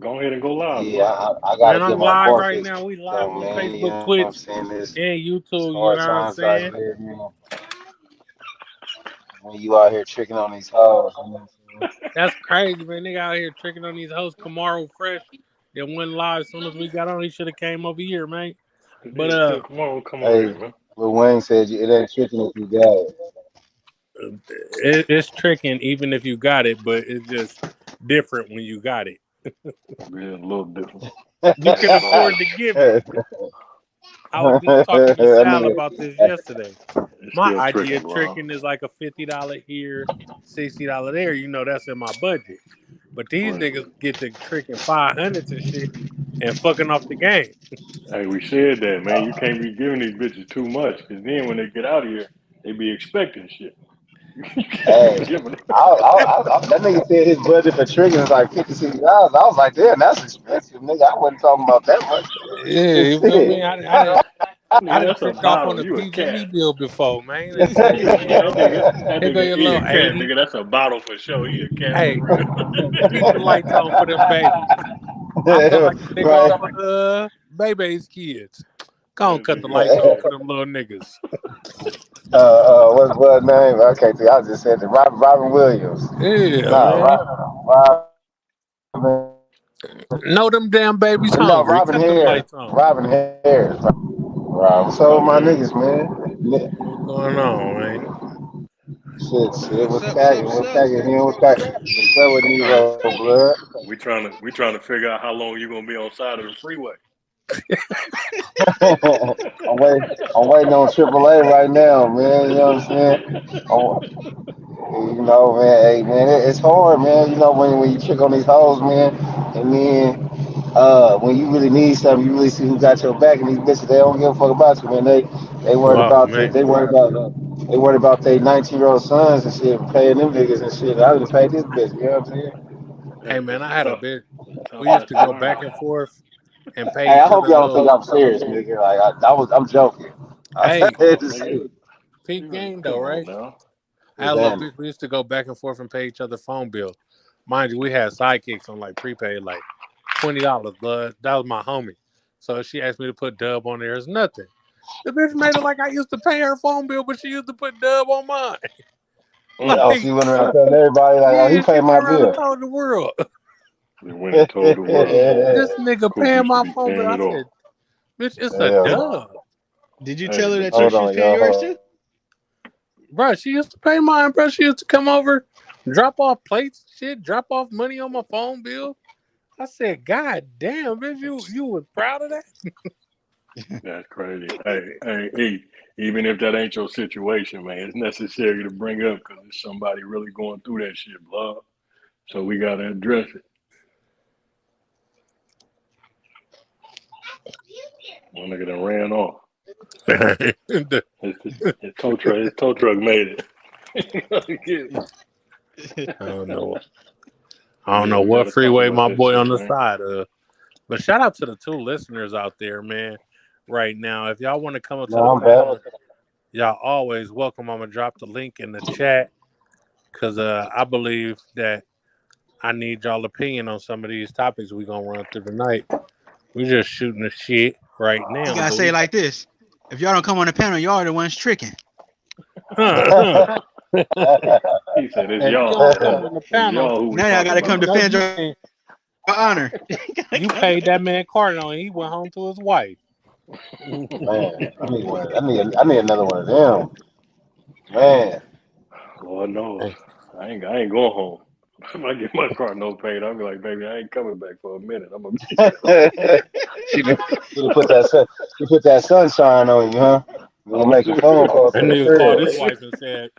Go ahead and go live, Yeah, bro. I gotta Man, get I'm my live car right fixed, now. We live though, on man. You Facebook, know what I'm Twitch, saying? and It's YouTube. You hard know what I'm times out saying? here, man. When you out here tricking on these hoes, you know what I'm saying? That's crazy, man. Nigga out here tricking on these hoes. Kamaro Fresh that went live as soon as we got on. He should have came over here, man. But Yeah, tell come on, come over Hey, here, man. Lil Wayne said it ain't tricking if you got it. it's tricking even if you got it, but it's just different when you got it. Yeah, a little different. You can afford to give it. I was just talking to That Sal nigga, about this yesterday. It's My still idea tricking, of bro. tricking is like a $50 here, $60 there. You know, that's in my budget. But these Right. niggas get to tricking 500s and shit and fucking off the game. Hey, we said that, man. You can't be giving these bitches too much, because then when they get out of here, they be expecting shit. You can't be hey, giving them. that nigga said his budget for tricking is like $50, $60. I was like, damn, that's expensive, nigga. I wasn't talking about that much. Yeah, you feel Shit. me? I Nigga, done that's a tricked off on bottle. the You a cat. PG&E bill before, man. And say, hey, you know, That here go nigga, your he little a cat, 80. nigga. That's a bottle for sure. He a cat for Hey, real. keep the lights on for them babies. I feel like a nigga Right. off of Baby's Kids. Go on, That cut the nigga lights a on cat. for them little niggas. What's name? Okay, see, I just said the Robin Williams. Yeah, No, man. Robin. Know them damn babies No, hungry. Robin Cut them Harris. lights on. Robin Harris. Rob. So Robin my Harris. niggas, man. What's going on, man? Shit, What's what's up? What's packing? up? What's What's up? packing here? What's packing? What's up with We these trying to old blood? we trying to figure out how long you gonna be on side of the freeway. I'm waiting on AAA right now, man. You know what I'm saying? You know, man. Hey, man, it's hard, man. You know, when you check on these hoes, man, and then when you really need something, you really see who got your back, and these bitches they don't give a fuck about you, man. They worried Oh, about man. they worried about their 19-year-old sons and shit, paying them niggas and shit. I didn't pay this bitch. You know what I'm saying? Hey, man, It's I a had a tough, bitch. tough We used to lesson go learned. back and forth and pay Hey, I each hope other y'all don't think little. I'm serious, nigga. Like I'm joking. Hey, No, Just nigga. peak game, though, Come on right? now. I had a little damn it. bitch. We used to go back and forth and pay each other phone bill. Mind you, we had sidekicks on like prepaid, like $20, blood. That was my homie. So she asked me to put dub on there. It's nothing. The bitch made it like I used to pay her phone bill, but she used to put dub on mine. Mm. Oh, Like, she went around telling everybody like, oh, he yeah, she paid went my around and bill. told the world. They went and told the world. This nigga Coop paying used to my be phone bill. paying I it said, all. bitch, it's a Hell no. dub. Did you tell Hey, her but that she Hold was on, paying yours y'all. too? Bro, she used to pay mine, bro. She used to come over, drop off plates, shit, drop off money on my phone bill. I said, God damn, bitch, you was proud of that? that's crazy. Hey, even if that ain't your situation, man, it's necessary to bring up because there's somebody really going through that shit, blood. So we gotta address it. One nigga done ran off. His tow truck made it. I don't know. I don't Yeah, know we what gotta talk freeway about my that boy shit, on the man. side of. But shout out to the two listeners out there, man. Right now, if y'all want to come up to the No, I'm bad. panel, y'all always welcome. I'm gonna drop the link in the chat because I believe that I need y'all opinion on some of these topics we gonna run through tonight. We just shooting the shit right You now, gotta but say it we like this. If y'all don't come on the panel, y'all are the ones tricking. He said it's if you y'all. don't come on the It's panel, y'all who we Now y'all talking gotta come about. you know defend you your ain't. honor. You paid that man Cardinal and he went home to his wife. Man, I need another one of them. Man. Lord knows. I ain't going home. If I get my car no paid, I'll be like, baby, I ain't coming back for a minute. I'm gonna be she done, she done put that she put that sunshine on you, huh? You gonna I'm make a phone call That to the nigga called his crib. wife and said,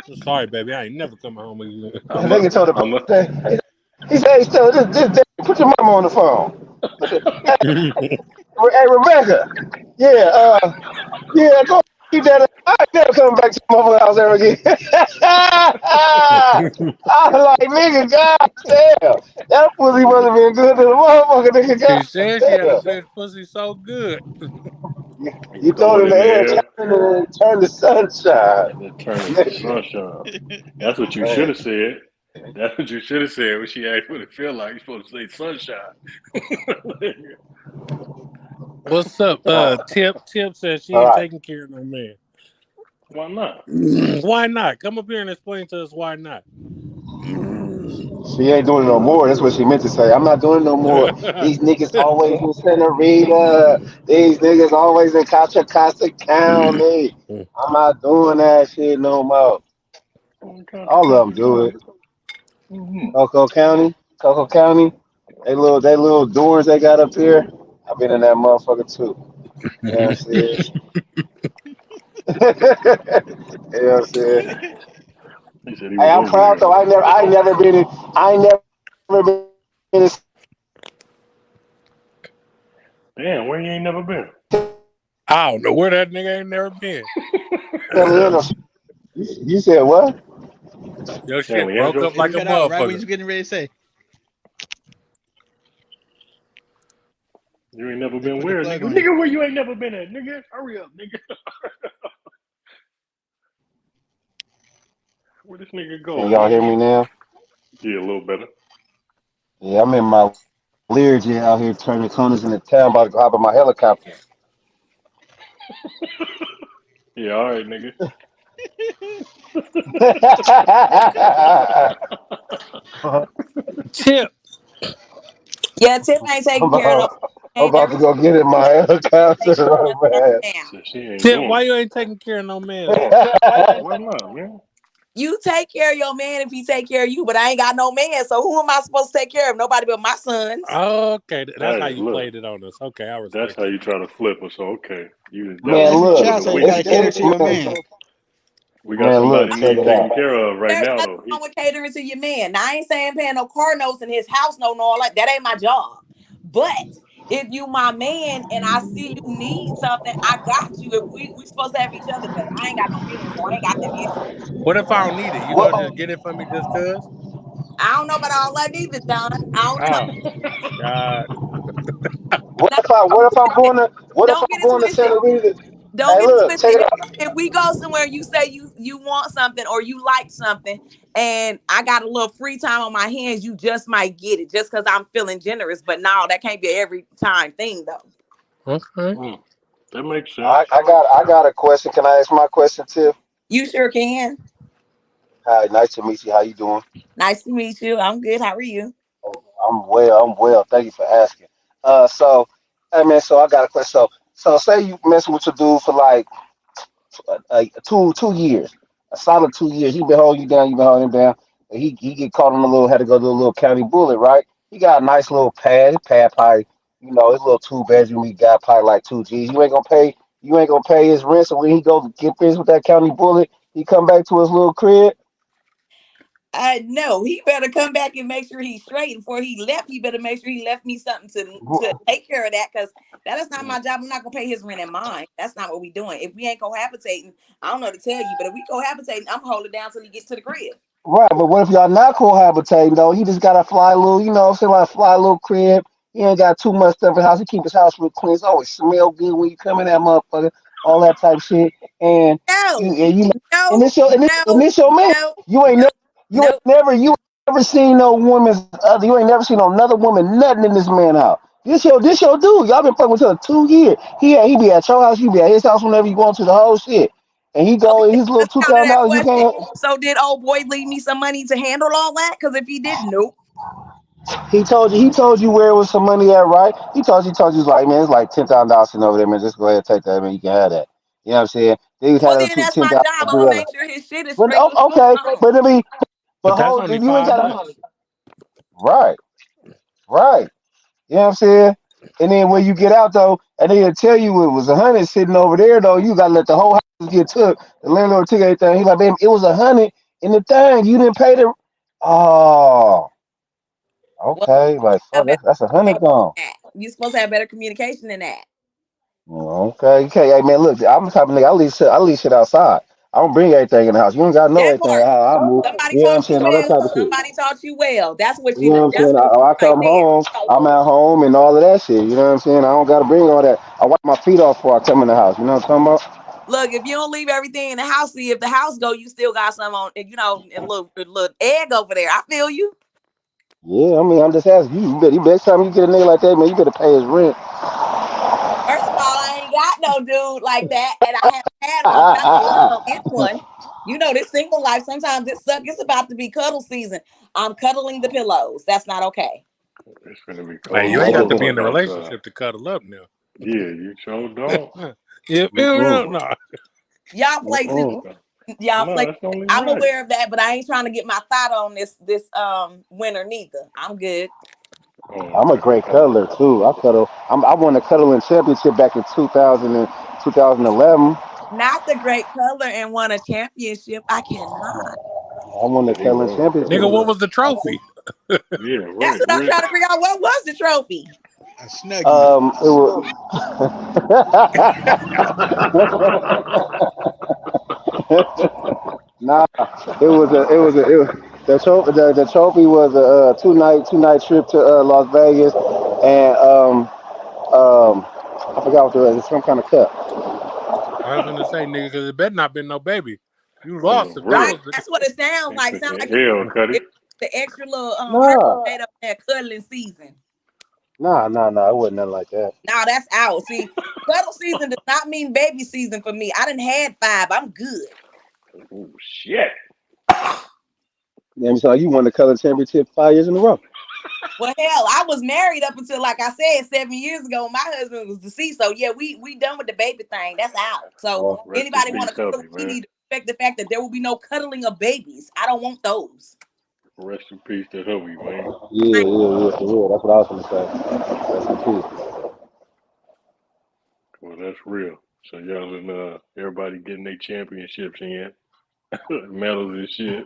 "I'm sorry, baby, I ain't never coming home again." The I'm a nigga told I'm a her, he said, hey, still, put your mama on the phone. I said, hey, Rebecca, yeah, yeah, go keep that. I ain't never coming back to my mother's house ever again. I was like, nigga, god damn. That pussy must have been good to the motherfucker, nigga, He god said she had a damn. bitch pussy so good. You throw it throw in it the in the air, air turn the sunshine. and then turn it to Nigga, sunshine. That's what you should man. have said. That's what you should have said when she asked what it feel like. You're supposed to say sunshine. What's up? Oh, Tip says she all ain't right. taking care of no man. Why not? Why not? Come up here and explain to us why not. She ain't doing it no more. That's what she meant to say. I'm not doing it no more. These niggas always in Senorita. These niggas always in Contra Costa County. I'm not doing that shit no more. Oh, Contra All of them Costa do it. County. Mm-hmm. Coco County. They little doors they got up here. I've been in that motherfucker too. You know what I'm saying? You know what I'm saying? He said he Hey, was I'm over proud there. though. I ain't never been in. I ain't never been in Damn, where you ain't never been? I don't know where that nigga ain't never been. San Leandro. You said what? Your San shit broke Leandro? up You like a cut out right when motherfucker. you was getting ready to say. You ain't never They been put the where, plug nigga? on you. Nigga, where you ain't never been at, nigga? Hurry up, nigga. Where this nigga go, Can y'all man? hear me now? Yeah, a little better. Yeah, I'm in my Learjet out here turning corners in the town, about to go hop in my helicopter. Yeah, all right, nigga. Tip. Yeah, Tip ain't I'm taking care of no. about, I'm Ain't about never to go get in my take helicopter, care of man. nothing now. So she ain't Tip, doing why it. you ain't taking care of no man for? Why not, man? You take care of your man if he take care of you, but I ain't got no man. So who am I supposed to take care of? Nobody but my sons. Okay, that's how Hey, you look, played it on us. Okay, I that's respect how that. you try to flip us. So, okay, that Man, was That's you what look, Child pulling a said. You weight. gotta it's, cater to it's your man, man. We got man, somebody look, check need it taken out. care of right There's now, nothing though. wrong with catering to your man. Now I ain't saying paying no car notes and his house no, no, all like that ain't my job. But if you my man and I see you need something, I got you. If we supposed to have each other because I ain't got no man, so I ain't got them issues. What if I don't need it? You What, gonna just get it for me just cause? I don't know about all that either, Don. I don't know. Oh, God. what Now, if I, what if I'm going to, what if don't I'm get it going to twisted. Santa Rita? Don't Hey, get it look, check twisted. it out. If we go somewhere, you say you want something or you like something, and I got a little free time on my hands, you just might get it just because I'm feeling generous. But no, that can't be an every time thing though. Okay. Mm, that makes sense. I got a question. Can I ask my question, Tiff? You sure can. Hi, nice to meet you. How you doing? Nice to meet you. I'm good. How are you? I'm well. I'm well. Thank you for asking. So, hey man, so I got a question. So say you messing with your dude for like 2 years, a solid 2 years. He been holding you down. You been holding him down. And he get caught on a little. Had to go to a little county bullet, right? He got a nice little pad. His pad probably, his little 2 bedroom. He got probably like 2 G's. You ain't gonna pay. You ain't gonna pay his rent. So when he go get finished with that county bullet, he come back to his little crib. No, he better come back and make sure he's straight. Before he left, he better make sure he left me something to take care of that because that is not my Mm. job. I'm not gonna pay his rent and mine. That's not what we doing. If we ain't cohabitating, I don't know to tell you, but if we cohabitating, I'm holding down till he gets to the crib. Right, but what if y'all not cohabitating though? He just got a fly little, say like a fly little crib. He ain't got too much stuff in the house. He keep his house real clean. It's always smell good when you come in that motherfucker. All that type of shit. And you No, and you and no, this your and this, and no, this your man. no, You ain't no, never no. you ain't never seen no woman's other. You ain't never seen another woman nothing in this man house. This your dude. Y'all been fucking with each other 2 years. He be at your house. You be at his house whenever you want to the whole shit. And he go in Okay, his little let's two counter thousand that dollars. You question. can't. So did old boy leave me some money to handle all that? Because if he didn't, nope. He told you where it was some money at, right? He told you like, man, it's like $10,000 sitting over there, man. Just go ahead and take that, man. You can have that. You know what I'm saying? They was Well, having then two that's ten my thousand job. I'm do gonna that. make sure his shit is But straight. okay, Oh, but I mean, But that's hold, only you ain't got $5. right, right. You know what I'm saying? And then when you get out though, and they tell you it was 100 sitting over there though, you gotta let the whole house get took. The landlord took everything. He's like, baby, it was 100 in the thing. You didn't pay the. Oh, well, okay. Like, have fuck, better that's 100 communication gone. than that. You're supposed to have better communication than that. Okay, okay. Hey man, look, I'm the type of nigga. I leave shit outside. I don't bring everything in the house. You don't gotta know That everything. part. I move. Somebody You know what I'm taught you saying? All that well. type of shit. Somebody taught you well. That's what You know what I'm that's saying? what I right come there. home, I'm at home and all of that shit. You know what I'm saying? I don't gotta bring all that. I wipe my feet off before I come in the house. You know what I'm talking about? Look, if you don't leave everything in the house, see if the house go, you still got some on, a little egg over there. I feel you. Yeah, I mean, I'm just asking you. Next time you get a nigga like that, man, you better pay his rent. First of all, I ain't got no dude like that, and I haven't had one, but I'm going to get one. You know, this single life, sometimes it sucks. It's about to be cuddle season. I'm cuddling the pillows. That's not okay. It's gonna be Hey, cold you as ain't got to be in motherfucker a outside. relationship to cuddle up now. Yeah, you sure don't. Yeah, Mm-mm. no. Y'all play too. Y'all No, play. that's only I'm right. aware of that, but I ain't trying to get my thought on this winter neither. I'm good. I'm a great cuddler too. I won a cuddling championship back in 2000 and 2011. Not the great color and won a championship. I cannot. I won the Yeah, he cuddling was. championship. Nigga, what was the trophy? Yeah, That's right. what I'm trying to figure out. What was the trophy? A snuggie. It was. Nah, the trophy was a two night trip to Las Vegas, and I forgot what it was. It's some kind of cup. I was gonna say, nigga, because it better not been no baby. You Yeah, lost if that Right. right. was the That's what it sounds He like. took Sound like that L, Cuddy. it's the extra little hurt Nah, made up there cuddling season. nah. It wasn't nothing like that. Now that's out. See, cuddle season does not mean baby season for me. I done had 5. I'm good. Oh shit. Yeah, so you won the color championship 5 years in a row. Well, hell, I was married up until, like I said, 7 years ago. My husband was deceased, so yeah, we done with the baby thing. That's out. So Oh, Rest in anybody want peace, to cuddle hubby, with me man. need to respect the fact that there will be no cuddling of babies. I don't want those. Rest in peace to hubby, man. yeah, for real. That's what I was gonna say. That's the truth. Well, that's real. So y'all and everybody getting their championships in, medals and shit.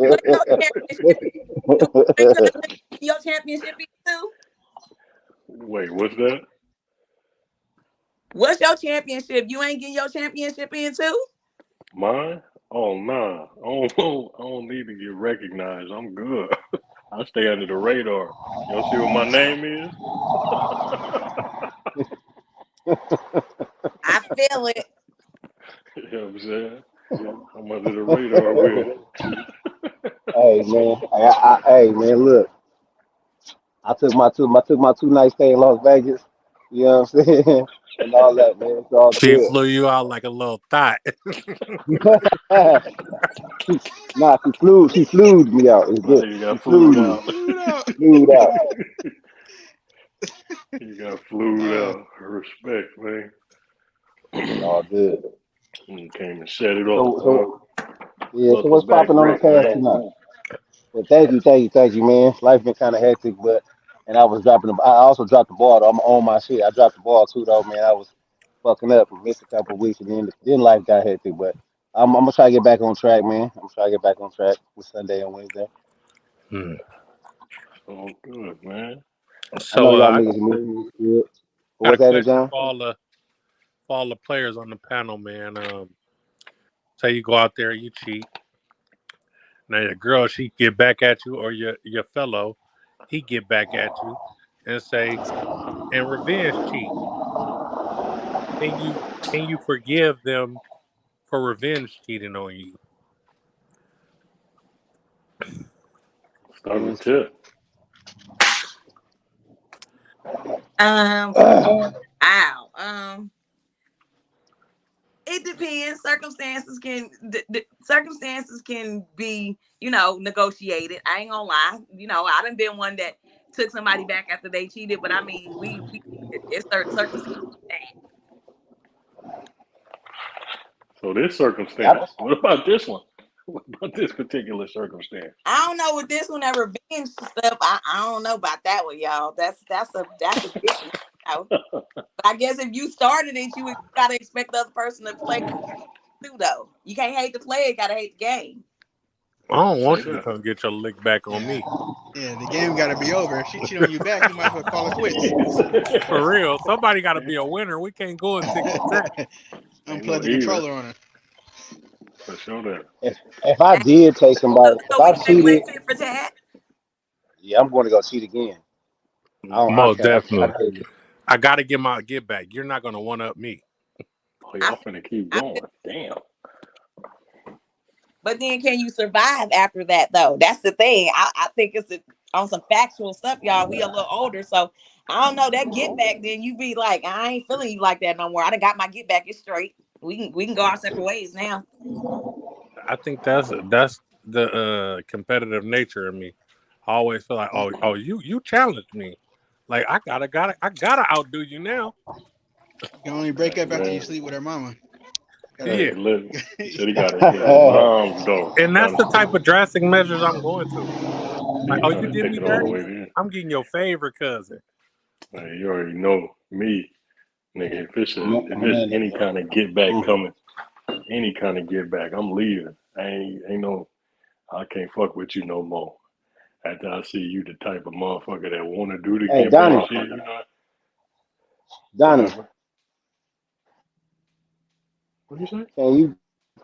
What's your championship? You ain't cuddling your championship too? Wait, what's that? What's your championship? You ain't getting your championship in too? Mine? Oh nah, I don't need to get recognized. I'm good. I stay under the radar. Y'all see what my name is? I feel it. You know what I'm saying? I'm under the radar with it. Hey man, hey man, look. I took my 2 night stay in Las Vegas. You know what I'm saying? And all that, man. It's all she good. flew you out like a little thought. Nah, she flew me out. It's Now good. you She got flew flued me. out. Flew out. Flew out. You got flued Uh, out. Respect, man. It's all good. You came and set it off, huh? So yeah, so Welcome what's back, popping on the Rick, cast man. tonight? Well, thank you, man. Life been kind of hectic, but and I also dropped the ball. Though. I'm on my shit. I dropped the ball too, though, man. I was fucking up, missed a couple of weeks, and then life got hectic. But I'm gonna try to get back on track, man. I'm gonna try to get back on track with Sunday and Wednesday. Hmm. Oh, good, man. I know So y'all I niggas miss me good. But got a what's that, question John? for all the players on the panel, man. Say you go out there, you cheat. Now your girl, she get back at you, or your fellow, he get back at you, and say, and revenge cheat. Can you forgive them for revenge cheating on you? Start with Tip. For ow. It depends. Circumstances can be, negotiated. I ain't gonna lie. I done been one that took somebody back after they cheated, but I mean, it's certain circumstances. So this Yep. circumstance. What about this one? What about this particular circumstance? I don't know with this one that revenge stuff. I don't know about that one, y'all. That's a big one. But I guess if you started it, you gotta expect the other person to play too, though. You can't hate the player, you gotta hate the game. I don't Say want you to that. come get your lick back on yeah, me. yeah. The game got to be over. If she cheat on you back, you might as well call it quits. For real, somebody got to be a winner. We can't go in tick for tack. Ain't no Unplug the either. controller on her. For sure that. If I did take somebody, if So I we say play cheated, tit for tat. yeah, I'm going to go cheat again. I don't. I Most can't. I definitely. can't. I got to get my get back. You're not gonna one up me. Oh, y'all finna keep I going. Damn. But then can you survive after that though? That's the thing. I think it's on some factual stuff, y'all. We a little older, so I don't know that get back. Then you be like, I ain't feeling you like that no more. I done got my get back. It's straight. We can go our separate ways now. I think that's the competitive nature of me. I always feel like, oh, you challenged me. Like I gotta outdo you now. You can only break up after you sleep with her mama. Yeah, Hey, look, he said he got his mom's though. and that's the type of drastic measures I'm going to. Like, He oh, trying you to did take me it all the dirty. way there. I'm getting your favorite cousin. Hey, you already know me, nigga. If it's Man, any kind of get back coming, any kind of get back, I'm leaving. Ain't no. I can't fuck with you no more. After I see you the type of motherfucker that want to do the hey, get back Donnie, shit, you know. Donnie, Whatever. What do you say? can you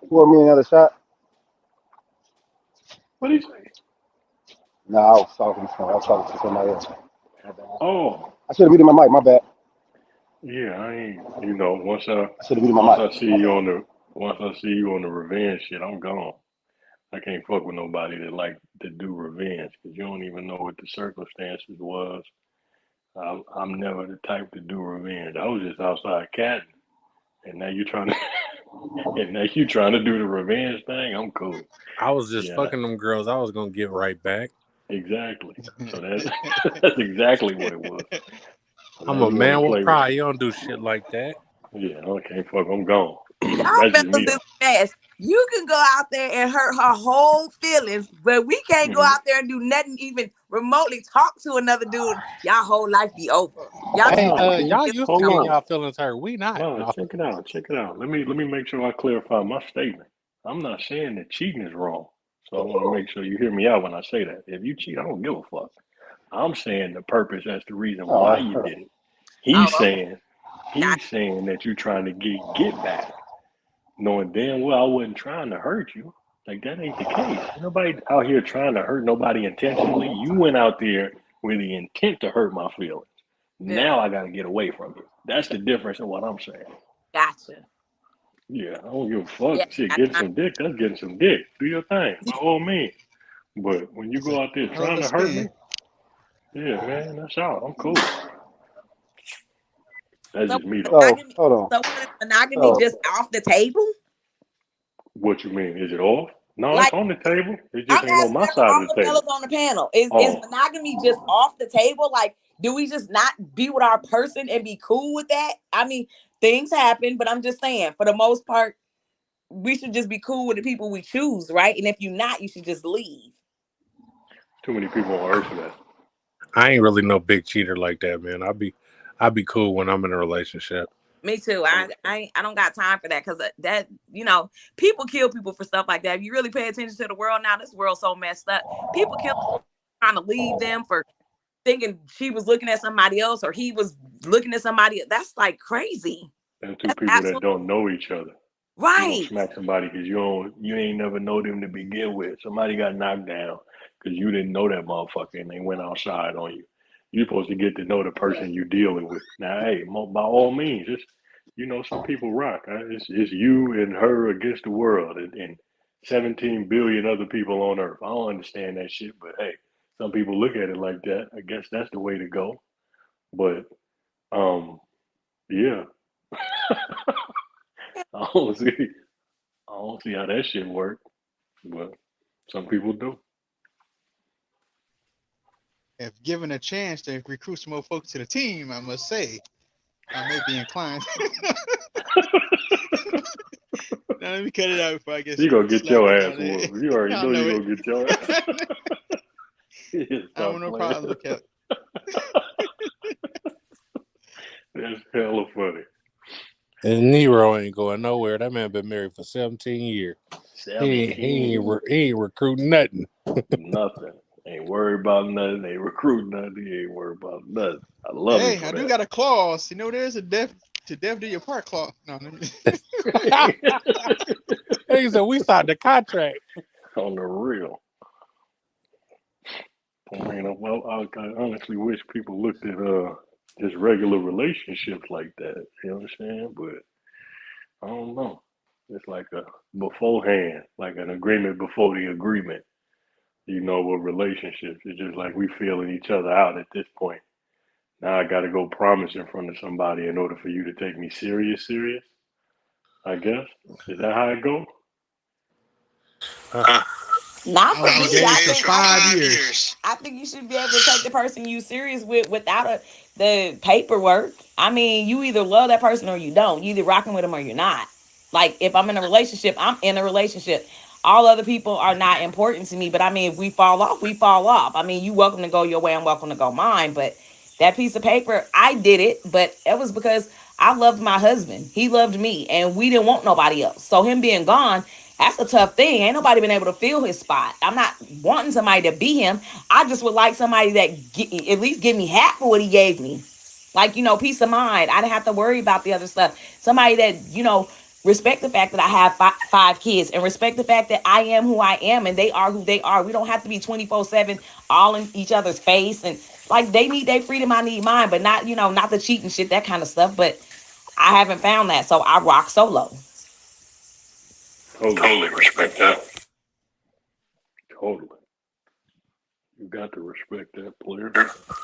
pour me another shot? What do you say? No, I was talking to somebody else. My bad. Oh, I should have muted my mic. My bad. yeah. I ain't. You know, I should have muted my once mic. I see My you bad. on the once I see you on the revenge shit, I'm gone. I can't fuck with nobody that like to do revenge because you don't even know what the circumstances was. I'm never the type to do revenge. I was just outside catting, and now you trying to and now you trying to do the revenge thing. I'm cool. I was just Yeah, fucking them girls. I was gonna get right back. exactly. So that's exactly what it was. So now I'm a you want to man with play with? pride. You don't do shit like that. Yeah, I can't fuck. I'm gone. Y'all That's just fellas me is though. fast. You can go out there and hurt her whole feelings, but we can't go Mhm. out there and do nothing, even remotely talk to another dude. Y'all whole life be over. Y'all Hey, No, see, y'all just used to hold getting on. y'all feelings hurt. We not. No, No. check it out. Check it out. Let me make sure I clarify my statement. I'm not saying that cheating is wrong. So I want to make sure you hear me out when I say that. If you cheat, I don't give a fuck. I'm saying the purpose, that's the reason why you Oh, did it. oh, He's okay. saying Got he's saying that you're trying to get back, knowing damn well I wasn't trying to hurt you. Like that ain't the case. Ain't nobody out here trying to hurt nobody intentionally. You went out there with the intent to hurt my feelings. you. Now I gotta get away from you. That's the difference in what I'm saying. Gotcha. Yeah, I don't give a Yeah. fuck. Shit, getting some dick, that's getting some dick. Do your thing, by all means. But when you That's a go out there hell of trying a to hurt me, spin. yeah, man, that's all. I'm cool. That's So just me though. so monogamy, hold on. so what is monogamy So just off the table? What you mean? Is it off? No, it's Like on the table. It I'm just ain't on asking my side all of the the fellas table. on the panel. Is Oh, monogamy just off the table? Like, do we just not be with our person and be cool with that? I mean, things happen, but I'm just saying, for the most part, we should just be cool with the people we choose, right? And if you're not, you should just leave. too many people on earth for that. I ain't really no big cheater like that, man. I'll be cool when I'm in a relationship. Me too. I'm, I don't got time for that because that people kill people for stuff like that. If you really pay attention to the world now, this world's so messed up. People kill trying to leave them for thinking she was looking at somebody else or he was looking at somebody else. That's like crazy. there's two That's people that absolutely don't know each other. You gonna right. smack somebody because you ain't never know them to begin with. Somebody got knocked down because you didn't know that motherfucker and they went outside on you. You're supposed to get to know the person you dealing with. Now, hey, by all means, it's some people rock. It's you and her against the world and 17 billion other people on earth. I don't understand that shit, but hey, some people look at it like that. I guess that's the way to go. But um, yeah, I don't see I don't see how that shit works. But some people do. If given a chance to recruit some more folks to the team, I must say, I may be inclined. Now let me cut it out before I get You gonna get slapped your around ass there. whooped. You already I know know you it. gonna get your ass. I don't want Stop no playing. problems with Kev. That's hella funny. And Nero ain't going nowhere. That man been married for 17 years. He ain't 17. recruiting nothing. Nothing. Ain't worried about nothing. Ain't recruiting nothing. Ain't worried about nothing. I love him Hey, for I do that. got a clause. There's a death do your part clause. No, He said we signed the contract. On the real. I mean, well, I honestly wish people looked at just regular relationships like that. You know what I'm saying? But I don't know. It's like a beforehand, like an agreement before the agreement. With relationships, it's just like we feeling each other out at this point. Now I got to go promise in front of somebody in order for you to take me serious. I guess is that how it go? Not I for was me. engaged for 5 years. I think you should be able to take the person you serious with without the paperwork. I mean, you either love that person or you don't. You either rocking with them or you're not. Like if I'm in a relationship, I'm in a relationship. All other people are not important to me. But I mean, if we fall off, we fall off. I mean, you welcome to go your way, I'm welcome to go mine. But that piece of paper, I did it, but it was because I loved my husband. He loved me, and we didn't want nobody else. So him being gone, that's a tough thing. Ain't nobody been able to fill his spot. I'm not wanting somebody to be him. I just would like somebody that at least give me half of what he gave me. Like, peace of mind. I didn't have to worry about the other stuff. Somebody that, respect the fact that I have five kids and respect the fact that I am who I am and they are who they are. We don't have to be 24/7 all in each other's face. And like they need their freedom, I need mine, but not, not the cheating shit, that kind of stuff. But I haven't found that. So I rock solo. Totally respect that. Totally. You got to respect that, player.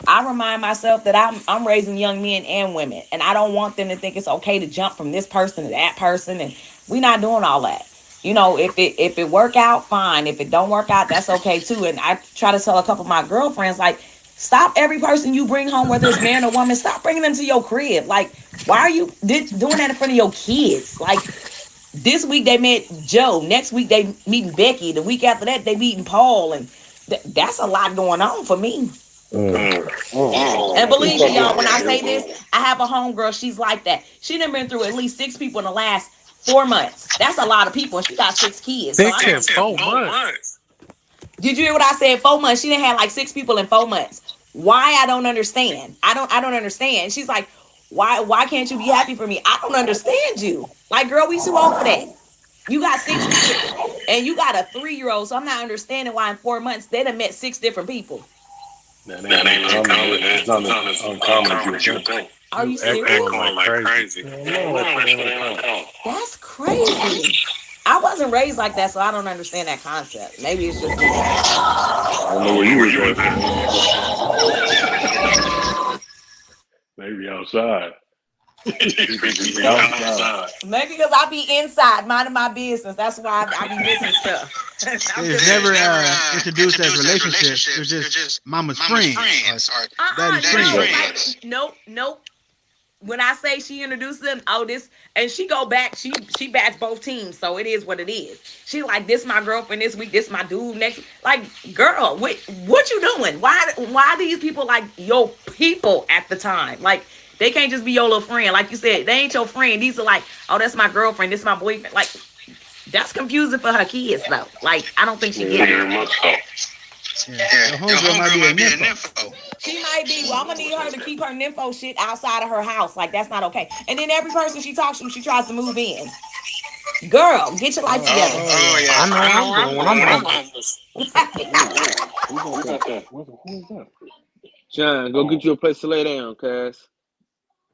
I remind myself that I'm raising young men and women, and I don't want them to think it's okay to jump from this person to that person, and we're not doing all that. If it work out, fine. If it don't work out, that's okay too. And I try to tell a couple of my girlfriends, like, stop every person you bring home, whether it's man or woman, stop bringing them to your crib. Like, why are you doing that in front of your kids? Like, this week they met Joe, next week they meeting Becky, the week after that they meeting Paul, and that's a lot going on for me. And believe me, y'all, when I say this, I have a homegirl. She's like that. She done been through at least 6 people in the last 4 months. That's a lot of people, and she got 6 kids. 6 in 4 months. Did you hear what I said? 4 months. She done had like 6 people in 4 months. Why? I don't understand. I don't understand. She's like, why can't you be happy for me? I don't understand you. Like, girl, we too old for that. You got 6 kids, and you got a 3-year-old. So I'm not understanding why in 4 months they done met 6 different people. That ain't uncommon. It's not as uncommon as you think. Are you serious? Like crazy. That's crazy. I wasn't raised like that, so I don't understand that concept. Maybe it's just me. I don't know where you was at. Maybe outside. Maybe because I be inside minding my business. That's why I be missing stuff. It's never introduced as relationships. It was just mama's friend or daddy's friend. Nope. When I say she introduced them, and she go back, she backs both teams, so it is what it is. She like, this my girlfriend this week, this my dude next week. Like, girl, what you doing? Why these people like your people at the time? Like, they can't just be your little friend. Like you said, they ain't your friend. These are like, oh, that's my girlfriend, this my boyfriend. Like, that's confusing for her kids though. Like, I don't think she gets it. Yeah, the homegirl might be a nympho. She might be. Well, I'm gonna need her to keep her nympho shit outside of her house. Like, that's not okay. And then every person she talks to, she tries to move in. Girl, get your life together. Yeah. I know what I'm doing. Who's that? John, go get you a place to lay down, cuz.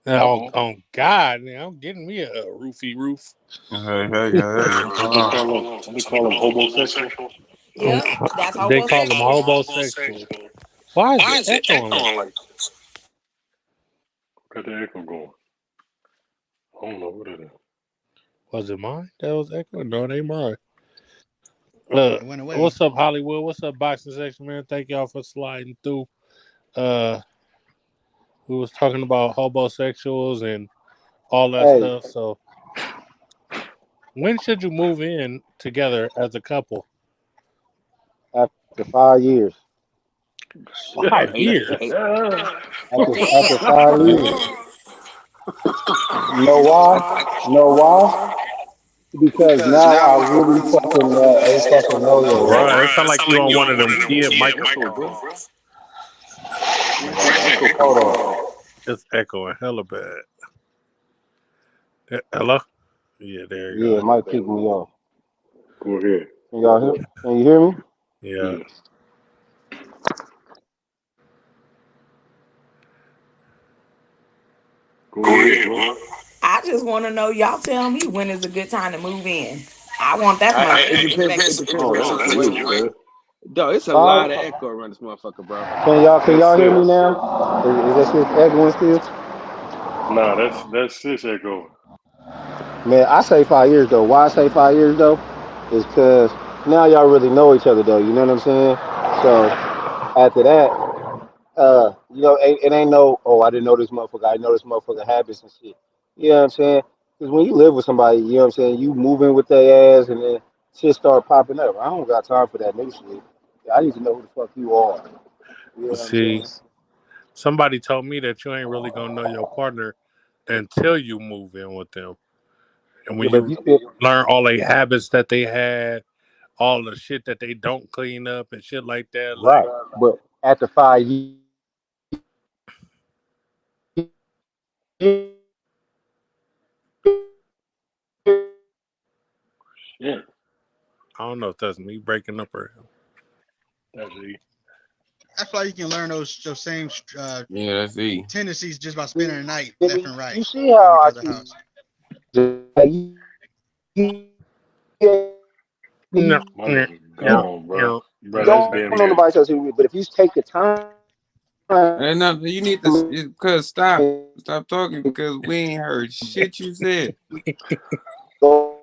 Oh God, man, I'm getting me a roofie roof. Hey. What they call them homosexual? Yeah, that's homosexual. They call them homosexual. Why is it echoing like this? Got the echo going. I don't know what it is. Was it mine that was echoing? No, it ain't mine. It went away. What's up, Hollywood? What's up, boxing section, man? Thank y'all for sliding through. We was talking about homosexuals and all that stuff. So, when should you move in together as a couple? After 5 years. 5 years. After 5 years. You know why? Because now I really fucking know you. Right. It sounds like you on one of them kid microphones, bro. Hold on. It's echoing hella bad. Hello? Yeah, there you Yeah, go. it might kick me off. Go ahead. Can you hear me? Yeah. Go ahead, bro. I just want to know. Y'all tell me when is a good time to move in. I want that It motherfucking depends. It perspective. depends Oh, on the that's you, situation. cuz. Dog, it's a lot of Five. echo around this motherfucker, bro. Can That's y'all hear me sis. now? Is that shit echoing still? Nah, that's sis echo. Man, I say 5 years though. Why I say 5 years though? Is because now y'all really know each other though. You know what I'm saying? So after that, it ain't no, oh, I didn't know this motherfucker. I know this motherfucker habits and shit. You know what I'm saying? Because when you live with somebody, you know what I'm saying, you move in with their ass and then shit start popping up. I don't got time for that nigga shit. I need to know who the fuck you are. You know what I'm See, saying? somebody told me that you ain't really gonna know your partner until you move in with them, and when Yeah, but if you you still learn all the habits that they had, all the shit that they don't clean up and shit like that. right, Like, but after 5 years, Shit. I don't know if that's me breaking up or him. That's E. I feel like you can learn those same Yeah, that's E. tendencies just by spending the night left and you right see over how each I other's treat house. you. You No, My no, nigga no, gone, bro. no. Bro, that's don't damn know near. nobody else, but if you take the time And no, you need to, cause stop talking, cause we ain't heard shit you said. go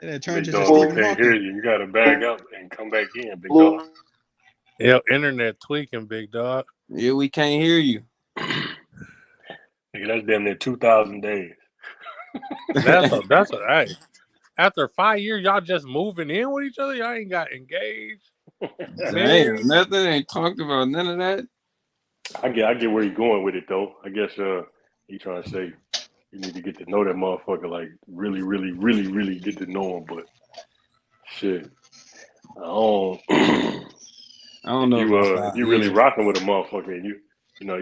And it turned Big into dog, we Stephen can't hear Hawking. you. You gotta bag up and come back in, big dog. Yeah, internet tweaking, big dog. Yeah, we can't hear you. Nigga, that's damn near 2,000 days. That's a hey. After 5 years, y'all just moving in with each other. Y'all ain't got engaged, Damn, married. nothing ain't talked about none of that. I get where you're going with it though. I guess he trying to say you need to get to know that motherfucker, like really, really, really, really get to know him. But shit, I don't. I don't know about If five you really years. rocking with a motherfucker and you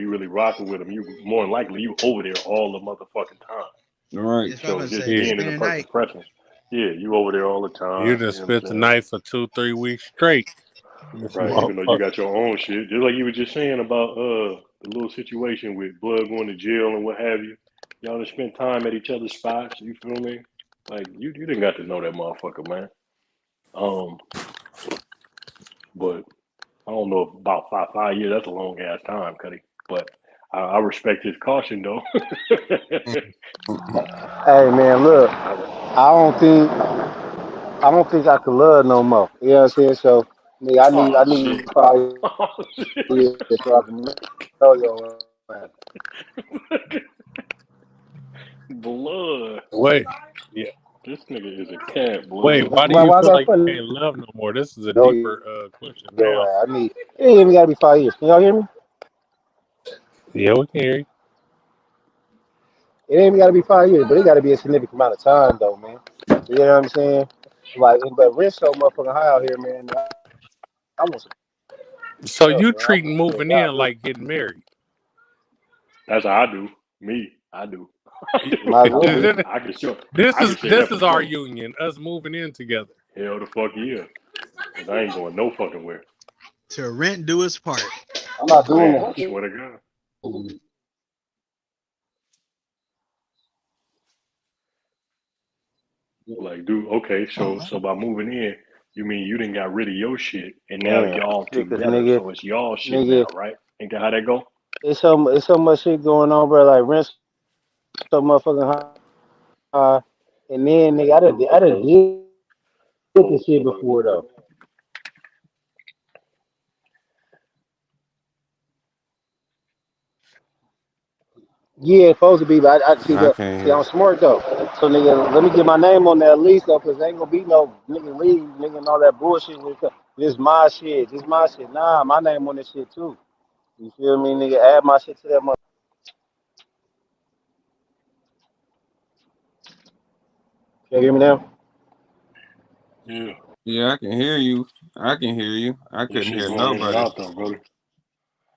really rocking with him, you more than likely you over there all the motherfucking time. All right. That's what I So was about to just say. Yeah, being in Spend a the person's night. presence, yeah, you over there all the you time. just You know what spent the I'm saying? night for 2-3 weeks straight. This Right. Even though you motherfucker. got your own shit, just like you were just saying about the little situation with Blood going to jail and what have you. Y'all just spent time at each other's spots. You feel me? Like you didn't got to know that motherfucker, man. Um, but I don't know if about 5 years. That's a long ass time, Cuddy. But I respect his caution though. hey man, look, I don't think I could love no more. You know what I'm saying? So nigga, I Oh need shit! 5 years Oh shit! so I can know your ass. Blood. Wait, yeah. This nigga is a cat. Wait, Blood. why do you Why is feel that like you funny? can't love no more? This is a Know deeper question your now. ass. I need it ain't even gotta be 5 years. Can y'all hear me? Yeah, we can hear you. It ain't even gotta be 5 years, but it gotta be a significant amount of time though, man. You know what I'm saying? Like, but rent's so motherfucking high out here, man. I want some So help, you man. I treating swear to moving God, in like getting married? That's how I do. Me, I do. might as well be. I can show. This I is can say this that for is our sure. union, us moving in together. Hell the fuck yeah. Cause I ain't going no fucking where. To rent do its part. I'm not doing Man, I that. swear to God. Like, dude, okay, so by moving in, you mean you didn't got rid of your shit and now Man, y'all shit, cause together, so it's y'all shit now, nigga, right? Ain't that how that go? it's so much shit going on, bro. Like rent so motherfucking high, and then nigga, I done did this shit before though. Yeah, it's supposed to be, but I see I that. can't See, hear. I'm smart though. So nigga, let me get my name on that lease though, cause ain't gonna be no nigga leave, nigga, and all that bullshit. This my shit. This my shit. Nah, my name on this shit too. You feel me, nigga? Add my shit to that mother. Can you hear me now? Yeah. Yeah, I can hear you. I can hear you. I Your couldn't shit hear going in and nobody. out though, brother.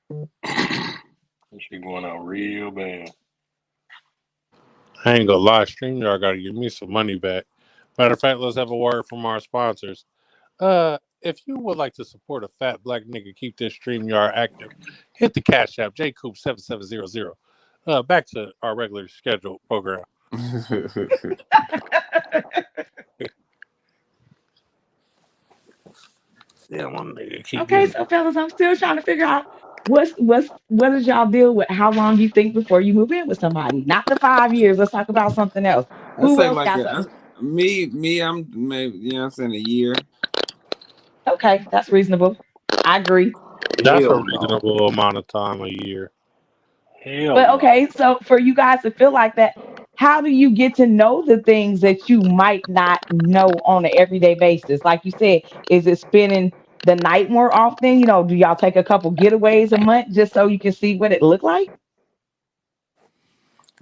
Your shit going out real bad. I ain't gonna lie, StreamYard gotta give me some money back. Matter of fact, let's have a word from our sponsors. If you would like to support a fat black nigga keep this StreamYard active, hit the Cash App, JCoop7700. Back to our regular scheduled program. Yeah, one nigga keep Okay, getting. so fellas, I'm still trying to figure out what does y'all deal with? How long you think before you move in with somebody? Not the 5 years. Let's talk about something else. I Who say else like got something? me. I'm maybe I'm saying a year. Okay, that's reasonable. I agree. That's a Hell no. reasonable amount of time, a year. Hell But no. okay, so for you guys to feel like that, how do you get to know the things that you might not know on an everyday basis? Like you said, is it spending the night more often? Do y'all take a couple getaways a month just so you can see what it look like?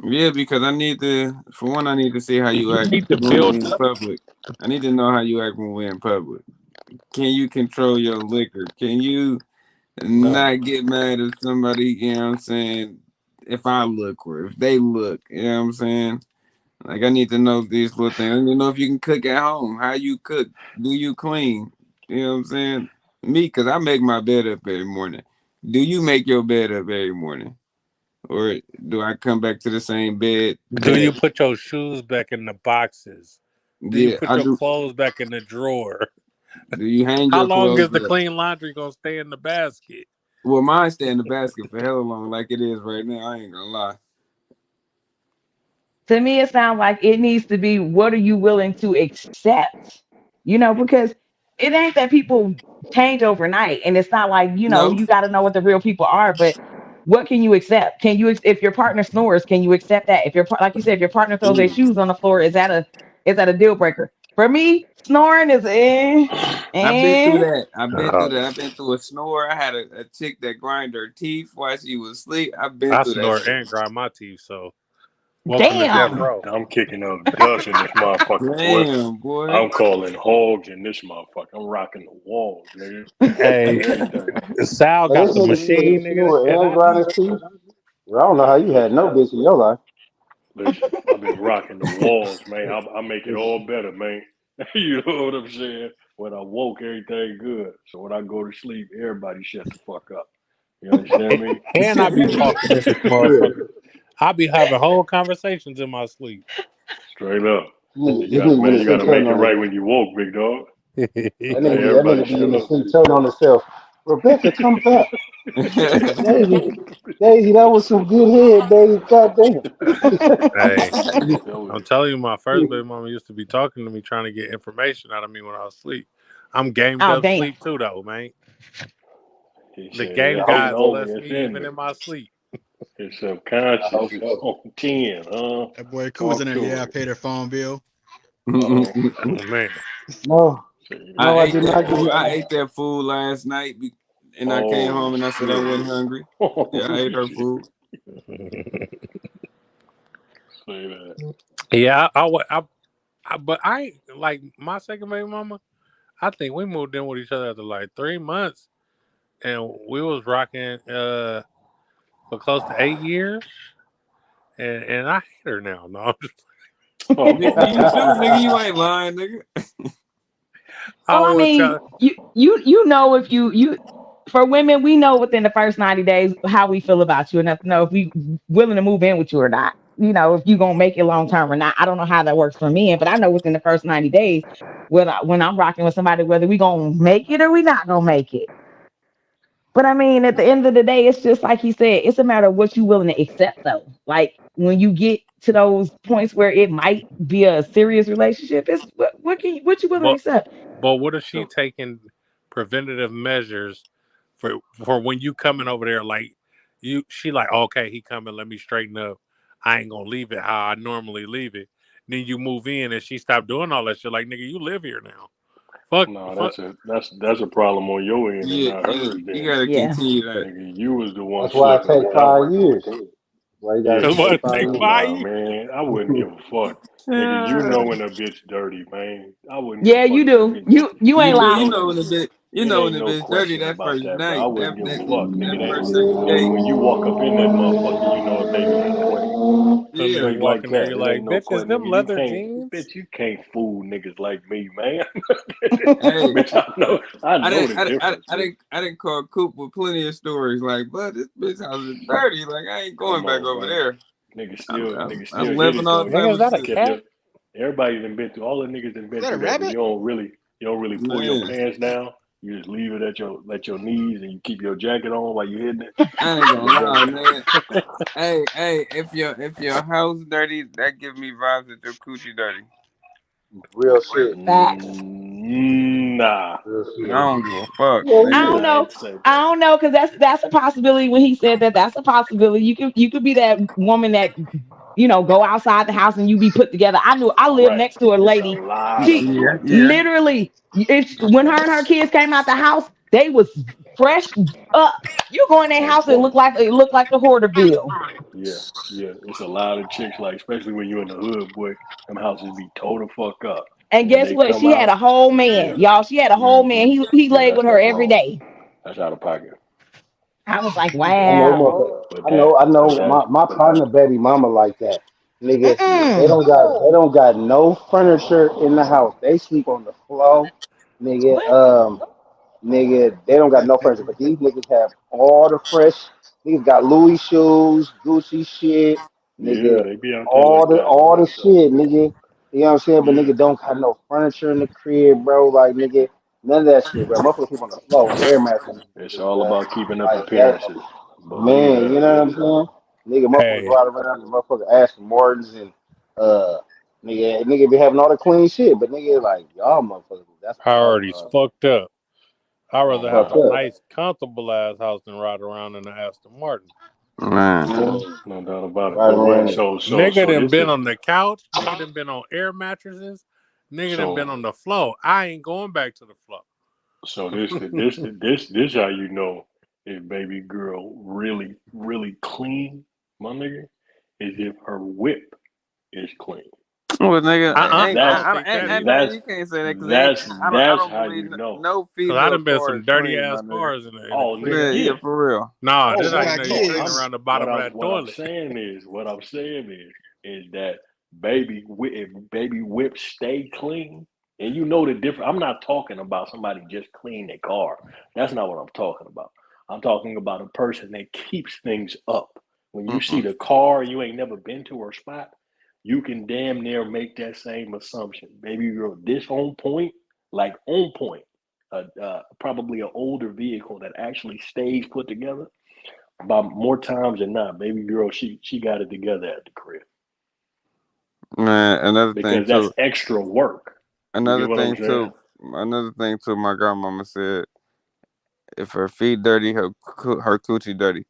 Yeah, because for one, I need to see how you You act need to when we build in up. public. I need to know how you act when we're in public. Can you control your liquor? Can you No. not get mad at somebody, you know what I'm saying, if I look or if they look, you know what I'm saying? Like I need to know these little things. I need to know if you can cook at home, how you cook, do you clean? You know what I'm saying? Me, because I make my bed up every morning. Do you make your bed up every morning? Or do I come back to the same bed Do you that put your shoes back in the boxes? Do you yeah, put I your do. clothes back in the drawer? Do you hang How your long is clothes the up? clean laundry gonna stay in the basket? Well, mine stay in the basket for hella long, like it is right now. I ain't gonna lie. To me, it sounds like it needs to be what are you willing to accept? Because it ain't that people change overnight. And it's not like, No, you got to know what the real people are, but what can you accept? If your partner snores, can you accept that? Like you said, if your partner throws their Mm. shoes on the floor, is that a deal breaker? For me, snoring is I've been through eh. that. I've been Uh, through that. I've been through a snore. I had a chick that grind her teeth while she was asleep. I've been I through that snore shit. and grind my teeth, so welcome to death Damn. row. I'm kicking up dust in this motherfucker, boy. Damn, boy. I'm calling hogs in this motherfucker. I'm rocking the walls, nigga. Hey, Everything. Sal So got this the nigga said he machine, nigga, snore and and I grind do. his teeth. Well, I don't know how Man, you had no bitch in your life. listen. I've been rocking the walls, man. I make it all better, man. You know what I'm saying? When I woke, everything good. So when I go to sleep, everybody shut the fuck up. You understand me? And I be talking in this Yeah. motherfucker. I be having whole conversations in my sleep. Straight up. This nigga been Man, you asleep gotta telling make it on it. right when you woke, big dog. That Hey, nigga be that everybody nigga be in shut the up. sleep telling on himself. Rebecca, come back. Daisy, Daisy, that was some good head, Daisy. Goddamn. Hey, I'm telling I'm you. telling you, my first baby mama used to be talking to me, trying to get information out of me when I was asleep. I'm gamed Oh up damn. sleep too, though, man. He The said game I hope everything gods so. only bless is me in even me. in my sleep. His I hope subconscious is so. on 10, huh? That boy Coos in Talk there. to Yeah, I him. paid her phone bill. Uh-oh. Oh man, No, See no, that? I did not get I nothing. ate that food last night, and I came Oh, home and I said I shit. wasn't hungry. Yeah, I Oh, ate her shit. food. Say that. yeah, but I ain't like my second baby mama. I think we moved in with each other after like 3 months, and we was rocking for close to 8 years, and I hate her now. No, I'm just, Nigga, Oh, you shoot, nigga. You ain't lying, nigga. I Well, I will mean, tell. you know if you for women, we know within the first 90 days how we feel about you enough to know if we willing to move in with you or not. If you gonna make it long term or not. I don't know how that works for men, but I know within the first 90 days when I'm rocking with somebody, whether we gonna make it or we not gonna make it. But I mean, at the end of the day, it's just like he said, it's a matter of what you willing to accept though. Like when you get to those points where it might be a serious relationship, it's what you willing to But accept. but what if she so, taking preventative measures for when you coming over there? Like she like okay, he coming. Let me straighten up. I ain't gonna leave it how I normally leave it. Then you move in and she stopped doing all that shit. Like nigga, you live here now. Fuck, no, fuck. that's a problem on your end and Yeah, not yeah, hers you then. gotta Yeah. continue that. Nigga, you was the one That's why it slipping take on that one. 5 years. Why you Yeah, gotta That's take what shit. it take 5 years? five Nah, years. man. I wouldn't give a fuck. Nigga, you know when a bitch dirty, man. I wouldn't give a Yeah, fuck you if that do. bitch You You ain't do, you lying. you know know that. when the bitch, It ain't no dirty question that about first that, bro. I night, wouldn't give a fuck, nigga. that That first second when date. when you walk up in that motherfucker, you know if they not clean. Them you straight walk like in there, that. you're It like, ain't no bitch, is question, them nigga. You leather can't, jeans? bitch. You can't fool niggas like me, man. Hey, Bitch, I know the difference, bitch. I didn't call Coop with plenty of stories like, but this bitch house is dirty. Like I ain't going Come back on, over man. there. Niggas I'm still hit living it all though. type Nigga, is of that a You shit. kept cat? your everybody done been through. All the niggas done Is been that a through that. When rabbit? you don't really pull your Man, pants down. You just leave it at your knees, and you keep your jacket on while you hitting it. I ain't gonna Is lie, that man. Hey, if your house dirty, that give me vibes that your coochie dirty. Real shit. Facts. nah? Real I shit. don't give a fuck, Yeah, I nigga. don't I yeah. know. ain't say I that. don't know because that's a possibility. When he said that, that's a possibility. You could be that woman that go outside the house and you be put together. I lived Right. next to a It's a lady. lot of them She Yeah, like that. yeah. literally, if when her and her kids came out the house, they was fresh up. You go in their On house, point. it looked like the Hoarderville. Yeah, yeah. It's a lot of chicks like, especially when you're in the hood, boy. Them houses be towed the fuck up, And and when guess they what? come She had out, a whole yeah, man, y'all. She had a whole man. He yeah. laid with her That's every wrong. day. That's out of pocket. I was like, I know, wow. But I know, that, I but know. that, My partner, baby mama, like that. Nigga, yeah, Mm-mm. they don't got no furniture in the house. They sleep on the floor. Nigga, What? nigga, they don't got no furniture. But these niggas have all the fresh. Niggas got Louis shoes, Gucci shit. yeah. Nigga, They be out there like that, all man. the shit, nigga. You know what I'm saying? But Yeah, nigga don't have no furniture in the crib, bro. Like nigga, none of that shit, bro. Motherfuckers sleep on the floor, air mattresses, it's niggas, all bro. about keeping up Like that. appearances. Believe Man, you that. know what I'm saying? Nigga, motherfuckers Hey, ride around and motherfucker Aston Martins and uh, nigga be having all the clean shit, but nigga like y'all motherfuckers, that's wild, priorities bro. fucked up. I'd On rather have Fucked a God, up. nice, comfortable ass house than ride around in an Aston Martin. Man. Man, no doubt about it. right But wait, around it. Nigga so done this been the on the couch. Nigga done been on air mattresses. Nigga done been so on the floor. I ain't going back to the floor. this how you know if baby girl really clean, my nigga, is if her whip is clean. Well, nigga, I That's don't think that either. man, that's you can't say that because that's I that's don't how believe you know. no Cause I female done been car some is dirty clean, my ass nigga. cars in the Oh clean nigga, Yeah, ass. yeah, yeah. for real. Nah, If this she how you got know you clean kids, around the bottom of that What I'm toilet. saying is that if baby whips stay clean, and you know the difference. I'm not talking about somebody just clean their car. That's not what I'm talking about. I'm talking about a person that keeps things up. When you see Mm-mm. the car, you ain't never been to her spot, you can damn near make that same assumption. Baby girl, this on point, like on point. Probably an older vehicle that actually stays put together. About more times than not, baby girl, she got it together at the crib Man, because that's extra work. You another get what I'm thing saying? too, another thing too. My grandmama said if her feet dirty, her coochie dirty,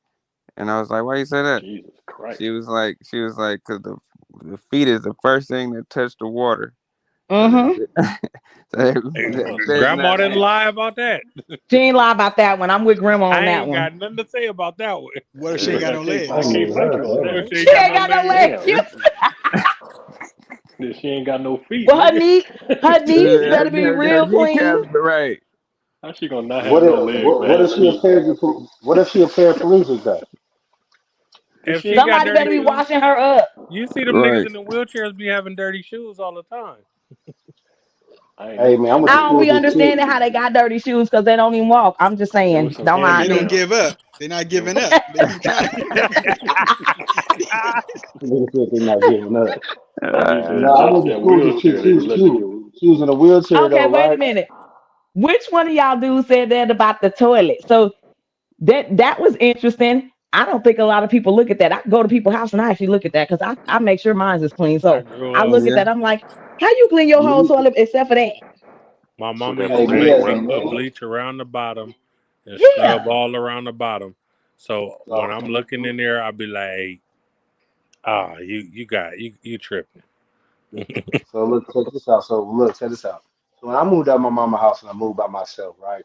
and I was like, why you say that? Jesus Christ. She was like, cause the feet is the first thing that touch the water. So they, Mm-hmm. so Well, they must say Grandma something didn't then. lie about that. She ain't lie about that one. I'm with grandma I on that ain't one. got nothing to say about that one. what if she ain't Look, got uh, no I I legs? can't mean, fight heard you on Well, that. she that. ain't She got ain't no got no legs. legs. Damn, she ain't got no feet, Well, nigga. her knees better be her real clean. kneecaps, right? How she gonna not have no legs but What if have she a feet? what if she a paraplegic though? If If she she ain't got got Somebody no dirty better be legs, shoes, washing her up. you see them niggas Right. in the wheelchairs be having dirty shoes all the time. I ain't Hey never man, I'm seen gonna I no just don't kill be wheelchair this understanding shit. how shoes. they got dirty shoes because they don't even walk. I'm just It was saying, some don't Because mind they don't me. hand-me-downs. give up. They're not It was giving up. They keep trying. Nigga said they not giving up. he No, said I just went to that school with this chick. wheelchair. They just let me get. She was in a wheelchair Okay, though, wait a right? minute. Which one of y'all dudes said that about the toilet? So that was interesting. I don't think a lot of people look at that. I go to people's house and I actually look at that because I make sure mine is clean. I So grew I up. look at Yeah. that. I'm like, how you clean your whole You, toilet except for that? My Put mama that used hey to man, Permex make me yeah, around the put bottom. bleach around the bottom and scrub Yeah. all around the bottom. So when so I'm looking in there, I'll be like, you tripping. so look, check this out. So look, check this out. So when I moved out of my mama house and I moved by myself, right?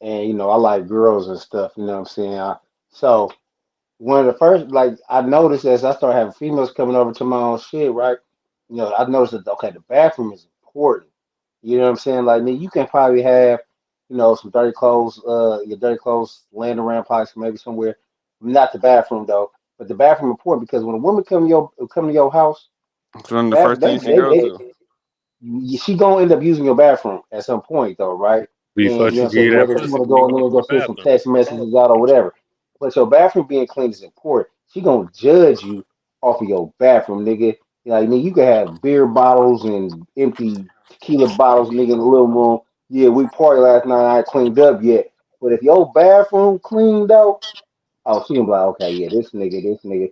And I like girls and stuff. You know what I'm saying? So one of the first, like, I noticed as I started having females coming over to my own shit, right? I noticed that okay, the bathroom is important. You know what I'm saying? Like, nigga, you can probably have, some dirty clothes, your dirty clothes laying around, probably maybe somewhere. Not the bathroom though. but the bathroom important because when a woman come to your house, It's one of the that first things she go to. she gonna end up using your bathroom at some point though, right? Before And you know she what I'm give you saying, that whether she pussy, wanna she go in gonna there and use go the send some bathroom. text messages out or whatever. But your bathroom being clean is important. She gonna judge you off of your bathroom, nigga. Like nigga, you can have beer bottles and empty tequila bottles, nigga, in the living room. Yeah, we party last night, I ain't cleaned up yet. But if your bathroom clean though, oh, she gonna be like, okay, yeah, this nigga,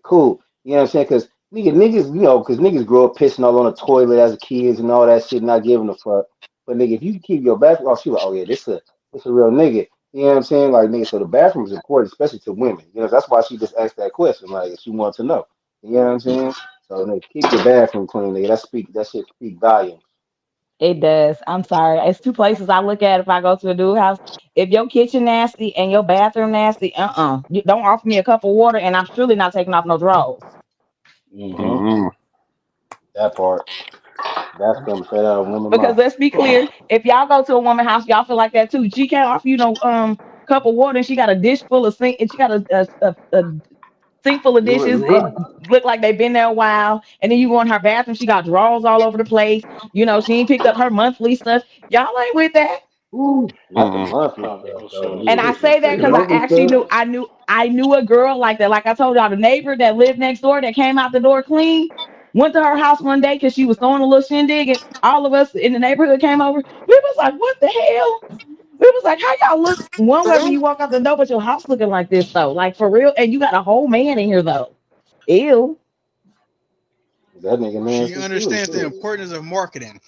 cool. You know what I'm saying? Because niggas, you know, because niggas grow up pissing all on the toilet as kids and all that shit, not giving a fuck. But nigga, if you keep your bathroom, oh, she like, oh yeah, this a real nigga. You know what I'm saying? Like nigga, so the bathroom is important, especially to women. You know, that's why she just asked that question, like she wants to know. You know what I'm saying? So nigga, keep your bathroom clean, nigga. That shit speak volumes. It does. I'm sorry. It's two places I look at if I go to a dude house. If your kitchen nasty and your bathroom nasty, You don't offer me a cup of water, and I'm surely not taking off no drawers. Mm-hmm. Mm-hmm. That part. That's coming straight out of a woman's Because mouth. let's be clear, if y'all go to a woman house, y'all feel like that too. She can't offer you no cup of water, and she got a dish full of sink, and she got a sink full of You right, dishes. you It right. look like they've been there a while. And then you go in her bathroom, she got drawers all over the place. You know, she ain't picked up her monthly stuff. Y'all ain't with that. Ooh, not the Mm-mm. monthly stuff though. And I Yeah, say that the because I monthly actually stuff. knew a girl like that. Like I told y'all, the neighbor that lived next door that came out the door clean. Went to her house one day because she was throwing a little shindig, and all of us in the neighborhood came over. We was like, "What the hell?" We was like, "How y'all look one way when you walk out the door, but your house looking like this though? Like for real? And you got a whole man in here though. Ew." That nigga She nasty too. understands the Shit. importance of marketing.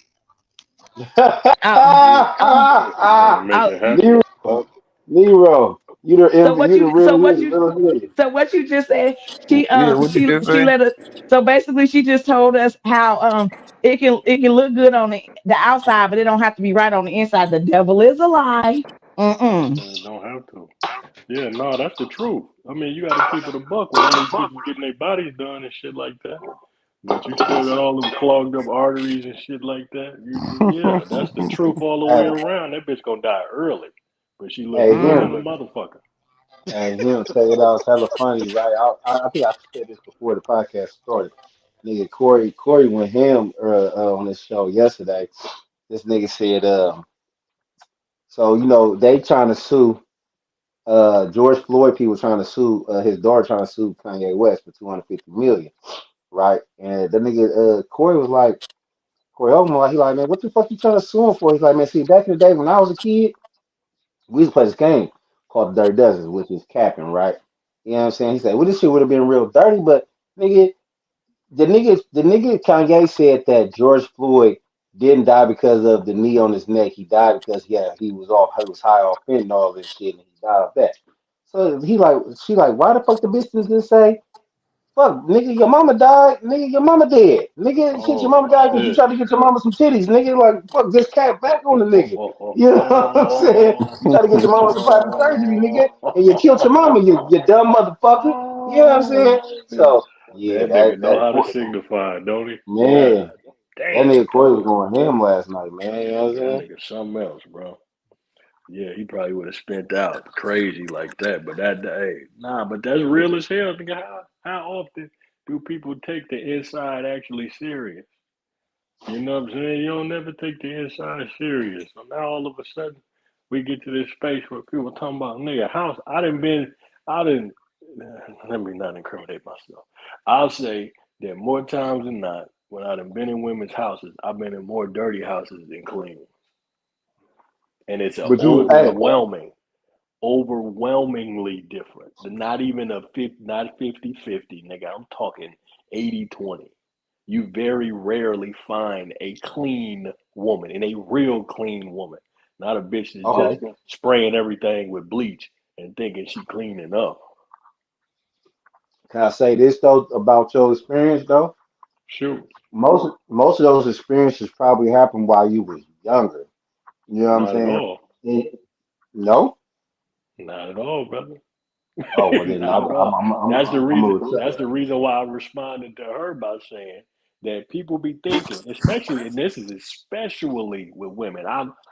Oh, Gotta make oh. it Nero, happen. Fuck. Nero, So what you the you real so what nigga, you real nigga. so what you just said? Yeah, what you just She say? let us. So basically, she just told us how it can look good on the outside, but it don't have to be right on the inside. The devil is a lie. Mm-mm. You don't have to. Yeah, no, that's the truth. I mean, you got to keep it a buck with all these bitches getting their bodies done and shit like that. But you still got all them clogged up arteries and shit like that. Yeah, that's the truth all the way Hey, around. That bitch gonna die early, but she look hey, good than him, a motherfucker. him. Check it out. It's hella funny, right? I think I said this before the podcast started. Nigga, Corey went him on this show yesterday. This nigga said, so you know they trying to sue. George Floyd people trying to sue his daughter trying to sue Kanye West for 250 million, right? And the nigga Corey was like. Corey Oldman, like, he like, man, what the fuck you trying to sue him for? He's like, man, see, back in the day when I was a kid, we used to play this game called Dirty Dozen, which is capping, right? You know what I'm saying? He said, well, this shit would have been real dirty, but nigga, the nigga Kanye said that George Floyd didn't die because of the knee on his neck. He died because he was high off fentanyl and shit, and he died of that. So she like, why the fuck the bitch didn't say? Fuck, nigga, your mama died. Nigga, your mama dead. Nigga, shit, your Oh mama died because you shit. tried to get your mama some titties. Nigga, like, fuck, just cat back on the nigga. You know what I'm saying? You tried to get your mama some plastic surgery, nigga, and you killed your mama, you dumb motherfucker. You know what I'm Oh saying? shit. So, yeah, That nigga know that how to signify, don't he? God man, that damn. nigga Corey was going ham last night, man. You know what I'm Yeah, that saying? nigga something else, bro. Yeah, he probably would have spent out crazy like that. But that day, nah, but that's real as hell. Nigga, how often do people take the inside actually serious? You know what I'm saying? You don't never take the inside serious. So now all of a sudden we get to this space where people talking about nigga house. I didn't let me not incriminate myself. I'll say that more times than not, when I done been in women's houses, I've been in more dirty houses than clean. And it's a But you, hey, overwhelmingly different. Not even not 50-50, nigga. I'm talking 80-20. You very rarely find a clean woman and a real clean woman. Not a bitch that's just okay. spraying everything with bleach and thinking she cleaning up. Can I say this though about your experience though? Shoot, Most of those experiences probably happened while you was younger. You know what I'm not at saying? all. And- no? Not at all, brother. Oh well, then Not at all. I'm gonna That's accept the reason why I responded to her by saying that people be thinking, especially, and this is especially with women.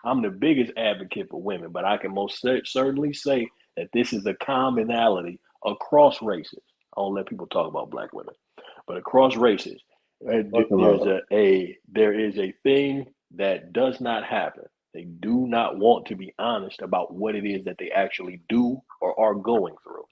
I'm the biggest advocate for women, but I can most certainly say that this is a commonality across races. I don't let people talk about black women, but across races, Fucking there's up. there is a thing that does not happen. They do not want to be honest about what it is that they actually do or are going through.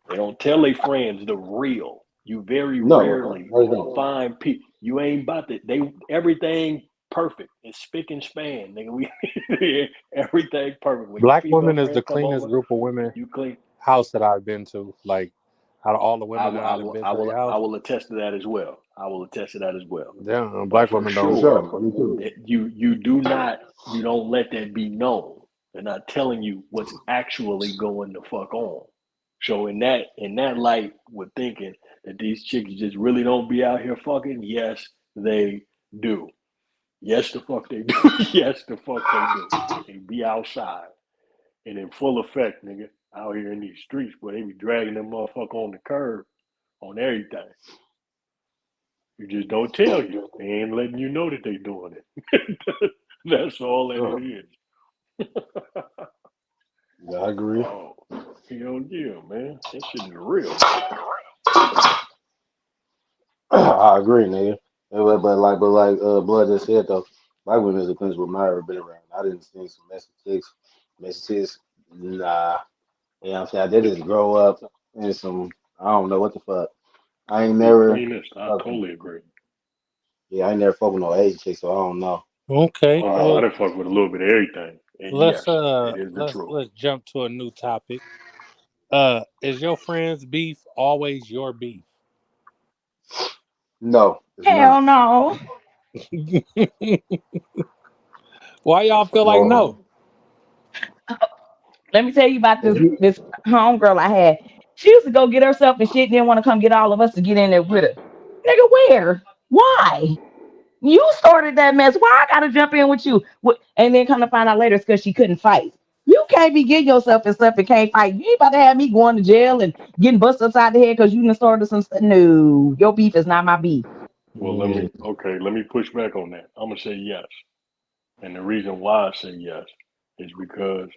They don't tell their friends the real. You very No, rarely they don't. find people. You ain't about to. They everything perfect. It's spick and span, nigga. We everything perfect. When your Black female women is the friends come cleanest over, group of women you clean. house that I've been to. Like out of all the I women will, that I I've will, been I to their will, I house, will attest to that as well. I will attest to that as well. But black for women For don't. sure, sure. Me too. that you do not you don't let that be known. They're not telling you what's actually going the fuck on. So in that light, with thinking that these chicks just really don't be out here fucking, yes, they do. Yes, the fuck they do. Yes, the fuck they do. They be outside and in full effect, nigga. Out here in these streets, where they be dragging them motherfucker on the curb on everything. You just don't tell you. They ain't letting you know that they doing it. That's all that Sure. it is. Yeah, I agree. Oh, hell yeah, man. That shit is real. I agree, nigga. But like, Blood just said though, black women is the cleanest women I ever been around. I didn't see some messages, nah. You know what I'm saying? They just grow up in some, I don't know what the fuck. I ain't The never, cleanest. I fucking, totally agree. yeah, I ain't never fucked with no Asian chick, so I don't know. Okay, Oh no, I well done fuck with a little bit of everything. And let's yes, it is the truth. let's jump to a new topic. Is your friend's beef always your beef? No, it's Hell not. no. Why y'all feel like No. no? Let me tell you about If this you, this homegirl I had. She used to go get herself and shit, and then want to come get all of us to get in there with her. Nigga, where? Why? You started that mess. Why I gotta jump in with you? And then come to find out later it's because she couldn't fight. You can't be getting yourself and stuff and can't fight. You ain't about to have me going to jail and getting busted upside the head because you done started some stuff. No, your beef is not my beef. Well, let Mm. me okay, let me push back on that. I'm gonna say yes. And the reason why I say yes is because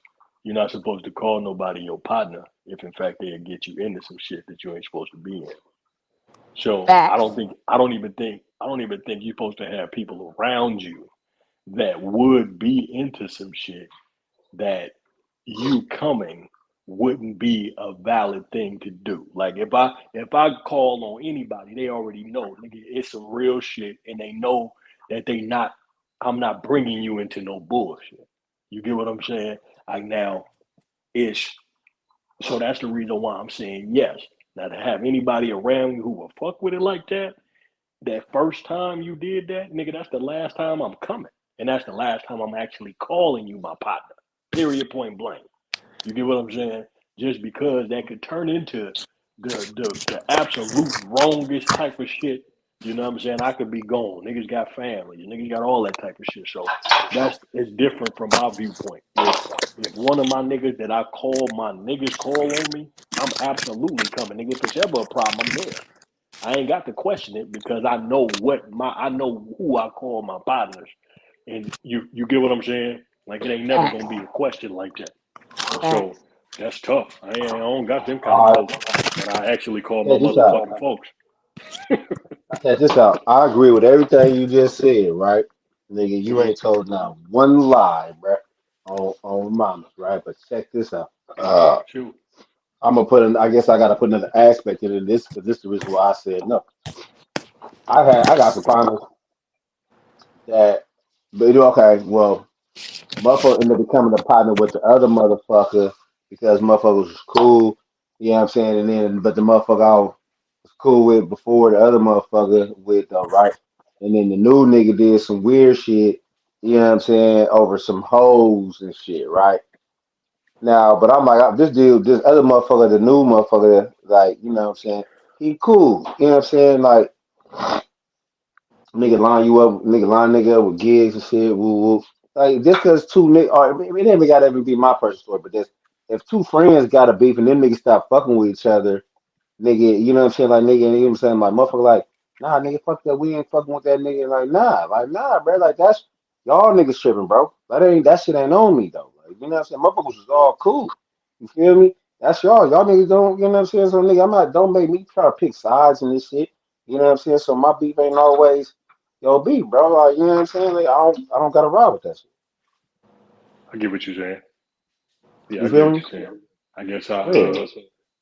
you're not supposed to call nobody your partner if in fact they'll get you into some shit that you ain't supposed to be in. So Facts. I don't even think you're supposed to have people around you that would be into some shit that you coming wouldn't be a valid thing to do. Like if I call on anybody, they already know, nigga, it's some real shit, and they know that they not. I'm not bringing you into no bullshit. You get what I'm saying? Like now, it's so that's the reason why I'm saying yes. Now to have anybody around you who will fuck with it like that, that first time you did that, nigga, that's the last time I'm coming. And that's the last time I'm actually calling you my partner. Period, point blank. You get what I'm saying? Just because that could turn into the absolute wrongest type of shit. You know what I'm saying? I could be gone. Niggas got families. Niggas got all that type of shit. So that's it's different from my viewpoint. If one of my niggas that I call my niggas call on me, I'm absolutely coming. Nigga, if it's ever a problem, I'm there. I ain't got to question it because I know who I call my partners. And you get what I'm saying? Like it ain't never gonna Facts. be a question like that. So Facts. that's tough. I don't got them kind of all folks right, that I actually call my check this out. motherfucking folks. Check this out. I agree with everything you just said, right? Nigga, you Mhm. ain't told not one lie, bruh, on mamas, right? But check this out. Shoot. I'm gonna put in, I guess I gotta put another aspect into this because this is the reason why I said no. I got some partners that, but okay, well, motherfucker ended up becoming a partner with the other motherfucker because motherfucker was cool, you know what I'm saying? And then, but the motherfucker I was cool with before the other motherfucker with though, right? And then the new nigga did some weird shit, you know what I'm saying, over some hoes and shit, right? Now, but I'm like, this dude, this other motherfucker, the new motherfucker, like, you know what I'm saying? He cool, you know what I'm saying? Like, nigga line you up, nigga line nigga up with gigs and shit, woo woo. Like, just cause two niggas, or it ain't even gotta even be my personal story, but just if two friends got a beef and them niggas stop fucking with each other, nigga, you know what I'm saying? Like, nigga, you know what I'm saying? Like, motherfucker, like, nah, nigga, fuck that. We ain't fucking with that nigga. Like, nah, bro. Like, that's y'all niggas tripping, bro. That shit ain't on me though. Like, you know what I'm saying? Motherfuckers was all cool. You feel me? That's y'all. Y'all niggas don't, you know what I'm saying? So nigga, I'm not, don't make me try to pick sides in this shit. You know what I'm saying? So my beef ain't always your beef, bro. Like, you know what I'm saying? Like, I don't got to ride with that shit. I get what you're saying. Yeah, You I get feel what me? you're saying. I guess I Yeah.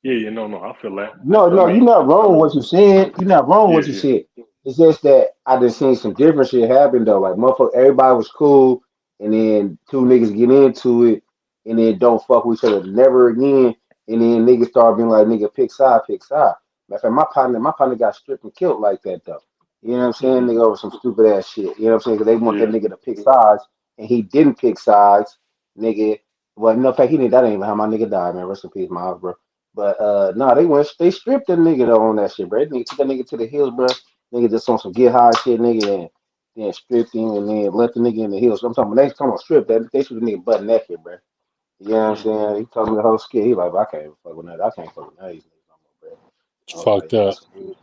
yeah, no, I feel that. No, I no, you're mean, not wrong with what you said. You're not wrong with yeah, what you yeah. said. It's just that I just seen some different shit happen though. Like motherfucker, everybody was cool, and then two niggas get into it, and then don't fuck with each other never again. And then niggas start being like, nigga, pick side, pick side. Matter of fact, my partner got stripped and killed like that though. You know what I'm saying? Hmm. Nigga over some stupid ass shit. You know what I'm saying? Because they want that Yeah. nigga to pick sides, and he didn't pick sides. Nigga, well, no, in fact, he didn't. That ain't even how my nigga died, man. Rest in peace, my house, bro. But no, they stripped that nigga though on that shit, bro. They took that nigga to the hills, bro. Nigga just on some get high shit, nigga, and then stripped him and then left the nigga in the hills. So I'm talking about they talking about strip that they shoot the nigga butt naked, bro. You know what I'm Hmm. saying? He told me the whole skit. He like, I can't even fuck with that. I can't fuck with none of these niggas no more, bro. It's I was like, fucked yeah, up. that's some weird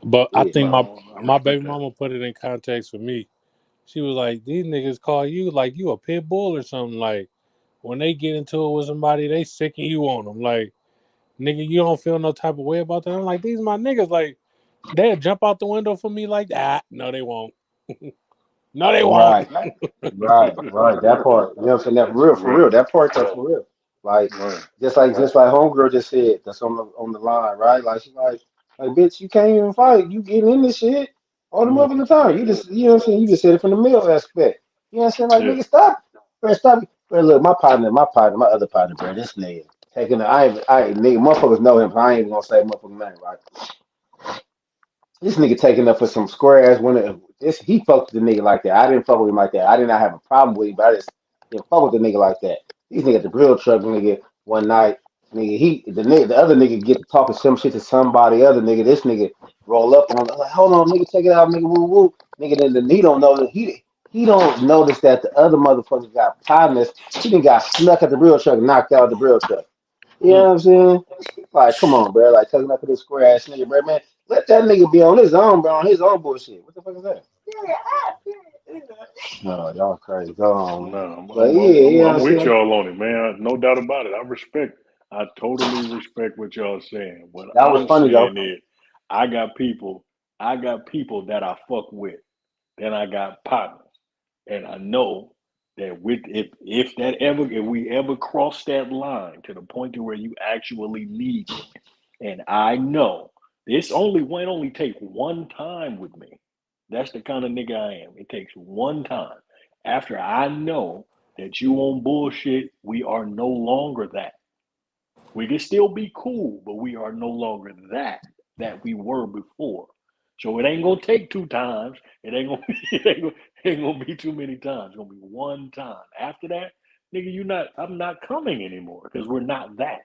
But I shit, think bro. I my baby respect that. mama put it in context for me. She was like, "These niggas call you like you a pit bull or something. Like when they get into it with somebody, they sicking you on them. Like nigga, you don't feel no type of way about that." I'm like, "These my niggas. Like they'll jump out the window for me like that. No, they won't. No, they won't." Right. Right. That part. You know what I'm saying? That for Right, real. That part that's for real. Like right. just like homegirl just said, that's on the line, right? Like she's like bitch, you can't even fight. You getting in this shit all the Mm. motherfucking time. You just you know what I'm saying, you just said it from the male aspect. You know what I'm saying? Like Yeah. nigga stop. Bro, stop. Bro, look, my other partner, bro, this nigga taking the nigga motherfuckers know him, but I ain't even gonna say motherfucking name, right? This nigga taking up for some square ass one. This he fucked with the nigga like that. I didn't fuck with him like that. I did not have a problem with him, but I just didn't fuck with the nigga like that. These nigga at the grill truck nigga one night, nigga the other nigga get to talking some shit to somebody other nigga. This nigga roll up on like, hold on, nigga, take it out, nigga, woo woo, nigga. Then he don't know that he don't notice that the other motherfucker got partners. He done got snuck at the grill truck, and knocked out the grill truck. You know Hmm. what I'm saying? Like, come on, bro. Like, taking up for this square ass nigga, bro, man. Let that nigga be on his own, bro, on his own bullshit. What the fuck is that? No, y'all crazy. Go on, No, man. But yeah, you know what I'm I'm with saying? y'all on it, man. No doubt about it. I totally respect what y'all saying. What That was I'm funny, though. saying is, I got people, I got people that I fuck with. Then I got partners, and I know that with if we ever cross that line to the point to where you actually need me, and I know this only take one time with me. That's the kind of nigga I am. It takes one time. After I know that you on bullshit, we are no longer that. We can still be cool, but we are no longer that we were before. So it ain't gonna take two times. It ain't gonna be, ain't gonna be too many times. It's gonna be one time. After that, nigga, I'm not coming anymore because we're not that.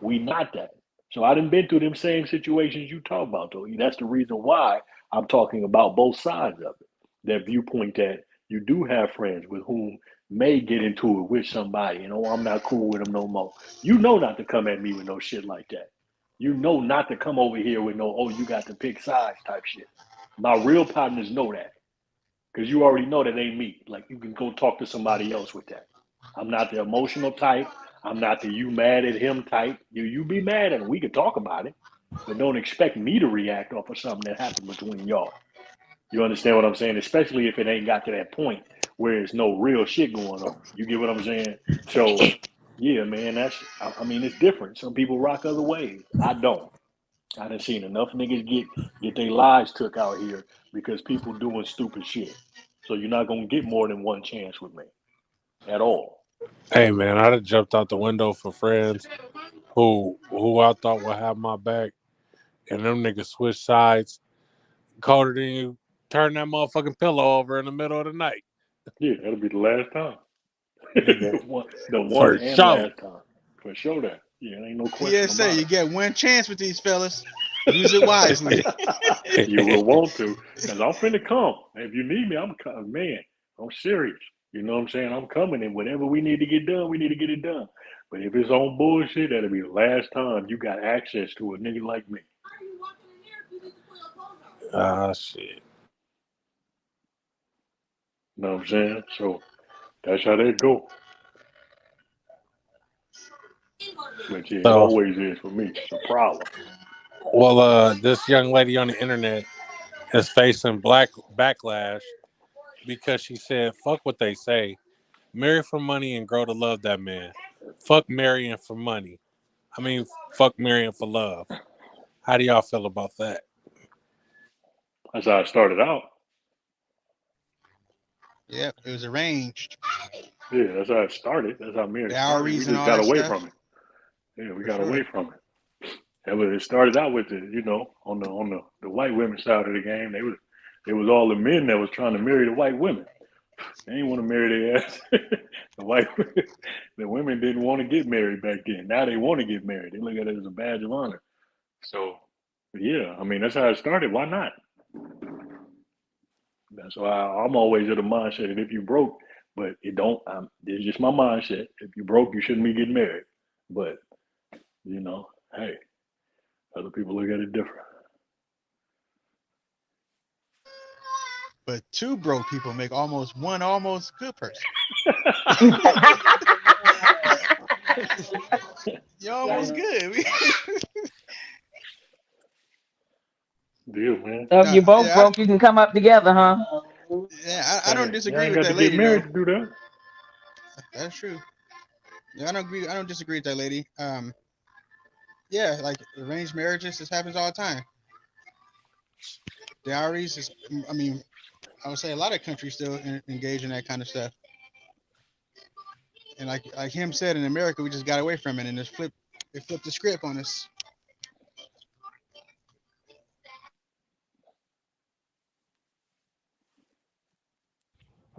We not that. So I done been through them same situations you talk about, though. That's the reason why I'm talking about both sides of it. That viewpoint that you do have friends with whom may get into it with somebody, and oh, I'm not cool with them no more. You know not to come at me with no shit like that. You know not to come over here with no, oh, you got to pick sides type shit. My real partners know that because you already know that ain't me. Like you can go talk to somebody else with that. I'm not the emotional type. I'm not the you mad at him type. You be mad at him. We could talk about it, but don't expect me to react off of something that happened between y'all. You understand what I'm saying? Especially if it ain't got to that point where there's no real shit going on. You get what I'm saying? So yeah, man, I mean it's different. Some people rock other ways. I don't. I done seen enough niggas get their lives took out here because people doing stupid shit. So you're not gonna get more than one chance with me at all. Hey man, I'd have jumped out the window for friends who I thought would have my back, and them niggas switch sides colder than you. Turn that motherfucking pillow over in the middle of the night, Yeah, that'll be the last time. nigga. the one For and sure. last time. For sure that. Yeah, ain't no question PSA, about you it. get one chance with these fellas. Use it wisely. You will want to, because I'm finna come. If you need me, I'm coming. Man, I'm serious. You know what I'm saying? I'm coming, and whatever we need to get done, we need to get it done. But if it's on bullshit, that'll be the last time you got access to a nigga like me. Ah shit. You know what I'm saying? So that's how that go. But yeah, it So, always is for me. It's a problem. well, this young lady on the internet is facing black backlash because she said, "Fuck what they say. Marry for money and grow to love that man. Fuck marrying for money. I mean, fuck marrying for love." How do y'all feel about that? That's how it started out. Yep, it was arranged. Yeah, that's how it started. That's how marriage started. We Dowries and just all got that away stuff. from it. Yeah, we For got away sure. from it. Yeah, but it started out with on the white women side of the game. It was all the men that was trying to marry the white women. They didn't want to marry their ass. The women didn't want to get married back then. Now they want to get married. They look at it as a badge of honor. So yeah, I mean that's how it started. Why not? That's why I'm always of the mindset that if you broke, but it don't. It's just my mindset. If you broke, you shouldn't be getting married. But hey, other people look at it different. But two broke people make almost one almost good person. You're almost good. Deal, man. So if No, you both yeah, broke, you can come up together, huh? I don't You disagree ain't with got to that get lady though. married to do that. That's true. Yeah, I don't agree. I don't disagree with that lady. Yeah, like arranged marriages, this happens all the time. Dowries is, I mean, I would say a lot of countries still engage in that kind of stuff. And like him said, in America, we just got away from it and just flipped the script on us.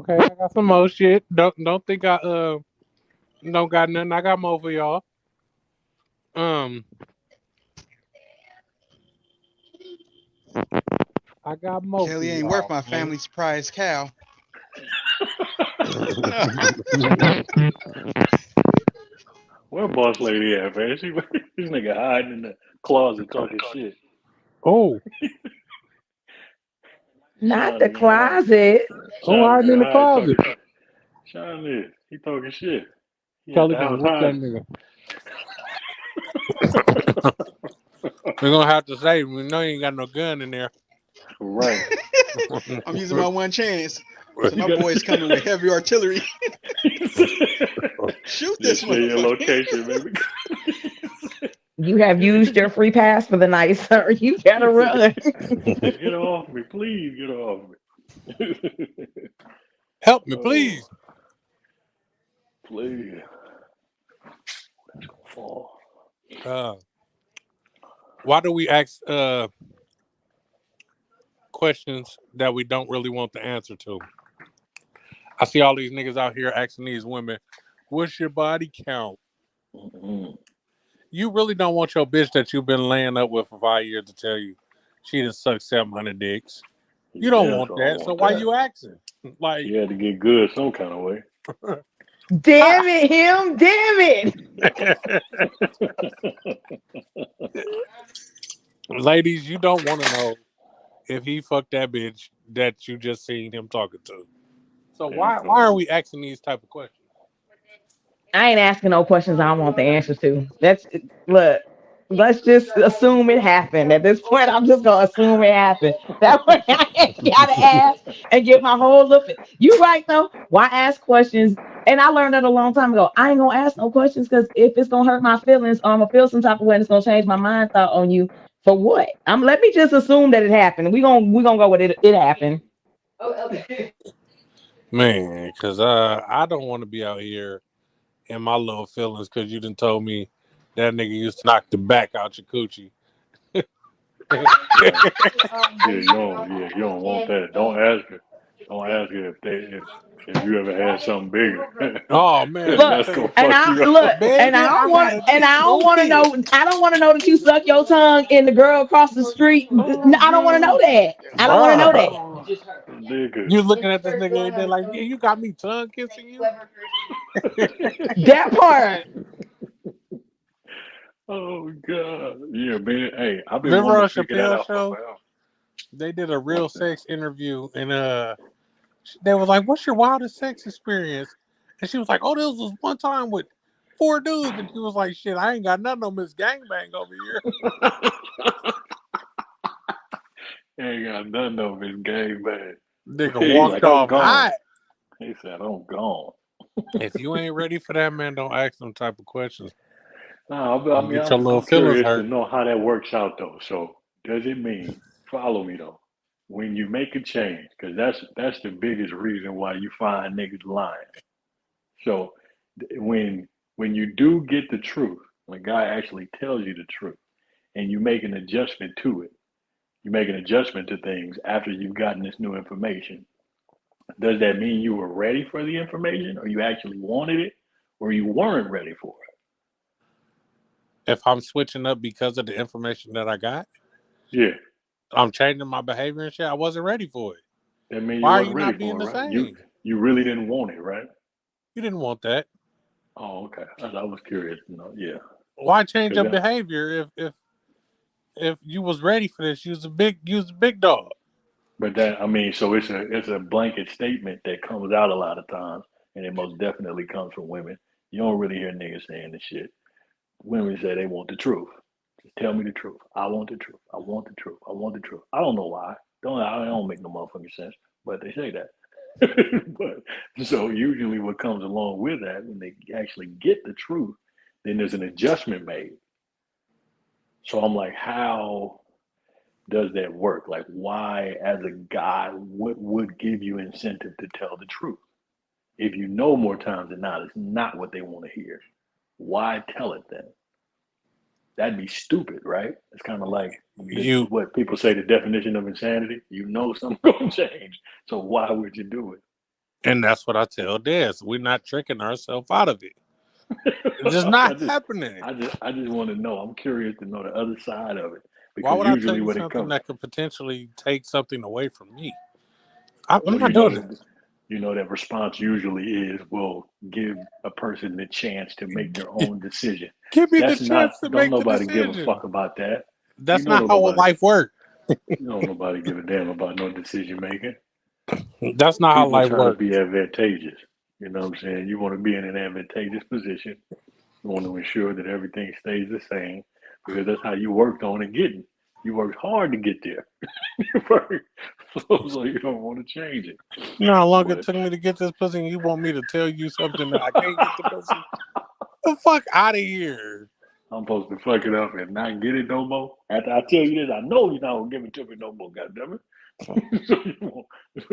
Okay, I got some more shit. Don't think I don't got nothing. I got more for y'all. Um, I got more for Kelly ain't worth y'all, my man. family's prize cow. No. Where boss lady at, man? This nigga hiding in the closet talking shit. Oh, Not Sean the nigga hiding. closet. oh, Sean hiding in nigga the hiding closet. talking shit. Sean is. He talking shit. He at Kelly the gonna house whoop that hiding. nigga. We're gonna have to say we know you ain't got no gun in there. Right. I'm using my one chance. So You my got boy's coming with heavy artillery. Shoot this just share your motherfucker. location, baby. You have used your free pass for the night, sir. You gotta He said, run. get off me, please get off me. Help me, Oh, please. please. Fall. Uh, why do we ask questions that we don't really want the answer to? I see all these niggas out here asking these women, "What's your body count?" Mm-mm. You really don't want your bitch that you've been laying up with for 5 years to tell you she done sucked 700 dicks. You You don't damn want sure don't that. So want why that. you asking? Like, He had to get good some kind of way. Damn it, him. Damn ladies, you don't want to know if he fucked that bitch that you just seen him talking to. So Damn why sure. are we asking these type of questions? I ain't asking no questions I don't want the answers to. That's look. Let's just assume it happened. At this point, I'm just gonna assume it happened. That way, I ain't gotta ask and get my whole look. You right though? Why ask questions? And I learned that a long time ago. I ain't gonna ask no questions because if it's gonna hurt my feelings or I'm gonna feel some type of way, and it's gonna change my mind thought on you for what? Let me just assume that it happened. We gonna go with it. It happened. Man, because I don't want to be out here in my little feelings because you done told me that nigga used to knock the back out your coochie. Right. You don't want that. Don't ask her. Don't ask her if you ever had something bigger. Oh man, Cause Look, that's listen, gonna fuck you up. baby, I had a and I big don't want to booty. know. I don't want to know that you suck your tongue in the girl across the street. Oh I don't want to know god. that. I don't want to know Bruh. that. Oh nigga. You looking at this nigga every day like, yeah, you got me tongue kissing you? That part. Oh god. Yeah, man. Hey, I've been Remember wanting on to figure that Chappelle out for show? forever. They did a real What's that? sex interview and they was like, what's your wildest sex experience? And she was like, oh, this was one time with 4 dudes, and you was like, "Shit, I ain't got nothing on Miss Gangbang over here." Ain't got nothing of his game, man. Nigga He's walked like, I'm off gone. hot. He said, I'm gone. If you ain't ready for that, man, don't ask them type of questions. No, I Don't mean, get your little I'm feelings curious to hurt. know how that works out, though. So, does it mean, follow me, though, when you make a change, because that's the biggest reason why you find niggas lying. So, when you do get the truth, when a guy actually tells you the truth, and you make an adjustment to it, you make an adjustment to things after you've gotten this new information. Does that mean you were ready for the information, or you actually wanted it, or you weren't ready for If I'm switching up because of the information that I got, it? Yeah, I'm changing my behavior and shit. I wasn't ready for it. that means you Why are wasn't you ready not being for the it, right? same? You really didn't want it, right? You didn't want that. Oh, okay. I was curious, yeah, Why change because your behavior if you was ready for this? You was a big dog. but that I mean, so it's a blanket statement that comes out a lot of times, and it most definitely comes from women. You don't really hear niggas saying this shit. Women say they want the truth. Just tell me the truth. I want the truth. I want the truth. I want the truth. I don't know why. I don't make no motherfucking sense, but they say that. But so usually what comes along with that when they actually get the truth, then there's an adjustment made. So I'm like, how does that work? Like, why, as a guy, what would give you incentive to tell the truth? If you know more times than not, it's not what they want to hear. Why tell it then? That'd be stupid, right? It's kind of like You what people say the definition of insanity. You know something's going to change, so why would you do and that's what I tell Des. We're not tricking ourselves out of it. It's just it? not happening. I just want to know. I'm curious to know the other side of it Why because would I tell usually you when it something comes, that could potentially take something away from me? I'm well, not doing it. that response usually is, will give a person the chance to make their own decision. Give me the That's not. chance to Don't make the nobody give a decision. fuck about that. That's not how a life works. Don't nobody give a damn about no decision making. That's not how People life trying to works. be advantageous. You know what I'm saying? You want to be in an advantageous position. You want to ensure that everything stays the same because that's how you worked on it getting. You worked hard to get there. so you don't want to change it. You know how long it But took me to get this pussy, and you want me to tell you something that I can't get the pussy? The fuck out of here. I'm supposed to fuck it up and not get it no more. After I tell you this, I know you're not gonna give it to me no more, goddammit. So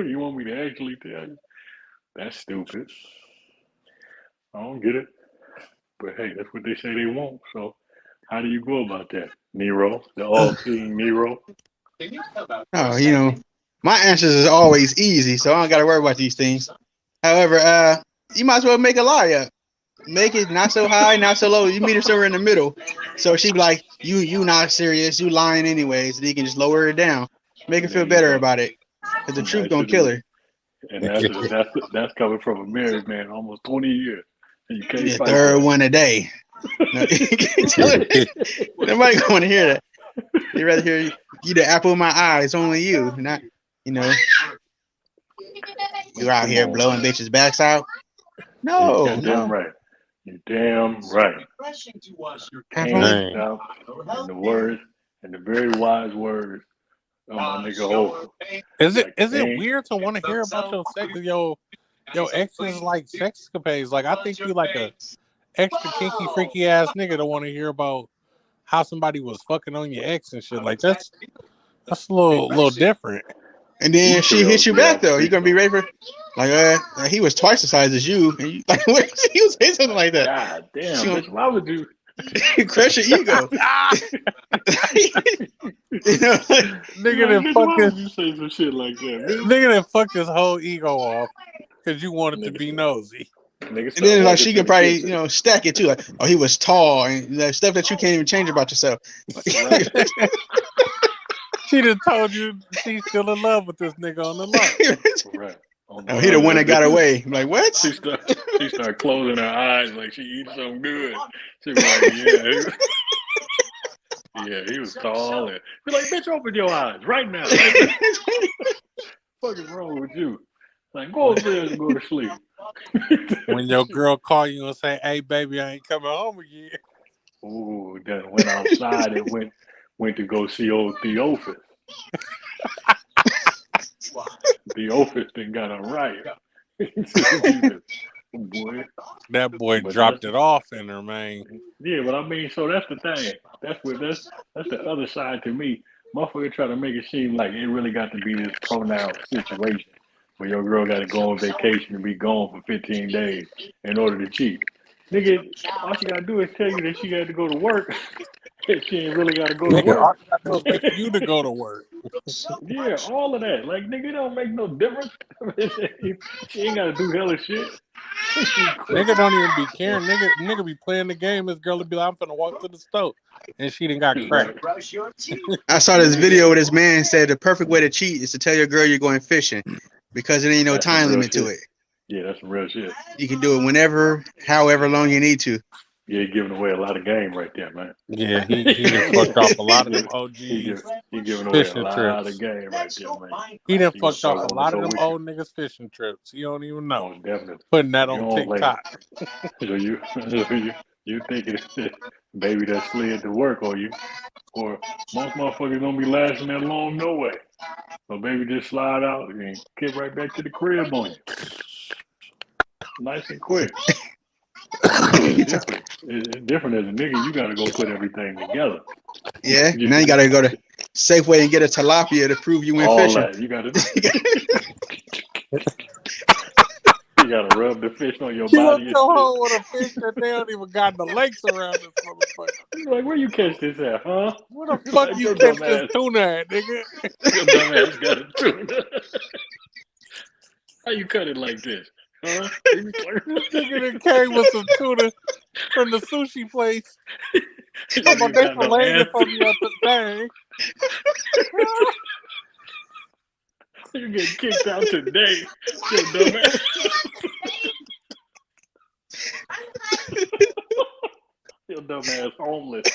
you want me to actually tell you? That's stupid. I don't get it. But hey, that's what they say they want. So how do you go about that, Nero? The all-seeing Nero? Oh, my answers is always easy, so I don't got to worry about these things. However, you might as well make a lie up. Make it not so high, not so low. You meet her somewhere in the middle. So she be like, you not serious. You lying anyways. So you can just lower her down. Make her There feel you better go. about it. Because the truth That gonna should kill have, her. and that's coming from a married man almost 20 years, and you can't The fight third that. one a day. No, you can't tell her. Nobody gonna want to hear that. They rather hear you the apple of my eye. It's only you, not you're out Come here on, blowing man. bitches' backs out. You No, goddamn no. right. You damn right. Have Can't fun. Dang. stop. And the words, and the very wise words of my nigga Hov. I Is it can't. weird to want to hear about your ex's like sex escapades? Like I think you like a extra kinky freaky ass nigga to want to hear about how somebody was fucking on your ex and shit. Like that's a little different. And then she hits you Usually I back though. You think gonna be so. ready for he was twice the size as you, and you like what he was saying something like that. God She damn, gonna bitch, why would you? crush your ego. Nigga Like, done bitch, fuck why his would you say some shit like that, bitch? nigga done fucked his whole ego off because you wanted to Nigga, be nosy. nigga And start then like walking she to could the probably kitchen. stack it too. Like he was tall and stuff that you can't even change about yourself. Right. She done told you she's still in love with this nigga on the low. Right. On the He the under, one that that got bitch. away. I'm like what? She start closing her eyes like she eating something good. She be like, yeah, he was tall, and be like, bitch, open your eyes right now. What the fuck is wrong with you? Like, go upstairs and go to sleep. When your girl call you and say, "Hey, baby, I ain't coming home again." Ooh, then went outside and went to go see old Theophis. Theophis then got a right. Boy. That boy But dropped it off in her, man. yeah, but I mean, so that's the thing. That's the other side to me. Motherfucker try to make it seem like it really got to be this pronounced situation where your girl got to go on vacation and be gone for 15 days in order to cheat. Nigga, all she got to do is tell you that she got to go to work. She ain't really got to go to Nigga, all work. you gotta do is wait for you to go to work. Yeah, all of that. Like, nigga, it don't make no difference. She ain't got to do hella shit. Nigga don't even be caring. Nigga be playing the game. This girl would be like, "I'm finna walk to the stove," and she done got cracked. I saw this video where this man said the perfect way to cheat is to tell your girl you're going fishing because there ain't no That's some time real limit to shit. it. Yeah, that's some real shit. You can do it whenever, however long you need to. Yeah, he giving away a lot of game right there, man. Yeah, he done fucked off a lot of them OGs He giving away a fishing lot trips. of game right there, man. He done He gonna fucked off start a wanting to lot of go them with old niggas fishing trips. You don't even you. know. Most definitely. Putting that You on don't like TikTok. so you thinking baby that slid to work on you, or most motherfuckers don't be lasting that long no way. So baby just slide out and get right back to the crib on you, nice and quick. It's different. It's different as a nigga. You got to go put everything together. Yeah. Now you gotta go to Safeway and get a tilapia to prove you went all fishing. that you got to do. You got to rub the fish on your You gonna body and go shit. home with a fish that they don't even got the lakes around this motherfucker. You're like, where you catch this at, huh? Where the fuck Like, you your catch dumb this ass. tuna at, nigga? Your dumb ass got a tuna. How you cut it like this, huh? This nigga that came with some tuna from the sushi place. You Talking don't about they got no filleted answer. for me at the thing. You get kicked out today. Your dumb ass. Your dumb ass homeless.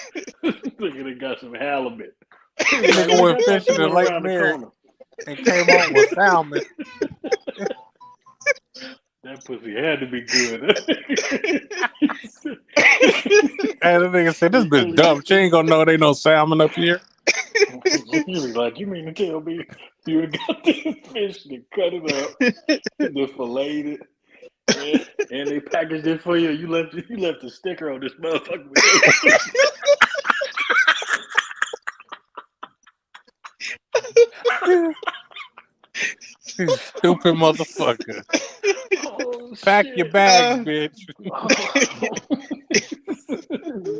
Nigga that got some halibut. Nigga went fishing in Lake Merritt and came home with salmon. That pussy had to be good. And the nigga said, "This bitch dumb. She ain't gonna know they no salmon up here." He was like, "You mean to tell me you got this fish and cut it up, then filleted it, and they packaged it for you? You left the sticker on this motherfucker with You stupid motherfucker. Oh, Pack shit. your bags, bitch.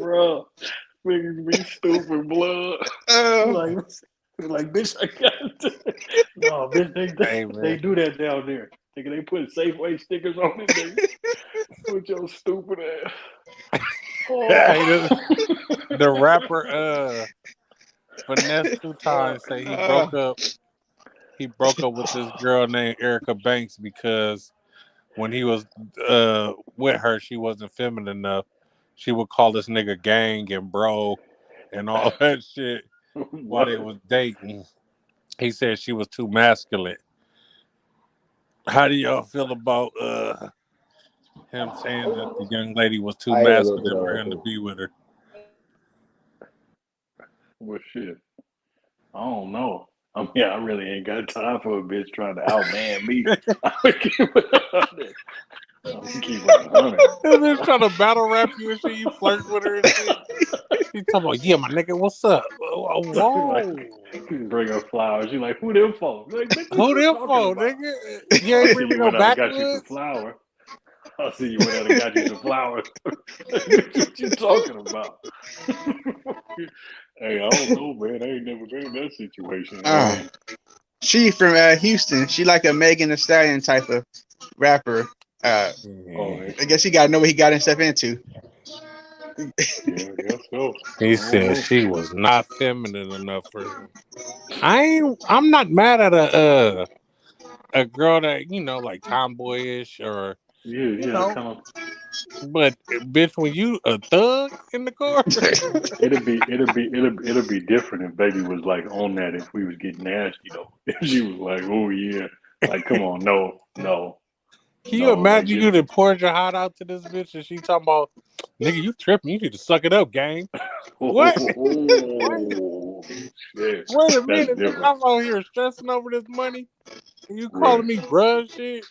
Bro, niggas be stupid, blood. Like, bitch, I got it. No, bitch, they do that down there. They put Safeway stickers on it. They put your stupid ass. Oh. Hey, the rapper Finesse 2 Times say he broke up. He broke up with this girl named Erica Banks because when he was with her, she wasn't feminine enough. She would call this nigga gang and bro and all that shit while they was dating. He said she was too masculine. How do y'all feel about him saying that the young lady was too masculine for him to be with her? Well, shit. I don't know. I mean, I really ain't got time for a bitch trying to outman me. I'm keep it 100. They're trying to battle rap you and shit. You flirt with her and shit. She talking about, yeah, my nigga, what's up? Whoa. Like, bring her flowers. She like, who them for? Like, who them for, nigga? You ain't bring me no backwoods? Got you some flowers. I'll see you went out and got you some flowers. What you talking about? Hey, I don't know, man. I ain't never been in that situation. She from Houston. She like a Megan Thee Stallion type of rapper. I guess he got to know what he got himself into. Yeah, I guess so. He said she was not feminine enough for him. I'm not mad at a girl that, like tomboyish or kind of. But bitch, when you a thug in the car, it'll be different if baby was like on that. If we was getting nasty though, if she was like, oh yeah, Like, come on, no, Can you like imagine this. you that poured your heart out to this bitch and she talking about, nigga, you tripping? You need to suck it up, gang. What? Wait, Oh, shit, wait a that's minute, nigga. different, I'm out here stressing over this money, and you right? calling me bruh shit?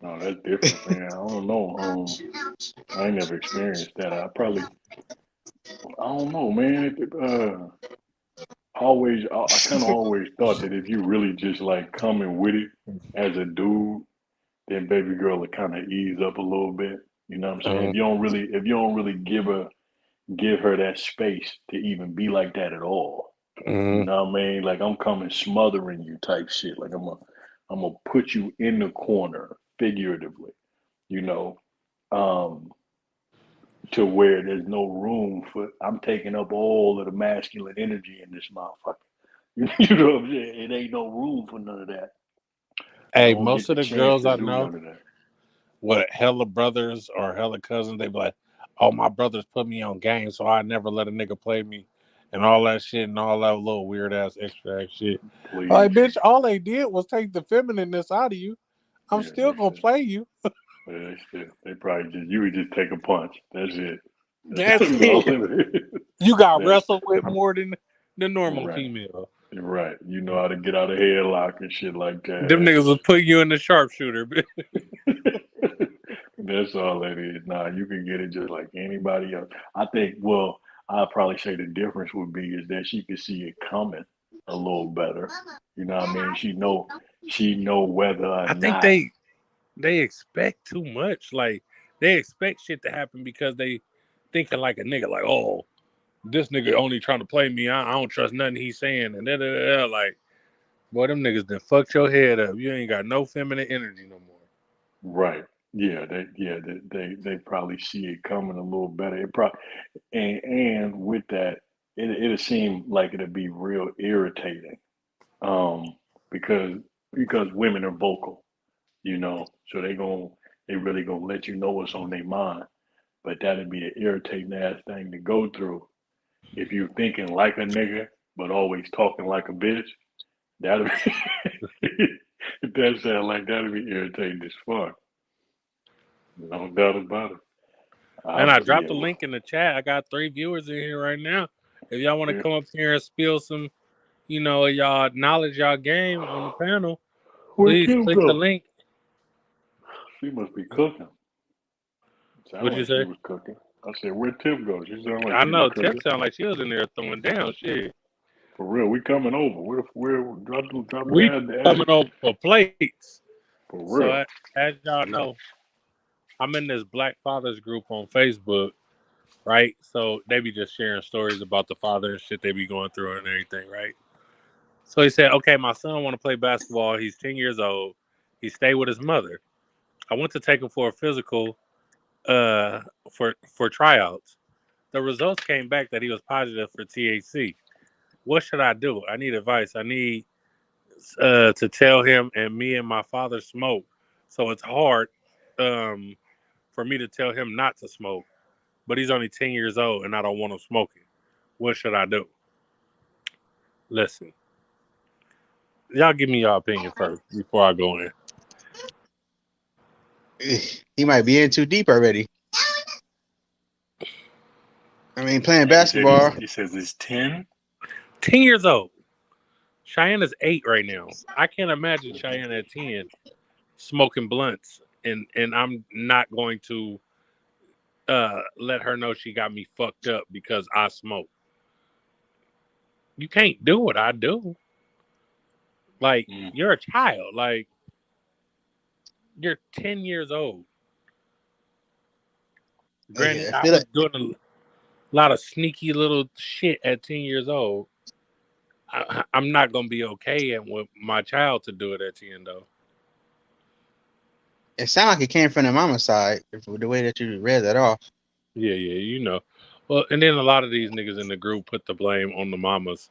No, that's different, man. I don't know. I ain't never experienced that. I don't know, man. I kind of always thought that if you really just like coming with it as a dude, then baby girl will kind of ease up a little bit. You know what I'm saying? If you don't really give her that space to even be like that at all. You Mm-hmm. know what I mean? Like I'm coming smothering you type shit. Like I'm gonna put you in the corner figuratively. You know, um, to where there's no room for. I'm taking up all of the masculine energy in this motherfucker. You know what I'm saying? It ain't no room for none of that. You Hey, don't most get of the the chance girls to I do know, none of that. what hella brothers or hella cousins, they be like, "Oh, my brothers put me on game, so I never let a nigga play me," and all that shit and all that little weird ass extra ass shit. Like, Please. bitch, all they did was take the feminineness out of you. I'm Yeah, still that's gonna it. play you. Yeah, that's it. They probably just you would just take a punch. That's it. That's That's all it. it is. You got That wrestled with more than the normal right. female. Right. You know how to get out of headlock and shit like Them that. niggas will put you in the sharpshooter. That's all it is. Nah, you can get it just like anybody else. I think, well, I'd probably say the difference would be is that she could see it coming a little better. You know what I mean? She know whether or I think not they expect too much. Like they expect shit to happen because they thinking like a nigga. Like, oh, this nigga only trying to play me. I don't trust nothing he's saying. And like, boy, them niggas done fucked your head up. You ain't got no feminine energy no more. right. They probably see it coming a little better. It probably and with that, it'll seem like it'll be real irritating. Um, because women are vocal, so they really gonna let you know what's on their mind. But that'd be an irritating ass thing to go through if you're thinking like a nigga but always talking like a bitch. That'd be that sound like that'd be irritating as fuck. No doubt about it. And I Yeah, dropped a link in the chat. I got 3 viewers in here right now. If y'all want to yeah. come up here and spill some, y'all knowledge, y'all game on the panel, Where'd please Kim click the go? link. She must be cooking. Sound What'd you like she say? was cooking. I said, where'd Tim go? She sound like I she was know Tip cooking. sounded like she was in there throwing down shit. For real, we coming over. We're drop We down the coming address. over for plates. For So real. as y'all know, I'm in this Black Fathers group on Facebook, right? So they be just sharing stories about the father and shit they be going through and everything, right? So he said, okay, my son want to play basketball. He's 10 years old. He stayed with his mother. I went to take him for a physical for tryouts. The results came back that he was positive for THC. What should I do? I need advice. I need to tell him, and me and my father smoke. So it's hard um, for me to tell him not to smoke. But he's only 10 years old and I don't want him smoking. What should I do? Listen, y'all give me your opinion first before I go in. He might be in too deep already. I mean, playing And basketball. he says he's 10. 10 years old. Cheyenne is 8 right now. I can't imagine Cheyenne at 10 smoking blunts, and I'm not going to let her know she got me fucked up because I smoke. You can't do what I do. Like, Mm. you're a child. Like, you're 10 years old. Granted, I I feel was like doing a lot of sneaky little shit at 10 years old. I'm not going to be okay and with my child to do it at 10, though. it sounded like it came from the mama side, the way that you read that off. Yeah. Well, and then a lot of these niggas in the group put the blame on the mamas.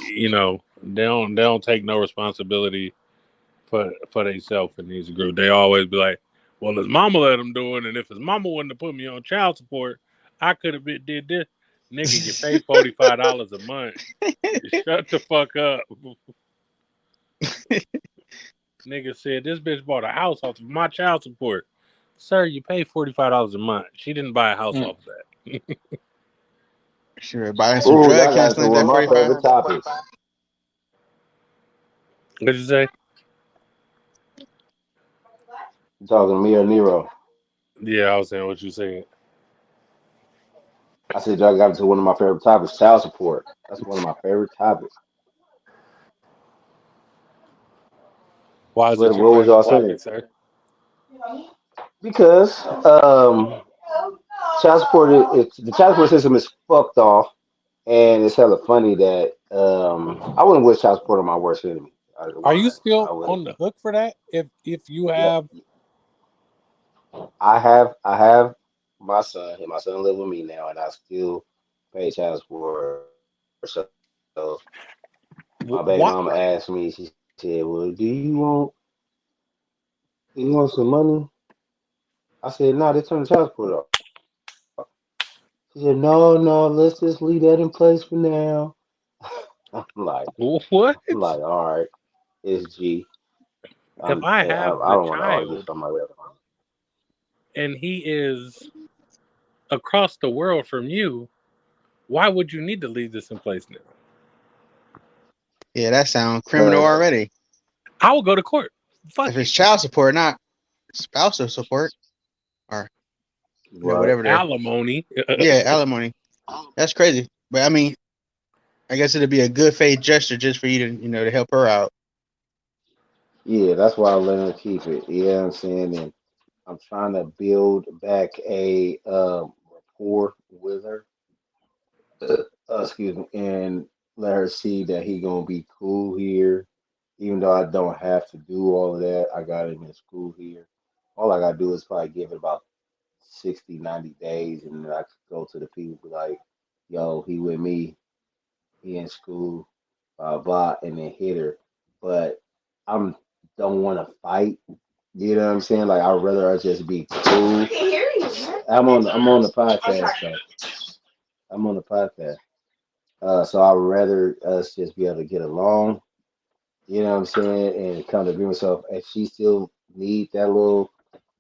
They don't take no responsibility for themselves in these groups. They always be like, well, his mama let him do it, and if his mama wouldn't have put me on child support, I could have did this. Nigga, you pay $45 a month. Shut the fuck up. Nigga said this bitch bought a house off of my child support. Sir, you pay $45 a month. She didn't buy a house Mm. off of that. Sure, buying some Ooh, drug y'all got counseling into with one of that my 45. favorite topics. What'd you say? You talking to me or Nero? Yeah, I was saying what you saying. I said y'all got into one of my favorite topics, child support. That's one of my favorite topics. Why is it your What was y'all favorite saying? topic, sir? Because child support, the child support system is fucked off, and it's hella funny that I wouldn't wish child support on my worst enemy. I Are you wouldn't. I still would. on the hook for that? If you Yeah, have I have my son, and my son live with me now, and I still pay child support. So my baby mama asked me, why? she said, "Well, do you want some money?" I said, "No, they turned the child support off." She said, "No, no, let's just leave that in place for now." I'm like, What? all right, it's G. If I I have don't the want to argue child somebody else. and he is across the world from you, why would you need to leave this in place now? Yeah, that sounds criminal Because, already. I will go to court. If Fuck it's it. child support, not spousal support, or right? whatever the Alimony. yeah alimony. That's crazy. But I mean, I guess it'd be a good faith gesture just for you to to help her out. Yeah, that's why I let her keep it. You know what I'm saying? And I'm trying to build back a rapport with her. Excuse me, and let her see that he gonna be cool here, even though I don't have to do all of that. I got him in school here. All I gotta do is probably give it about 60, 90 days, and then I could go to the people be like, "Yo, he with me. He in school, blah," and then hit her. But I'm don't want to fight. You know what I'm saying? Like I'd rather us just be cool. I'm on the podcast though. I'm on the podcast. So I'd rather us just be able to get along. You know what I'm saying? And come to agreement. So if she still need that little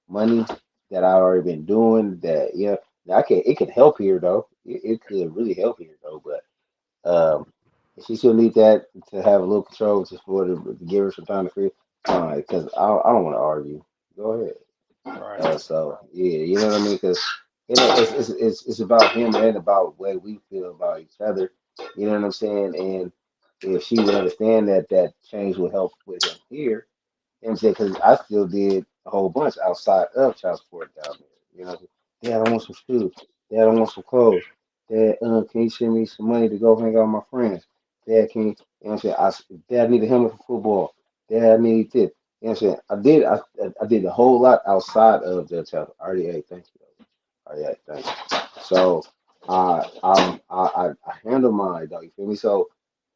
money that I already been doing, that yeah, now I can it could help here though. It could really help here though. But if she still need that to have a little control, just for to give her some time to free, fine. Because I don't want to argue. Go ahead. Right. So yeah, you know what I mean? Because it's about him and about the way we feel about each other. You know what I'm saying? And if she would understand that that change would help with him here, you know what I'm saying? Because I still did a whole bunch outside of child support down there. You know, Dad, I want some shoes. Dad, I want some clothes. Dad, can you send me some money to go hang out with my friends? Dad, can you, you know what I'm saying? Dad, I need a helmet for football. Dad, I need this. You know what I'm saying? I did a whole lot outside of the child. I already ate, thank you. Already ate, thank you. So I handle mine, though. You feel me? So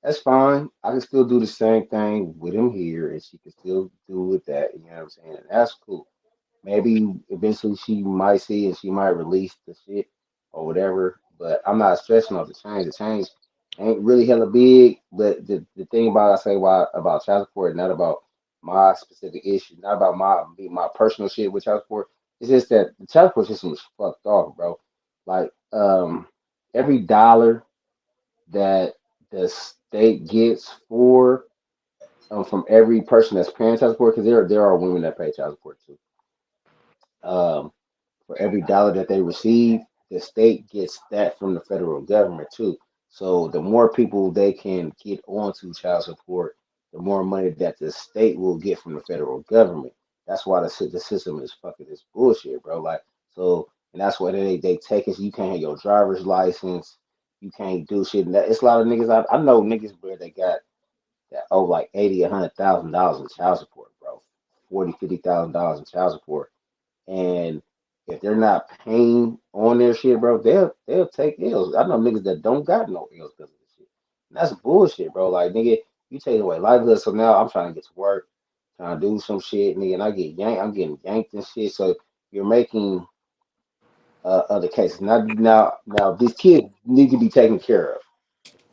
that's fine. I can still do the same thing with him here, and she can still do with that. You know what I'm saying? And that's cool. Maybe eventually she might see and she might release the shit or whatever. But I'm not stressing off the change. The change ain't really hella big. But the thing about I say why about child support, not about my specific issue, not about my personal shit with child support. It's just that the child support system is fucked off, bro. Like every dollar that the state gets for from every person that's paying child support, because there are women that pay child support too. Um, for every dollar that they receive, the state gets that from the federal government too. So the more people they can get onto child support, the more money that the state will get from the federal government. That's why the system is fucking this bullshit, bro. Like so, and that's why they take it. So you can't have your driver's license. You can't do shit. And it's a lot of niggas. I know niggas where they got that owe like 80, $100,000 in child support, bro. 40, $50,000 in child support, and if they're not paying on their shit, bro, they'll take L's. I know niggas that don't got no L's because of this shit. And that's bullshit, bro. Like nigga, you take away livelihood. So now I'm trying to get to work, trying to do some shit, nigga, and I get yanked. I'm getting yanked and shit. So you're making other cases. Now these kids need to be taken care of.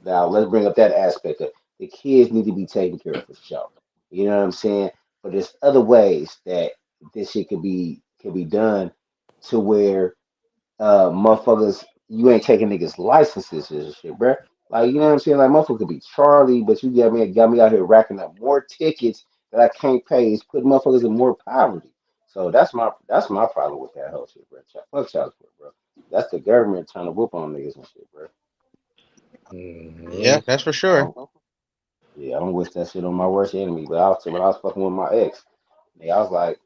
Now let's bring up that aspect of the kids need to be taken care of for sure. You know what I'm saying? but there's other ways that this shit could be done to where motherfuckers, you ain't taking niggas licenses and shit, bruh. Like, you know what I'm saying? Like, motherfucker could be Charlie, but you got me out here racking up more tickets that I can't pay. It's putting motherfuckers in more poverty. So that's my problem with that whole shit, bro. Fuck child support, bro. That's the government trying to whoop on niggas and shit, bro. Mhm. Yeah, that's for I sure. don't, yeah, I don't wish that shit on my worst enemy. But when I was fucking with my ex, nigga, I was like,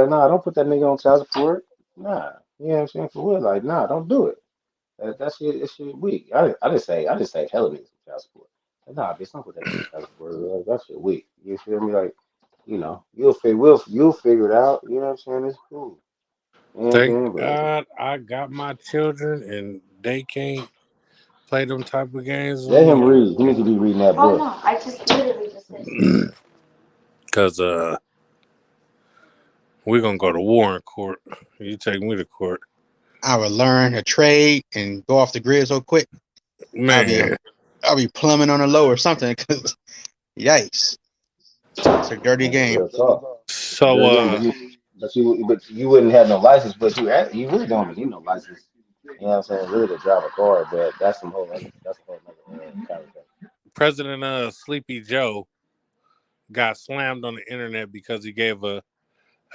nah, don't put that nigga on child support. Nah, you know what I'm saying? For real, like, nah, don't do it. That shit weak. I just say hella niggas from child support. Like, nah, bitch, don't put that nigga on child support. That shit weak. You feel me? Like, you'll figure it out. You know what I'm saying? It's cool. You know what I'm Thank saying? But God I got my children and they can't play them type of games with let him me. read. He needs to be reading that Oh book. no, I just literally just said. Cause we're gonna go to war in court. You take me to court. I would learn a trade and go off the grid so quick. I'll be Man. I'll be plumbing on the low or something. Cause yikes, it's a dirty Man, game. real talk. It's a So dirty game, but you wouldn't have no license, but you really don't need no license. You know what I'm saying? Really to drive a car, but that's a whole other conversation. President Sleepy Joe got slammed on the internet because he gave a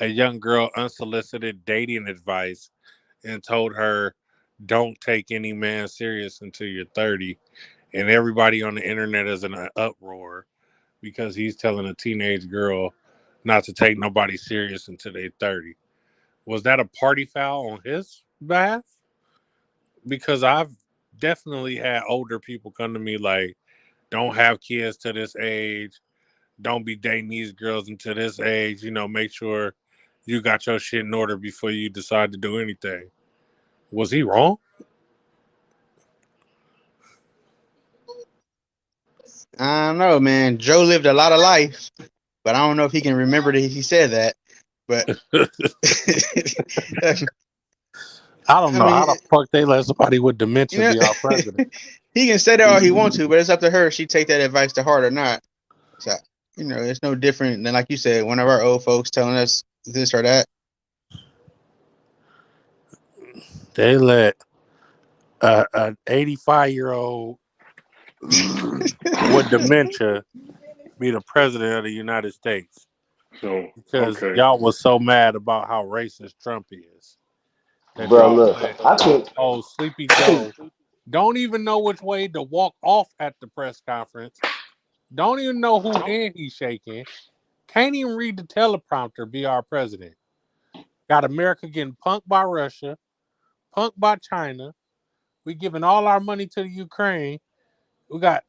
young girl unsolicited dating advice and told her don't take any man serious until you're 30. And everybody on the internet is in an uproar because he's telling a teenage girl not to take nobody serious until they're 30. Was that a party foul on his behalf? Because I've definitely had older people come to me like, don't have kids to this age. Don't be dating these girls until this age. Make sure you got your shit in order before you decide to do anything. Was he wrong? I don't know, man. Joe lived a lot of life, but I don't know if he can remember that he said that. But I don't I know how mean, the fuck they let somebody with you dementia know, be our president. he can say that all he wants to, but it's up to her if she take that advice to heart or not. So, it's no different than, like you said, one of our old folks telling us this or that. They let an 85-year-old with dementia be the president of the United States So because okay, y'all was so mad about how racist Trump is that Bro, y'all look, let I can old Sleepy I can Joe don't even know which way to walk off at the press conference. Don't even know who hand he's shaking. Can't even read the teleprompter. Be our president. Got America getting punked by Russia, punked by China. We giving all our money to the Ukraine. We got.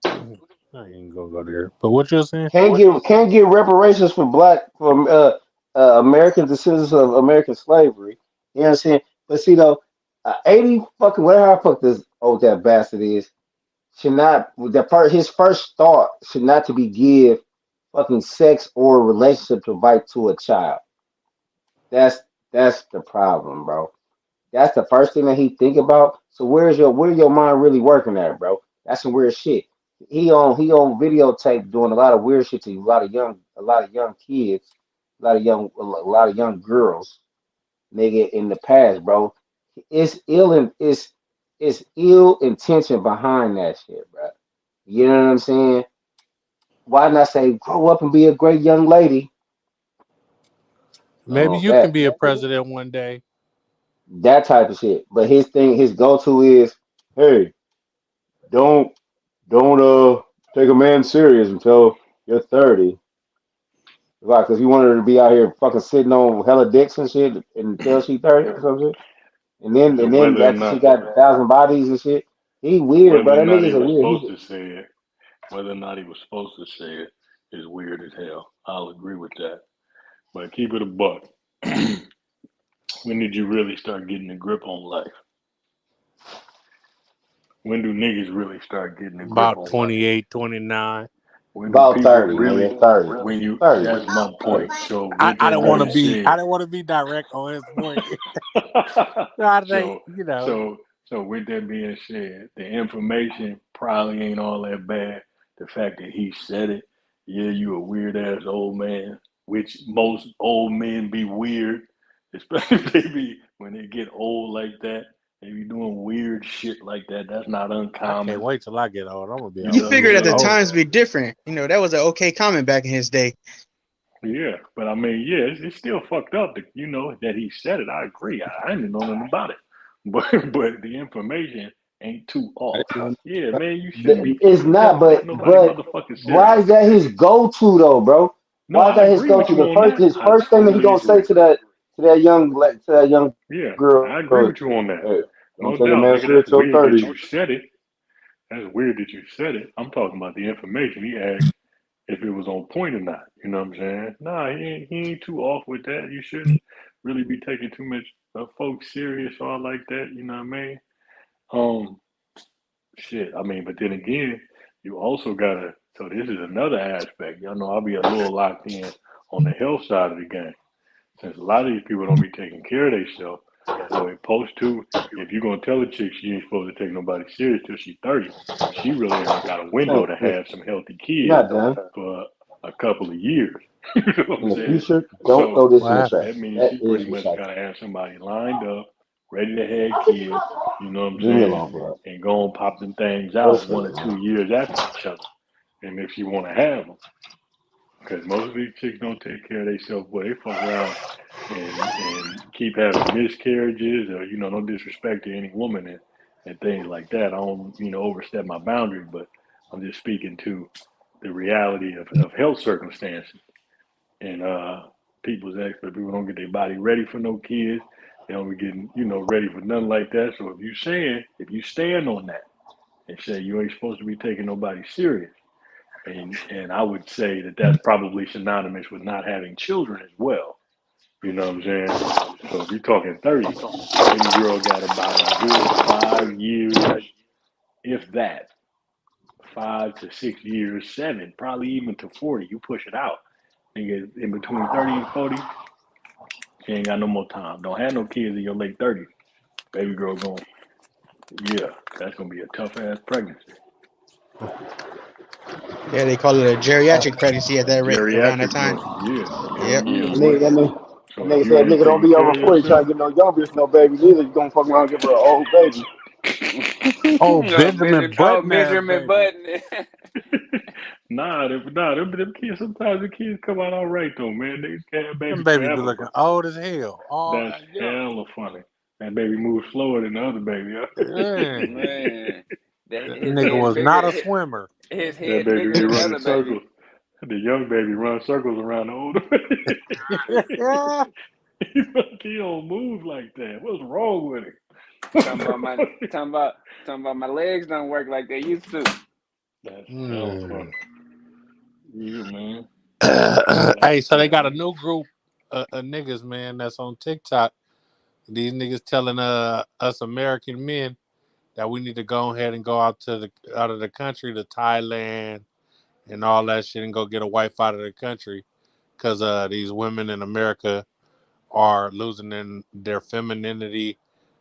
I ain't gonna go there. But what you're saying? can't get reparations for American descendants of American slavery. You know what I'm saying? But see though, 80 fucking whatever the fuck this old that bastard is should not his first thought should not to be give fucking sex or relationship advice to a child. That's that's the problem, bro. That's the first thing that he think about. So where your mind really working at, bro? That's some weird shit. He on videotape doing a lot of weird shit to a lot of young kids, a lot of young girls, nigga, in the past, bro. It's ill and it's ill intention behind that shit, bro. You know what I'm saying? Why not say grow up and be a great young lady? Maybe you can That be a president one day. that type of shit. But his go to is, hey, don't take a man serious until you're 30. Right, because he wanted her to be out here fucking sitting on hella dicks and shit until she 30 or something. And and then whether or after she not got 1,000 bodies and shit, he weird, whether bro. or That not he nigga's a was weird. supposed to say it, whether or not he was supposed to say it, is weird as hell. I'll agree with that. But keep it a buck. When did you really start getting a grip on life? When do niggas really start getting a grip About on life? 28, 29. When do About people 30, really? nigga. 30. When you? 30. That's my 30. point. So I, with I that don't want to being 30. be. I said, don't want to be direct on his point. I think so so with that being said, the information probably ain't all that bad. The fact that he said it, yeah, you a weird ass old man. which most old men be weird, especially if they be when they get old like that. They be doing weird shit like that. That's not I can't uncommon. wait till I get old. I'm gonna be You You old know what I'm too. figure that the saying? So times be different. That was an okay comment back in his day. Yeah, but I mean, yeah, it's still fucked up that that he said it. I agree. I didn't know nothing about it, but but the information ain't too I off. didn't know Yeah, man, you It's shouldn't not, take nobody but motherfucking why serious. is that his go-to though, bro? No, Why is I that his agree with go-to? you The on first that. his I first thing that he totally gonna say agree. to that young Yeah, girl I is, agree with you on "Hey, that. don't take No a man doubt, serious nigga. till That's weird 30." that you said it. That's weird that you said it. I'm talking about the information. He asked if it was on point or not. You know what I'm saying? Nah, he ain't too off with that. You shouldn't really be taking too much folks serious or like that. You know what I mean? Um, shit. I mean, but then again, you also gotta. So this is another aspect. Y'all know I'll be a little locked in on the health side of the game. Since a lot of these people don't be taking care of themselves, boy, post to, if you're gonna tell a chick she ain't supposed to take nobody serious till she's 30, she really only got a window to Listen, have some healthy you're kids not done. for a couple of years. You know what In I'm the saying? future, don't throw So this in the what trash. that means That she is pretty much recycling. gotta have somebody lined up, ready to have kids, you know what I'm Leave me saying, alone, bro. and go and pop them things Go to out sleep, 1 or 2 years after each other. And if she wanna have them. Because most of these chicks don't take care of themselves, but they fuck around and keep having miscarriages or no disrespect to any woman and things like that. I don't overstep my boundaries, but I'm just speaking to the reality of health circumstances and people's expert people don't get their body ready for no kids. They don't be getting ready for nothing like that. So if you stand on that and say you ain't supposed to be taking nobody serious, and I would say that that's probably synonymous with not having children as well. You know what I'm saying? So if you're talking 30, baby girl got about a good 5 years, if that, 5 to 6 years, seven, probably even to 40. You push it out. Nigga, in between 30 and 40, she ain't got no more time. Don't have no kids in your late 30s. Baby girl going, yeah, that's going to be a tough ass pregnancy. Yeah, they call it a geriatric pregnancy at A that rate around that geriatric time. joint. Yeah. Hell Yep. yeah, That boy. nigga, that nigga, that So if nigga you said, ain't "Nigga, don't taking be care over of 40 trying yourself, to get no young bitch, no babies either. You gonna fuck around and give her an old baby." Oh, Benjamin Oh, Button ass Benjamin baby. Button. them kids. Sometimes the kids come out all right though, man. They can't have Them babies babies be forever, looking but old as hell. All that's young. hella funny. That baby moves slower than the other baby. Man, Man, that his nigga head was not bigger. a swimmer. His That head baby bigger be than the running other baby. circles. The young baby runs circles around the older baby. Yeah. He don't move like that. What's wrong with him? Talking about my talking about talking about my legs don't work like they used to. That's hella Hmm. funny. Yeah, man. But Hey, so they got a man, new group of niggas, man, that's on TikTok. These niggas telling us American men that we need to go ahead and go out of the country to Thailand and all that shit and go get a wife out of the country because these women in America are losing their femininity,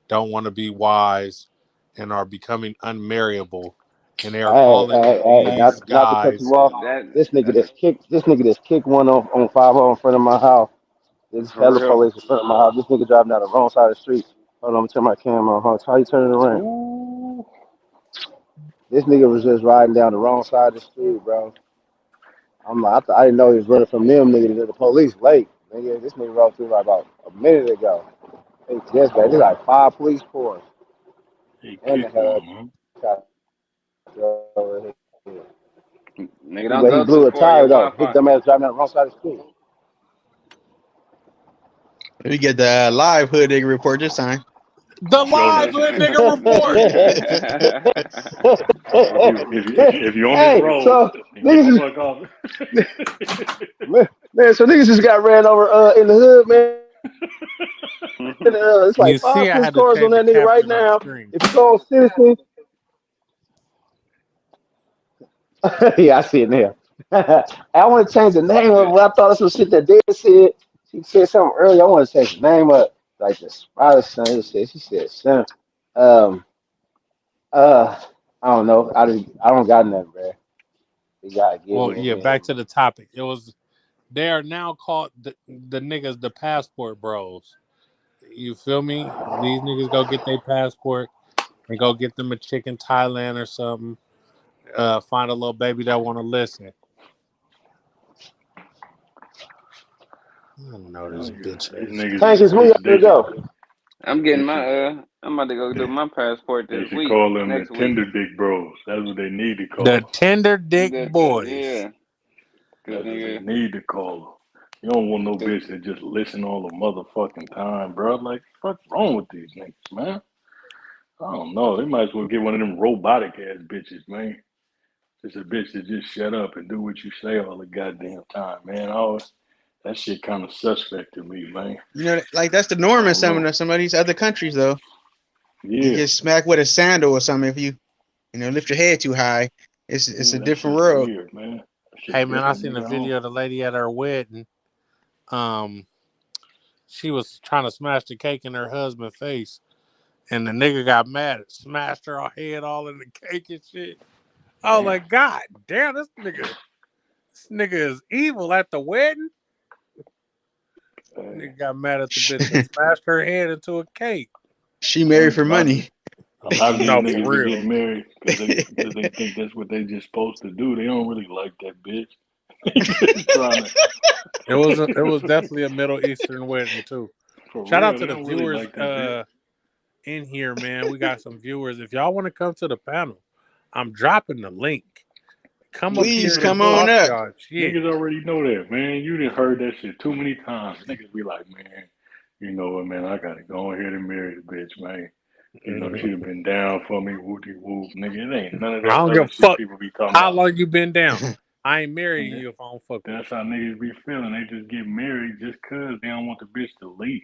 don't want to be wise, and are becoming unmarriable. And they're Hey, calling hey, hey, these not to cut you guys. off. That that's This nigga just kicked one on 50 in front of my house. There's for hella real. police in front of my house. This nigga driving down the wrong side of the street. Hold on, I'm gonna turn my camera on. Hold on, how you turn it around? ooh, This nigga was just riding down the wrong side of the street, bro. I'm like, I didn't know he was running from them niggas to the police late. Nigga, this nigga rode through like about a minute ago. Hey, yes, man, there's like 5 police force he and the kicked one, helicopter man. over here. Nigga, But don't he go blew too a far. tire Your though. His Wi-Fi. dumb ass driving down the wrong side of the street. We get the live hood nigga report this time. The Show live that. hood nigga report. If you on this Hey, road, so then get the niggas, fuck off. man, so niggas just got ran over in the hood, man. It's like five You police see, I cars had on to that nigga change the right now. caption on the If you screen. go on Citizen, yeah, I see it now. I want to change the name of it. I thought this was shit that Dad said. She said something earlier. I want to change the name of like the spider son. She said son. Um uh I don't know. I don't got nothing, bro. You gotta give Well, me a yeah, back hand, to the topic. It was They are now called the niggas the passport bros. You feel me? These niggas go get their passport and go get them a chick in Thailand or something. Find a little baby that want to listen. I don't know this bitch These ass. niggas Tank, is it's me. I'm gonna go. I'm they getting should my I'm about to go do my passport they this should week, call them the next week. Tinder Dick Bros. That's what they need to call The them. tender dick boys. Yeah, cause That's what they nigga, need to call them. You don't want no cause bitch that just listen all the motherfucking time, bro. Like, what's wrong with these niggas, man? I don't know. They might as well get one of them robotic ass bitches, man. Just a bitch that just shut up and do what you say all the goddamn time, man. That shit kind of suspect to me, man. You know, like that's the I norm in don't know. some of these other countries, though. You Yeah, get smacked with a sandal or something if you lift your head too high. It's yeah, a that different shit's world. weird, man. That Hey shit man, I different, seen a nigga. I don't. video of the lady at her wedding. Um, she was trying to smash the cake in her husband's face, and the nigga got mad, smashed her head all in the cake and shit. I was Damn. like, God damn, this nigga is evil at the wedding. Hey, Nigga got mad at the bitch and smashed her head into a cake. She married for money. a lot of these No, for niggas be real. getting married because they think that's what they just supposed to do. They don't really like that bitch. They just trying to. It was definitely a Middle Eastern wedding too. For Shout out real, to they the don't really viewers like that bitch. in here, man. We got some viewers. If y'all want to come to the panel, I'm dropping the link. Come up Please here Niggas and come know. on talk up. y'all shit. Niggas already know that, man. You done heard that shit too many times. Niggas be like, man, you know what, man? I gotta go ahead and marry the bitch, man. You know, Mhm. she'd have been down for me, whoopty whoop, nigga. It ain't none of I that don't give other a shit fuck people be talking how about. long you been down. I ain't marrying Nigga, you if I don't fuck with that's how niggas be feeling. They just get married just cause they don't want the bitch to leave.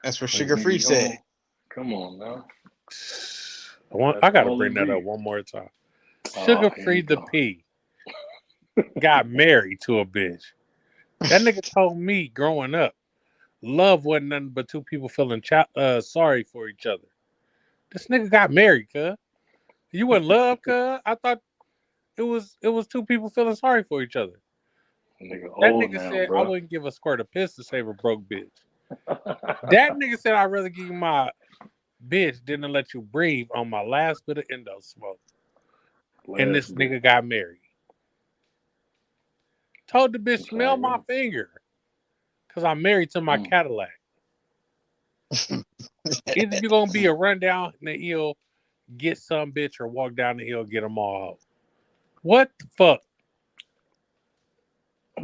That's what Like, Sugar nigga, Free you said. don't. Come on now. you. That's I gotta all bring it that up be. one more time. Oh, Sugar here Free we the go. P got married to a bitch. That nigga told me growing up, love wasn't nothing but two people feeling sorry for each other. This nigga got married, cuz. You in love, cuz? I thought it was two people feeling sorry for each other. Nigga That old nigga now, said I bro. wouldn't give a squirt of piss to save a broke bitch. That nigga said I'd rather give you my bitch than to let you breathe on my last bit of endo smoke. And Last this bit. nigga got married. Told the bitch It's smell like, my finger, cause I'm married to my mm, Cadillac. Either you gonna be a run down the hill, get some bitch, or walk down the hill, get them all out. What the fuck?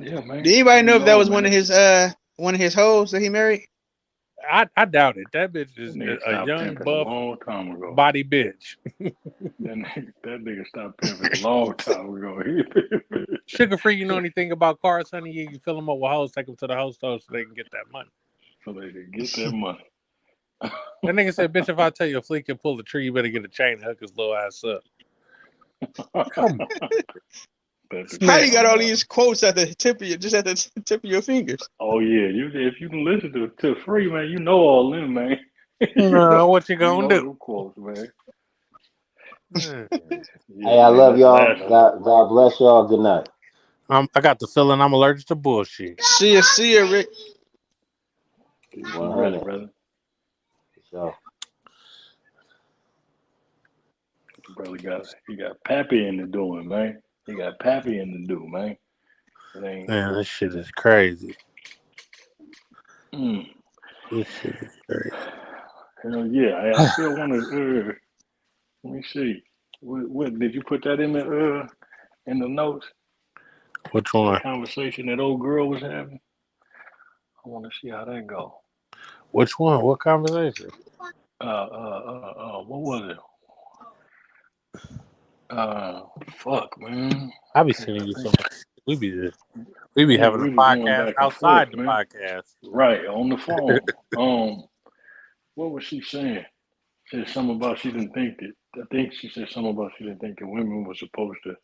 yeah, man. Did anybody I know don't if that know, was man. one of his hoes that he married? I doubt it. That bitch That is nigga a stopped young pimping a buff long time ago. body bitch. That nigga stopped pimping a long time ago. Sugar free, you know anything about cars, honey? You fill them up with hoes, take them to the hoes store so they can get that money. So they could get that money. That nigga said, bitch, if I tell you a flea can pull the tree, you better get a chain and hook his little ass up. Come on. That's This the How man. you got calm all down. these quotes at the tip of your fingers? Oh yeah, if you can listen to free, man, you know all them, man. What you You gonna know do? them quotes, man. Hmm. Yeah, Hey, I man, love that's y'all. laughable. God bless y'all. Good night. I got the feeling I'm allergic to bullshit. See ya, Rick. Be ready, 100. brother. So. Brother he got Pappy in the doing, man. He got Pappy in the do, man. It ain't. Man, this shit is crazy. Mm. This shit is crazy. Hell yeah, I still want to. Let me see. What did you put that in the notes? Which The one? conversation that old girl was having. I want to see how that go. Which one? What conversation? What was it? Fuck, man. I be Can't sending you so think. much. We be Yeah, having a we was going podcast back and forth, outside the man. podcast. Right on the phone. What was she saying? Said something about she didn't think that. I think she said something about she didn't think that women were supposed to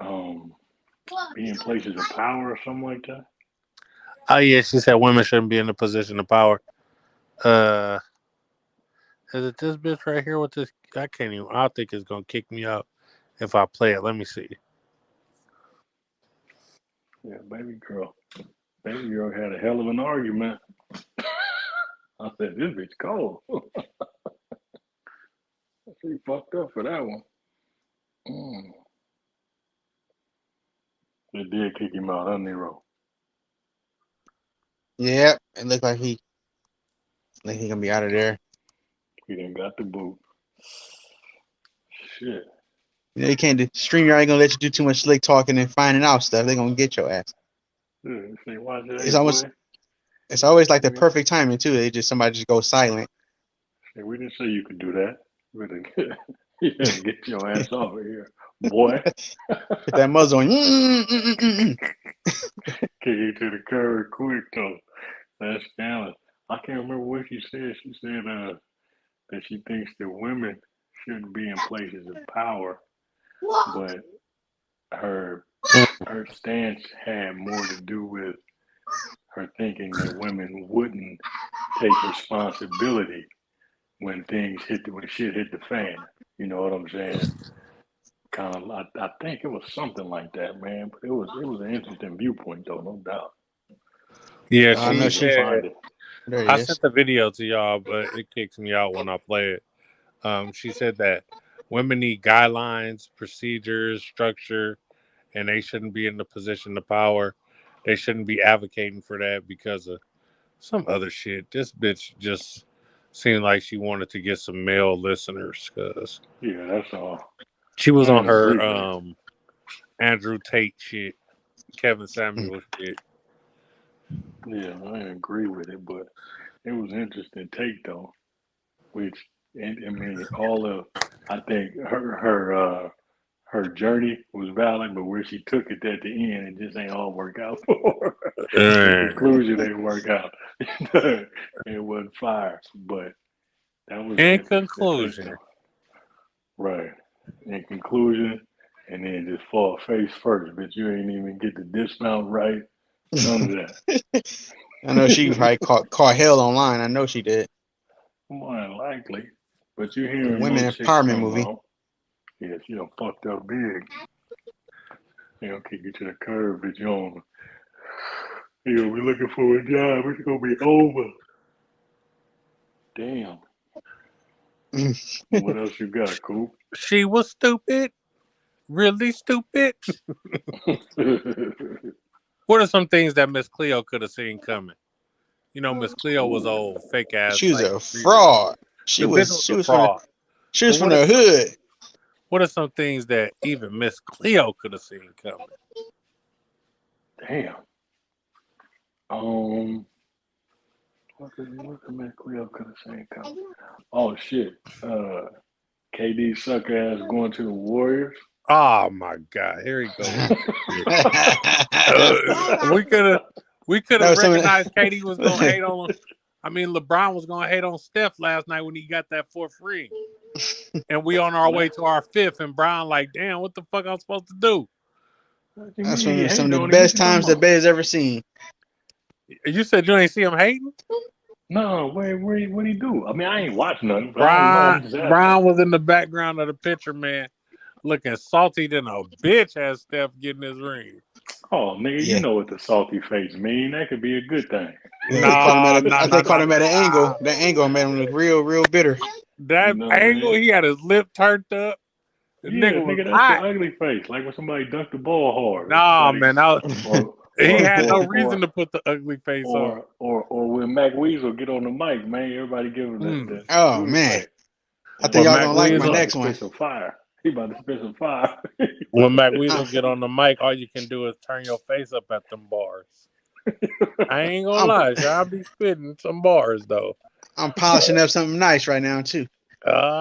um be in places of power or something like that. Oh yeah, she said women shouldn't be in a position of power. Uh, is it this bitch right here with this? I can't even. I think it's gonna kick me out if I play it. Let me see. Yeah, baby girl had a hell of an argument. I said, this bitch cold. She fucked up for that one. Mm. They did kick him out, huh, Nero? Yeah, it looked like he gonna be out of there. He done got the boot. Shit. You know, you can't do StreamYard ain't gonna let you do too much slick talking and finding out stuff. They're gonna get your ass. Yeah, say, watch it, hey, It's almost boy. it's always like the We perfect timing too. Somebody just goes silent. didn't say you could do that. You better get your ass off of here, boy. Put that muzzle on. Kick you to the curb quick, though. That's scandalous. I can't remember what she said. She said that she thinks that women shouldn't be in places of power, but her her stance had more to do with her thinking that women wouldn't take responsibility when when shit hit the fan. You know what I'm saying? Kind of, I think it was something like that, man. But it was an interesting viewpoint, though, no doubt. Yeah, I I hope know she she can she. said. find it. There it I is. sent the video to y'all, but it kicks me out when I play it. She said that women need guidelines, procedures, structure, and they shouldn't be in the position of power. They shouldn't be advocating for that because of some other shit. This bitch just seemed like she wanted to get some male listeners because Yeah, that's all. she was I on ain't her agree with it. Andrew Tate shit, Kevin Samuel shit. Yeah, I ain't agree with it, but it was an interesting take though. Which, and I mean, all of, I think her journey was valid, but where she took it at the end, it just ain't all work out for her. The conclusion ain't work out. It wasn't fire, but that was an In interesting take conclusion, though. Right. In conclusion, and then just fall face first, but you ain't even get the dismount right. None of that. I know she probably caught hell online. I know she did. More than likely. But you're The hearing more women chicks empowerment talking movie. about, yeah, she done fucked up big. They gonna kick you to the curb, but you gonna be looking for a job. It's gonna be over. Damn. What else you got, Coop? she was stupid, really stupid. What are some things that Miss Cleo could have seen coming? You know, Miss Cleo was old fake ass She was psychic a reader. fraud. The bitch was a fraud. She But was from the hood. what are some things that even Miss Cleo could have seen coming? Damn. Um, what could Miss Cleo could have seen coming? Oh shit. KD suck ass going to the Warriors. Oh my god, here he go with this shit. We could have That was some of recognized Katie was gonna that. hate on. I mean, LeBron was gonna hate on Steph last night when he got that fourth ring, and we on our way to our fifth, and Brown like, damn, what the fuck I'm supposed to do? What you That's mean he some hating of the on him? What best you talking times the about? Bay has ever seen. You said you ain't see him hating. No, what he do? I mean, I ain't watching nothing, but I don't know. I'm just asking. Brown was in the background of the picture, man, looking salty than a bitch as Steph getting his ring. Oh, nigga, you Yeah. know what the salty face mean? That could be a good thing. Yeah, they caught him at Nah, a, nah, I nah, think caught nah, him at an nah. angle. That angle made him look real, real bitter. You That know what I angle, mean? he had his lip turned up. The Yeah, nigga was nigga, that's the hot. ugly face. Like when somebody dunked the ball hard, or Nah, somebody, man, or he or had no or reason or to put the ugly face on. or when Mac Weasel get on the mic, man, everybody give him Mm. the Oh Buddha man, face. I think When y'all Mac gonna like He my Weasel, about to next one. spit some fire. He about to spit some fire. when Mac I, Weasel get on the mic, all you can do is turn your face up at them bars. I ain't gonna I'm lie, y'all be spitting some bars though. I'm polishing up something nice right now too.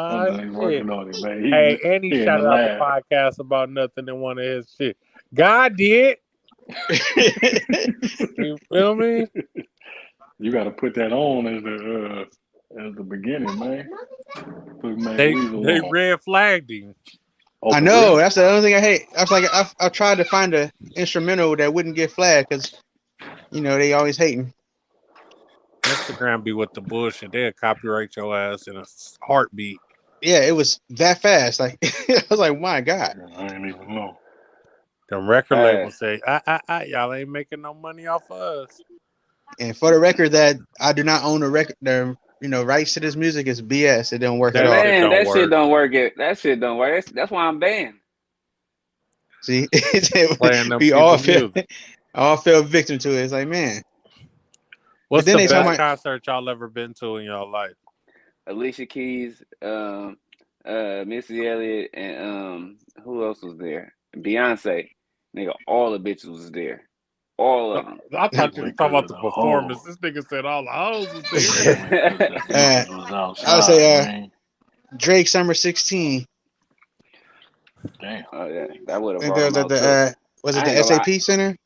I Ah know he's shit. working on it, man. Hey, and he He in the shouted out the lab. podcast about nothing in one of his shit. God did. You feel me? You got to put that on as the beginning, man. Put Mac They Weasel they on. red flagged him. Oh, I for know real? that's the only thing I hate. I was like, I tried to find a instrumental that wouldn't get flagged because they always hating. Instagram be with the bullshit. They'll copyright your ass in a heartbeat. Yeah, it was that fast. Like I was like, my God. Yeah, I ain't even know. Them record labels Fast. say, y'all ain't making no money off of us. And for the record, that I do not own the record. The rights to this music is BS. It don't work at That all. shit Man, don't that shit work. don't work. That shit don't work. That's why I'm banned. See, Playing them we people music. all fell victim to it. It's like, man. What's then the they talking best about concert y'all ever been to in your life? Alicia Keys, Missy Elliott, and who else was there? Beyonce. Nigga, all the bitches was there. All of them. I thought you were Went talking because about of the the performance. hoe. This nigga said all the hoes was They there. went because the bitches was I would outside, say man. Drake Summer 16. Damn. Oh yeah, that would have And brought there them was at out too. the was it I ain't the gonna lie. SAP Center?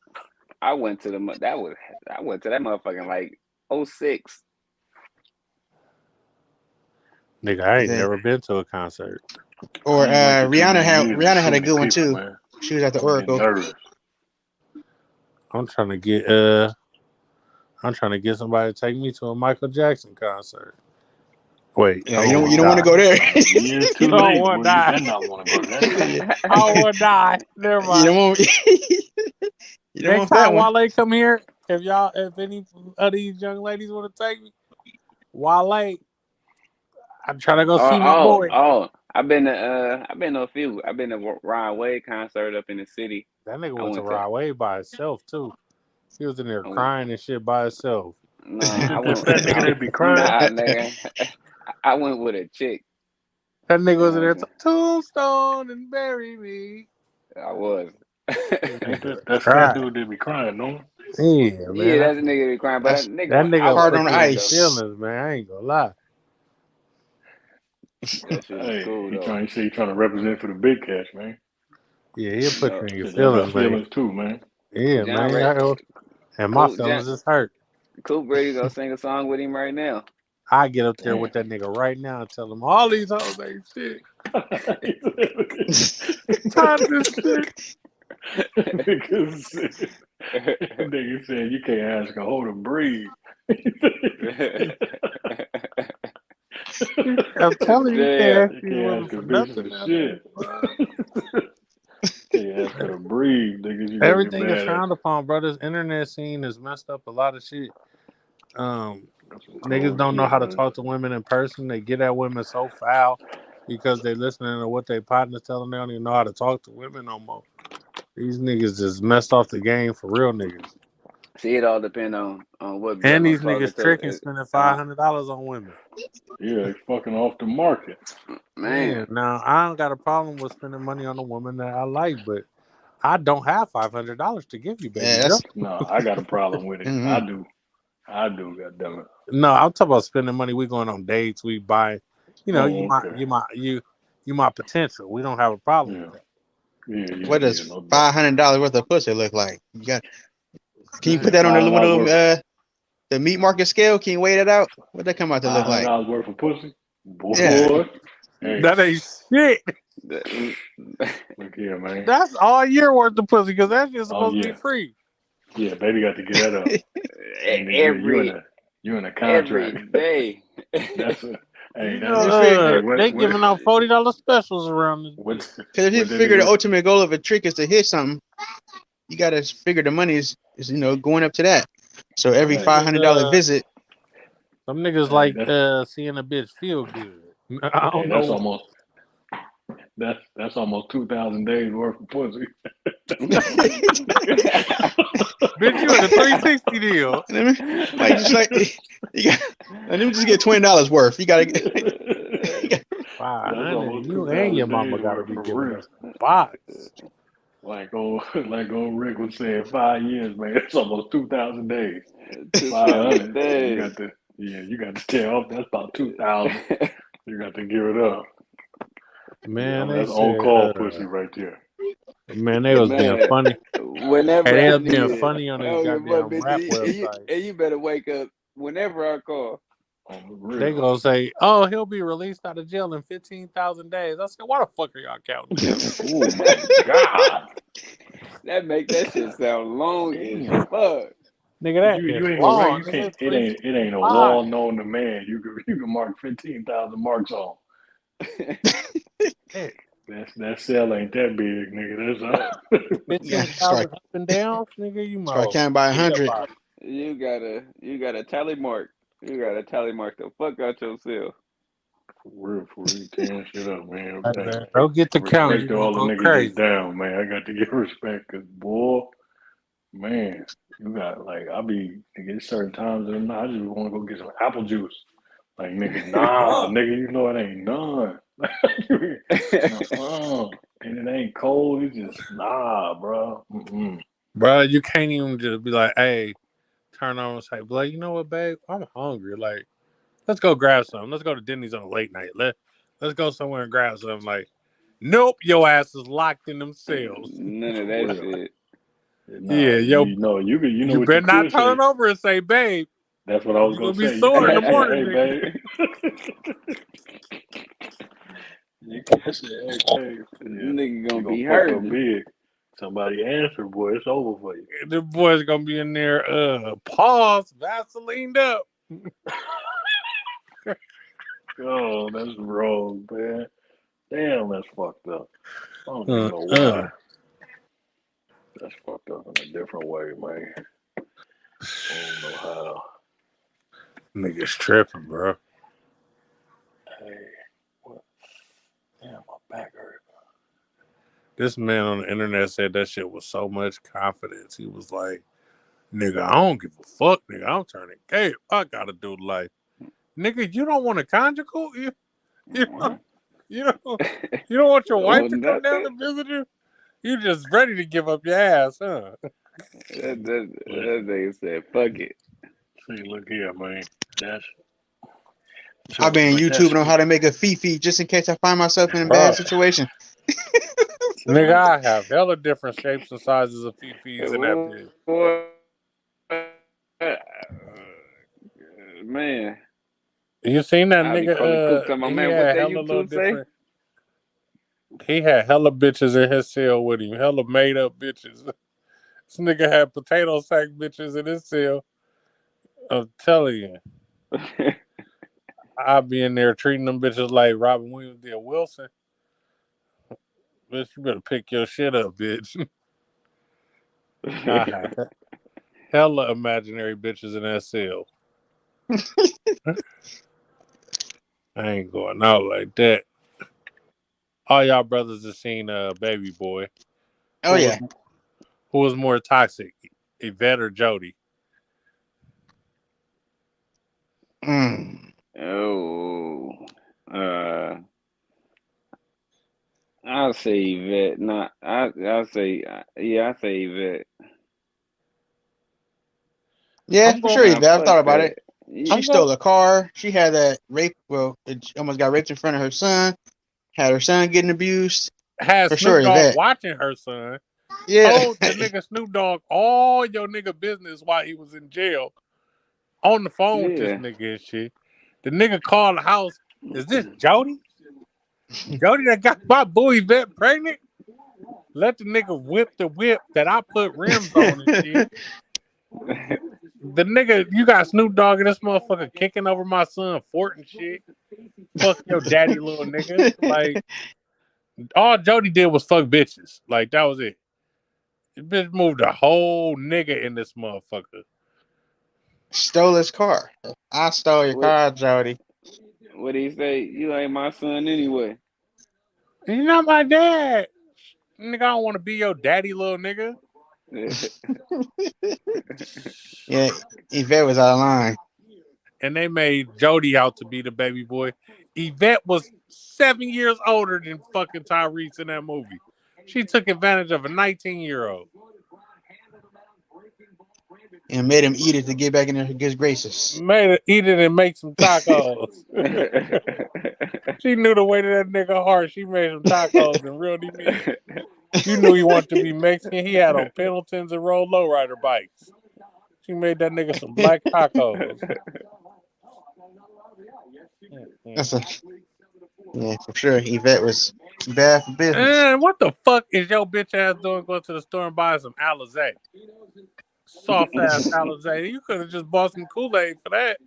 I went to I went to that motherfucking like '06. Nigga, I I ain't think. never been to a concert. Or I ain't went to too Rihanna many had years to Rihanna too had a many good one people, too. man. She was at the I'm getting Oracle. nervous. I'm trying to get somebody to take me to a Michael Jackson concert. Wait, Yeah, I you don't don't want you to don't want to die. go there. Years You too don't late, want boy. to You die. better not want to go to that shit. I don't want to die. Never You mind. don't want you don't Next want that time one. Wale come here, if any of these young ladies want to take me, Wale, I'm trying to go see my boy. I've been to a few. I've been to Ryan Wade concert up in the city. That nigga I went to went to Ride Wave by himself too. He was in there I went, crying and shit by himself. I That went fat nigga that be crying. nah nigga. I went with a chick. That nigga You was know in what I'm there saying? tombstone and bury me. I was. That Ain't nigga that fat cried. dude that be crying, no? Yeah, Yeah, man. that's a nigga be crying, but That's nigga, That I nigga went hard to on put the you see in him your though. ice. feelings, man. I ain't gonna lie. That shit was Hey, cool he though. trying to represent for the big cats, man. Yeah, he'll You put know, you in your Cause y'all got feelings, man. feelings too, man. Yeah, John man. Ray, And my cool, John, feelings is hurt. Cool Brady gonna sing a song with him right now. I get up there Damn. with that nigga right now and tell him all these hoes ain't shit. Tired of this shit. Nigga said you can't ask a hoe to breathe. I'm telling you, you Damn. can't ask You these can't women ask a for bitch for nothing now. shit. Can't ask her to breathe, niggas. You gonna get Everything is mad at frowned upon, bro. This internet scene has messed up a lot of shit. That's some Niggas cold don't know shit, how to man. talk to women in person. They get at women so foul because they listening to what their partners tell them. They don't even know how to talk to women no more. These niggas just messed off the game for real niggas. See, it all depend on what And girl I'm these talking niggas to. tricking, spending $500 on women. Yeah, they fucking off the market. Yeah, Man, now I don't got a problem with spending money on a woman that I like, but I don't have $500 to give you, baby Yeah, girl. that's No, I got a problem with it. mm-hmm. I do. Goddammit. No, I'm talking about spending money. We going on dates. We buy. You know, Oh, okay. you my potential. We don't have a problem Yeah. with that. What Yeah, does no doubt. $500 worth of pussy look like? Can you put Man, that on $500 worth the meat market scale? Can you weigh it out? What that come out to look like? $500 worth of pussy? Yeah. Boy. Hey, That ain't shit. look here, man. That's all year worth of pussy because that shit's Oh supposed to be yeah. free. Yeah, baby got to get that up. And then every you in a every contract. day. That's a hey, You that's know, You fig- hey, they giving out $40 specials around this what, bitch. Cause if you what that figure the nigga ultimate goal of a trick is to hit something, you gotta figure the money is going up to that. So every Some hey, $500 niggas, visit, some niggas hey, like seeing a bitch feel good. I hey, don't know. that's almost 2,000 days worth of pussy. Bitch, you in a 360 deal. like just like you got, let me just get $20 worth. You gotta That's 500. almost You and your 2,000 mama days gotta worth be for giving real. us some box. Like old Rick was saying, 5 years, man. It's almost 2,000 days. 500. 2,000 days. You got to tear off. That's about 2,000. You got to give it up. Yeah, Man, they that's on said, call pussy right there. man, they was being Man, funny. whenever Hey, they I was being need it, funny on I this don't give a fuck, goddamn bitch. rap website. And you better wake up whenever I call. On the They real. gonna say, "Oh, he'll be released out of jail in 15,000 days." I said, "Why the fuck are y'all counting down?" Oh my God. That make that shit sound long as Damn. fuck. Nigga, But that you is ain't gonna write. long. You Nigga, can't. it's It ain't a 365. wall known to man. You can mark 15,000 marks on. Hey, That cell ain't that big, nigga. That's Yeah, $15 up and down, nigga. You might start well counting by forget 100. about it. You gotta tally mark. You gotta tally mark the fuck out yourself. for real, tearing shit up, man. Hey, Hey, man, don't get to counting. respect You're to gonna all the go niggas that's crazy. down, man. I got to give respect, cause boy, man, you got like I be nigga certain times in the night, I just want to go get some apple juice. Like nigga, nah, nigga, you know it ain't none. uh And it ain't cold. It's just nah, bro. Mm-mm. Bro, you can't even just be like, hey, turn on and say, like, you know what, babe? I'm hungry. Like, let's go grab something. Let's go to Denny's on a late night. Let's go somewhere and grab something. Like, nope, your ass is locked in themselves. None of For that real. shit. Nah, Yeah, yo, you know you know you what you better not could say. turn over and say, babe, That's what I was you're gonna gonna be say. You sore in can't the say, morning, "Hey, nigga. babe." You can't say, "Hey, babe." Yeah, Nigga you gonna gonna be fuck up hurting. big. Somebody answer, boy. It's over for you. The boy's gonna be in there, pause, Vaseline up. Oh, that's wrong, man. Damn, that's fucked up. I don't even Uh, know uh. why. That's fucked up in a different way, man. I don't know how. Niggas tripping, bro. Hey, what? Damn, my back hurt. This man on the internet said that shit with so much confidence. He was like, nigga, I don't give a fuck, nigga. I'm turning gay. I gotta do life. Nigga, you don't want a conjugal? You don't, What? you don't you don't want your wife Oh, to come down to nothing. visit you? You just ready to give up your ass, huh? That Listen, nigga said, "Fuck it." see, look here, man. That's I've so, been but that's YouTubing on how to make a fifi just in case I find myself in a bad Bro, situation. nigga, so. I have hella different shapes and sizes of fifis in that bitch. Man, You seen that I be nigga? calling Cook to my He man. What had that hella little YouTube say? different. He had hella bitches in his cell with him. Hella made up bitches. This nigga had potato sack bitches in his cell. I'm telling you, I be in there treating them bitches like Robin Williams did Wilson. Bitch, you better pick your shit up, bitch. I had hella imaginary bitches in that cell. I ain't going out like that. All y'all brothers have seen Baby Boy. Oh Who was yeah. more toxic, Yvette or Jody? Mm. Oh, uh, I'll say Yvette. Not, I'll say, yeah, I say Yvette. Yeah, I'm for going. sure. Nah, I've thought fuck about that. it. She I'm You, going. stole a car. She had that rape. Well, it almost got raped in front of her son. Had her son getting abused. Had For sure, Snoop Dogg Yvette. watching her son. Yeah. Told the nigga Snoop Dogg all your nigga business while he was in jail. On the phone with this yeah. nigga and shit. The nigga called the house. Is this Jody? Jody that got my boy Yvette pregnant? Let the nigga whip the whip that I put rims on and shit. The nigga, you got Snoop Dogg and this motherfucker kicking over my son Fort and shit. Fuck your daddy, little nigga. Like, all Jody did was fuck bitches. Like, that was it. This bitch moved a whole nigga in this motherfucker. Stole his car. I stole your What? car, Jody. What he say? You ain't my son anyway. You're not my dad. Nigga, I don't want to be your daddy, little nigga. Yeah, Yvette was out of line. And they made Jody out to be the baby boy. Yvette was 7 years older than fucking Tyrese in that movie. She took advantage of a 19-year-old. And made him eat it to get back in her good graces. Made her eat it and make some tacos. She knew the way to that nigga heart. She made some tacos and reeled him in. You knew he wanted to be Mexican. He had on Pendletons and roll lowrider bikes. She made that nigga some black tacos. That's a yeah, for sure. Yvette was bad for business. And what the fuck is your bitch ass doing going to the store and buying some Alizé? Soft ass Alizé. You could have just bought some Kool-Aid for that.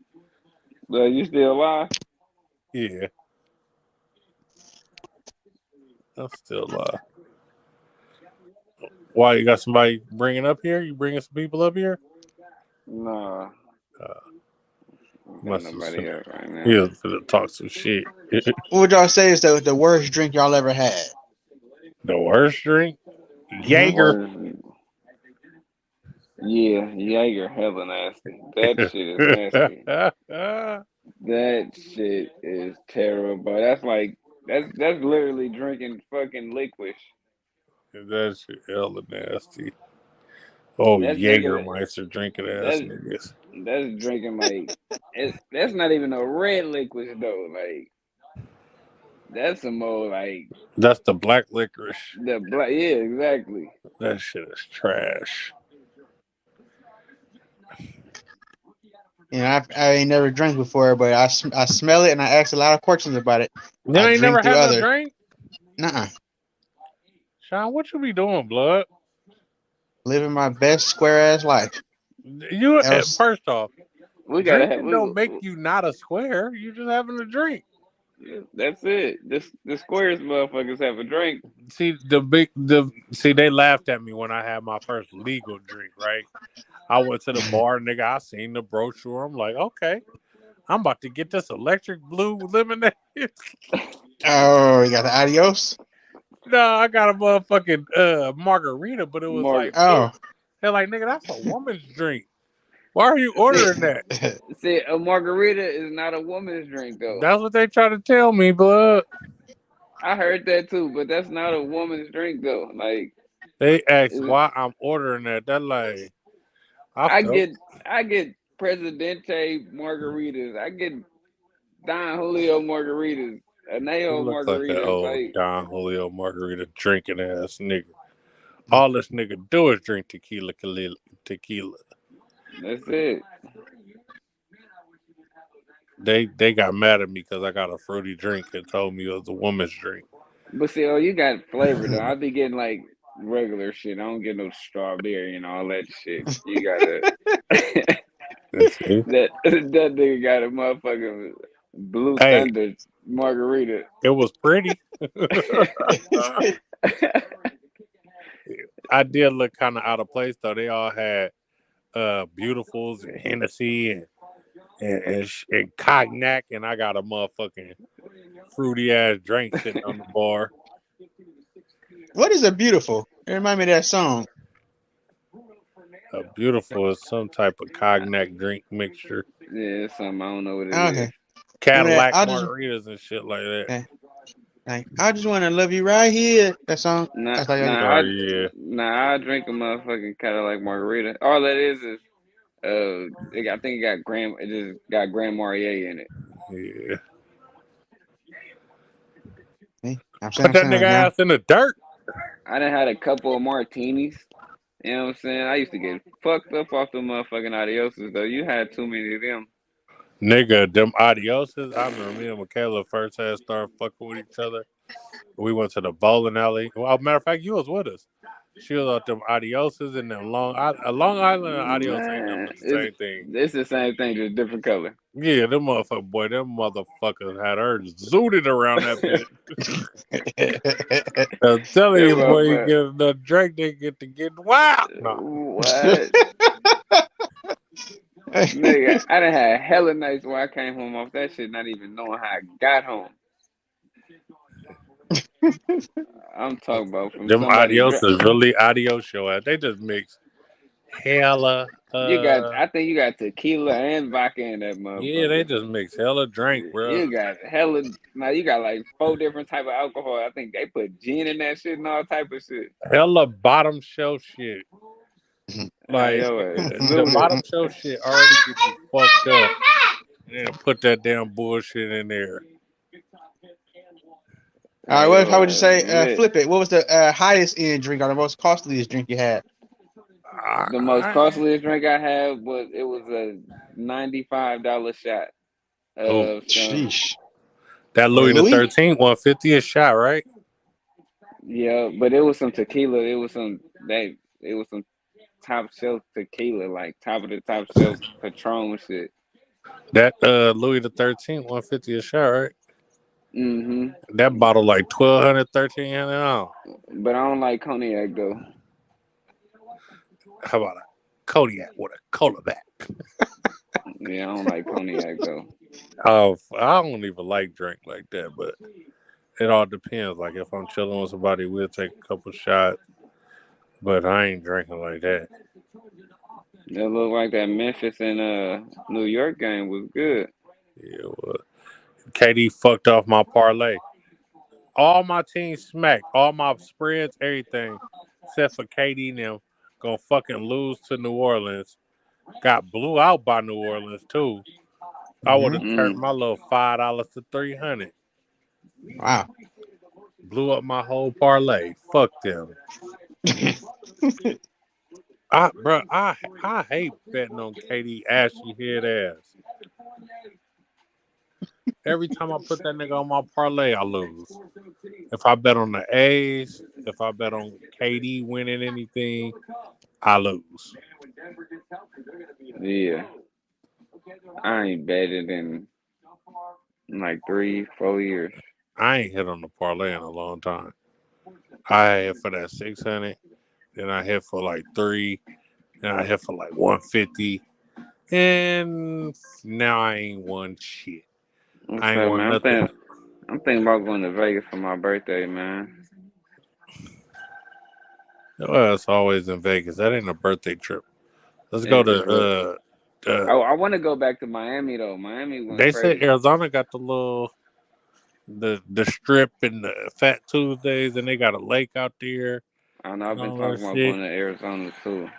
You still alive? Yeah. That's still why you got somebody bringing up here? You bringing some people up here? Nah, Uh, got must have nobody some. up right now. Yeah, for to talk some shit. What would y'all say is the worst drink y'all ever had? The worst drink, Mm-hmm. Jaeger. Worst, yeah, Jaeger, hella nasty. That shit is nasty. That shit is terrible. That's like that's literally drinking fucking liquid. That shit hella nasty. Oh, That's drinking. Jägermeister drinking ass That's niggas. that's drinking like that's not even a red liquid though. Like that's some more like That's the black licorice. the black. Yeah, exactly. That shit is trash. You know, I ain't never drank before, but I smell it and I ask a lot of questions about it. You I ain't drink never through had no other. drink? Nuh-uh. Sean, what you be doing, blood? Living my best square ass life. You Else, first off, We gotta have. drinking don't make you not a square. You just having a drink. That's it. The squares motherfuckers have a drink. See they laughed at me when I had my first legal drink, right? I went to the bar, nigga. I seen the brochure. I'm like, okay, I'm about to get this electric blue lemonade. oh, you got the adios. No, I got a motherfucking margarita, but it was like Morgan. blue. Oh, They're like, nigga, that's a woman's drink. Why are you See, ordering that? see, a margarita is not a woman's drink though. That's what they try to tell me, blood. I heard that too, but that's not a woman's drink though. Like They ask why I'm ordering that. They're like, I I felt get I get Presidente margaritas. I get Don Julio margaritas, you Anejo look like that margaritas. old Like Don Julio margarita drinking ass nigga. All this nigga do is drink tequila. that's it. They got mad at me because I got a fruity drink and told me it was a woman's drink. But see, oh, you got flavor though. I be getting like regular shit. I don't get no strawberry and all that shit. You gotta See? that nigga got a motherfucking Blue Hey, Thunder margarita. it was pretty. I did look kind of out of place though. They all had beautifuls and Hennessy and cognac, and I got a motherfucking fruity ass drink sitting on the bar. what is a beautiful? It remind me of that song. A beautiful is some type of cognac drink mixture. Yeah, it's something I don't know what it Oh, is. okay. Remember that? Cadillac margaritas and shit like that. Okay. Like, I just want to love you right here. That song. Nah, That's like, Oh yeah. I drink a motherfucking Cadillac margarita. All that is I think it just got Grand Marnier in it. Yeah. I'm Put that nigga now. ass in the dirt. I done had a couple of martinis. You know what I'm saying? I used to get fucked up off the motherfucking adioses though. You had too many of them. Nigga, them adioses. I remember me and Michaela first had started fucking with each other. We went to the bowling alley. Well, matter of fact, you was with us. She was out them adioses and them Long Island and adios ain't nothing Man, but the same thing. it's the same thing, just different color. Yeah, them motherfuckers had her zooted around that bitch. I'm telling you, boy, you get another drink, they get to get wild. Nah. What? Nigga, I done had hella nights where I came home off that shit not even knowing how I got home. I'm talking about from Them somebody. adios is really adios show ass. They just mix hella. I think you got tequila and vodka in that Yeah, they motherfucker. just mix hella drink, bro. You got hella. Now you got like 4 different type of alcohol. I think they put gin in that shit and all type of shit. Hella bottom shelf shit. Like the Zooted. bottom shelf shit already get you fucked up. And put that damn bullshit in there. All right, how would you say? Lit. Flip it. What was the highest end drink or the most costliest drink you had? The most costliest drink I had was a $95 shot Oh, of sheesh. That Louis the 13th, 150 a shot, right? Yeah, but it was some tequila. It was some top shelf tequila, like top of the top shelf Patron shit. That Louis the 13th, 150 a shot, right? Mhm. That bottle like 1,200, 1,300 on. But I don't like cognac though. How about a Kodiak with a cola back? Yeah, I don't like cognac though. Oh, I don't even like drink like that, but it all depends. Like if I'm chilling with somebody, we'll take a couple shots, but I ain't drinking like that. It looked like that Memphis and New York game was good. Yeah, well, KD fucked off my parlay. All my teams smacked, all my spreads, everything, except for KD and them, gonna fucking lose to New Orleans. Got blew out by New Orleans too. I would Hmm. have turned Mm. my little $5 to 300. Wow. Blew up my whole parlay. Fuck them. I hate betting on KD ashy head ass. Every time I put that nigga on my parlay, I lose. If I bet on the A's, if I bet on KD winning anything, I lose. Yeah, I ain't betted in like 3, 4 years. I ain't hit on the parlay in a long time. I hit for that 600, then I hit for like three, then I hit for like 150, and now I ain't won shit. What's I ain't up, won man? I'm nothing. thinking, I'm thinking about going to Vegas for my birthday, man. Well, it's always in Vegas. That ain't a birthday trip. Let's go It was. to Oh, I want to go back to Miami though. Miami went they said crazy. Arizona got the strip and the Fat Tuesdays, and they got a lake out there I know I've and been all that talking about going shit. to Arizona too.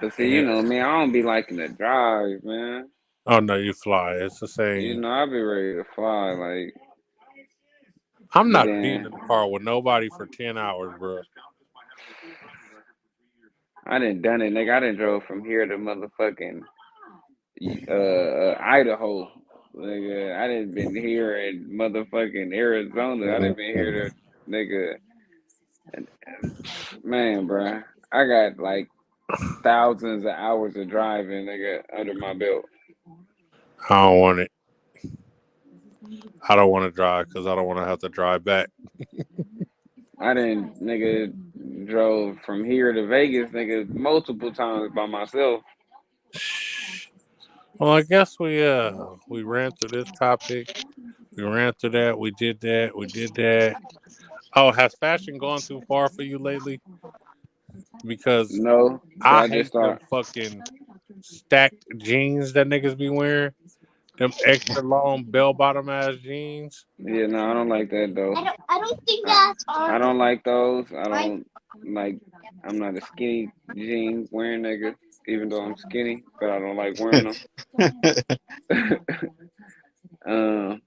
But see, you Yeah. know me, I don't be liking to drive, man. Oh no, you fly. It's the You same. know, I be ready to fly, like, I'm but not being then in the car with nobody for 10 hours, bro. I done done it, nigga. I done drove from here to motherfucking Idaho. Nigga, I done been here in motherfucking Arizona. I done been here to nigga, and, man, bruh. I got like thousands of hours of driving, nigga, under my belt. I don't want it. I don't want to drive because I don't want to have to drive back. I done nigga drove from here to Vegas, nigga, multiple times by myself. Well, I guess we ran through this topic. We ran through that. We did that. We did that. Oh, has fashion gone too far for you lately? Because No, but I I just hate them thought, fucking stacked jeans that niggas be wearing. Them extra long bell bottom ass jeans. yeah, no, I don't like that though. I don't like those. I don't like. I'm not a skinny jean wearing nigga, even though I'm skinny, but I don't like wearing them.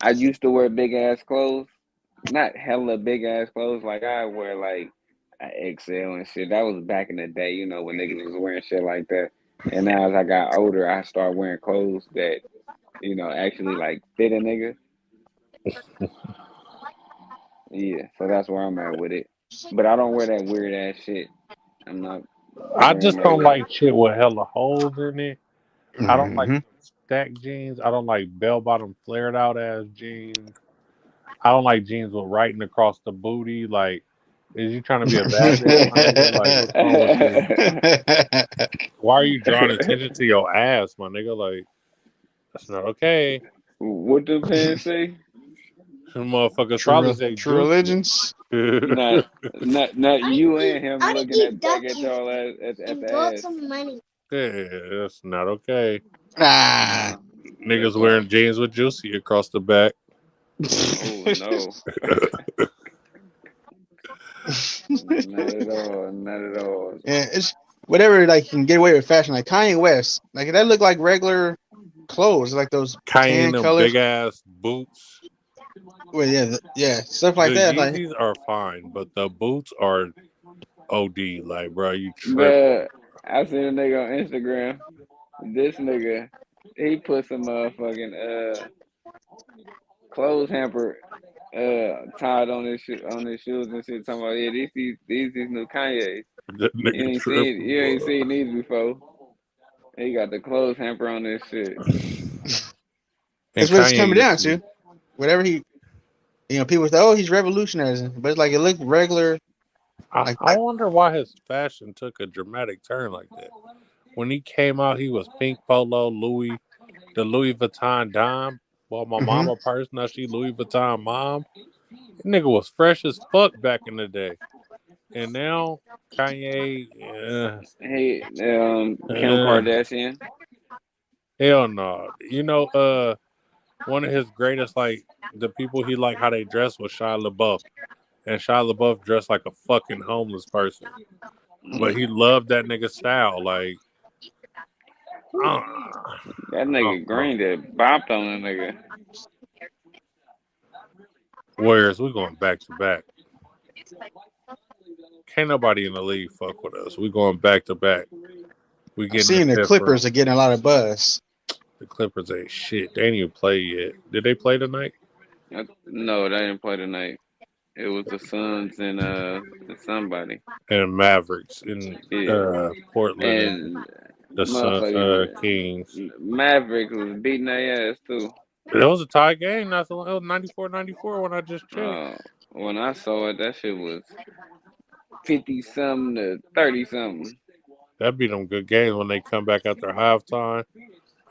I used to wear big ass clothes, not hella big ass clothes. Like I wear like a XL and shit. That was back in the day, you know, when niggas was wearing shit like that. And now as I got older, I started wearing clothes that actually like fit a nigga. Yeah, so that's where I'm at with it. But I don't wear that weird ass shit. I'm not I wearing just don't no. like shit with hella holes in it. I don't like Hmm. stacked jeans. I don't like bell bottom flared out ass jeans. I don't like jeans with writing across the booty. Like, is you trying to be a bad bitch, my nigga? Like, what's wrong with you? Why are you drawing attention to your ass, my nigga? Like, that's not okay. What the pants say? Some motherfuckers probably True, say true juicy. religions. Not, not you and him looking at back at y'all at the ass. Yeah, that's not okay. Ah. Nah, Niggas that's wearing right. jeans with juicy across the back. Oh no, not at all, not at all. Yeah, it's whatever like can get away with fashion. Like Kanye West, like that look like regular clothes, like those Cayenne, tan them big colors. ass boots. Well, yeah, yeah, stuff like The that. Like, Yeezys are fine, but the boots are OD. Like, bro, you tripping. But I seen a nigga on Instagram. This nigga, he put some motherfucking clothes hamper tied on his shoes and shit. Talking about yeah, these new Kanye's. That nigga tripping, You ain't bro. seen these before. He got the clothes hamper on this shit. And that's what it's Kanye coming used down to, to. whatever he, people say, oh, he's revolutionizing, but it's like it looked regular. Like I wonder why his fashion took a dramatic turn like that. When he came out, he was pink polo, the Louis Vuitton dime. Well, my hmm mama purse, now she Louis Vuitton mom. That nigga was fresh as fuck back in the day. And now, Kanye, Hey, Kim uh, Kardashian. hell no. One of his greatest, like, the people he liked how they dressed was Shia LaBeouf. And Shia LaBeouf dressed like a fucking homeless person. But he loved that nigga style. Like, uh, That I don't nigga know. Green that bopped on that nigga. Warriors, we going back to back. Can't nobody in the league fuck with us. We going back to back. We I'm getting the seeing the fifth Clippers ring. are getting a lot of buzz. The Clippers ain't shit. They ain't even play yet. Did they play tonight? No, they didn't play tonight. It was the Suns and somebody. And Mavericks in Yeah, Portland and and the motherfucking Kings. Mavericks was beating their ass too. It was a tie game. Not so long. It was 94-94 when I just checked. Uh, when I saw it, that shit was 50 something to 30 something. That'd be them good games when they come back after halftime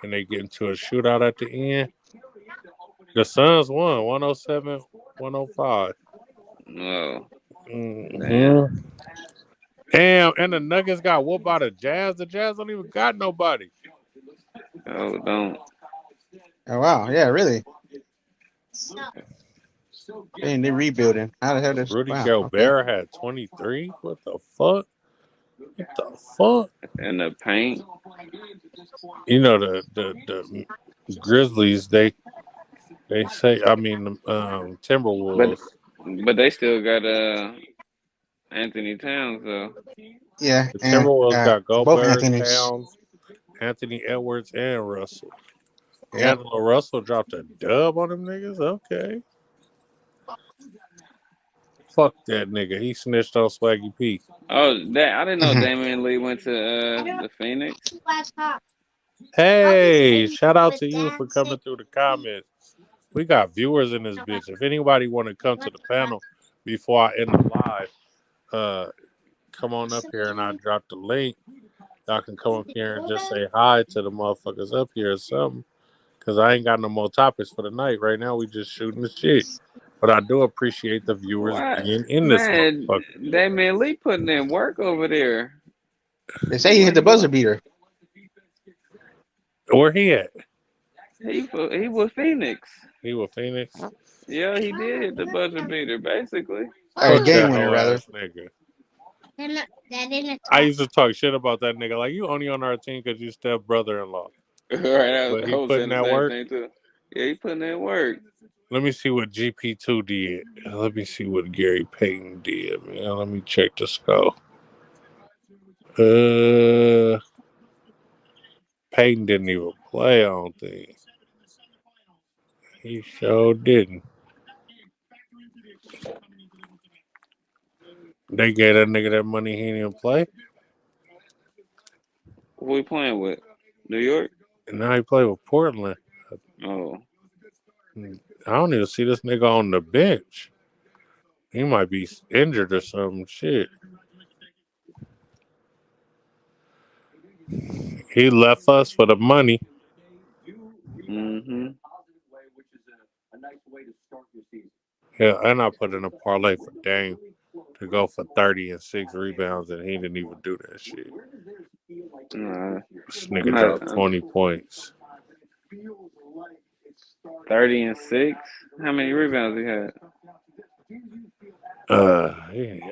and they get into a shootout at the end. The Suns won 107-105. Oh, damn. Mm-hmm. Damn, and the Nuggets got whooped by the Jazz. The Jazz don't even got nobody. Oh, don't. Oh wow, yeah, really. They rebuilding. How the hell this? Rudy Wow, okay. Gobert had 23. What the fuck? What the fuck? In the paint. The Grizzlies. They say. I mean, But Timberwolves. but they still got Anthony Towns though. Yeah, The and Timberwolves got both Gobert, Anthony's. Towns, Anthony Edwards, and Russell. Yep. D'Angelo Russell dropped a dub on them niggas. Okay. Fuck that nigga. He snitched on Swaggy P. Oh, that I didn't know hmm Damian Lee went to the Phoenix. Hey, shout out to you for coming through the comments. We got viewers in this bitch. If anybody want to come to the panel before I end the live, uh, come on up here and I drop the link. Y'all can come up here and just say hi to the motherfuckers up here or something. Cause I ain't got no more topics for the night. Right now we just shooting the shit. But I do appreciate the viewers What being in this man? motherfucker. Damian Lee putting in work over there. They say he hit the buzzer beater. Where he at? He was Phoenix. He with Phoenix? Yeah, he did hit the buzzer beater basically. A Fuck game that winner hoe rather. ass nigga. I used to talk shit about that nigga. Like, you only on our team because you step brother in law. Right, But I he was putting saying the that same work. thing too. Yeah, he putting in work. Let me see what GP2 did. Let me see what Gary Payton did, man. Let me check the score. Payton didn't even play, I don't think. He sure didn't. They gave that nigga that money, he didn't even play. Who we playing with? New York? And now he play with Portland. Oh, I don't even see this nigga on the bench. He might be injured or some shit. He left us for the money. mm-hmm. Yeah, and I put in a parlay for Dame to go for 30 and 6 rebounds, and he didn't even do that shit. This I'm nigga not dropped 20 points. 30 and 6. How many rebounds he had?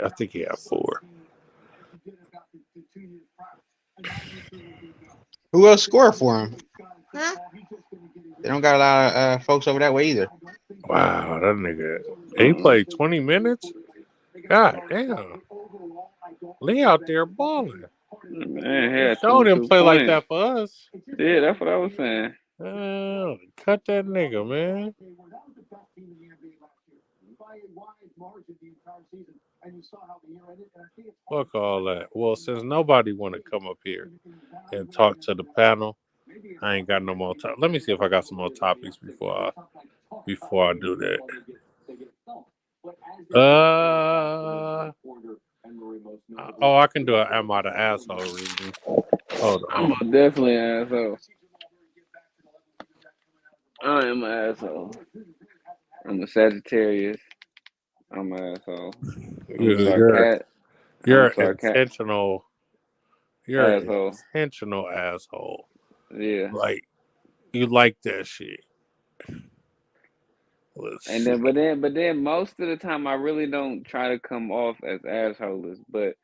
I think he had 4. Who else scored for him? They don't got a lot of folks over that way either. Wow, that nigga. He played 20 minutes? God damn. Lee out there balling. Man, he He had showed him 22 play like points. that for us. Yeah, that's what I was saying. Cut that nigga, man. Fuck all that. Well, since nobody want to come up here and talk to the panel, I ain't got no more time. Let me see if I got some more topics before I before I do that. Uh oh, I can do an am I the asshole reading. Hold I'm on. definitely an asshole. I am an asshole. I'm a Sagittarius. I'm an asshole. I'm You're you're sarcastic. I'm you're sarcastic intentional. You're an asshole. intentional asshole. Yeah. Like you like that shit. Let's And see. then most of the time I really don't try to come off as assholeless, but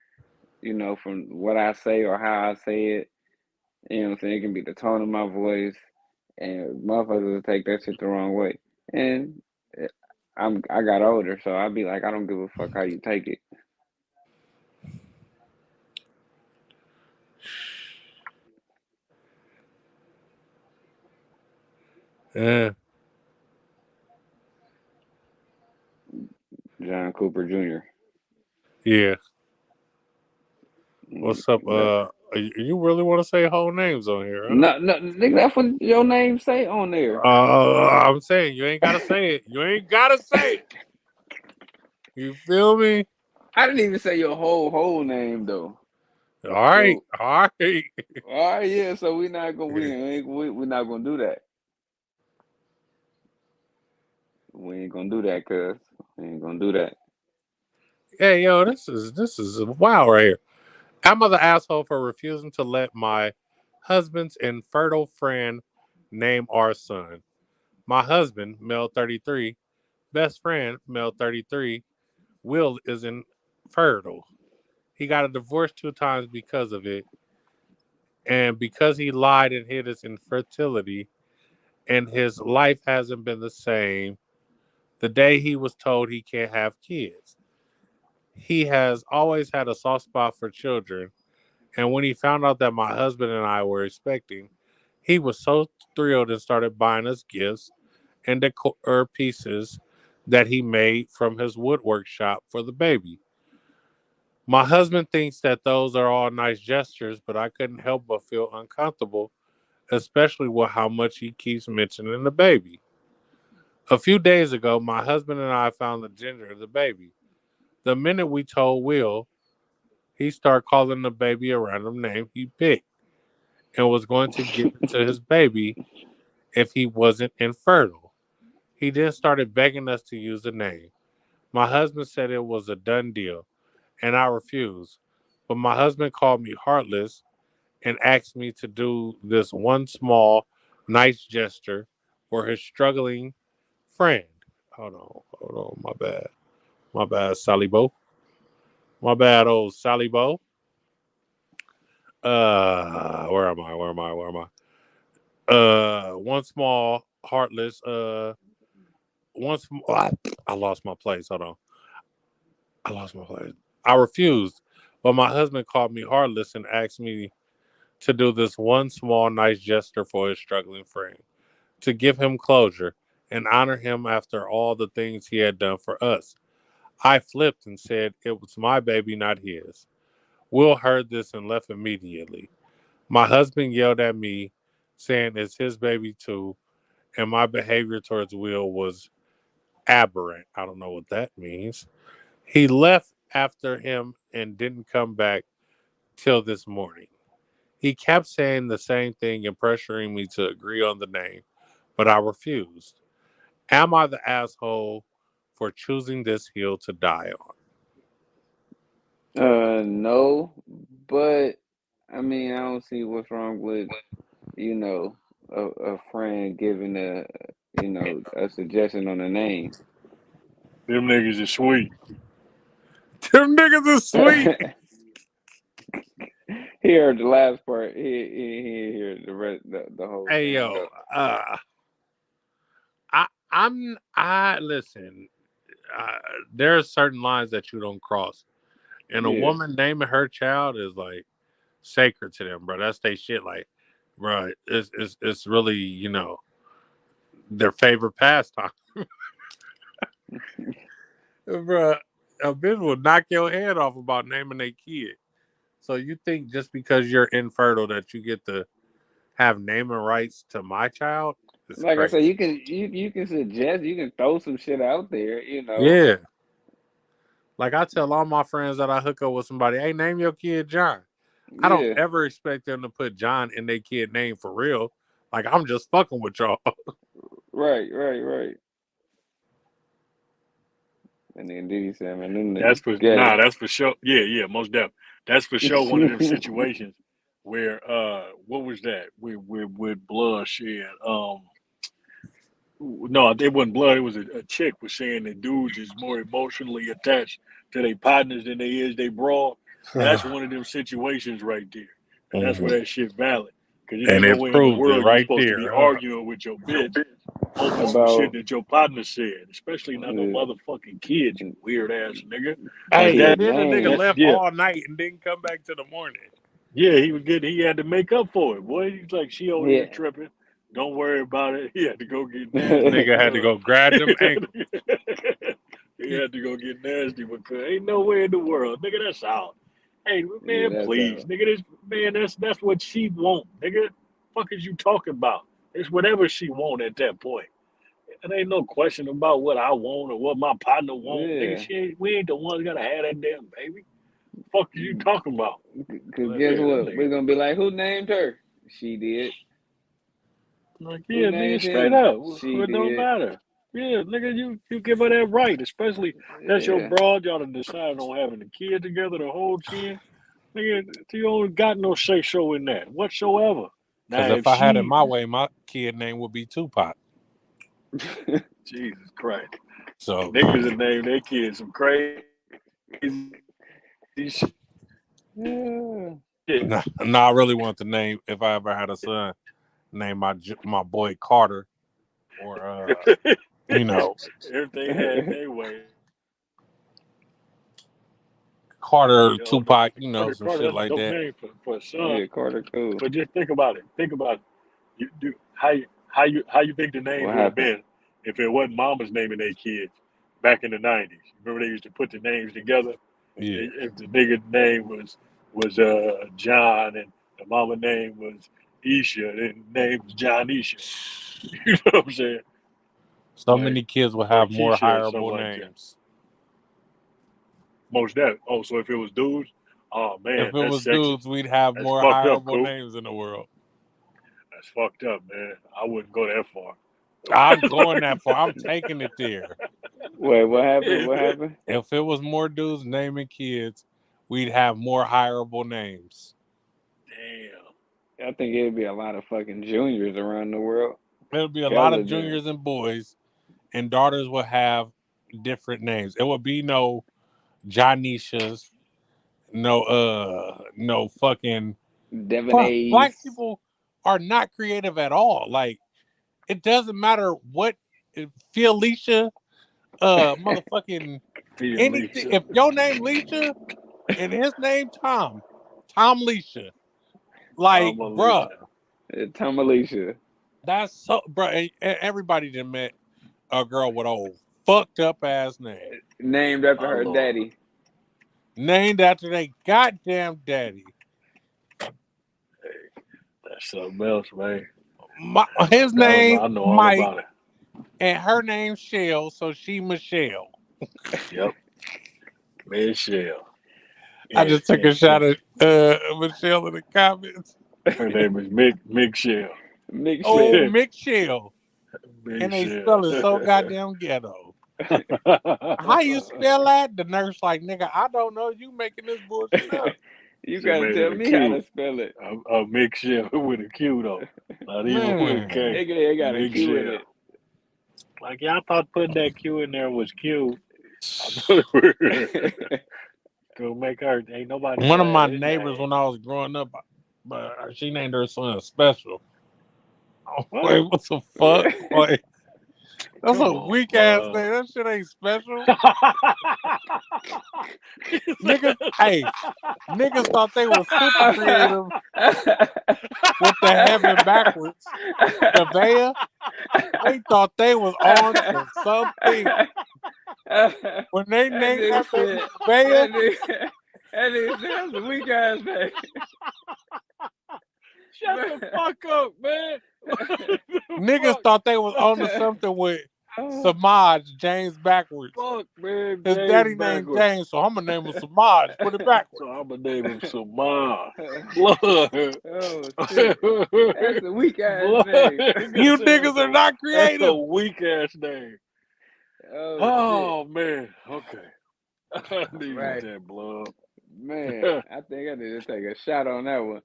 from what I say or how I say it, what I'm saying, it can be the tone of my voice, and motherfuckers will take that shit the wrong way. And I got older, so I'd be like, I don't give a fuck how you take it. Yeah, John Cooper Jr. yeah. Mm, What's up? That You really want to say whole names on here, huh? no, nigga, that's what your name say on there. I'm saying you ain't gotta say it. You ain't gotta say it. You feel me? I didn't even say your whole name though. All right, So all right. all right, yeah. So we not gonna do that. We ain't gonna do that, cuz we ain't gonna do that. Hey, yo, this is wow right here. I'm the asshole for refusing to let my husband's infertile friend name our son. My husband, male 33, best friend, male 33, Will is infertile. He got a divorce 2 times because of it, and because he lied and hid his infertility, and his life hasn't been the same the day he was told he can't have kids. He has always had a soft spot for children, and when he found out that my husband and I were expecting, he was so thrilled and started buying us gifts and decor pieces that he made from his woodwork shop for the baby. My husband thinks that those are all nice gestures, but I couldn't help but feel uncomfortable, especially with how much he keeps mentioning the baby. A few days ago, my husband and I found the gender of the baby. The minute we told Will, he started calling the baby a random name he picked and was going to give it to his baby if he wasn't infertile. He then started begging us to use the name. My husband said it was a done deal, and I refused. But my husband called me heartless and asked me to do this one small, nice gesture for his struggling friend. Hold on, my bad, Sally Bo, my bad, old Sally Bo. Where am I? Where am I? Where am I? One small, heartless. I lost my place. Hold on, I lost my place. I refused, but my husband called me heartless and asked me to do this one small, nice gesture for his struggling friend, to give him closure and honor him after all the things he had done for us. I flipped and said it was my baby, not his. Will heard this and left immediately. My husband yelled at me, saying it's his baby too, and my behavior towards Will was aberrant. I don't know what that means. He left after him and didn't come back till this morning. He kept saying the same thing and pressuring me to agree on the name, but I refused. Am I the asshole for choosing this hill to die on? No, but I mean, I don't see what's wrong with a friend giving a suggestion on a name. Them niggas is sweet. Them niggas is sweet. He heard the last part. He heard the rest, the whole Hey thing yo, though. I listen. Uh, there are certain lines that you don't cross, and a Yeah. woman naming her child is like sacred to them, bro. That's they shit. Like, bro, it's really their favorite pastime, bro. A bitch will knock your head off about naming a kid. So you think just because you're infertile that you get to have naming rights to my child? It's Like I said, crazy. you can suggest, you can throw some shit out there, you know. Yeah. Like I tell all my friends that I hook up with somebody, hey, name your kid John. I don't Yeah, ever expect them to put John in their kid name for real. Like I'm just fucking with y'all. right. And then Diddy said, man, them That's niggas for gay. that's for sure. Yeah, most definitely. That's for sure one of them situations where what was that? With bloodshed. No, it wasn't blood. It was a chick was saying that dudes is more emotionally attached to their partners than they is they broad. And that's one of them situations right there. And that's Mhm. where that shit valid. Because there's And no it way in the proves it world you're right supposed to be there, huh? arguing with your bitch over some shit About that your partner said, especially not no uh, motherfucking kids, you weird ass nigga. Like Hey, kid and that, then the nigga name. that, left yeah, all night and didn't come back to the morning. yeah, he had to make up for it, boy. He's like, she over here Yeah. tripping. Don't worry about it. He had to go get nasty Nigga had to because go grab them ankles. he had to go get nasty because ain't no way in the world, nigga. That's out. Hey Yeah, man, that's please, how. nigga. This man, that's what she want, nigga. Fuck is you talking about? It's whatever she want at that point. It ain't no question about what I want or what my partner want, nigga. Yeah. We ain't the ones gotta have that damn baby. Fuck is you talking about? Cause Like, guess yeah, that what? nigga. We're gonna be like, who named her? She did. Like, Who yeah, nigga, named straight him? up. She It don't did. matter. Yeah, nigga, you give her that right, especially that's your Yeah. broad. Y'all done decided on having a kid together the whole 10. Nigga, you don't got no say so in that whatsoever. Because Now, if if I had it she, my way, my kid name would be Tupac. Jesus Christ, So, niggas that name their kids some crazy shit. Yeah. no, I really want to name, if I ever had a son, name my boy Carter or, you know, If they had their way, Carter, you know, Tupac, you know, some Carter, shit that's a like dope that. name for a son. Yeah, Carter cool. But just think about it. Think about it. You do how you think the names What would have happened? been if it wasn't mamas naming their kids back in the '90s. Remember they used to put the names together. Yeah. If the nigga name was John and the mama name was Isha, then the name was John Isha. You know what I'm saying? So Like many kids will or have more Keisha or something hireable like that. names. Most that. Oh, so if it was dudes, oh If man, it that's was sexist. dudes, we'd have That's more fucked up, hireable Coop. names in the world. That's fucked up, man. I wouldn't go that far. I'm going that far. I'm taking it there. Wait, what happened? What happened? If it was more dudes naming kids, we'd have more hireable names. Damn. I think it'd be a lot of fucking juniors around the world. There'll be a lot Hella of juniors. juniors and boys, and daughters will have different names. It would be no Johnishas, no fucking Devin black A's. people are not creative at all. Like it doesn't matter what Felicia, motherfucking anything. Felicia. If your name Leisha and his name Tom Leisha, like Tom bruh, Alicia. Tom Alicia. that's so bruh. Everybody that met a girl with a fucked up ass name, Named after My her lord. daddy. named after their goddamn daddy. That's something else, man. His I name know all Mike about it. and her name Shell, so she Michelle. Yep. Michelle. I And, just took a and, shot and at Michelle in the comments. her name is Mick Shell. Mick Oh, Shell. Mick Shell. Big And they Shell. spell it so goddamn ghetto. How you spell that? The nurse like, nigga, I don't know. You making this bullshit up. You She gotta made it tell a me how to Q. spell it. A Mick Shell with a Q though. Not even with a Man. K. It got a Mick Q in Shell. it. Like, yeah, I thought putting that Q in there was cute. I thought it was gonna make her. Ain't nobody One gonna of have my his neighbors name. when I was growing up, but she named her son Special. I'm What? like, what the fuck? Like, that's Come a on, weak ass bro. name. That shit ain't special. Niggas, hey, niggas thought they was super creative with the heaven backwards. Nevaeh, they thought they was on to something. When they That named nigga that baby said, Nevaeh, that nigga said that's a weak ass name. Shut the fuck up, man. Niggas thought they was on to something with Samaj, James backwards. Fuck, man. His James daddy named backwards. James, so I'm gonna name him Samaj. Put it backwards. So I'm gonna name him Samaj. Blood. Oh shit, that's a weak ass Blood. name. You niggas are not That's a creative. weak ass name. Oh man. Okay. I need right, that blood. man. I think I need to take a shot on that one.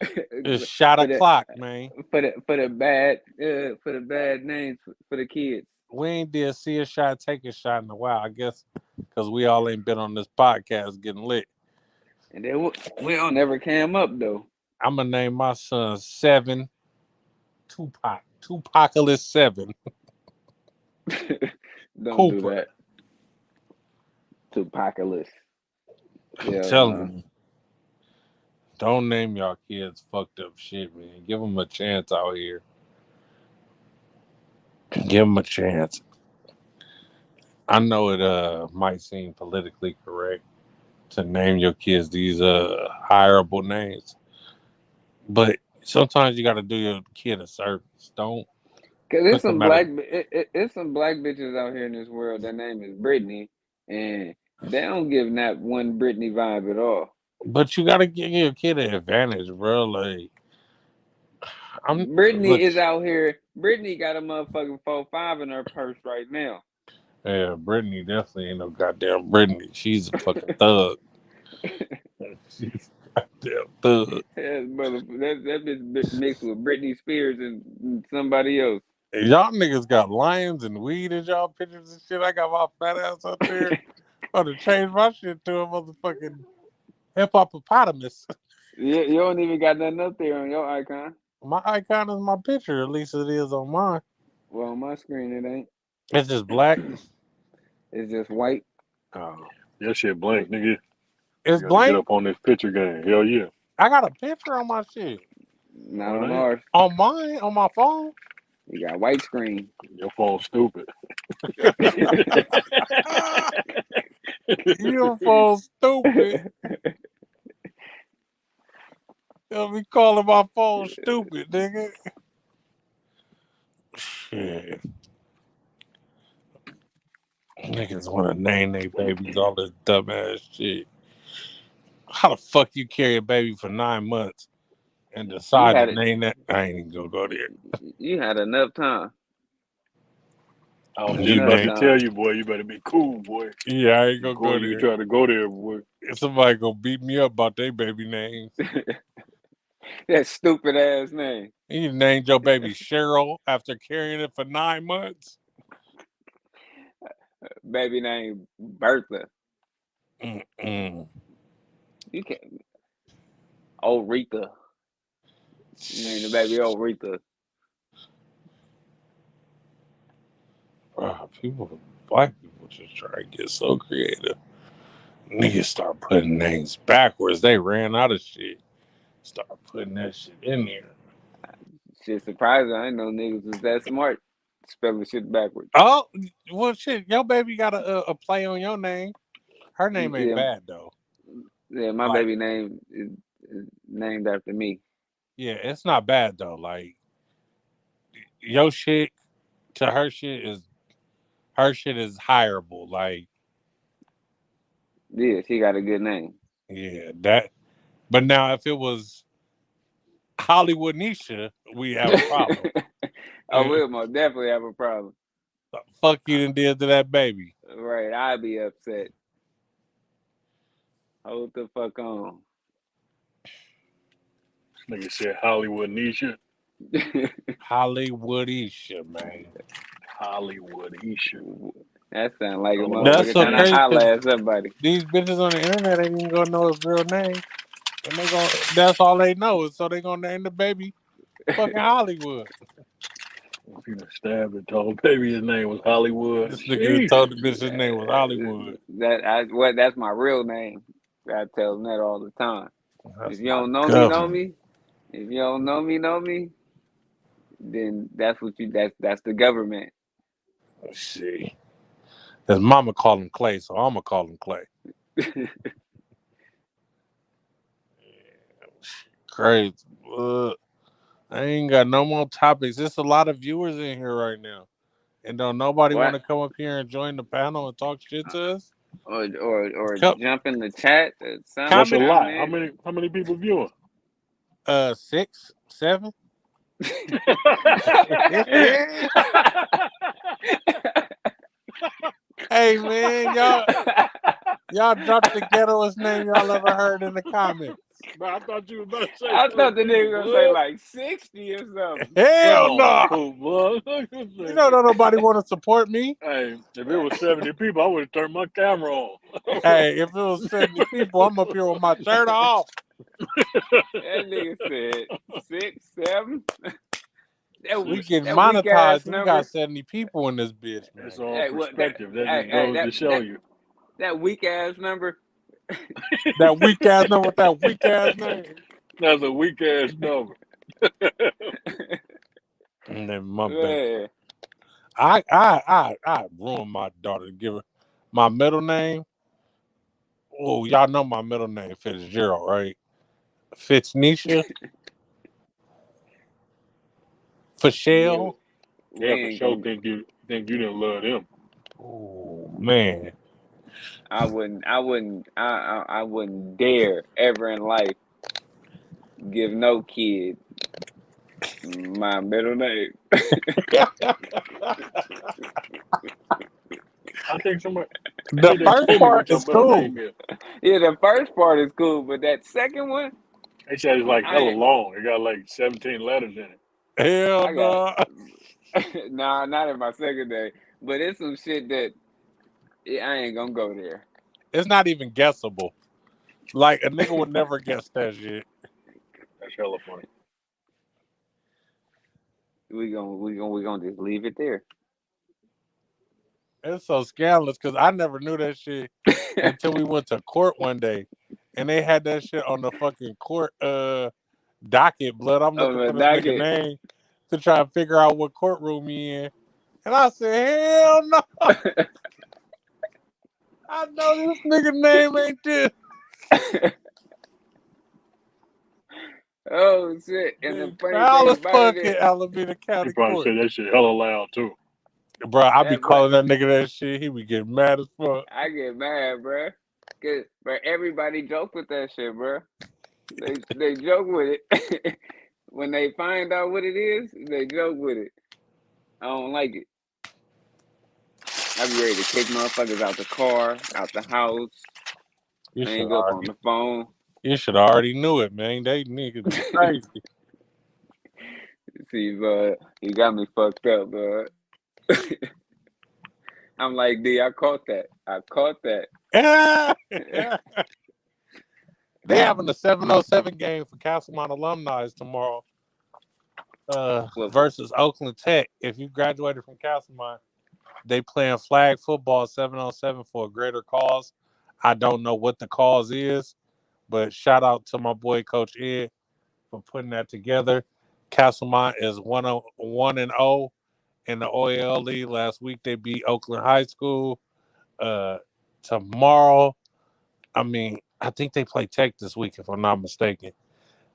It's shot for the o'clock, man. for the bad names for the kids. We ain't did see a shot, take a shot in a while, I guess, because we all ain't been on this podcast getting lit. And then we don't never came up though. I'm gonna name my son Seven Tupac. Tupacalis 7. Don't Cooper. do that. Tupacalis. I'm Yeah, telling you. Don't name y'all kids fucked up shit, man. Give them a chance out here. Give them a chance. I know it might seem politically correct to name your kids these hireable names, but sometimes you got to do your kid a service. Don't Cause put them at a. it's some black bitches out here in this world. Their name is Brittany, and they don't give that one Brittany vibe at all. But you got to give your kid an advantage, bro. Like Brittany look. is out here. Brittany got a motherfucking 4-5 in her purse right now. Yeah, Brittany definitely ain't no goddamn Brittany. She's a fucking thug. She's a goddamn thug. That bitch mixed with Britney Spears and somebody else. Y'all niggas got lions and weed in y'all pictures and shit. I got my fat ass up there. I'm gonna change my shit to a motherfucking hip hoppopotamus. You don't even got nothing up there on your icon. My icon is my picture, at least it is on mine. Well, on my screen it ain't. It's just black. It's just white. Oh. That shit blank, nigga. It's You gotta blank? get up on this picture game. Hell yeah. I got a picture on my shit. Not Well, on it ain't. ours. On mine, on my phone. You got white screen. Your phone's stupid. Your phone stupid. They'll be calling my phone stupid, nigga. Shit. Niggas want to name their babies all this dumbass shit. How the fuck you carry a baby for 9 months and You decide had to it. name that? I ain't even gonna go there. You had enough time. I was just You Enough about to name? time. tell you, boy, you better be cool, boy. Yeah, I ain't gonna Before go you there. try to go there, boy. Somebody gonna beat me up about their baby names. That stupid ass name. You named your baby Cheryl after carrying it for 9 months. Baby name Bertha. Mm-mm. You can't. Oh, Rita. Name the baby old Rita. Black people just try to get so creative. Niggas start putting names backwards. They ran out of shit. Start putting that shit in there. Shit surprising. I didn't know niggas was that smart. Spelling shit backwards. Oh, well, shit. Your baby got a play on your name. Her name ain't Yeah, bad, though. yeah. My Like, baby name is named after me. yeah, it's not bad, though. Like, your shit to her shit is hireable. Like, Yeah, she got a good name. yeah, that. But now, if it was Hollywood Nisha, we have a problem. I will most definitely have a problem. Fuck you done did to that baby. Right, I'd be upset. Hold the fuck on. Nigga said Hollywood Nisha. Hollywood Isha, man. Hollywood Isha. That sound like a All about That's motherfucker that so trying to crazy gangster. because holler at somebody. these bitches on the internet ain't even gonna know his real name. And that's all they know is so they gonna name the baby fucking Hollywood. If you done stabbed and told baby his name was Hollywood. This nigga Sheesh. told the bitch his name was Hollywood. That's my real name. I tell them that all the time. That's If you my don't know me, know government. me. If you don't know me, then that's the government. Let's see. His mama called him Clay, so I'm gonna call him Clay. Crazy. I ain't got no more topics. There's a lot of viewers in here right now. And don't nobody want What? to come up here and join the panel and talk shit to us? Or Co- jump in the chat or something What's a comment down lot? there. How many people viewing? 6, 7. Hey man, y'all drop the ghettoest name y'all ever heard in the comments. Bro, I thought you was about to say I 30 thought the people, nigga gonna say bud. like 60 or something. Come Hell on, no. Poop, bud. You know don't nobody want to support me. Hey, if it was 70 people, I would have turned my camera on. Hey, if it was 70 people, I'm up here with my shirt off. That nigga said 6, 7. We get That weak ass monetized. We got number. 70 people in this bitch, man. It's all Hey, what that? perspective. That Hey, just hey, goes to show you. that weak ass number. That weak ass number with that weak ass name. That's a weak ass number. And then my bad. Man, I ruined my daughter to give her my middle name. Oh, y'all know my middle name Fitzgerald, right? Fitznisha, yeah, Fitzshell. we Yeah, for ain't sure. gonna. Think you didn't love them. Oh man, I wouldn't dare ever in life give no kid my middle name. I think somebody. I the think they first told me part what your is middle cool. name is. Yeah, the first part is cool, but that second one, They said it's like hella I long. It got like 17 letters in it. Hell I got no, nah, not in my second day, but it's some shit that I ain't gonna go there. it's not even guessable. Like a nigga would never guess that shit. That's hella funny. We gonna just leave it there. It's so scandalous because I never knew that shit until we went to court one day, and they had that shit on the fucking court docket. Blood, I'm Oh, looking for but this nigga docket. name to try and figure out what courtroom he in, and I said, hell no, I know this nigga name ain't this. Oh shit! And the It's funny foul thing as about it fuck is in Alameda He County probably Court. said that shit hella loud too. Bro, I be that, but calling that nigga that shit. He be getting mad as fuck. I get mad, bruh. Cause but everybody joke with that shit, bruh. They joke with it. When they find out what it is, they joke with it. I don't like it. I be ready to kick motherfuckers out the car, out the house, You should hang up on already, the phone. you should already knew it, man. They niggas be crazy. See, bud, you got me fucked up, bud. I'm like, D, I caught that. I caught that. They having a 707 game for Castlemont alumni tomorrow Well, versus Oakland Tech. If you graduated from Castlemont, they playing flag football 707 for a greater cause. I don't know what the cause is, but shout out to my boy Coach Ed for putting that together. Castlemont is 1-0 in the OEL League. Last week they beat Oakland High School. Tomorrow, I mean, I think they play Tech this week, if I'm not mistaken.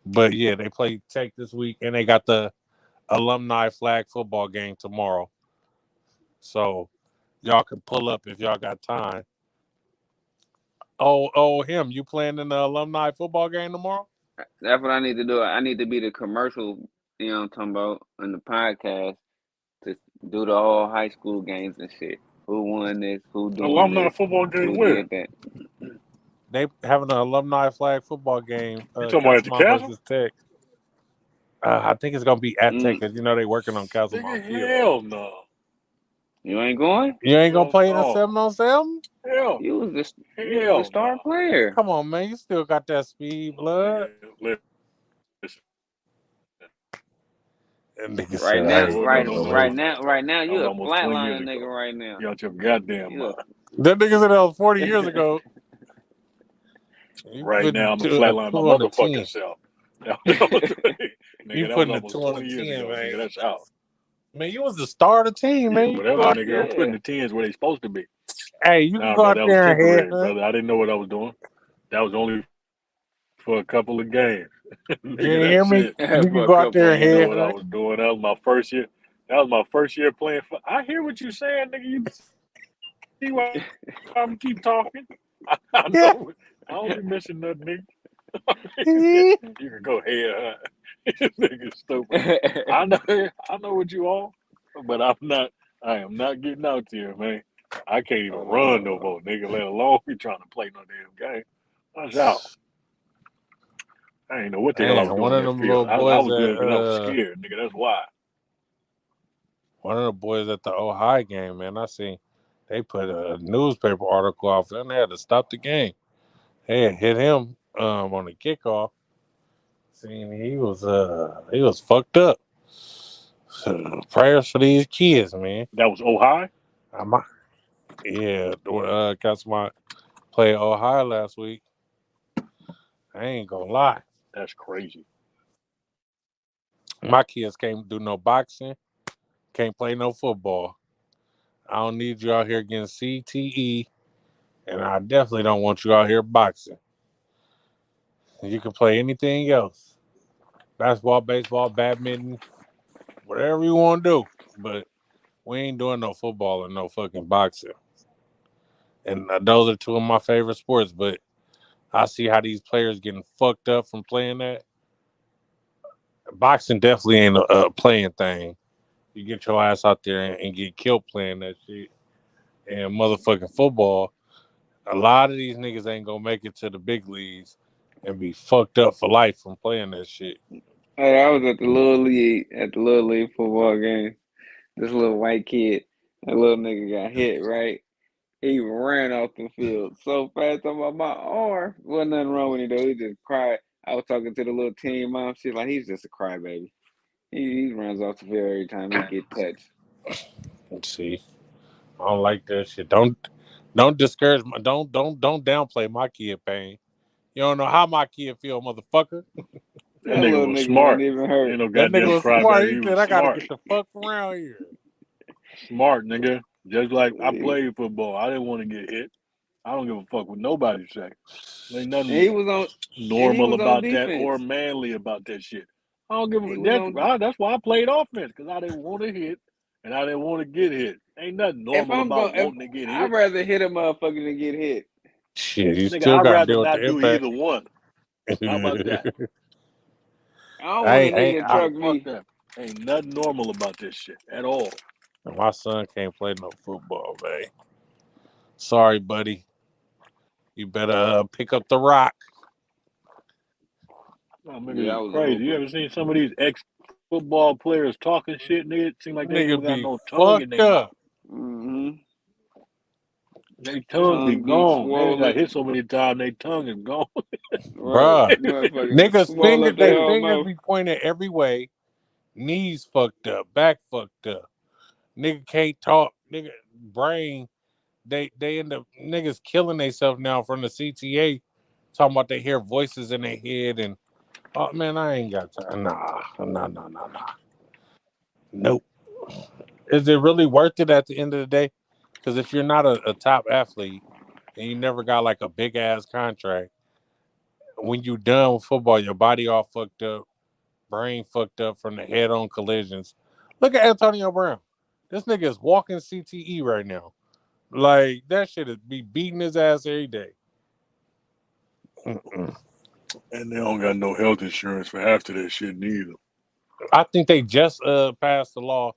But yeah, they play Tech this week, and they got the alumni flag football game tomorrow. So y'all can pull up if y'all got time. Him, you playing in the alumni football game tomorrow? that's what I need to do. I need to be the commercial, you know what I'm talking about, on the podcast to do the all high school games and shit. Who won this? Who doing Alumni this? football game Who where? did that? They having an alumni flag football game. You talking about at the Castlemont castle? versus Tech. I think it's gonna be at Tech Mm, because you know they working on Castlemont Nigga, Field. hell no. you ain't going? You ain't gonna Hell play in a no. 7-on-7? Hell, You was the hell no. star player. Come on, man. You still got that speed, blood. Nigga, listen. And nigga Right said, I now, ain't I was gonna almost know. 20. right now, That was you a almost 20 years flatlining nigga ago. right now. You out your goddamn You mind. That nigga said that was 40 years ago. You Right putting now, I'm a a flatline my 2 on the motherfucking 10. self. You Nigga, that was putting a almost 2 on the 20 years 10, ago, man. nigga. That's out. Man, you was the star of the team, Yeah, man. You whatever, go out nigga. I'm there. putting yeah. the 10s where they supposed to be. Hey, you can Nah, go bro, out that was there and head temporary, hunt. brother. I didn't know what I was doing. That was only for a couple of games. You Nigga, didn't hear that's me? it. You can For a go out couple there I and ain't know months. what I headhunt. was doing. That was my first year. That was my first year playing. I hear what you saying, nigga. You see why I'm keep talking? I know. I don't be missing nothing, nigga. You can go head hunt. This nigga stupid. I know. I know what you all, but I'm not. I am not getting out to you, man. I can't even run no more, nigga. Let alone be trying to play no damn game. Watch out. I ain't know what the hell I was Man, doing one on of that them field. little I boys was at good because I was scared, nigga. That's why. the Ohio game, man. I seen they put a newspaper article off and they had to stop the game. They had hit him on the kickoff. Seen he was fucked up. So, prayers for these kids, man. That was Ohio. I'm, yeah, got my play Ohio last week. I ain't gonna lie. That's crazy. My kids can't do no boxing, can't play no football. I don't need you out here getting CTE, and I definitely don't want you out here boxing. You can play anything else. Basketball, baseball, badminton, whatever you want to do. But we ain't doing no football and no fucking boxing. And those are two of my favorite sports, but I see how these players getting fucked up from playing that. Boxing definitely ain't a playing thing. You get your ass out there and get killed playing that shit. And motherfucking football, a lot of these niggas ain't gonna make it to the big leagues and be fucked up for life from playing that shit. Hey, I was at the little league football game. This little white kid, that little nigga got hit, right? He ran off the field so fast. I'm about my arm. Wasn't nothing wrong with him though. He just cried. I was talking to the little teen mom. She's like, he's just a crybaby. He runs off the field every time he get touched. Let's see. I don't like that shit. Don't discourage my don't downplay my kid pain. You don't know how my kid feel, motherfucker. That That nigga little was nigga wasn't smart. even Ain't hurt. no That nigga goddamn was smart. crybaby. He He said, was I gotta smart. get the fuck around here. Smart, nigga. Just like I He, played football. I didn't want to get hit. I don't give a fuck what nobody say. Ain't and nothing he was on and he normal was on about that or defense. manly about that shit. I don't give He a was on. that's why I played offense because I didn't want to hit and I didn't want to get hit. Ain't nothing If normal I'm about going, if wanting to get I'd hit. rather hit a motherfucker than get hit. Shit, you Nigga, still I'd gotta rather deal with not the do impact. either one. How about that? I don't want a I, nigga to I, truck Fuck me. that. Ain't nothing normal about this shit at all. my son can't play no football, man. Sorry, buddy. You better pick up the rock. Oh, Yeah, niggas I is was a crazy. You hooper. ever seen some of these ex football players talking shit, nigga? It seem like they ain't Nigga even got be no tongue in fucked their mouth. up. Mm-hmm. Their tongue be Tongue be gone. They done got swollen. hit so many times, their tongue is gone. Right. Bruh. Motherfucker Niggas swell up their they whole fingers mouth. be pointed every way. Knees fucked up. Back fucked up. Nigga can't talk. Nigga brain. They end up niggas killing themselves now from the CTA. Talking about they hear voices in their head and oh man, I ain't got time. Nah. Nope. Is it really worth it at the end of the day? Because if you're not a top athlete and you never got like a big ass contract, when you done with football, your body all fucked up, brain fucked up from the head on collisions. Look at Antonio Brown. This nigga is walking CTE right now. Like that shit is be beating his ass every day. Mm-mm. And they don't got no health insurance for half of that shit neither. I think they just passed the law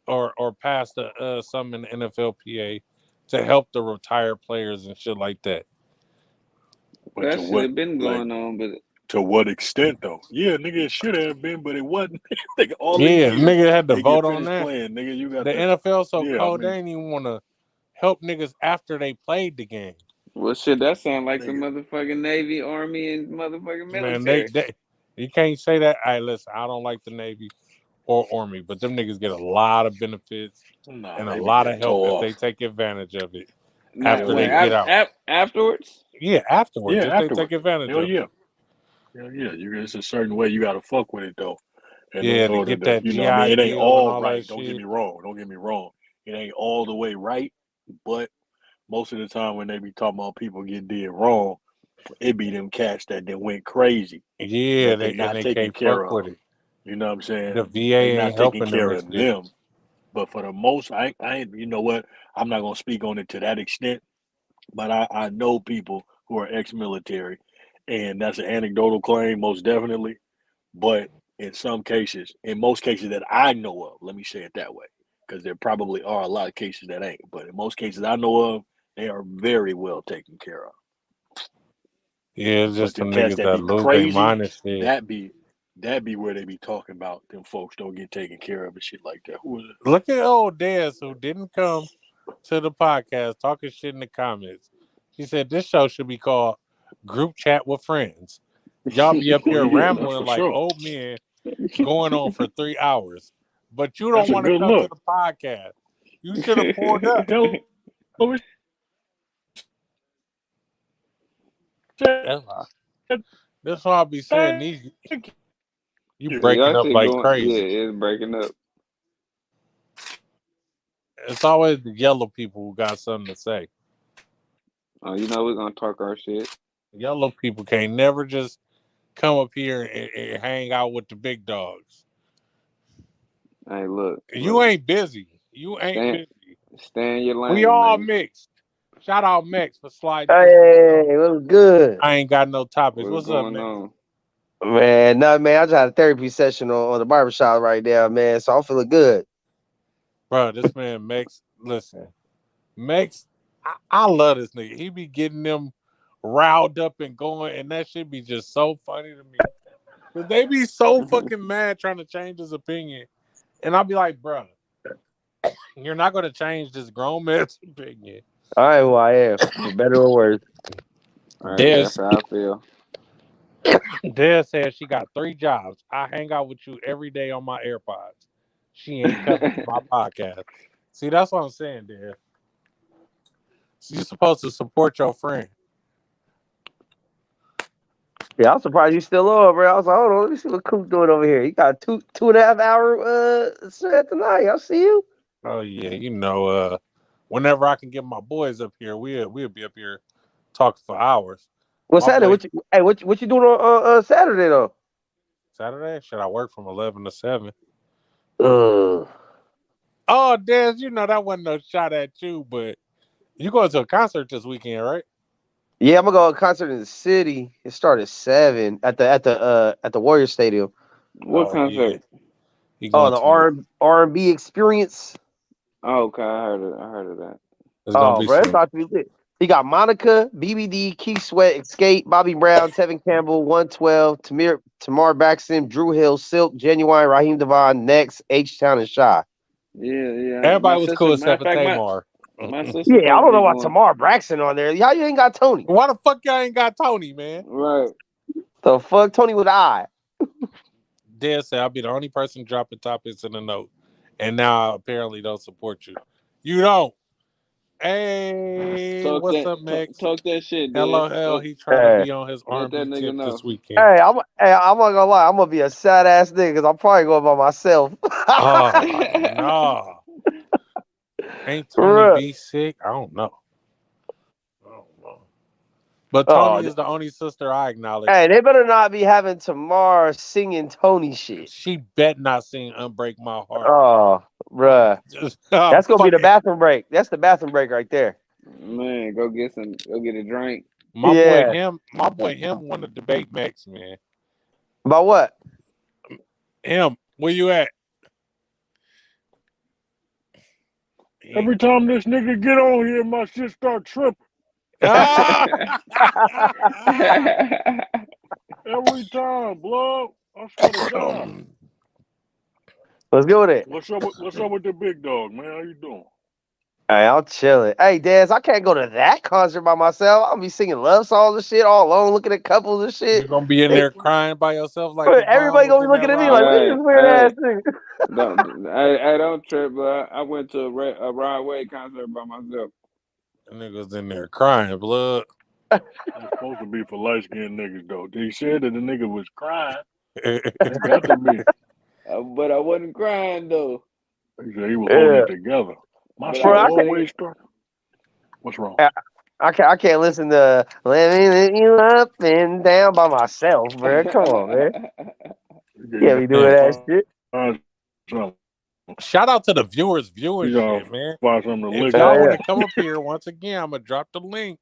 or passed some in the NFLPA to help the retired players and shit like that. But That to should what, have been like, going on, but to what extent though? Yeah, nigga, it should have been, but it wasn't. Nigga, all these Yeah, years nigga had to they get vote on finished that. playing, nigga. You got The to, NFL so yeah. I cold they mean, ain't even want to help niggas after they played the game. well, shit, that sound like the nigga, motherfucking Navy, Army, and motherfucking Man, military. they you can't say that. Hey, listen, I don't like the Navy or Army, but them niggas get a lot of benefits nah, and a they be lot of getting help tore if they off. take advantage of it Now, after Hell they when yeah, get out. afterwards, Yeah, afterwards yeah. if they take Afterwards, advantage hell of it. yeah, hell yeah. You it's a certain way you got to fuck with it though, in Yeah, to order get to, that you know, what I mean, GI it ain't Bill and all all that right. Don't get me shit. wrong. Don't get me wrong. It ain't all the way right, but most of the time when they be talking about people get did wrong, It be them cats that then went crazy Yeah, that they and not they taking can't fuck care with of. it. You know what I'm saying? The They VA not ain't taking helping them care and of shit. them. But for the most, I ain't. You know what? I'm not gonna speak on it to that extent. But I know people who are ex-military, and that's an anecdotal claim, most definitely. But in most cases that I know of, let me say it that way, because there probably are a lot of cases that ain't. But in most cases I know of, they are very well taken care of. Yeah, it's But just them some cats niggas that that be lose their crazy, mind and shit. that be where they be talking about them folks don't get taken care of and shit like that. Who is it? Look at old Dez who didn't come to the podcast talking shit in the comments. She said this show should be called Group Chat with Friends. Y'all be up Oh here yeah, that's rambling for like sure. old men going on for 3 hours. But you don't That's a want to good come to look. the podcast. You should have pulled up. Television said That's why. That's why I be saying thank these you you. breaking Y'all up shit like going, yeah, crazy. it's breaking up. It's always the yellow people who got something to say. Oh, you know we're gonna talk our shit. Yellow people can't never just come up here and hang out with the big dogs. Hey, look, You look, ain't busy. You ain't stay, busy. stay in your We lane, all man. mixed. Shout out Mex for sliding through. Hey, what's good? I ain't got no topics. What's What's up, going Mex? on? Man, no, man, I just had a therapy session on the barbershop right now, man. So I'm feeling good. Bro, this man Mex, listen. Mex, I love this nigga. He be getting them riled up and going, and that shit be just so funny to me. Cause they be so fucking mad trying to change his opinion. And I'll be like, bro, you're not gonna change this grown man's opinion. I am who I am, for better or worse. Hey, Des that's how I feel. Des says she got 3 jobs. I hang out with you every day on my AirPods. She ain't coming to my podcast. See, that's what I'm saying, Des. You're supposed to support your friend. Yeah, I'm surprised you still on, bro. I was like, hold on, let me see what Coop doing over here. He got two and a half hour set tonight. I see you. Oh yeah, whenever I can get my boys up here, we'll be up here talking for hours. What's My Saturday? boy What you doing on Saturday though? Saturday, should I work from 11 to 7? Uh, Oh, Des, that wasn't no shot at you, but you going to a concert this weekend, right? yeah, I'm gonna go to a concert in the city. It started at 7 at the Warrior Stadium. What Oh yeah, concert? he Oh, going the to. R&B experience. Oh, okay, I heard it. I heard of that. There's gonna Oh, be bro, it's some. about to be lit. He got Monica, BBD, Keith Sweat, Escape, Bobby Brown, Tevin Campbell, 112, Tamar Braxton, Drew Hill, Silk, Genuine, Raheem Devon, Next, H Town, and Shy. Yeah, yeah. My Everybody was sister, cool matter of except for fact, Tamar. my sister Yeah, I supposed to don't know be why going. Tamar Braxton on there. How you ain't got Tony? Why the fuck y'all ain't got Tony, man? Right. The fuck, Tony with I. Dad said I'll be the only person dropping topics in the note, and now I apparently don't support you. You don't. Hey, what's up, Max? Talk that shit, dude. LOL, he trying to Hey, be on his Let that R&B nigga tip this know. weekend. I'm not gonna lie. I'm gonna be a sad ass nigga because I'm probably going by myself. Oh no, ain't For Tony real. B sick? I don't know. I don't know. But Oh, Tony is the only sister I acknowledge. hey, they better not be having Tamar singing Tony shit. She bet not sing "Unbreak My Heart." Oh, bruh. Just That's gonna be the fucking bathroom break. That's the bathroom break right there. Man, go get a drink. Yeah. my boy him want to debate Max, man. About what? Him, where you at? He ain't Every coming. time this nigga get on here, my shit start tripping. Ah! Every time, blood. I swear to God. Let's go with it. What's up with the big dog, man? How you doing? Hey, I'm chilling. Hey, Daz, I can't go to that concert by myself. I'll be singing love songs and shit all alone, looking at couples and You shit. gonna be in Hey, there crying by yourself like Devon everybody was gonna be in there looking at me like, riding. look at Hey, this weird ass hey, thing. I don't trip, but I went to a Rod Wave concert by myself. The niggas in there crying, blood. That's supposed to be for light skinned niggas, though. They said that the nigga was crying. You got to be. But I wasn't crying though. He said he was holding Yeah, it together. My But I shit bro. was singing. always start. What's wrong? I can't listen to "Let Me Lift You Up and Down" by myself, bro. Come on, man. You Yeah, gotta be doing that shit. find something. Shout out to the viewers You viewing gotta shit, man. find something to If look y'all at. want to come up here, once again, I'm going to drop the link.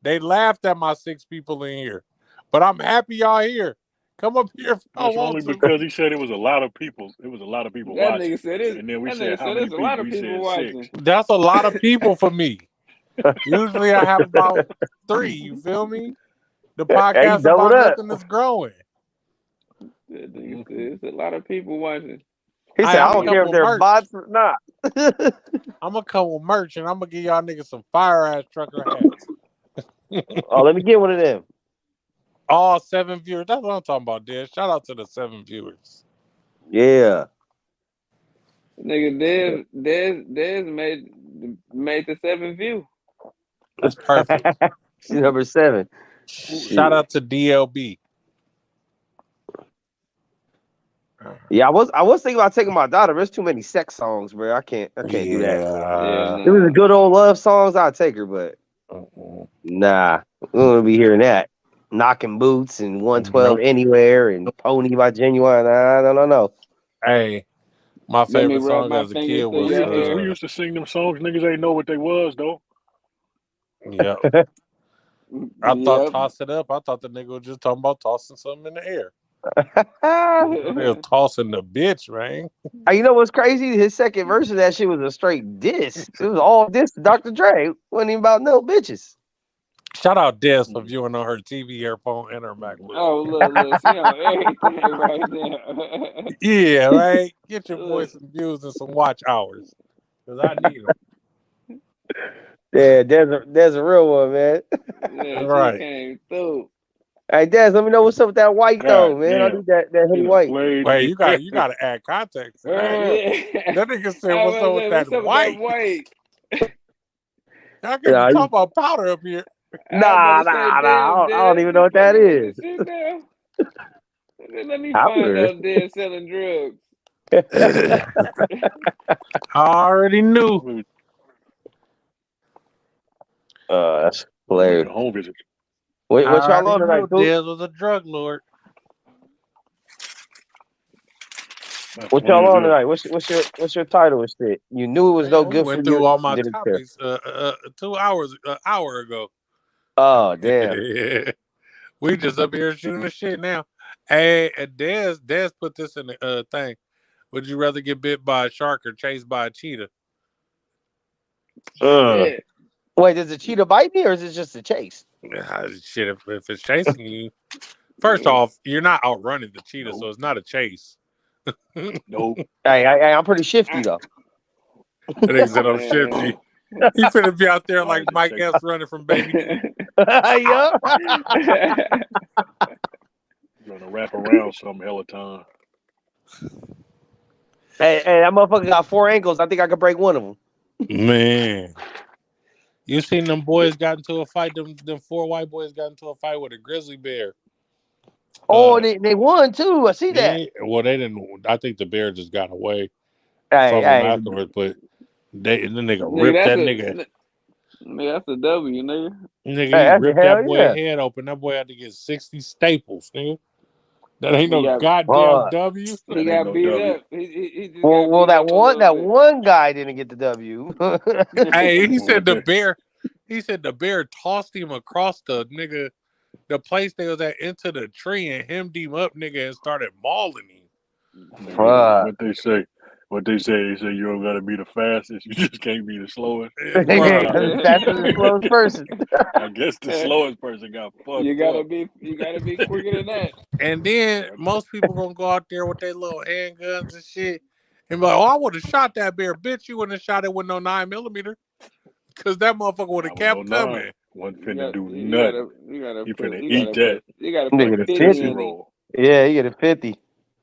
They laughed at my 6 people in here. But I'm happy y'all here. Come up here if y'all That's want only to. because he said it was a lot of people. It was a lot of people That watching. nigga said it. And then we That said nigga how said many there's a lot people? of He people said 6. watching. That's a lot of people for me. Usually I have about 3. You feel me? The Hey, you podcast doubled about up. nothing is growing. That nigga said it's a lot of people watching. He said, Hey, "I I'm don't going to care come if with they're merch. bots or not." I'm going to come with merch and I'm going to give y'all niggas some fire ass trucker hats. Oh, let me get one of them. All 7 viewers. That's what I'm talking about, Dez. Shout out to the 7 viewers. Yeah. Nigga, Dez made the 7th view. That's perfect. She's number 7. Shout out to DLB. Yeah, I was thinking about taking my daughter. There's too many sex songs, bro. I can't do that. Yeah, If it was nah. good old love songs, I'd take her, but nah, we don't want to be hearing that. Knocking Boots and 112 Anywhere and Pony by Genuine. No. Hey, my Let me favorite rub song my as a fingers kid through was your We hair. used to sing them songs. Niggas ain't know what they was though. yeah. I thought Yep. toss it up. I thought the nigga was just talking about tossing something in the air. They was tossing the bitch, man. You know what's crazy? His second verse of that shit was a straight diss. It was all diss to Dr. Dre. It wasn't even about no bitches. Shout out Des for viewing on her TV, earphone, and her MacBook. Oh, look, she on everything right now. Yeah, right? Get your boy some views and some watch hours. Because I need them. Yeah, there's a real one, man. Yeah, she Right. came through. Hey, Des, let me know what's up with that white though, God man. I damn. need that He hoodie done white. played Wait, me. you got to add context to that. Yeah. That nigga said, I what's was up with like, that what's up with that white? white? Y'all can't be talking about powder up here. I was about to say, Nah. damn, I don't Dad, even know you what that fucking with is. this shit now? Let me find Powder. out Dad selling drugs. I already knew. That's hilarious. Home visits. What I y'all on already tonight, knew too? Dez was a drug lord. What y'all on tonight? What's your title and shit? You knew it was no We good for went you. through all my Didn't care. topics 2 hours, an hour ago. Oh damn. We just up here shooting the shit now. Hey, Dez put this in the thing. Would you rather get bit by a shark or chased by a cheetah? Shit. Wait, does the cheetah bite me or is it just a chase? Shit, if it's chasing you, first off, you're not outrunning the cheetah, so it's not a chase. Nope. Hey, I'm pretty shifty though. That nigga said I'm shifty. He finna be out there like Mike S running from Baby D. Yeah. Gonna wrap around some hella time. Hey, that motherfucker got 4 ankles. I think I could break one of them. Man, you seen them boys got into a fight? Them 4 white boys got into a fight with a grizzly bear. Oh, they won too. I see that. Well, they didn't. I think the bear just got away Hey, from them afterwards. But the nigga ripped that nigga. Nigga, that's a W, nigga. Nigga, he ripped hell that boy yeah. head open. That boy had to get 60 staples, nigga. That ain't no got- goddamn W. He got beat up. He just Well, got beat that up a little bit. one guy didn't get the W. Hey, he said the bear. He said the bear tossed him across the place they was at into the tree and hemmed him up, nigga, and started mauling him. What they say? They say you don't gotta be the fastest. You just can't be the slowest. The fastest and slowest person. I guess the slowest person got fucked. You gotta be quicker than that. And then most people gonna go out there with their little handguns and shit and be like, "Oh, I would have shot that bear, bitch. You wouldn't have shot it with no 9mm, because that motherfucker would have kept coming. Wasn't finna do nothing. You finna eat that. You gotta put 50 in it. Yeah, you get a 50.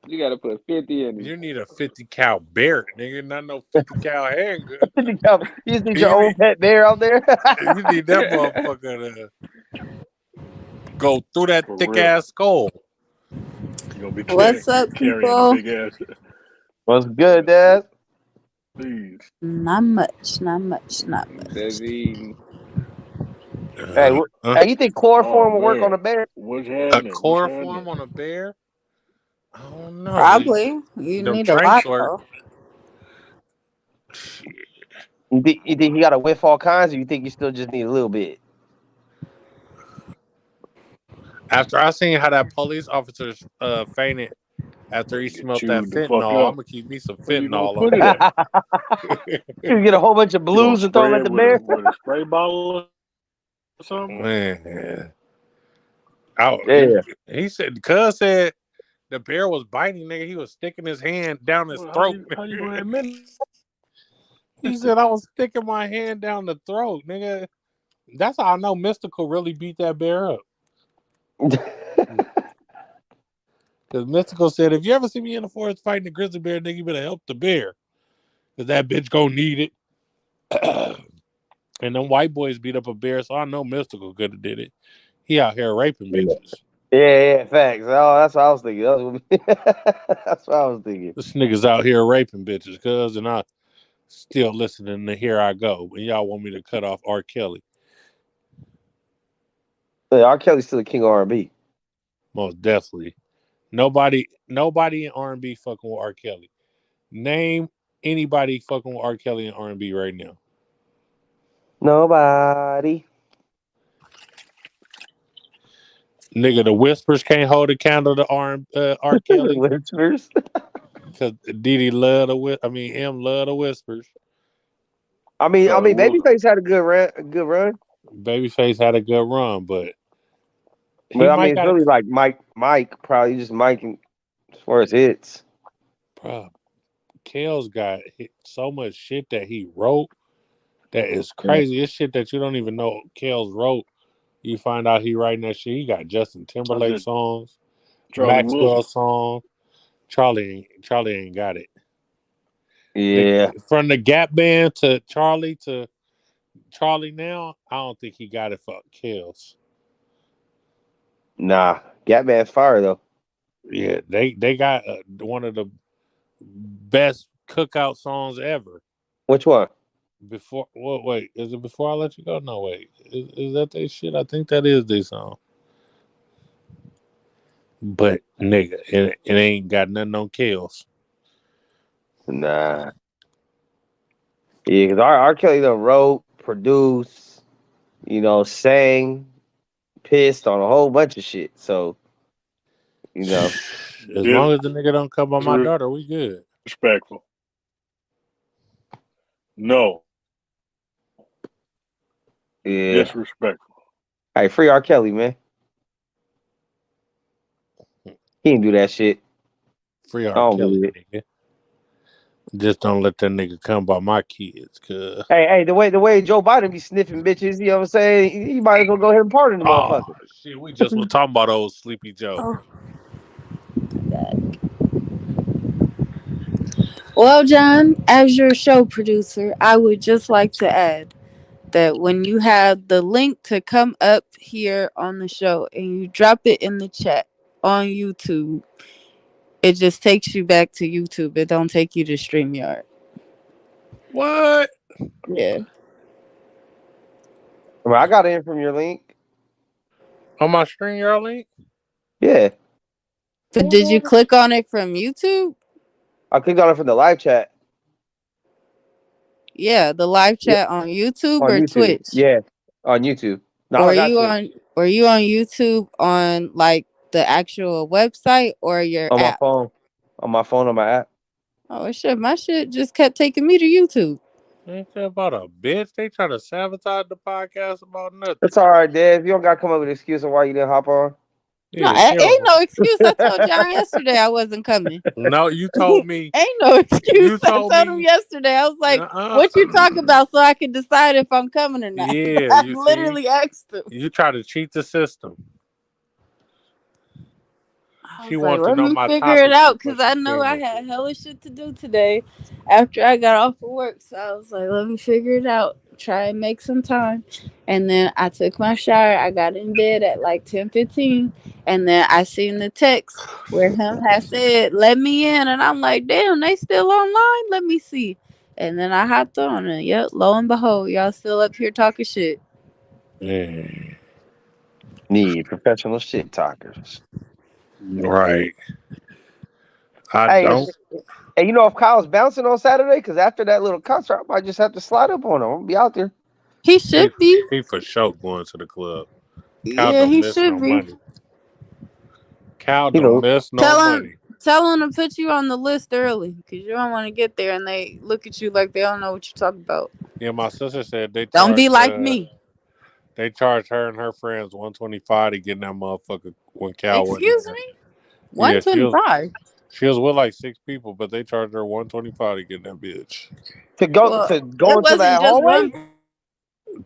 You gotta put 50 in it. You need a 50 cal bear, nigga, not no 50 cal handgun. You just need your own pet bear out there. You need that motherfucker to go through that thick ass skull. You gonna be What's up, carrying people? a big ass. What's good, Dad? Please. Not much. That's eating. Hey, Uh, hey, you think Oh chloroform will work on man, a bear? what's a happening? What's chloroform happening? on a bear? I don't know. Probably. You Them need a tranks lot work. though. Shit. You think you got to whiff all kinds, or you think you still just need a little bit? After I seen how that police officer fainted after he Get smelled that chewed the fuck fentanyl, I'm up. gonna keep me some Where you gonna fentanyl put on it at? You get a whole bunch of You gonna blues and throw them spray at it the with a bear. spray bottle or something? Man, I, Yeah. he said, "Cuz said the bear was biting, nigga. He was sticking his hand down his Well, throat." how you gonna admit He said, "I was sticking my hand down the throat, nigga." That's how I know Mystical really beat that bear up. Because Mystical said, "If you ever see me in the forest fighting a grizzly bear, nigga, you better help the bear, cause that bitch gonna need it." And them white boys beat up a bear, so I know Mystical could have did it. He out here raping Yeah, bitches. yeah, facts. Oh, that's what I was thinking. That's what I was thinking. This nigga's out here raping bitches, cuz, and I still listening to Here I Go. And y'all want me to cut off R. Kelly. Yeah, R. Kelly's still the king of R&B. Most definitely. Nobody in R&B fucking with R. Kelly. Name anybody fucking with R. Kelly in R&B right now. Nobody. Nigga, the Whispers can't hold a candle to R. Kelly. Whispers. Cause Didi love M love the Whispers. I mean, Well, Babyface had a good run. A good run. Babyface had a good run, but he But I might mean, it's got it. really like Mike, probably just Mike as far as hits. Bro, Kale's got so much shit that he wrote that is Yeah. crazy. It's shit that you don't even know Kale's wrote. You find out he writing that shit. He got Justin I Timberlake said songs, Charlie Maxwell Wilson. song. Charlie ain't got it. Yeah. From the Gap Band to Charlie now, I don't think he got it for Kale's. Nah. Gatman's fire though. Yeah, they got one of the best cookout songs ever. Which one? Before what? Wait, is it Before I Let You Go? No, wait, is that their shit? I think that is their song. But nigga, it ain't got nothing on Kale's. Nah. Yeah, because R. Kelly done wrote, produced, sang, pissed on a whole bunch of shit. So, you know, As long as the nigga don't come on my daughter, we good. Disrespectful. No, yeah. disrespectful. Hey, free R. Kelly, man. He didn't do that shit. Free I R. don't Kelly, believe it. nigga. Just don't let that nigga come by my kids, cuz. Hey, the way Joe Biden be sniffing bitches, you know what I'm saying? He might as well go ahead and pardon the Oh motherfucker. shit, we just was talking about old Sleepy Joe. Oh, well, John, as your show producer, I would just like to add that when you have the link to come up here on the show and you drop it in the chat on YouTube, it just takes you back to YouTube. It don't take you to StreamYard. What? Yeah. I mean, I got in from your link. On my screen, y'all link? Yeah. But did you click on it from YouTube? I clicked on it from the live chat. Yeah, the live Yeah. chat on YouTube On or YouTube. Twitch? Yeah. On YouTube. No, I Or don't are got you Twitch. on YouTube on like the actual website or your On my app? phone. On my phone, on my app. Oh shit, my shit just kept taking me to YouTube. Ain't that about a bitch? They try to sabotage the podcast about nothing. It's all right, Dave. You don't got to come up with an excuse on why you didn't hop on. No, Yeah, she ain't don't. no excuse. I told John yesterday I wasn't coming. No, you told me. Ain't no excuse. You I told told him me. yesterday. I was like, Uh-uh. "What you talking about?" So I can decide if I'm coming or not. Yeah, I you see, literally asked him. you try to cheat the system. I She was like, wanted to "Let know me my figure it topics out," before because she I know came I up had here. hella shit to do today after I got off of work. So I was like, "Let me figure it out. Try and make some time." And then I took my shower. I got in bed at like 10:15, and then I seen the text where him had said, "Let me in," and I'm like, "Damn, they still online? Let me see." And then I hopped on, and yep, lo and behold, y'all still up here talking shit. Yeah. Need professional shit talkers. Right. I Hey, don't. hey, you know if Kyle's bouncing on Saturday, because after that little concert, I might just have to slide up on him. I'm gonna be out there. He He should be. he for sure going to the club. Cal Yeah, don't he miss should no be. money. Cal You don't know, miss no money. Tell him to put you on the list early, because you don't want to get there and they look at you like they don't know what you're talking about. Yeah, my sister said Don't be like me. they charged her and her friends 125 to get in that motherfucker when Cal wasn't Excuse there. me? Yeah, $125. she was with like 6 people, but they charged her 125 to get in that bitch. Well, to go it into that wasn't just hallway, one.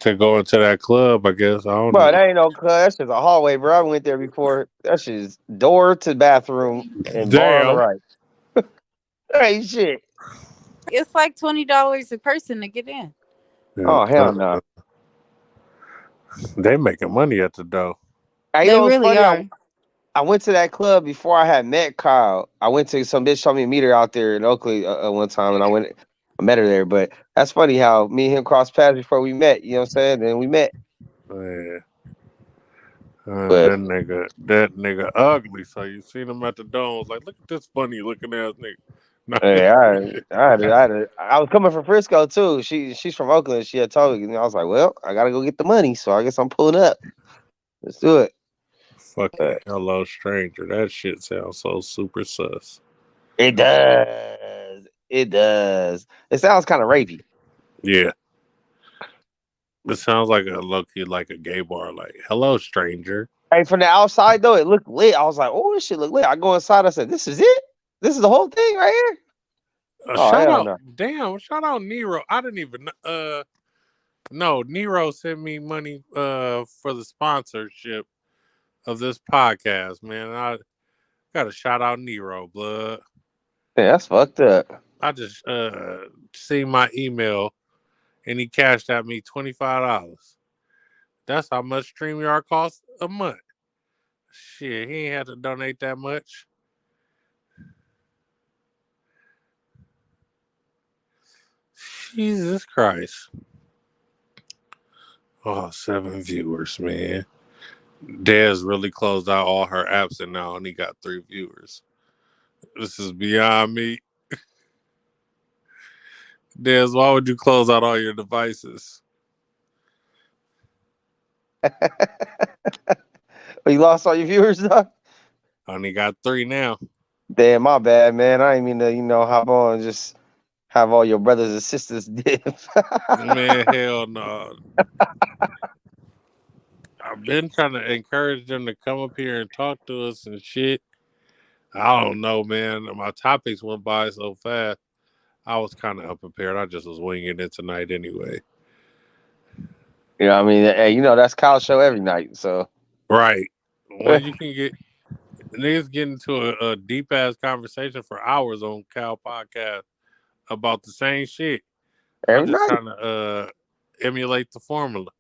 To go into that club, I guess. I don't bro. know. That ain't no club. That's just a hallway, bro. I went there before. That's just door to bathroom and bar on the Damn. right. Hey, shit. It's like $20 a person to get in. Yeah, Oh hell no. they making money at the door. Hey, you They know what's really funny? are. I went to that club before I had met Kyle. I went to some bitch told me to meet her out there in Oakley one time, and I met her there. But that's funny how me and him crossed paths before we met. You know what I'm saying? And we met. Yeah. But That nigga ugly. So you seen him at the door. I was like, look at this funny looking ass nigga. No. hey, I was coming from Frisco too. She's from Oakland. She had told me, and I was like, well, I gotta go get the money, so I guess I'm pulling up. Let's do it. Fucking hello stranger. That shit sounds so super sus. It does. It does. It sounds kind of rapey. Yeah. It sounds like a low-key like a gay bar, like, hello stranger. Hey, from the outside though, it looked lit. I was like, oh, this shit look lit. I go inside. I said, this is it. This is the whole thing right here. Oh Shout hell out no. damn, shout out Nero. I didn't even no, Nero sent me money for the sponsorship of this podcast, man. I gotta shout out Nero, blood. Yeah, that's fucked up. I just seen my email and he cashed at me $25. That's how much StreamYard costs a month. Shit, he ain't had to donate that much. Jesus Christ. Oh, 7 viewers, man. Dez really closed out all her apps and now only got 3 viewers. This is beyond me. Dez, why would you close out all your devices? You lost all your viewers, dog? I only got 3 now. Damn, my bad, man. I ain't mean to, hop on and just have all your brothers and sisters dip. Man, hell no. I've been trying to encourage them to come up here and talk to us and shit. I don't know, man. My topics went by so fast. I was kind of unprepared. I just was winging it tonight anyway. You know what I mean? Hey, that's Kyle's show every night. So Right. When you can get niggas get into a deep ass conversation for hours on Cal podcast about the same shit. I'm every just night. trying to emulate the formula.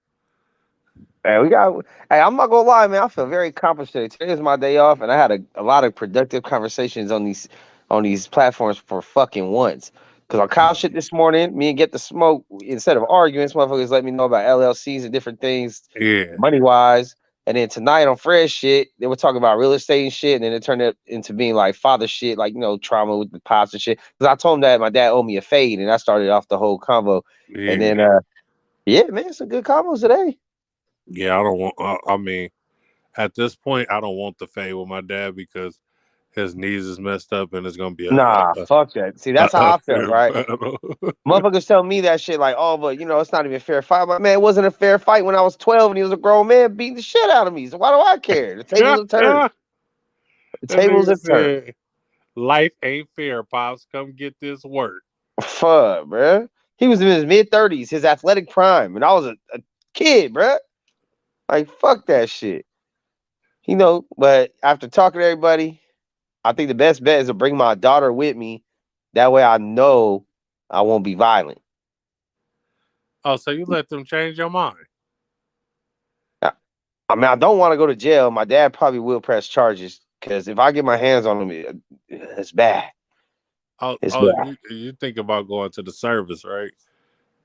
Hey, I'm not gonna lie, man. I feel very accomplished today. Today's my day off, and I had a lot of productive conversations on these platforms for fucking once. Because on Kyle shit this morning, me and Get the Smoke, instead of arguments, motherfuckers let me know about LLCs and different things, Yeah. money wise. And then tonight on Fred shit, they were talking about real estate and shit, and then it turned it into being like father shit, like trauma with the pops and shit. Because I told him that my dad owed me a fade, and I started off the whole convo. And Yeah. then, yeah, man, some good combos today. Yeah, I don't want. I mean, at this point, I don't want the fade with my dad because his knees is messed up and it's gonna be Nah, fuck that. See, that's how a I felt, fair right? battle. Motherfuckers tell me that shit like, oh, but it's not even a fair fight. But man, it wasn't a fair fight when I was 12 and he was a grown man beating the shit out of me. So why do I care? The tables have turned. That The tables nigga have turned. said, "Life ain't fair, pops. Come get this work." Fuck, bruh. He was in his mid-30s, his athletic prime, and I was a kid, bruh. Like, fuck that shit. But after talking to everybody, I think the best bet is to bring my daughter with me. That way I know I won't be violent. Oh, so you let them change your mind? I mean, I don't want to go to jail. My dad probably will press charges because if I get my hands on him, it's bad. Oh, It's oh, bad. you think about going to the service, right?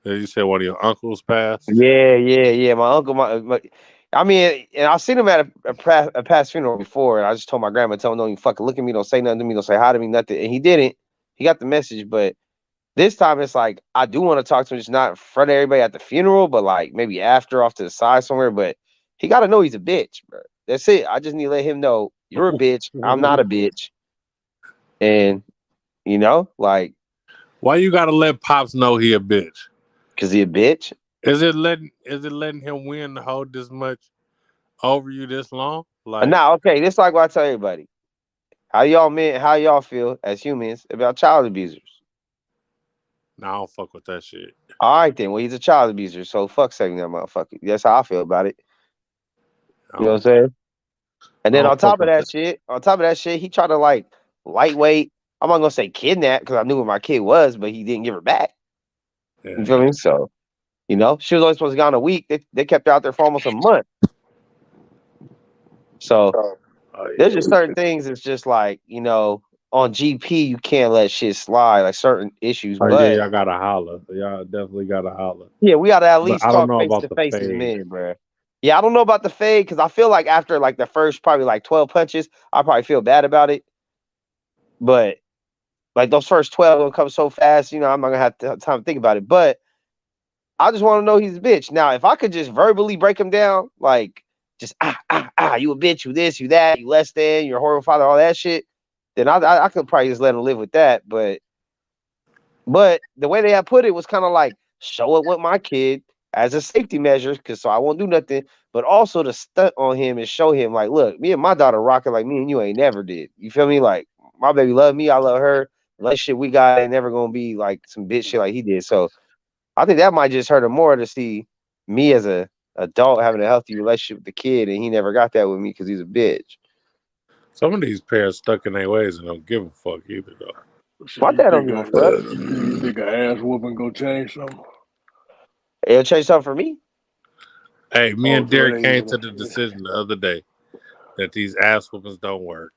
You said one of your uncles passed? Yeah. My uncle, I mean, and I've seen him at a past funeral before, and I just told my grandma, tell him, don't even fucking look at me, don't say nothing to me, don't say hi to me, nothing. And he didn't. He got the message, but this time it's like I do want to talk to him, just not in front of everybody at the funeral, but like maybe after, off to the side somewhere. But he got to know he's a bitch, bro. That's it. I just need to let him know you're a bitch. I'm not a bitch, and like, Why you gotta let Pops know he a bitch? cause he a bitch. Is it letting him win to hold this much over you this long? Like, Now, okay, this is like what I tell everybody. How y'all feel as humans about child abusers? nah, I don't fuck with that shit. All right, then. Well, he's a child abuser, so fuck saving that motherfucker. That's how I feel about it. I You know what I'm don't, saying? And I then don't on top fuck of with that that. shit, he tried to like lightweight. I'm not gonna say kidnap because I knew where my kid was, but he didn't give her back. You feel Yeah. me? So, she was only supposed to be gone a week. They kept her out there for almost a month. So Oh there's yeah. just certain things. It's just like, on GP you can't let shit slide, like certain issues. Oh yeah, But y'all gotta holler. Y'all definitely gotta holler. yeah, we gotta at But least I don't talk know face about to the face as fade. men, bro. Yeah, I don't know about the fade because I feel like after like the first probably like 12 punches, I probably feel bad about it. But like those first 12 will come so fast, I'm not gonna have time to think about it. But I just want to know he's a bitch. Now, if I could just verbally break him down, like just you a bitch, you this, you that, you less than, you're a horrible father, all that shit, then I could probably just let him live with that. But the way they had put it was kind of like show it with my kid as a safety measure, because so I won't do nothing, but also to stunt on him and show him like, look, me and my daughter rocking like me and you ain't never did. You feel me? Like my baby love me, I love her. Relationship we got ain't never gonna be like some bitch shit like he did. So I think that might just hurt him more to see me as a adult having a healthy relationship with the kid, and he never got that with me because he's a bitch. Some of these parents stuck in their ways and don't give a fuck either though. So My you dad don't think give a fuck. you think an ass whooping gonna change something? It'll change something for me. Hey, me Oh, and so it Derek ain't came even to the decision the other day that these ass whoopings don't work.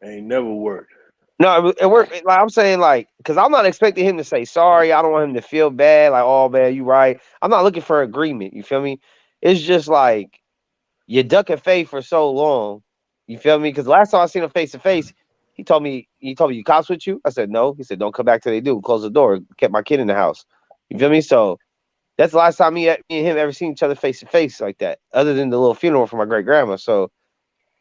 ain't never worked. No, it worked. Like I'm saying, like, because I'm not expecting him to say sorry. I don't want him to feel bad. Like, oh man, you right. I'm not looking for agreement. You feel me? It's just like you duck and fade for so long. You feel me? Because last time I seen him face to face, he told me you cops with you. I said no. He said don't come back till they do. Close the door. Kept my kid in the house. You feel me? So that's the last time me and him ever seen each other face to face like that. Other than the little funeral for my great grandma. So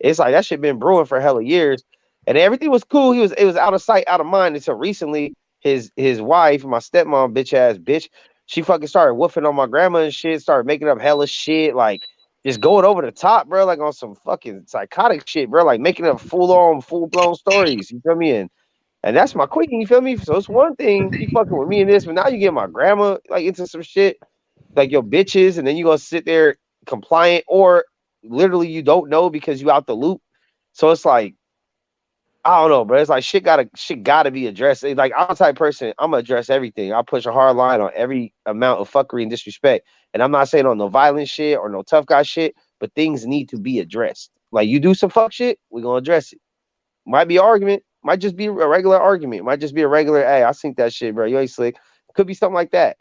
it's like that shit been brewing for hella years, and everything was cool. It was out of sight, out of mind until recently. His wife, my stepmom, bitch ass bitch, she fucking started woofing on my grandma and shit. Started making up hella shit, like just going over the top, bro, like on some fucking psychotic shit, bro, like making up full blown stories. You feel me? And that's my queen. You feel me? So it's one thing you fucking with me in this, but now you get my grandma like into some shit like your bitches, and then you gonna sit there compliant, or literally you don't know because you out the loop. So it's like I don't know, bro. It's like shit gotta be addressed. It's like I'm the type of person, I'm gonna address everything. I'll push a hard line on every amount of fuckery and disrespect. And I'm not saying on no violent shit or no tough guy shit, but things need to be addressed. Like you do some fuck shit, we're gonna address it. Might be argument, might just be a regular argument, might just be a regular, hey, I think that shit, bro. You ain't slick. Could be something like that.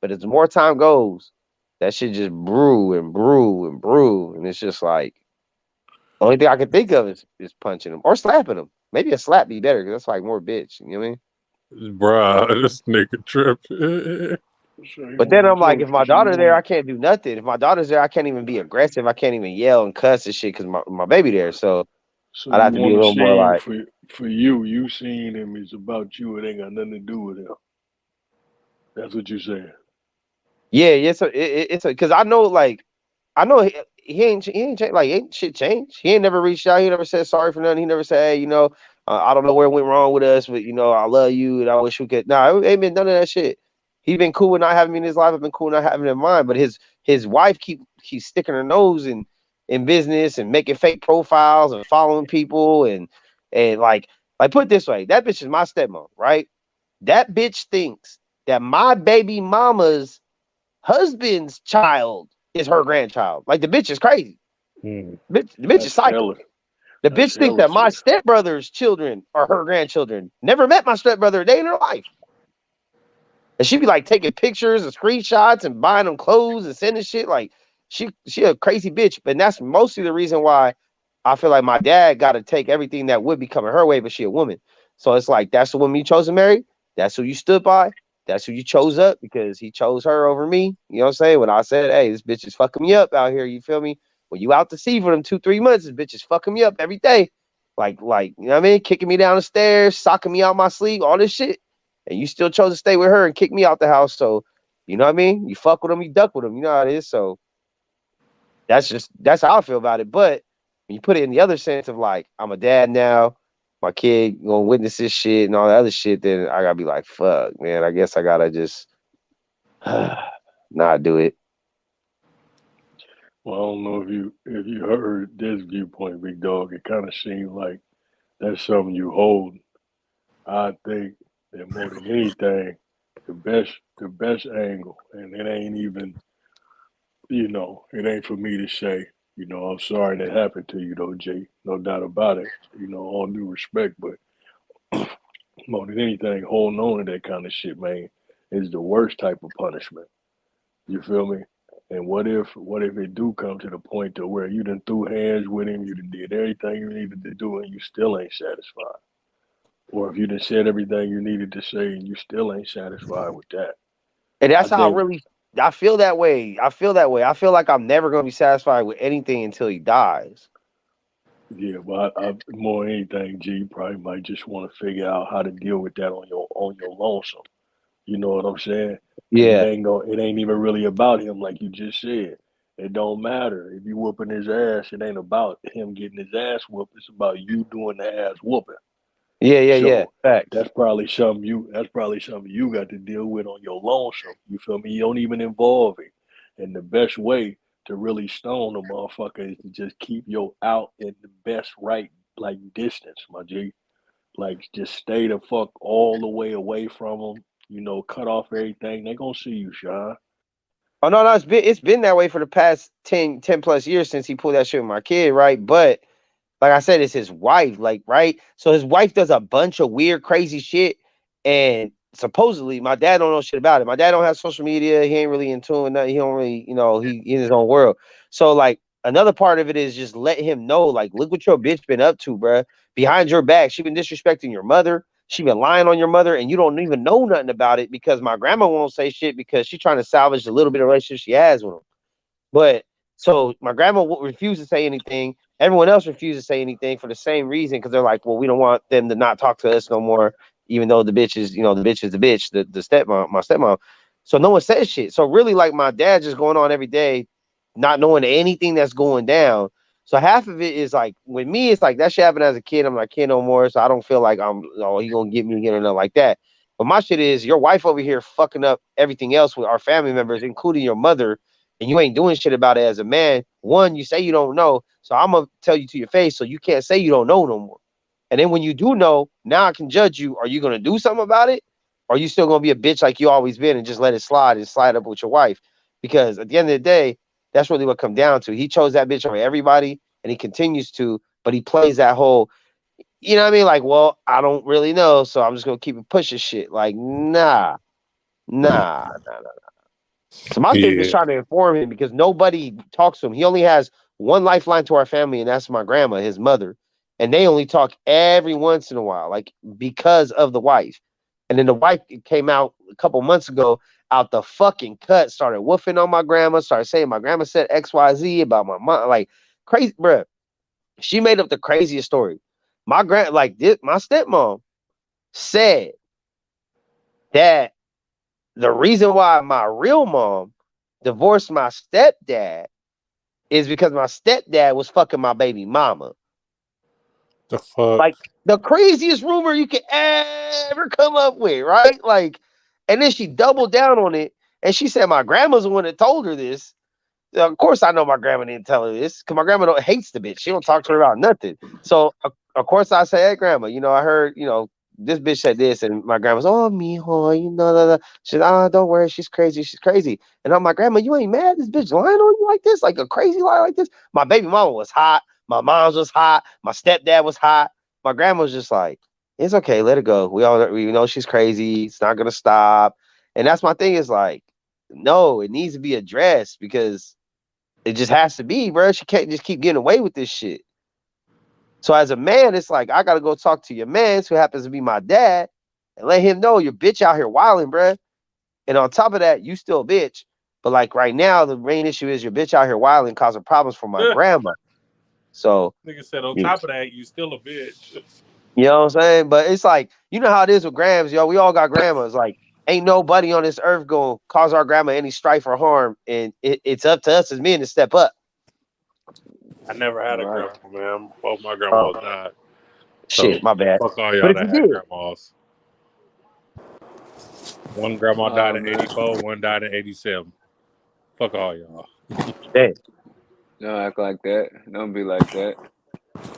But as more time goes, that shit just brew and brew and brew. And it's just like the only thing I can think of is punching him or slapping him. Maybe a slap be better because that's like more bitch. You know what I mean? Bruh, this nigga tripping. So he But then want I'm to like, talk. if my So you daughter there, want I can't do nothing. If my daughter's there, I can't even be aggressive. I can't even yell and cuss and shit because my baby there. So so I'd you have to be a want to little more see him like, for you. You seeing him is about you. It ain't got nothing to do with him. That's what you saying. yeah. So it's because I know he ain't changed, like ain't shit changed. He ain't never reached out. He never said sorry for nothing. He never said, hey, I don't know where it went wrong with us, but I love you and I wish we could. Nah, it ain't been none of that shit. He been cool with not having me in his life. I've been cool with not having him in mine. But his wife keeps sticking her nose in business and making fake profiles and following people and like put it this way, that bitch is my stepmom, right? That bitch thinks that my baby mama's husband's child is her grandchild. Like the bitch is crazy. Hmm. The bitch is That's psycho. hella. The That's bitch think hella that my sick. stepbrother's children are her grandchildren. Never met my stepbrother a day in her life. And she be like taking pictures and screenshots and buying them clothes and sending shit. Like she a crazy bitch. But that's mostly the reason why I feel like my dad got to take everything that would be coming her way, but she a woman. So it's like that's the woman you chose to marry. That's who you stood by. That's who you chose up because he chose her over me. You know what I'm saying? When I said, hey, this bitch is fucking me up out here, you feel me? When you out to sea for them 2, 3 months, this bitch is fucking me up every day. You know what I mean? Kicking me down the stairs, socking me out my sleep, all this shit. And you still chose to stay with her and kick me out the house. So, you know what I mean? You fuck with them, you duck with them. You know how it is. So that's how I feel about it. But when you put it in the other sense of like, I'm a dad now, my kid gonna witness this shit and all that other shit, then I gotta be like, fuck, man. I guess I gotta just not do it. Well, I don't know if you heard this viewpoint, big dog. It kind of seemed like that's something you hold. I think that more than anything, the best angle, and it ain't even, it ain't for me to say, I'm sorry that happened to you though, Jay. No doubt about it. All due respect, but more than anything, holding on to that kind of shit, man, is the worst type of punishment. You feel me? And what if it do come to the point to where you done threw hands with him, you done did everything you needed to do, and you still ain't satisfied? Or if you done said everything you needed to say and you still ain't satisfied with that? And I that's how think, I feel that way. I feel that way. I feel like I'm never gonna be satisfied with anything until he dies. yeah, but more than anything, G, you probably might just want to figure out how to deal with that on your lonesome. You know what I'm saying? Because Yeah. it ain't even really about him, like you just said. It don't matter if you whooping his ass. It ain't about him getting his ass whooped. It's about you doing the ass whooping. Yeah, yeah, yeah. So Facts. that's probably something you got to deal with on your lonesome. You feel me? You don't even involve him. And the best way to really stone a motherfucker is to just keep your out in the best right like distance, my G. Like just stay the fuck all the way away from them. Cut off everything. They gonna see you, Sean. Oh no, no, it's been that way for the past 10 plus years since he pulled that shit with my kid, right? But like I said, it's his wife, like, right? So his wife does a bunch of weird, crazy shit. And supposedly my dad don't know shit about it. My dad don't have social media. He ain't really in tune with nothing. He don't really, he in his own world. So like another part of it is just let him know, like, look what your bitch been up to, bruh. Behind your back. She been disrespecting your mother. She been lying on your mother, and you don't even know nothing about it because my grandma won't say shit because she's trying to salvage the little bit of relationship she has with him. But so my grandma refused to say anything. Everyone else refused to say anything for the same reason because they're like, well, we don't want them to not talk to us no more, even though the bitch is, the bitch is the bitch, the stepmom, my stepmom. So no one says shit. So really, like my dad just going on every day, not knowing anything that's going down. So half of it is like with me, it's like that shit happened as a kid. I'm not a kid no more, so I don't feel like he gonna get me again or nothing like that. But my shit is your wife over here fucking up everything else with our family members, including your mother, and you ain't doing shit about it as a man. One, you say you don't know, so I'm gonna tell you to your face, so you can't say you don't know no more. And then when you do know, now I can judge you. Are you gonna do something about it? Or are you still gonna be a bitch like you always been and just let it slide and slide up with your wife? Because at the end of the day, that's really what come down to. He chose that bitch over everybody, and he continues to, but he plays that whole, you know what I mean? Like, well, I don't really know, so I'm just gonna keep it pushing shit. Like, nah. So my shit is Yeah. trying to inform him because nobody talks to him. He only has one lifeline to our family, and that's my grandma, his mother. And they only talk every once in a while, like because of the wife. And then the wife came out a couple months ago out the fucking cut, started woofing on my grandma, started saying my grandma said XYZ about my mom, like crazy, bruh. She made up the craziest story. My stepmom said that the reason why my real mom divorced my stepdad is because my stepdad was fucking my baby mama. The fuck? Like the craziest rumor you could ever come up with, right? Like, and then she doubled down on it and she said my grandma's the one that told her this. Of course, I know my grandma didn't tell her this because my grandma hates the bitch. She don't talk to her about nothing. So of course I say, hey grandma, I heard, this bitch said this, and my grandma's, oh mijo, She's, don't worry, she's crazy, she's crazy. And I'm like, grandma, you ain't mad? This bitch lying on you like this, like a crazy lie like this. My baby mama was hot, my mom's was hot, my stepdad was hot. My grandma was just like, it's okay, let it go. We know she's crazy. It's not gonna stop. And that's my thing is like, no, it needs to be addressed because it just has to be, bro. She can't just keep getting away with this shit. So as a man, it's like I gotta go talk to your man, who happens to be my dad, and let him know your bitch out here wilding, bro. And on top of that, you still a bitch. But like right now, the main issue is your bitch out here wilding, causing problems for my grandma. So Nigga said on you, top of that, you still a bitch. you know what I'm saying? But it's like, you know how it is with grams, yo. We all got grandmas. Like, ain't nobody on this earth gonna cause our grandma any strife or harm. And it's up to us as men to step up. I never had a Right. grandma, man. Both my Oh, grandmas died. So shit, my bad. fuck all But y'all if you that had did, grandmas. One grandma died Oh in man. '84, one died in '87. Fuck all y'all. damn. Don't act like that. Don't be like that.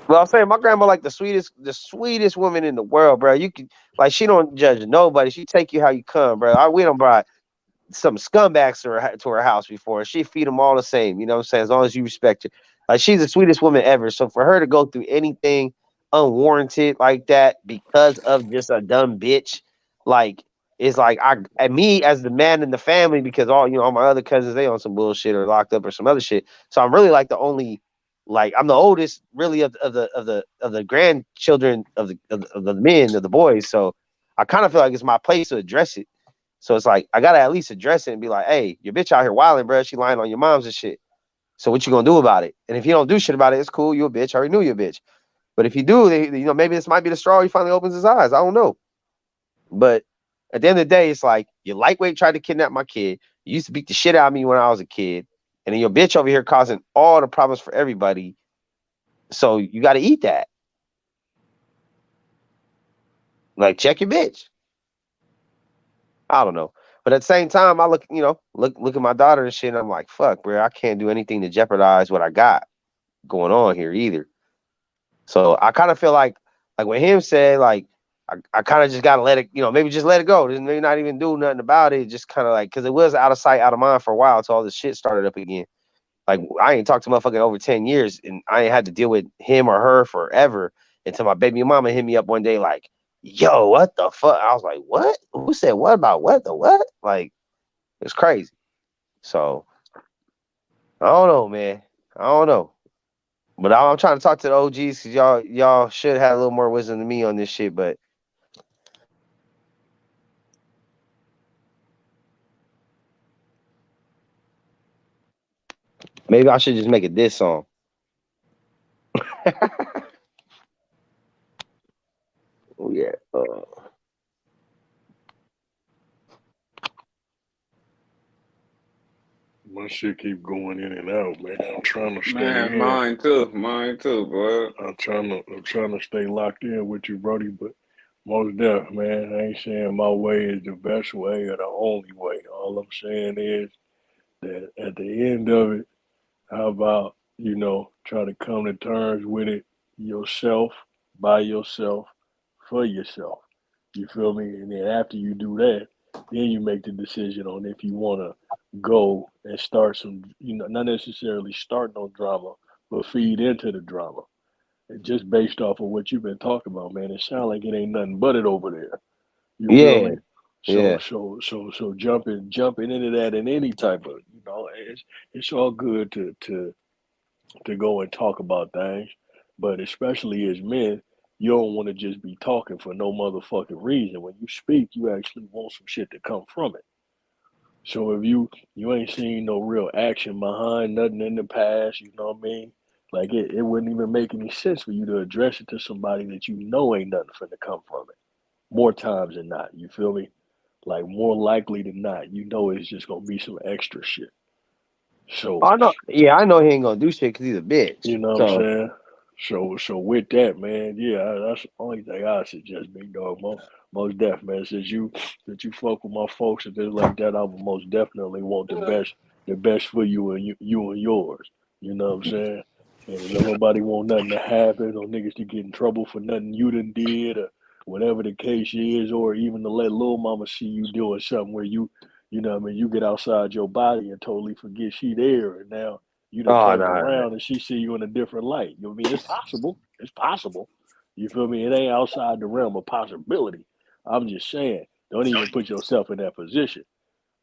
Well, I'm saying my grandma like the sweetest woman in the world, bro. You can like she don't judge nobody. She take you how you come, bro. We don't brought some scumbags to her house before. She feed them all the same. You know what I'm saying? As long as you respect her. Like she's the sweetest woman ever. So for her to go through anything unwarranted like that because of just a dumb bitch, like it's like and me as the man in the family, because all my other cousins, they on some bullshit or locked up or some other shit. So I'm really like the only, like I'm the oldest really of the grandchildren of the men, of the boys. So I kind of feel like it's my place to address it. So it's like I gotta at least address it and be like, "Hey, your bitch out here wilding, bro. She lying on your moms and shit. So what you gonna do about it? And if you don't do shit about it, it's cool. You a bitch. I already knew you a bitch. But if you do, maybe this might be the straw he finally opens his eyes. I don't know. But at the end of the day, it's like your lightweight tried to kidnap my kid. You used to beat the shit out of me when I was a kid, and then your bitch over here causing all the problems for everybody. So you got to eat that. Like check your bitch. I don't know. But at the same time, I look at my daughter and shit, and I'm like, fuck, bro, I can't do anything to jeopardize what I got going on here either. So I kind of feel like what him said, like I kind of just gotta let it, maybe just let it go. Just maybe not even do nothing about it. Just kind of like, because it was out of sight, out of mind for a while until all this shit started up again. Like I ain't talked to motherfucking over 10 years, and I ain't had to deal with him or her forever until my baby mama hit me up one day like, yo, what the fuck? I was like, what? Who said what about what? The what? Like, it's crazy. So I don't know, man. I don't know. But I'm trying to talk to the OGs because y'all should have a little more wisdom than me on this shit. But maybe I should just make a diss song. Oh yeah. My shit keep going in and out, man. I'm trying to stay Man, in. mine too, boy. I'm trying to stay locked in with you, Brody. But most deaf, man. I ain't saying my way is the best way or the only way. All I'm saying is that at the end of it, how about, try to come to terms with it yourself, by yourself, for yourself. You feel me? And then after you do that, then you make the decision on if you want to go and start some, not necessarily start no drama, but feed into the drama. And just based off of what you've been talking about, man, it sounds like it ain't nothing but it over there. You feel Yeah. me? So Yeah. jumping into that in any type of, it's all good to go and talk about things, but especially as men, you don't want to just be talking for no motherfucking reason. When you speak, you actually want some shit to come from it. So if you ain't seen no real action behind nothing in the past, you know what I mean? Like it wouldn't even make any sense for you to address it to somebody that you know ain't nothing finna come from it. More times than not, you feel me? Like more likely than not, it's just gonna be some extra shit. So I know. Yeah, I know he ain't gonna do shit because he's a bitch. you know what I'm So saying? So with that, man, yeah, that's the only thing I suggest, big dog. Most def, man. Since you fuck with my folks and things like that, I would most definitely want the best for you and you and yours. You know what I'm saying? And don't nobody want nothing to happen or niggas to get in trouble for nothing you done did or whatever the case is, or even to let little mama see you doing something where you know what I mean, you get outside your body and totally forget she there and now you done oh turned no. around and she see you in a different light. You know what I mean? It's possible. It's possible. You feel me? It ain't outside the realm of possibility. I'm just saying, Don't even put yourself in that position.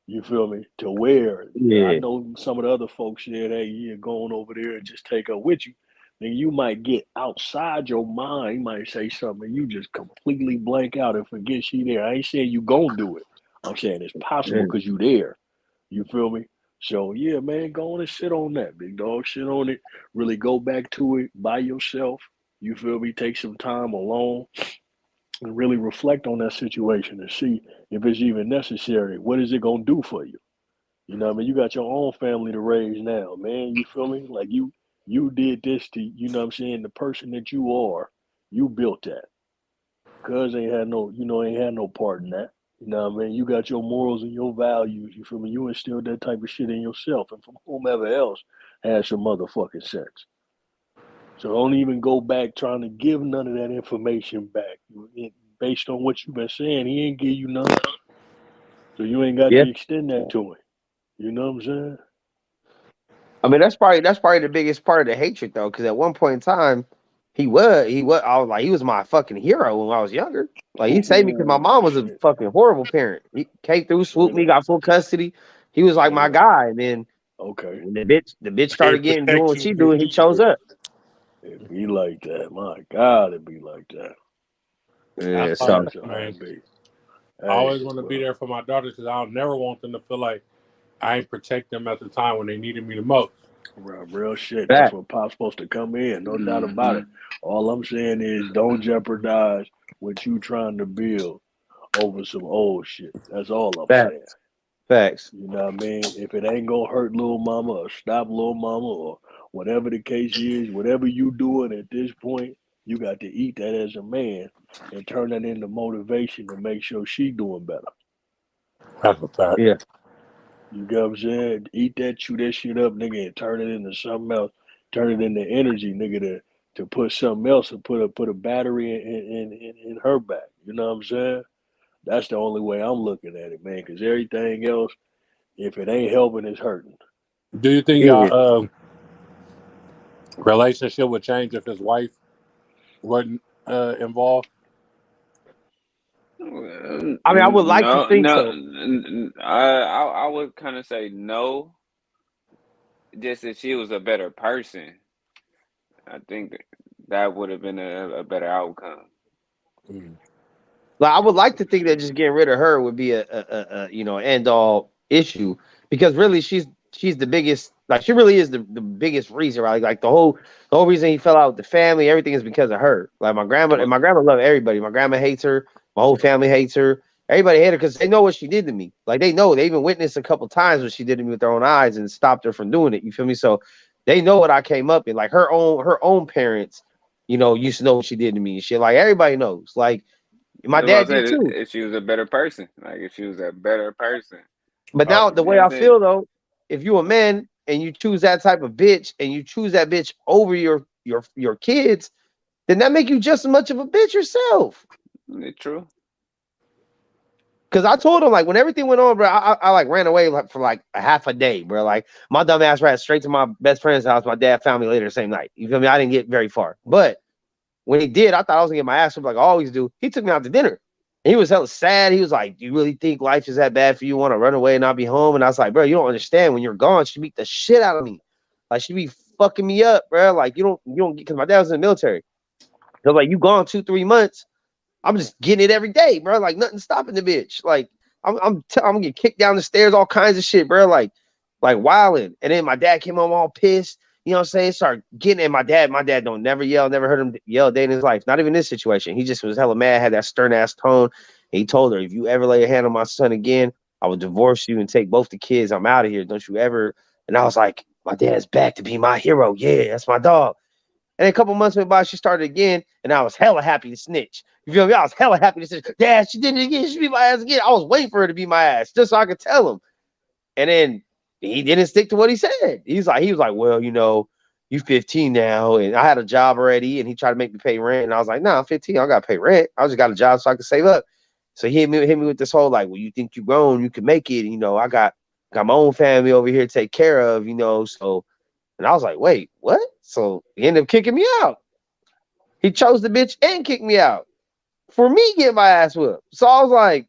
You feel me? To where I Yeah. know some of the other folks said, hey, yeah, going over there and just take her with you. Then you might get outside your mind. You might say something and you just completely blank out and forget she there. I ain't saying you gonna do it. I'm saying it's possible Mm. because you there. You feel me? So yeah, man, go on and sit on that, big dog. Sit on it. Really go back to it by yourself. You feel me? Take some time alone and really reflect on that situation and see if it's even necessary. What is it gonna do for you? You know what I mean? You got your own family to raise now, man. You feel me? Like you did this to, you know what I'm saying, the person that you are, you built that. Cuz ain't had no, ain't had no part in that. You know what I mean? You got your morals and your values, you feel me? You instilled that type of shit in yourself and from whomever else has some motherfucking sense. So don't even go back trying to give none of that information back. Based on what you've been saying, he ain't give you none. So you ain't got Yeah. to extend that to him. You know what I'm saying? I mean, that's probably the biggest part of the hatred though, because at one point in time, he was I was like he was my fucking hero when I was younger. Like he saved me because my Ooh, mom was a shit. fucking horrible parent. He came through, Say swooped me, less. got full custody. He was like Say my less. guy. And then Okay. when the bitch He started getting doing protect what you she when doing, you he need chose to. up. It be like that. My God, it be like that. Yeah, That's how it so That's is, how man. it be. I Hey, always want to be well, there for my daughters because I'll never want them to feel like I ain't protect them at the time when they needed me the most. real shit. That's that where Pop's supposed to come in. No doubt about Mm-hmm. it. All I'm saying is don't jeopardize what you trying to build over some old shit. That's all I'm saying. facts, facts. You know what I mean? If it ain't gonna hurt little mama or stop little mama or whatever the case is, whatever you doing at this point, you got to eat that as a man and turn that into motivation to make sure she doing better. That's a fact. Yeah, You get what I'm saying? Eat that, chew that shit up, nigga, and turn it into something else. Turn it into energy, nigga, to put something else and put a battery in her back. You know what I'm saying? That's the only way I'm looking at it, man. Because everything else, if it ain't helping, it's hurting. Do you think yeah. y'all relationship would change if his wife wasn't involved? I mean, I would like to No, think no. so, I would kind of say no. Just if she was a better person, I think that would have been a better outcome. Mm. like I would like to think that just getting rid of her would be end all issue because really she's the biggest, like she really is the biggest reason, right? Like the whole reason he fell out with the family, everything is because of her. Like my grandma and Well, my grandma love everybody. My grandma hates her, my whole family hates her. Everybody hate her because they know what she did to me. Like they know, they even witnessed a couple times what she did to me with their own eyes and stopped her from doing it. You feel me? So they know what I came up in. Like her own parents, used to know what she did to me and shit. Like everybody knows. Like my that's what I dad did said. too. If she was a better person, like if she was a better person, But Oh, now the you know way what I'm I saying? feel though, if you a man and you choose that type of bitch and you choose that bitch over your kids, then that make you just as much of a bitch yourself. It's true. Cause I told him like when everything went on, bro, I like ran away like for like a half a day, bro. Like my dumb ass ran straight to my best friend's house. My dad found me later the same night. You feel me? I didn't get very far, but when he did, I thought I was gonna get my ass whipped like I always do. He took me out to dinner. And he was hella sad. He was like, "Do you really think life is that bad for you? Want to run away and not be home?" And I was like, "Bro, you don't understand. When you're gone, she beat the shit out of me. Like she be fucking me up, bro. Like you don't get because my dad was in the military. So like you gone 2-3 months. I'm just getting it every day, bro. Like nothing stopping the bitch. Like I'm gonna get kicked down the stairs, all kinds of shit, bro. Like wilding. And then my dad came home all pissed. You know what I'm saying? Start getting it. My dad don't never yell, never heard him yell a day in his life. Not even this situation. He just was hella mad, had that stern ass tone. And he told her, if you ever lay a hand on my son again, I will divorce you and take both the kids. I'm out of here. Don't you ever. And I was like, my dad's back to be my hero. Yeah, that's my dog. And then a couple months went by, she started again, and I was hella happy to snitch. You feel me? I was hella happy to snitch. Dad, she did it again. She beat my ass again. I was waiting for her to beat my ass just so I could tell him. And then he didn't stick to what he said. He was like, well, you 15 now, and I had a job already, and he tried to make me pay rent, and I was like, nah, I'm 15. I don't gotta pay rent. I just got a job so I could save up. So he hit me with this whole like, well, you think you grown, you can make it. I got my own family over here to take care of. So and I was like, wait, what? So he ended up kicking me out. He chose the bitch and kicked me out for me getting my ass whipped. So I was like,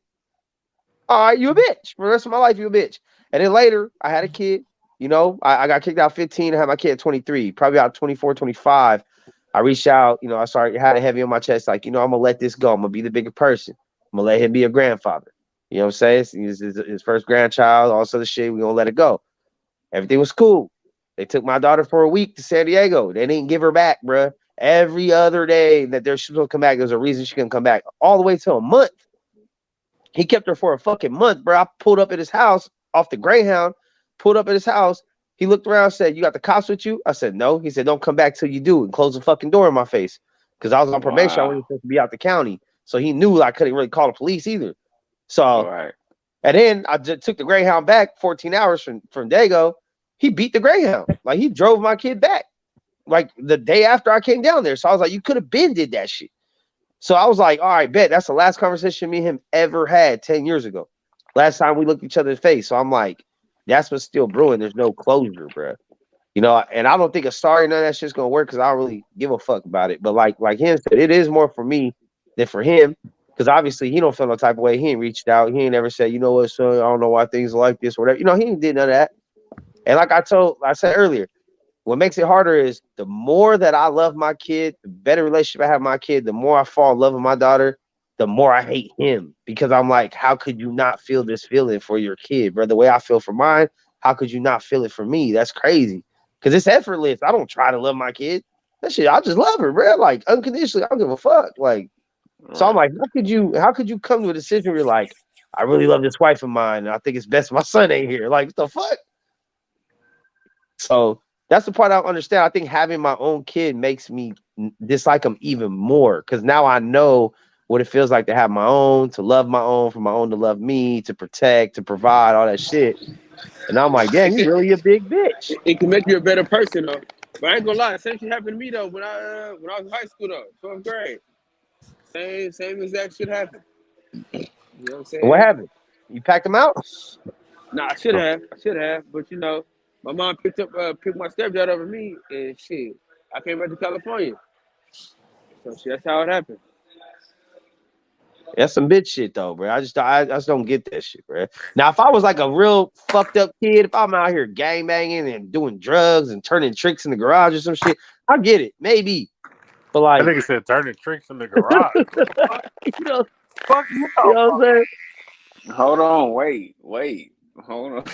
all right, you a bitch. For the rest of my life, you a bitch. And then later, I had a kid. You know, I got kicked out 15. I had my kid at 23, probably about 24, 25. I reached out, you know, I started, had it heavy on my chest. Like, you know, I'm going to let this go. I'm going to be the bigger person. I'm going to let him be a grandfather. You know what I'm saying? He's his first grandchild, all this other shit. We're going to let it go. Everything was cool. They took my daughter for a week to San Diego. They didn't give her back, bruh. Every other day that they're supposed to come back, there's a reason she couldn't come back. All the way to a month. He kept her for a fucking month, bro. I pulled up at his house off the Greyhound, pulled up at his house. He looked around, said, "You got the cops with you?" I said, "No." He said, "Don't come back till you do," and closed the fucking door in my face. Because I was on probation. I wasn't Wow. supposed to be out the county. So he knew I couldn't really call the police either. All So, right. and then I just took the Greyhound back 14 hours from Dago. He beat the Greyhound. Like, he drove my kid back like the day after I came down there. So I was like, you could have been did that shit. So I was like, all right, bet. That's the last conversation me and him ever had 10 years ago. Last time we looked each other in the face. So I'm like, that's what's still brewing. There's no closure, bro. You know, and I don't think a sorry, none of that shit's gonna work because I don't really give a fuck about it. But like him said, it is more for me than for him. Because obviously he don't feel no type of way. He ain't reached out. He ain't ever said, you know what, son, I don't know why things are like this or whatever. You know, he ain't did none of that. And like I said earlier, what makes it harder is the more that I love my kid, the better relationship I have with my kid, the more I fall in love with my daughter, the more I hate him because I'm like, how could you not feel this feeling for your kid, bro? The way I feel for mine, how could you not feel it for me? That's crazy because it's effortless. I don't try to love my kid. That shit, I just love her, bro. Like unconditionally, I don't give a fuck. Like, so I'm Right. like, how could you come to a decision where you're like, I really love this wife of mine, and I think it's best my son ain't here. Like, what the fuck? So that's the part I don't understand. I think having my own kid makes me dislike him even more because now I know what it feels like to have my own, to love my own, for my own to love me, to protect, to provide, all that shit. And I'm like, damn, It you can, really a big bitch. it can make you a better person though. But I ain't gonna lie, same shit happened to me though when I was in high school though, 12th grade. Same exact shit happened. You know what I'm And what saying? happened? You packed him out? Nah, I should have, but you know, my mom picked my stepdad over me, and shit, I came back to California. So shit, that's how it happened. That's some bitch shit though, bro. I just don't get that shit, bro. Now, if I was like a real fucked up kid, if I'm out here gang banging and doing drugs and turning tricks in the garage or some shit, I get it, maybe. But I like, think it said turning tricks in the garage. What the fuck? you know, Fuck you you talking know what I'm saying? Hold on. Wait. Hold on.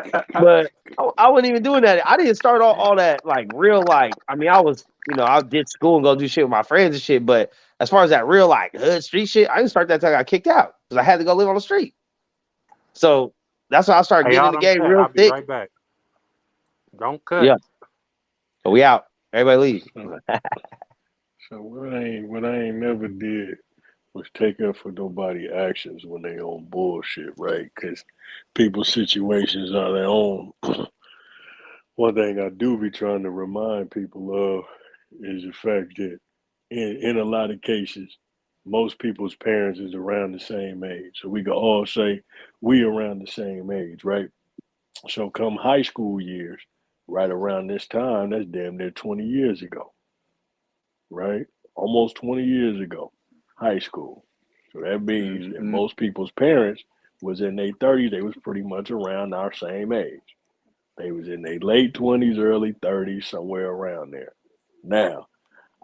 about? But I wasn't even doing that. I didn't start all that like real like. I mean, I was I did school and go do shit with my friends and shit. But as far as that real like hood street shit, I didn't start that till I got kicked out because I had to go live on the street. So that's why I started Hey, getting in y'all the don't game cut. real I'll be thick. right back. Don't cut. Yeah, so we out. Everybody leave. So, so what I ain't never did was take up for nobody actions when they on bullshit, right? Because people's situations are their own. One thing I do be trying to remind people of is the fact that in a lot of cases, most people's parents is around the same age. So we can all say we around the same age, right? So come high school years, right around this time, that's damn near 20 years ago, right? Almost 20 years ago, high school. So that means that Mm-hmm. most people's parents was in their 30s, they was pretty much around our same age. They was in their late 20s, early 30s, somewhere around there. Now,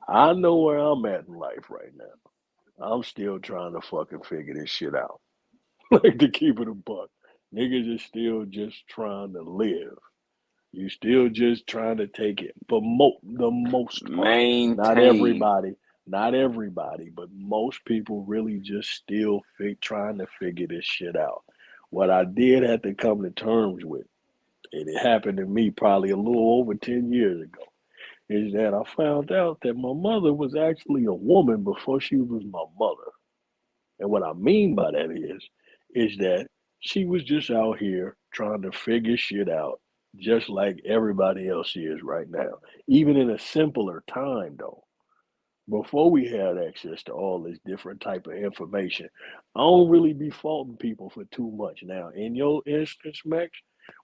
I know where I'm at in life right now. I'm still trying to fucking figure this shit out. Like to keep it a buck. Niggas is still just trying to live. You still just trying to take it for the most part. Not Maintain. everybody, not everybody, but most people really just still trying to figure this shit out. What I did have to come to terms with, and it happened to me probably a little over 10 years ago, is that I found out that my mother was actually a woman before she was my mother. And what I mean by that is that she was just out here trying to figure shit out, just like everybody else is right now. Even in a simpler time, though. Before we had access to all this different type of information, I don't really be faulting people for too much now. In your instance, Max,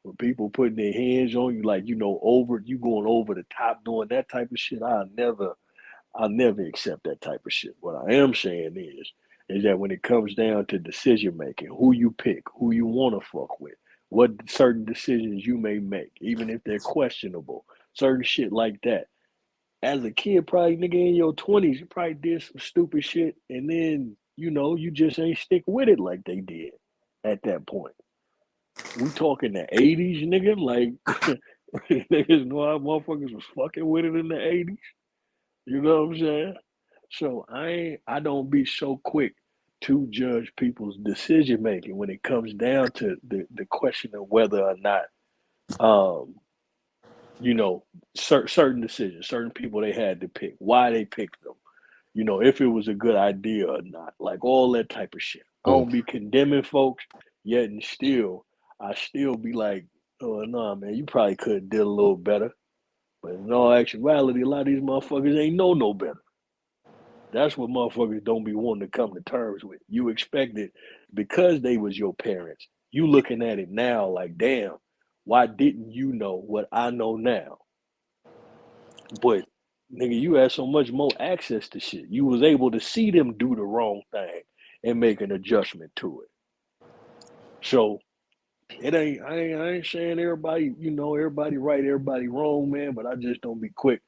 when people putting their hands on you, like you going over the top, doing that type of shit, I never accept that type of shit. What I am saying is, is that when it comes down to decision making, who you pick, who you want to fuck with, what certain decisions you may make, even if they're questionable, certain shit like that. As a kid, probably nigga in your 20s, you probably did some stupid shit, and then you just ain't stick with it like they did at that point. We talking the 80s, nigga. Like niggas know how motherfuckers was fucking with it in the 80s. You know what I'm saying? So I don't be so quick to judge people's decision making when it comes down to the question of whether or not um you know certain decisions, certain people they had to pick, why they picked them, if it was a good idea or not, like all that type of shit. I don't be condemning folks, yet and still I still be like, oh no, man, you probably could have did a little better. But in all actuality, a lot of these motherfuckers ain't know no better. That's what motherfuckers don't be wanting to come to terms with. You expect it because they was your parents. You looking at it now like, damn, why didn't you know what I know now? But nigga, you had so much more access to shit. You was able to see them do the wrong thing and make an adjustment to it. So I ain't saying everybody, everybody right, everybody wrong, man, but I just don't be quick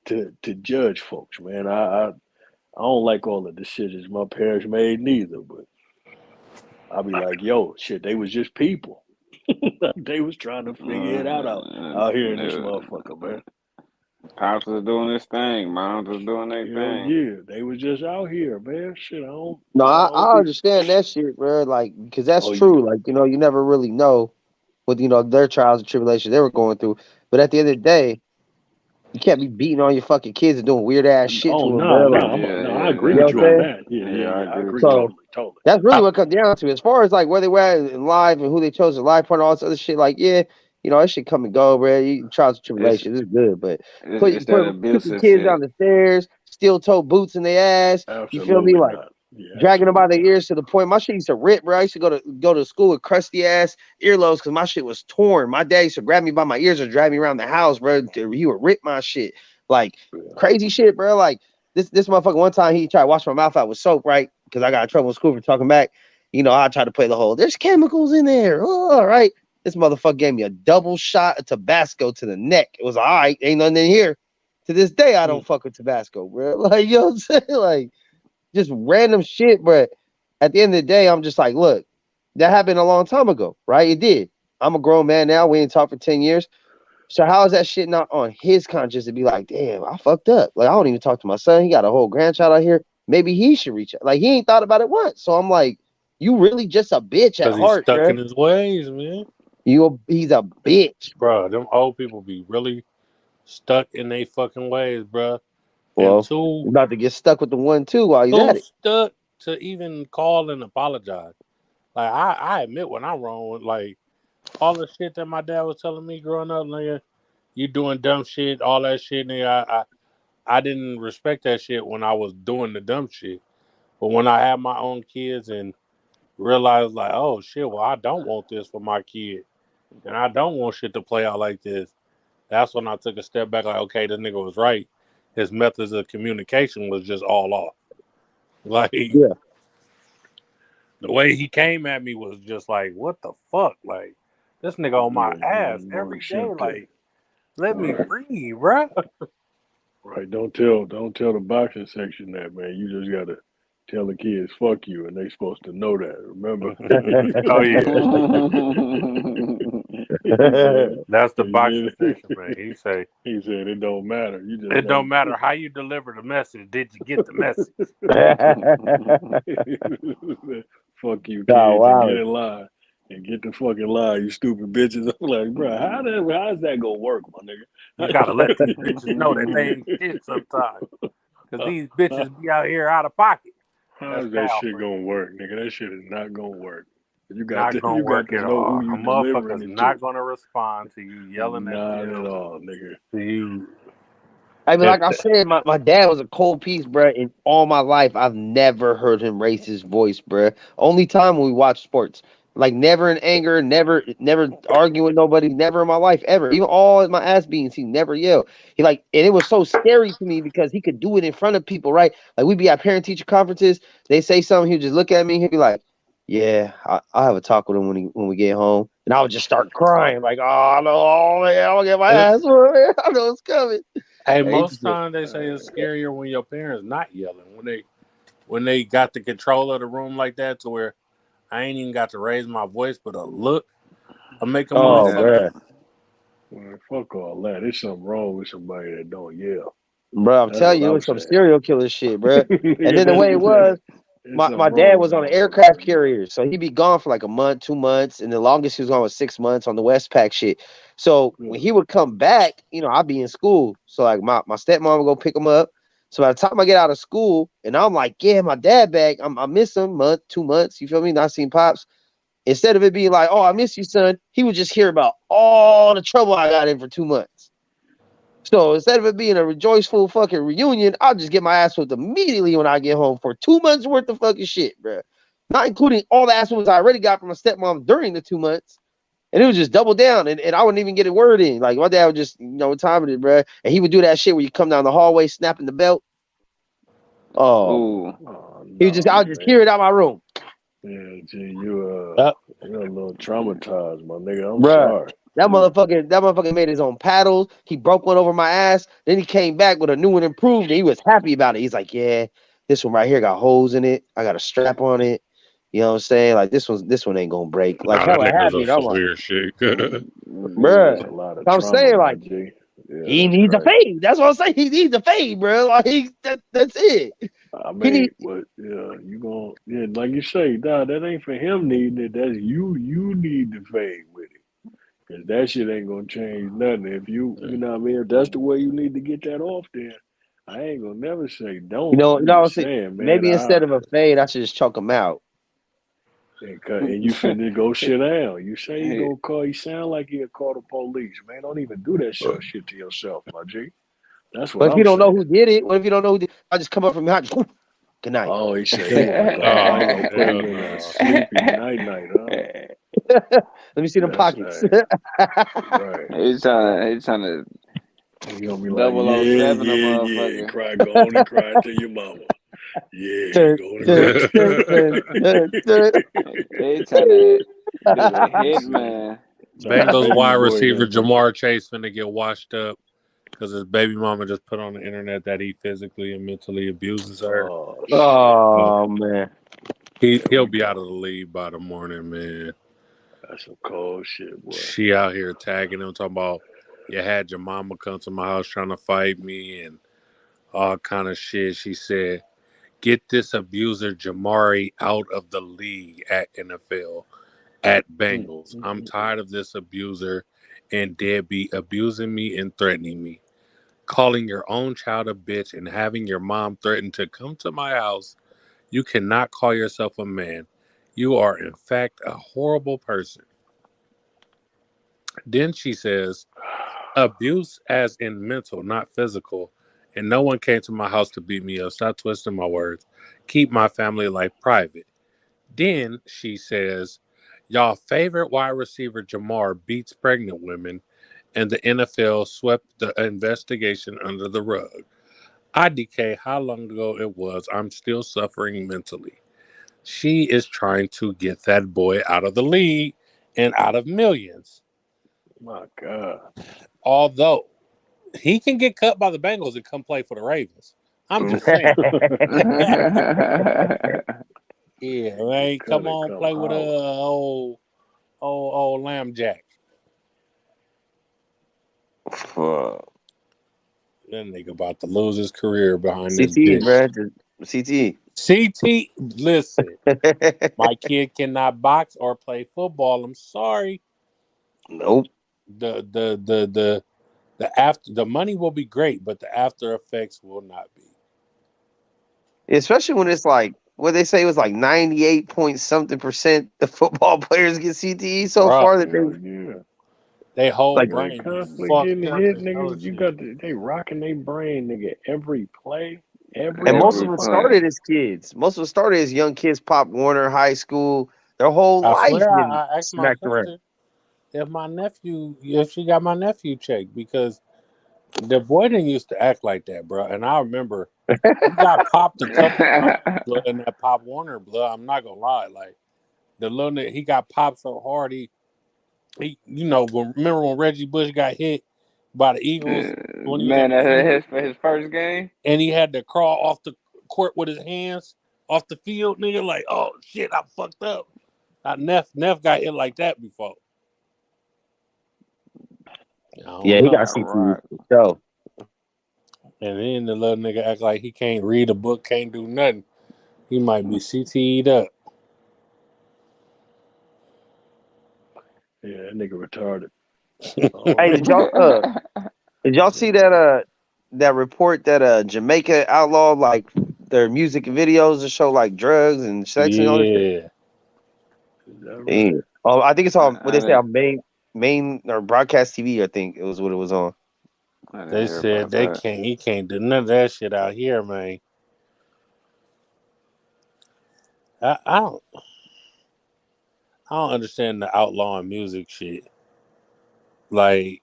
to judge folks, man. I don't like all the decisions my parents made neither, but I'll be like, yo, shit, they was just people. They was trying to figure it out here in this motherfucker, man. Pops is doing his thing. Moms is doing their Hell thing. yeah, they was just out here, man. Shit, I don't, No, I don't I be. understand that shit, bro. Like, because that's Oh, you true. do. Like, you never really know what their trials and tribulations they were going through. But at the end of the day, you can't be beating on your fucking kids and doing weird ass shit Oh to them, no, bro. no, Like, no, Yeah, I yeah, agree you know yeah. with what you I'm on saying? that. Yeah, Yeah, yeah, I yeah. I agree with agree you. So totally, totally. that's really I, what it comes down to. As far as like where they were at in life and who they chose as life partner, all this other shit. Like, yeah, that shit come and go, bro. You trials and It's tribulations is good, but it's that kicking abusive kids down shit. the stairs, steel toe boots in their ass. You feel me? Absolutely Like not. Yeah, dragging them by absolutely their not. ears to the point my shit used to rip, bro. I used to go to school with crusty ass earlobes because my shit was torn. My dad used to grab me by my ears and drag me around the house, bro. He would rip my shit like Yeah. crazy shit, bro. Like this motherfucker. One time he tried to wash my mouth out with soap, right? Because I got in trouble in school for talking back. I tried to play the whole. There's chemicals in there. Oh, all right. This motherfucker gave me a double shot of Tabasco to the neck. It was all right. Ain't nothing in here. To this day, I don't Mm. fuck with Tabasco, bro. Like, you know what I'm saying? Like, just random shit. But at the end of the day, I'm just like, look, that happened a long time ago, right? It did. I'm a grown man now. We ain't talked for 10 years. So how is that shit not on his conscience to be like, damn, I fucked up. Like, I don't even talk to my son. He got a whole grandchild out here. Maybe he should reach out. Like, he ain't thought about it once. So I'm like, you really just a bitch at Cause he's heart, stuck bro. in his ways, man. He's a bitch. Bro, them old people be really stuck in they fucking ways, bro. And Well, too you about to get stuck with the 1-2 while he's too at it. stuck to even call and apologize. Like I admit when I'm wrong. Like all the shit that my dad was telling me growing up, nigga, you doing dumb shit, all that shit, nigga. I didn't respect that shit when I was doing the dumb shit. But when I had my own kids and realized like, oh shit, well I don't want this for my kid. And I don't want shit to play out like this. That's when I took a step back, like, okay, this nigga was right. His methods of communication was just all off. Like the Yeah. way he came at me was just like, what the fuck? Like this nigga on my Yeah, you ass ain't gonna every day. accept that. Like, let me Right. breathe, bruh. Right. Don't tell the boxing section that, man. You just gotta tell the kids fuck you and they supposed to know that, remember? Oh yeah, he said that's the boxing he section, said man. He say he said it don't matter. You just it gotta don't matter how you deliver the message. Did you get the message? fuck you Oh, kids and get wow. in line. And get the fucking line, you stupid bitches. I'm like, bro, how's that gonna work, You gotta let these my bitches know that they ain't shit sometimes. Cause these bitches be out here out of pocket. That's How's that cow shit free. gonna work, nigga? That shit is not gonna work. You got Not to gonna you got work to at know who all. A you delivering motherfucker's it not to. gonna respond to you yelling at Not at them. all, nigga. To you, I mean, if like I said, my dad was a cold piece, bro. In all my life, I've never heard him raise his voice, bro. Only time when we watch sports. Like never in anger, never arguing with nobody, never in my life ever. Even all in my ass beings, he never yelled. He like, and it was so scary to me because he could do it in front of people, right? Like we'd be at parent teacher conferences, they say something, he would just look at me, he'd be like, "Yeah, I'll have a talk with him when we get home," and I would just start crying, like, "Oh no, oh, man, I'm gonna get my ass whooped, man. I know it's coming." Hey, And he most just went, times they say it's scarier when your parents not yelling. When they got the control of the room like that to where I ain't even got to raise my voice, but a look, I make a "Oh, Yeah. motherfucker. bro, Man, fuck all that. There's something wrong with somebody that don't yell. bro, I'm That's telling what you, it I'm was some saying. serial killer shit, bro." And Yeah, then the that's way it what I'm saying. was. There's My something dad wrong with was on an motherfuckers aircraft that yell. carrier, so he'd be gone for like a month, 2 months, and the longest he was gone was 6 months on the Westpac shit. So when he Yeah. would come back, I'd be in school. So like my stepmom would go pick him up. So by the time I get out of school, and I'm like, yeah, my dad back. I miss him month, 2 months. You feel me? Not seen pops. Instead of it being like, oh, I miss you, son, he would just hear about all the trouble I got in for 2 months. So instead of it being a rejoiceful fucking reunion, I'll just get my ass whipped immediately when I get home for 2 months worth of fucking shit, bro. Not including all the ass whoopings I already got from my stepmom during the 2 months. And it was just double down, and I wouldn't even get a word in. Like my dad would just, what time it is, bro? And he would do that shit where you come down the hallway snapping the belt. Oh, Ooh. Oh I'll no, just hear man. it out my room, Yeah, gee, Yep. you're a little traumatized, my nigga. I'm bruh. sorry. That motherfucker made his own paddles. He broke one over my ass. Then he came back with a new one improved, and he was happy about it. He's like, "Yeah, this one right here got holes in it. I got a strap on it. You know what I'm saying? Like this one ain't gonna break. Like Nah, that hella nigga's happy." on And I'm some like, weird shit. bruh. That's Yeah. a lot of So I'm trauma, saying my like G. Yeah, he that's needs a crazy. fade. That's what I'm saying. He needs a fade, bro. Like that's it. I He mean, need but yeah, you gonna like you say, dog, that ain't for him needing it. That's you. You need to fade with it, cause that shit ain't gonna change nothing. If you know what I mean. If that's the way you need to get that off, then I ain't gonna never say you don't. know, I'm I'm just saying saying, man. maybe instead of a fade, I should just choke him out. And you finna go sit down. You say he Hey, gonna call. You sound like he'll call the police, man. Don't even do that shit to yourself, my G. That's what But if you I'm don't know saying. who did it, what if you don't know who did? I just come up from behind. Good night. Oh, he said he want to go. Oh, he Oh gonna put hell it in a no. sleepy night night, huh? Let me see them That's pockets. right. he's trying to He gonna be like, double o yeah, seven a yeah, yeah. motherfucker. Cry, go on and cry to your mama. Yeah, Dun, go on and dun, cry to dun, dun, dun, dun. They trying to do the He said, hitman. tell the Bengals baby wide boy receiver them to Jamar Chase finna get washed up because his baby mama just put on the internet that he physically and mentally abuses her. oh shit. So Oh man. he'll We be out talk of the league by the morning, man. that's some cold shit, boy. She out here tagging him, talking about you had your mama come to my house trying to fight me and all kind of shit. She said, "Get this abuser Jamari out of the league at NFL at Mm, Bengals. mm, I'm mm, mm. tired of this abuser and deadbeat abusing me and threatening me, calling your own child a bitch and having your mom threaten to come to my house. You cannot call yourself a man. You are in fact a horrible person." Then she says, "Abuse as in mental, not physical. And no one came to my house to beat me up. Stop twisting my words. Keep my family life private." Then she says, "Y'all favorite wide receiver Jamar beats pregnant women, and the NFL swept the investigation under the rug. IDK, how long ago it was, I'm still suffering mentally." She is trying to get that boy out of the league and out of millions. My God. Although he can get cut by the Bengals and come play for the Ravens. I'm just saying. Yeah, Get man. cut Come and on, come play with a holler. old lamb jack. Fuck. That nigga about to lose his career behind this CTE, bitch. bro. CTE. CT, listen, my kid cannot box or play football. I'm sorry. Nope. The money will be great, but the after effects will not be. Especially when it's like what they say was like 98 point something percent the football players get CTE so Bruh, far that they Hell yeah. they whole like They brain be constantly fucked getting up hit, and no nigga. You shit. got they rocking their brain, nigga. Every play, every and most of Every them motherfucking play. started play. as kids. Most of them started as young kids, Pop Warner High School. Their whole I life swear, getting I asked my smacked around. sister if she got my nephew checked because the boy didn't used to act like that, bro. And I remember he got popped a couple times, blood in that Pop Warner blood. I'm not gonna lie, like the little nigga, he got popped so hard he remember when Reggie Bush got hit by the Eagles when he was on Man, the field for his first game. and he had to crawl off the court with his hands off the field, nigga. Like, oh shit, I fucked up. Neff got hit like that before. I Yeah, don't he know. got Yeah, CTE right. for sure. And then the little nigga act like he can't read a book, can't do nothing. He might be CTE'd up. Yeah, that nigga retarded. Hey, Oh, did y'all see that report that Jamaica outlawed like their music and videos to show like drugs and sex and all that shit? Yeah. is that Yeah. right? Oh, I think it's on what I they say didn't, on main or broadcast TV. I think it was what it was on. I didn't They hear said about they that. can't he can't do none of that shit out here, man. I don't understand the outlawing music shit. Like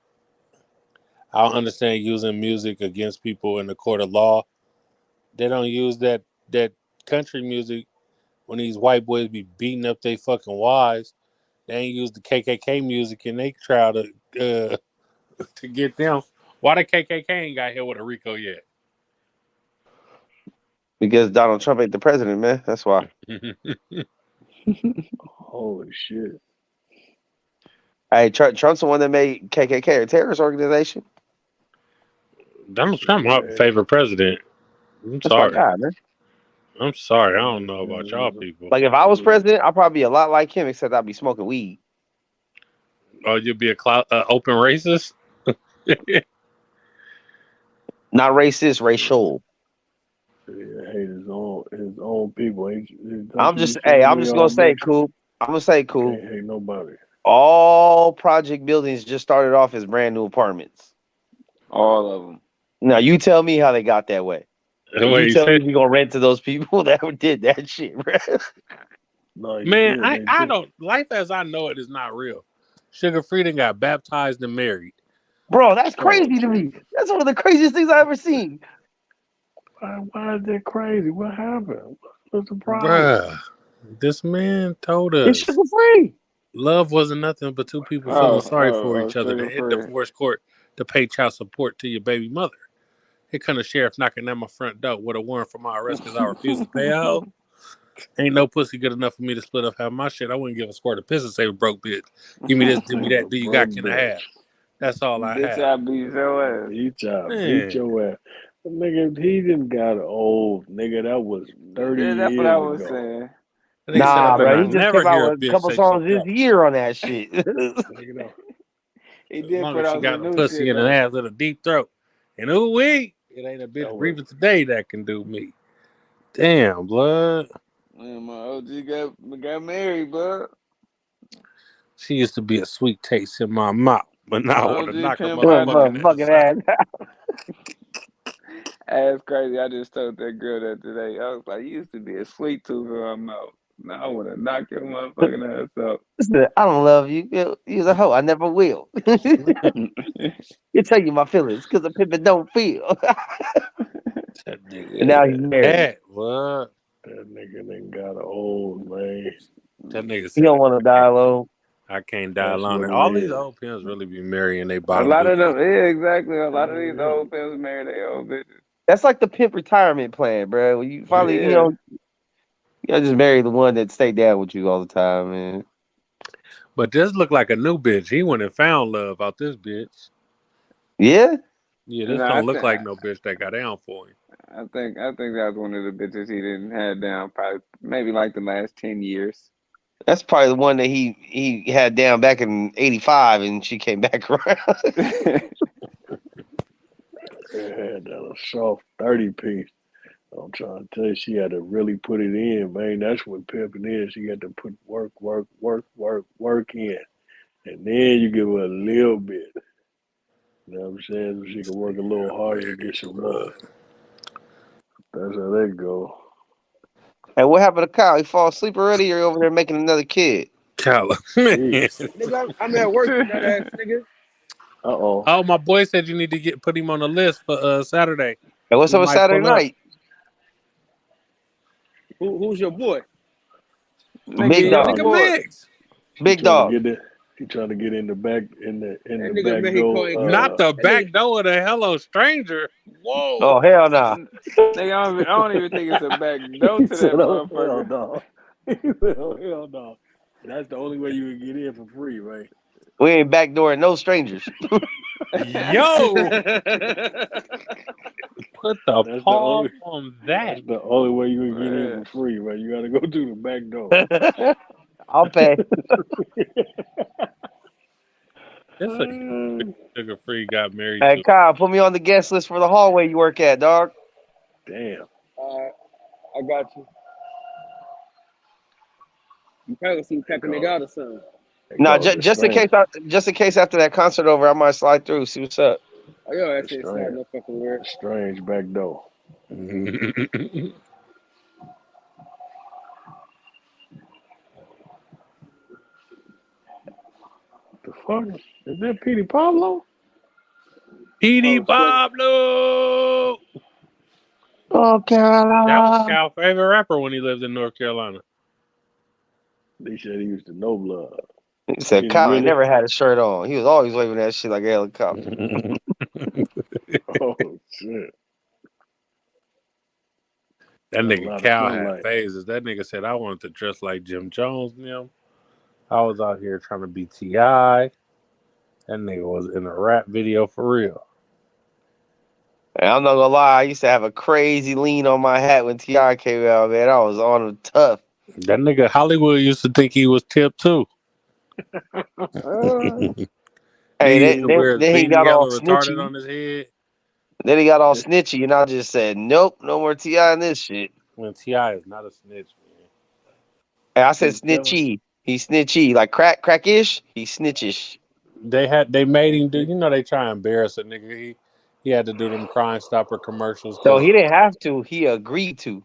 I don't understand using music against people in the court of law. They don't use that country music when these white boys be beating up their fucking wives. They ain't use the KKK music and they try to get them. Why the KKK ain't got hit with a RICO yet? Because Donald Trump ain't the president, man. That's why. Holy shit. Hey, Trump's the one that made KKK a terrorist organization. Donald Shit, Trump, my favorite president. I'm That's my sorry. guy, man. I'm sorry. I that don't nigga, know about y'all that people. Like if I was nigga, president, I'd probably be a lot like him, except I'd be smoking weed. Oh, you'd be a open racist? Not racist, racial. yeah, hate his own people. Don't you used to Hey, live I'm in just y'all gonna say, mix? cool. I'm gonna say, cool. Can't hate nobody. All project buildings just started off as brand new apartments. All of them. Now you tell me how they got that way. And What you you tell me say? we gonna rent to those people that did that shit, bro. No, you Man, did. I, They I did. don't life as I know it is not real. Sugar Freedom got baptized and married. Bro, that's Oh, crazy to me. Jesus. That's one of the craziest things I ever seen. Why is that crazy? What happened? What's the problem? Bruh. This man told It's us sugar free. love wasn't nothing but two people feeling sorry for Oh, each other to sugar hit free. divorce court to pay child support to your baby mother. Here come the sheriff knocking at my front door with a warrant for my arrest because I refuse to pay out. Ain't no pussy good enough for me to split up half my shit. I wouldn't give a squirt of piss and say broke bitch. Give me this, give me that. Do you got? Broke Can I bitch. have? That's all I Bitch, have. I beat your ass. Beat Man, your ass. Nigga, he didn't got old. Nigga, that was 30 That's what I years was ago. saying. that nigga said I Nah, better bro. He not just never came out hear a with a bitch couple say she songs this got. year on that shit. Nigga, no. He As did long put as she out got some a new pussy shit and an though. ass with a deep throat. And ooh wee, it ain't a That bitch was breathing today that can do me. Damn, blood. Man, my OG got married, bud. She used to be a sweet taste in my mouth, but now My I want to OG knock her came back. motherfucking Motherfucking ass out. ass. That's crazy. I just told that girl that today. I was like, you used to be a sweet tooth in my mouth. Now I want to knock your motherfucking ass out. Listen, I don't love you. You're a hoe. I never will. You tell you my feelings because the pimpin' don't feel. That And now he's nigga, married. that what? that nigga done got old, man. That nigga He said don't want to die alone. I can't die That's alone. what And it all these is. old pimps really be marrying they A bottom lot of bitches. them, yeah, exactly. A lot of these Yeah. old pimps marry their old bitches. That's like the pimp retirement plan, bro. When you finally, Yeah. you gotta just marry the one that stay down with you all the time, man. But this look like a new bitch. He went and found love out this bitch. Yeah. Yeah, And this I don't look think, like no bitch that got down for him. I think that was one of the bitches he didn't have down probably maybe like the last 10 years. That's probably the one that he had down back in '85, and she came back around. It had that soft 30 piece. I'm trying to tell you, she had to really put it in, man. That's what pimping is. She had to put work in. And then you give her a little bit. You know what I'm saying? So she can work a little harder to get some more. That's how that go. Hey, what happened to Kyle? He fall asleep already, or you over there making another kid? Callum, man. Nigga, I'm at work, you nut ass nigga. Uh-oh. Oh, my boy said you need to put him on the list for Saturday. Hey, what's He up with might Saturday pull up. night? Who's your boy? Big Nigga, your dog. Nigga boy. Mix. He Big trying to dog. get it. He trying to get in the back in That the nigga back Mexico door. ain't Not coming. the That back nigga, door of the Hello Stranger. Oh, Whoa. hell nah. Nigga, I don't even think it's a back door He to that said, "Oh hell motherfucker. no." He said, "Oh hell no." That's the only way you can get in for free, right? We ain't backdooring no strangers. Yo. Put the That's the pause only. on that. That's the only way you can get in Man. for free, right? You got to go through the back door. I'll pay. It's a sugar free got married Hey, to. Kyle, put me on the guest list for the hallway you work at, dog. Damn. I got you. You probably see me They pack a nigga call it. out or something. They No, call it the just in case. strange. Just in case after that concert over, I might slide through. See what's up. Oh, yo, The that shit slide strange. no fucking where. The strange back door. The fuck is that? Petey Pablo? Petey Oh, shit. Pablo. Oh, That was Carolina. Cal's favorite rapper when he lived in North Carolina. They said he used to know blood. He said Did he Kyle ain't really? never had a shirt on. He was always waving that shit like a helicopter. Oh shit! That Got a nigga lot of Cal had sunlight. phases. That nigga said I wanted to dress like Jim Jones and them. I was out here trying to be T.I. That nigga was in a rap video for real. And I'm not gonna lie, I used to have a crazy lean on my hat when Ti came out, man. I was on him tough. That nigga Hollywood used to think he was Tip too. Hey, He used to wear his then he beanie got all hella retarded snitchy. on his head. Then he got all snitchy, and I just said, nope, no more Ti in this shit. When T.I. is not a snitch, man. And I said Who's Kevin? snitchy. He's snitchy, like crackish. He's snitchish. They made him do. You know they try and embarrass a nigga. He had to do them Crime Stopper commercials So because he didn't have to. He agreed to.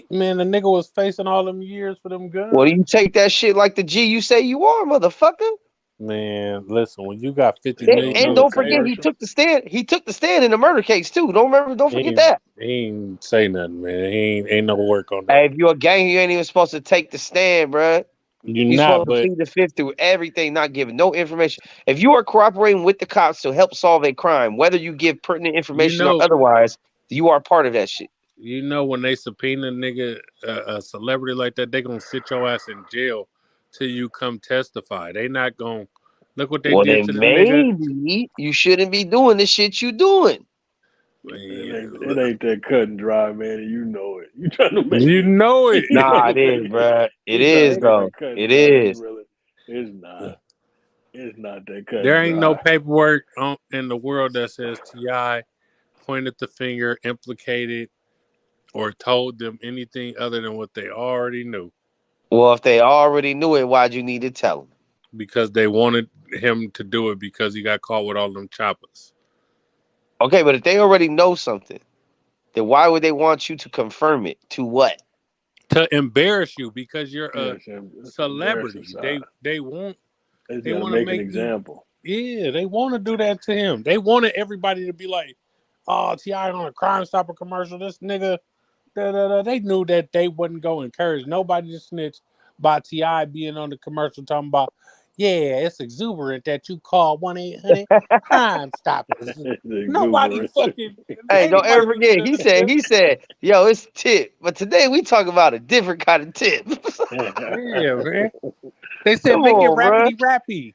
man, the nigga was facing all them years for them Well, guns. you take that shit like the G you say you are, motherfucker. Man, listen, when you got 50 Didn't million know And on the no don't forget, table, he commercial. took the stand. He took the stand in the murder case too. Don't forget that. he ain't say nothing, man. He ain't no work on that. Hey, if you a gang, you ain't even supposed to take the stand, bruh. You You're not, supposed to but plead the fifth through everything, not giving no information. If you are cooperating with the cops to help solve a crime, whether you give pertinent you information or know, otherwise, you are part of that shit. when they subpoena nigga a celebrity like that, they gonna sit your ass in jail till you come testify. They not gonna look what they Well, did then to the nigga. maybe you shouldn't be doing the shit you doing. It ain't that cut and dry, man. And you know it. You trying to make You it. know it. You trying Nah, to it is, make it. bruh. It You trying to is make though. it cut and It dry. is. It's not. It's not that cut There and ain't no dry. paperwork in the world that says T.I. pointed the finger, implicated, or told them anything other than what they already knew Well, if they already knew it, why'd you need to tell them? because they wanted him to do it because he got caught with all them choppers. Okay, but if they already know something, then why would they want you to confirm it? To what? To embarrass you because you're Yeah, a it's embarrassing celebrity. side. They want They just they got to want to make an make you. example. Yeah, they want to do that to him. They wanted everybody to be like, "Oh, Ti on a Crime Stopper commercial. This nigga." Da, da, da. They knew that they wasn't going to encourage nobody to snitch by Ti being on the commercial talking about, "Yeah, it's exuberant that you call 1-800 Crime Stoppers." It's Nobody exuberant. fucking Hey, ain't don't nobody ever forget. listening to that. He said, yo, it's tip. But today we talk about a different kind of tip. Yeah, man. They said Come make it on, bro. rappity rappy.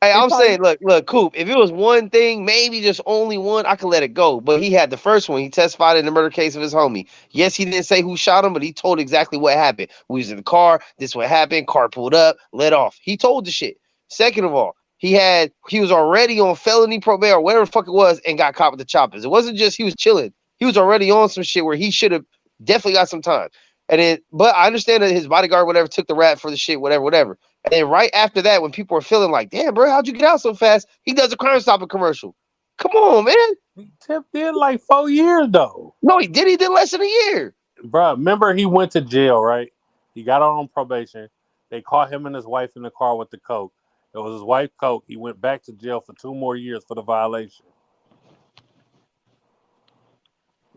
Hey, They I'm probably saying, look, Coop, if it was one thing, maybe just only one, I could let it go. But he had the first one. He testified in the murder case of his homie. Yes, he didn't say who shot him, but he told exactly what happened. We was in the car, this what happened, car pulled up, let off. He told the shit. Second of all, he was already on felony probation or whatever the fuck it was and got caught with the choppers. It wasn't just he was chilling. He was already on some shit where he should have definitely got some time. And then, but I understand that his bodyguard, whatever, took the rap for the shit, whatever. And then right after that, when people are feeling like, damn, bro, how'd you get out so fast? He does a Crime Stopper commercial. Come on, man. Tip did like 4 years though. No, he did. He did less than a year. Bro, remember he went to jail, right? He got out on probation. They caught him and his wife in the car with the coke. It was his wife coke. He went back to jail for 2 more years for the violation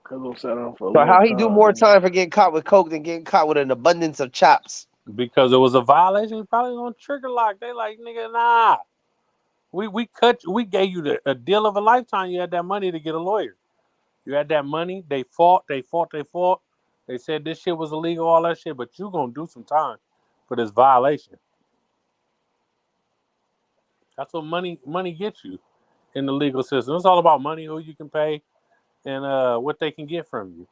Cause I'm sat down for a So long how he do more time. time for getting caught with coke than getting caught with an abundance of chops? because it was a violation. He probably on trigger lock. They like, nigga, nah. We gave you a deal of a lifetime. You had that money to get a lawyer. You had that money. They fought. They fought. They fought. They said this shit was illegal, all that shit. But you gonna do some time for this violation. That's what money gets you in the legal system. It's all about money, who you can pay, and what they can get from you.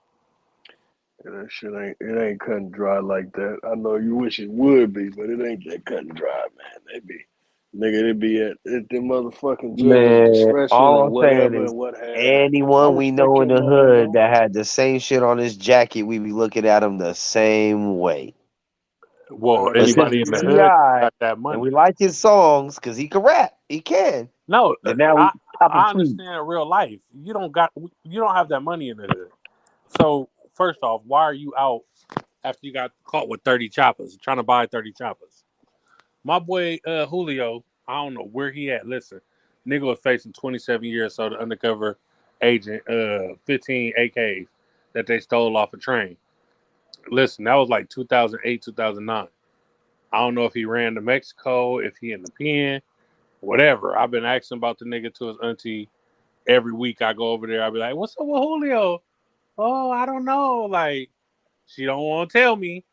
Yeah, that shit ain't cut and dry like that. I know you wish it would be, but it ain't that cut and dry, man. They be at the motherfucking judge's Man, discretion all and I'm saying whatever is and what have. I anyone we respect know in your the money hood though. that had the same shit on his jacket, we be looking at him the same way. Well, But since anybody we in the Yeah. see hood I got that and we money. like his songs because he can rap, he can. No, Then now we I top a I tree. understand real life. You don't have that money in the hood. So first off, why are you out after you got caught with 30 choppers, trying to buy 30 choppers? My boy Julio, I don't know where he at. Listen, nigga was facing 27 years, so the undercover agent, 15 AKs that they stole off a train. Listen, that was like 2008, 2009. I don't know if he ran to Mexico, if he in the pen, whatever. I've been asking about the nigga to his auntie every week. I go over there. I be like, "What's up with Julio?" Oh, I don't know. Like, she don't want to tell me.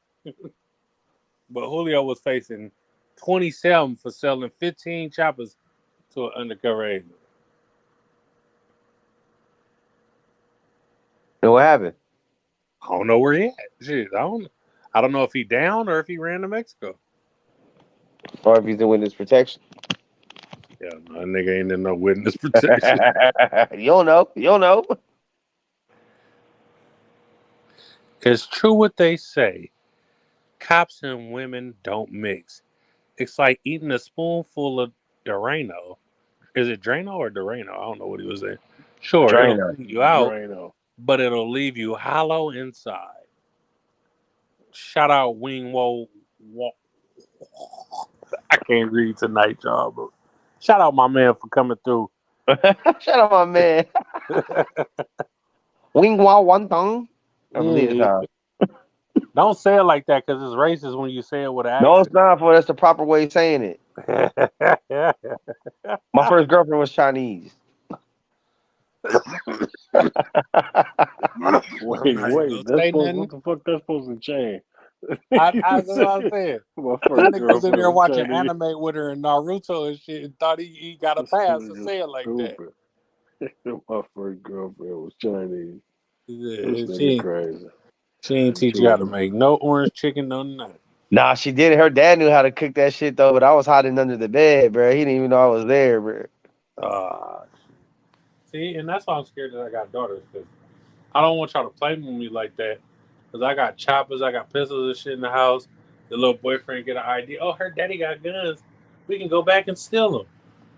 But Julio was facing 27 for selling 15 choppers to an undercover agent. And what happened? I don't know where he at. Shit, I don't know if he down or if he ran to Mexico. Or if he's in witness protection. Yeah, no, that nigga ain't in no witness protection. You don't know. You don't know. It's true what they say. Cops and women don't mix. It's like eating a spoonful of Drano. Is it Drano or Durano? I don't know what he was saying. Sure, it'll Drainer. clean you out, Drano. but it'll leave you hollow inside. Shout out Wing Wo. I can't read tonight, y'all, but shout out my man for coming through. Shut up, my man. Wing Wa One Tongue. I believe it's Yeah, how. don't say it like that because it's racist when you say it with an No, it's accent. not, for that's the proper way of saying it. My first girlfriend was Chinese. I'm not even Wait. gonna That's say supposed. nothing. What the fuck? That's supposed to change. That's You what said I'm saying. my That first nigga was in girlfriend there was watching Chinese. anime with her and Naruto and shit and thought he got a This pass to nigga just say it like that. stupid. My first girlfriend was Chinese. This Yeah, nigga crazy. she ain't And teach you how to true. make no orange chicken, no nothing. Nah, she did. Her dad knew how to cook that shit though, but I was hiding under the bed, bro. He didn't even know I was there, bro. Uh, see, and that's why I'm scared that I got daughters because I don't want y'all to play with me like that. Because I got choppers, I got pistols and shit in the house. The little boyfriend get an idea. Oh, her daddy got guns. We can go back and steal them.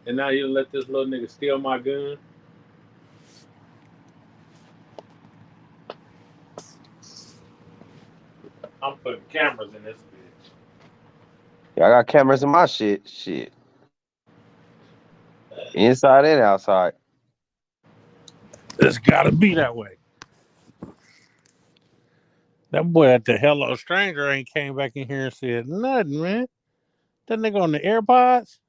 And now you let this little nigga steal my gun. I'm putting cameras in this bitch. Yeah, I got cameras in my shit. Shit. Inside and outside. It's gotta be that way. That boy at the Hello Stranger ain't came back in here and said nothing, man. That nigga on the AirPods.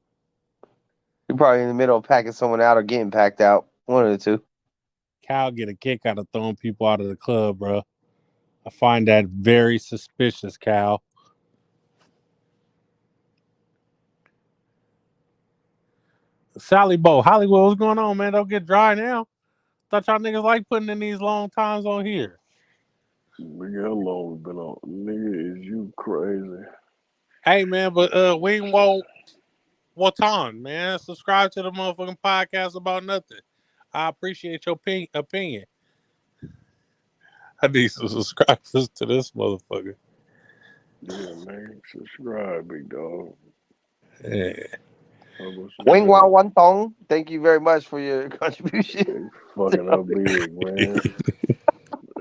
You probably in the middle of packing someone out or getting packed out. One of the two. Cal get a kick out of throwing people out of the club, bro. I find that very suspicious, Cal. Sally Bo, Hollywood, what's going on, man? Don't get dry now. Thought y'all niggas like putting in these long times on here. Nigga, how long we been on? Nigga, is you crazy? Hey, man, but we won't Watan, man. Subscribe to the motherfucking podcast about nothing. I appreciate your opinion. I need some subscribers to this motherfucker. Yeah, man. Subscribe, big dog. Yeah. How about Wing Wa subscribe? One Tong. Thank you very much for your contribution. Yeah, you fucking up big, man.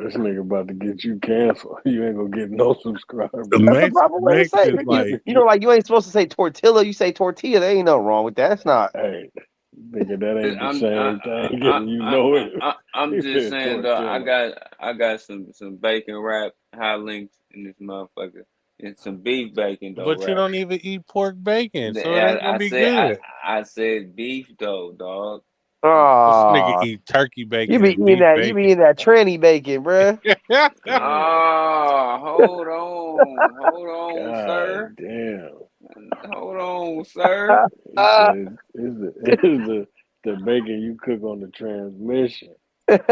This nigga about to get you canceled. You ain't gonna get no subscribers. That's the Max proper way to Max say is it. like, Like you ain't supposed to say tortilla. You say tortilla. There ain't nothing wrong with that. That's not. Hey, nigga, that ain't the I'm same thing, and you know it. I'm He just said saying though. tortilla. I got some bacon wrap high links in this motherfucker, and some beef bacon though but you wrap. don't even eat pork bacon, so it ain't gonna I be said good. I said beef though, dog. This nigga Oh, eat turkey you bacon be and eating beef that. You be bacon. eating that tranny bacon, bruh. Damn. Hold on, sir. God damn. Hold on, sir. He said, "Is the is the bacon you cook on the transmission?" Damn.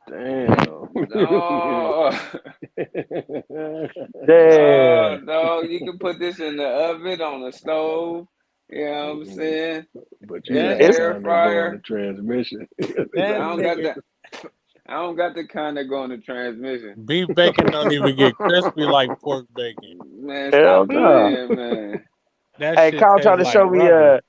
No, no, Damn. no. You can put this in the oven on the stove. You know what I'm Mm-mm. saying? But you In the that got the air kind that go on the fryer. transmission. I that don't got nigga the I don't got the kind that go in the transmission. beef bacon don't even get crispy like pork bacon. Man, Hell stop no. playing, man. That Hey, shit Kyle tried tastes to like show me. rubber,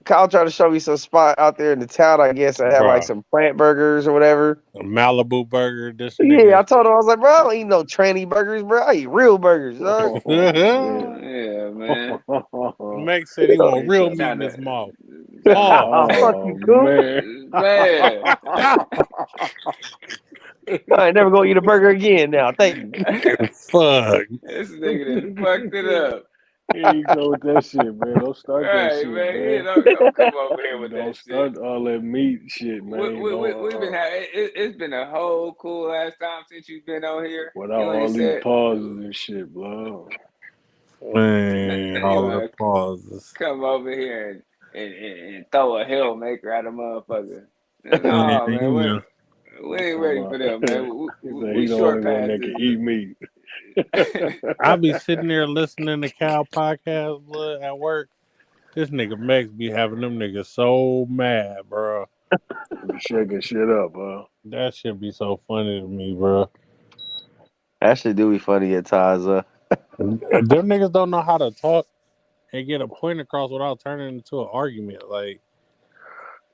Kyle tried to show me some spot out there in the town. I guess that had like bro. some plant burgers or whatever. A Malibu burger. This Yeah, nigga. I told him I was like, bro, I don't eat no tranny burgers, bro. I eat real burgers, dog. Oh shit. Yeah, man. Max said he want They real meat trying in his to, mouth. trying to, Pause. Fuck Oh you, cool. man. man. I ain't never gonna eat a burger again now. Thank you. Fuck. This nigga done fucked it up. He ain't go with that shit, man. Don't start that Right, shit, man. You man. don't come over here with that Don't shit. start all that meat shit, man. Don't We've been having it's been a whole cool ass time since you've been on here. without You ain't all these said pauses and shit, bro. Man, you all the wanna pauses. come over here and throw a hill maker at a motherfucker. Yeah, No, man, you know. we ain't Talking ready for about them, man. he said We he the only short one past that can eat meat. this. I be sitting there listening to Cal podcast blood at work. This nigga Max be having them niggas so mad, bro. Be shaking shit up, huh? That shit be so funny to me, bro. That shit do be funny at times. Them niggas don't know how to talk and get a point across without turning into an argument. Like,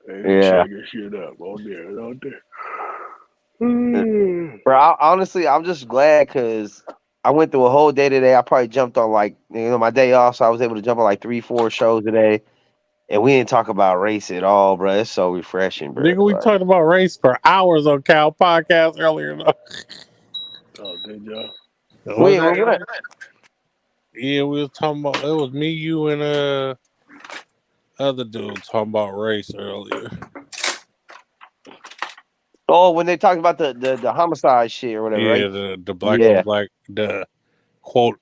They be Yeah. shaking shit up on there, on there. Bro, honestly, I'm just glad because I went through a whole day today. I probably jumped on like, my day off, so I was able to jump on like 3, 4 shows today. And we didn't talk about race at all, bro. It's so refreshing, bro. nigga, we Like, talked about race for hours on Cal podcast earlier. Though. Oh, did y'all? Was wait, that what? earlier? Yeah, we was talking about. It was me, you, and other dude talking about race earlier. Oh, when they talked about the homicide shit or whatever, Yeah, right? the black on Yeah. black, the quote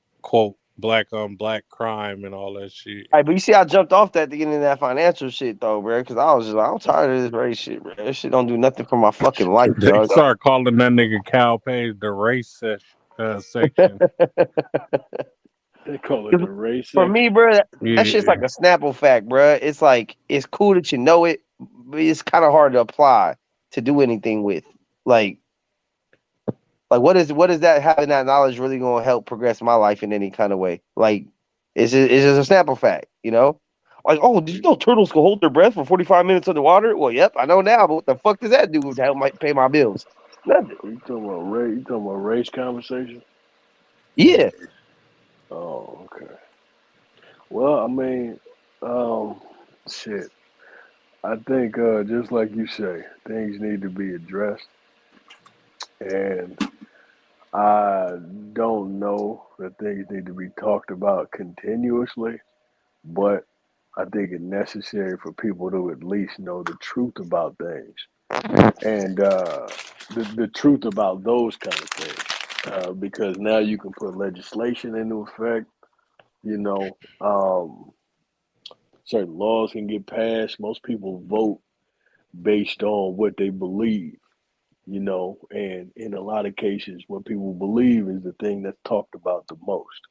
black on black crime and all that shit. All right, but you see, I jumped off that to get into that financial shit though, bro. Because I was just like, I'm tired of this race shit, bro. This shit don't do nothing for my fucking life, They dog. start calling that nigga Cal Page the section. They call it 'Cause the race for section. me, bro, that shit's Yeah, like a Snapple fact, bro. It's like it's cool that you know it, but it's kind of hard to apply to do anything with. Like, what is that having that knowledge really gonna help progress my life in any kind of way? Like, it's just a Snapple fact, you know? Like, oh, did you know turtles can hold their breath for 45 minutes underwater? Well, yep, I know now, but what the fuck does that do to help pay my bills? Nothing. You talking about race? You talking about race conversation? Yeah. Oh, okay. Well, I mean, um, shit. I think just like you say, things need to be addressed, and I don't know that things need to be talked about continuously, but I think it's necessary for people to at least know the truth about things and the truth about those kind of things, because now you can put legislation into effect. You know, certain laws can get passed. Most people vote based on what they believe, and in a lot of cases, what people believe is the thing that's talked about the most.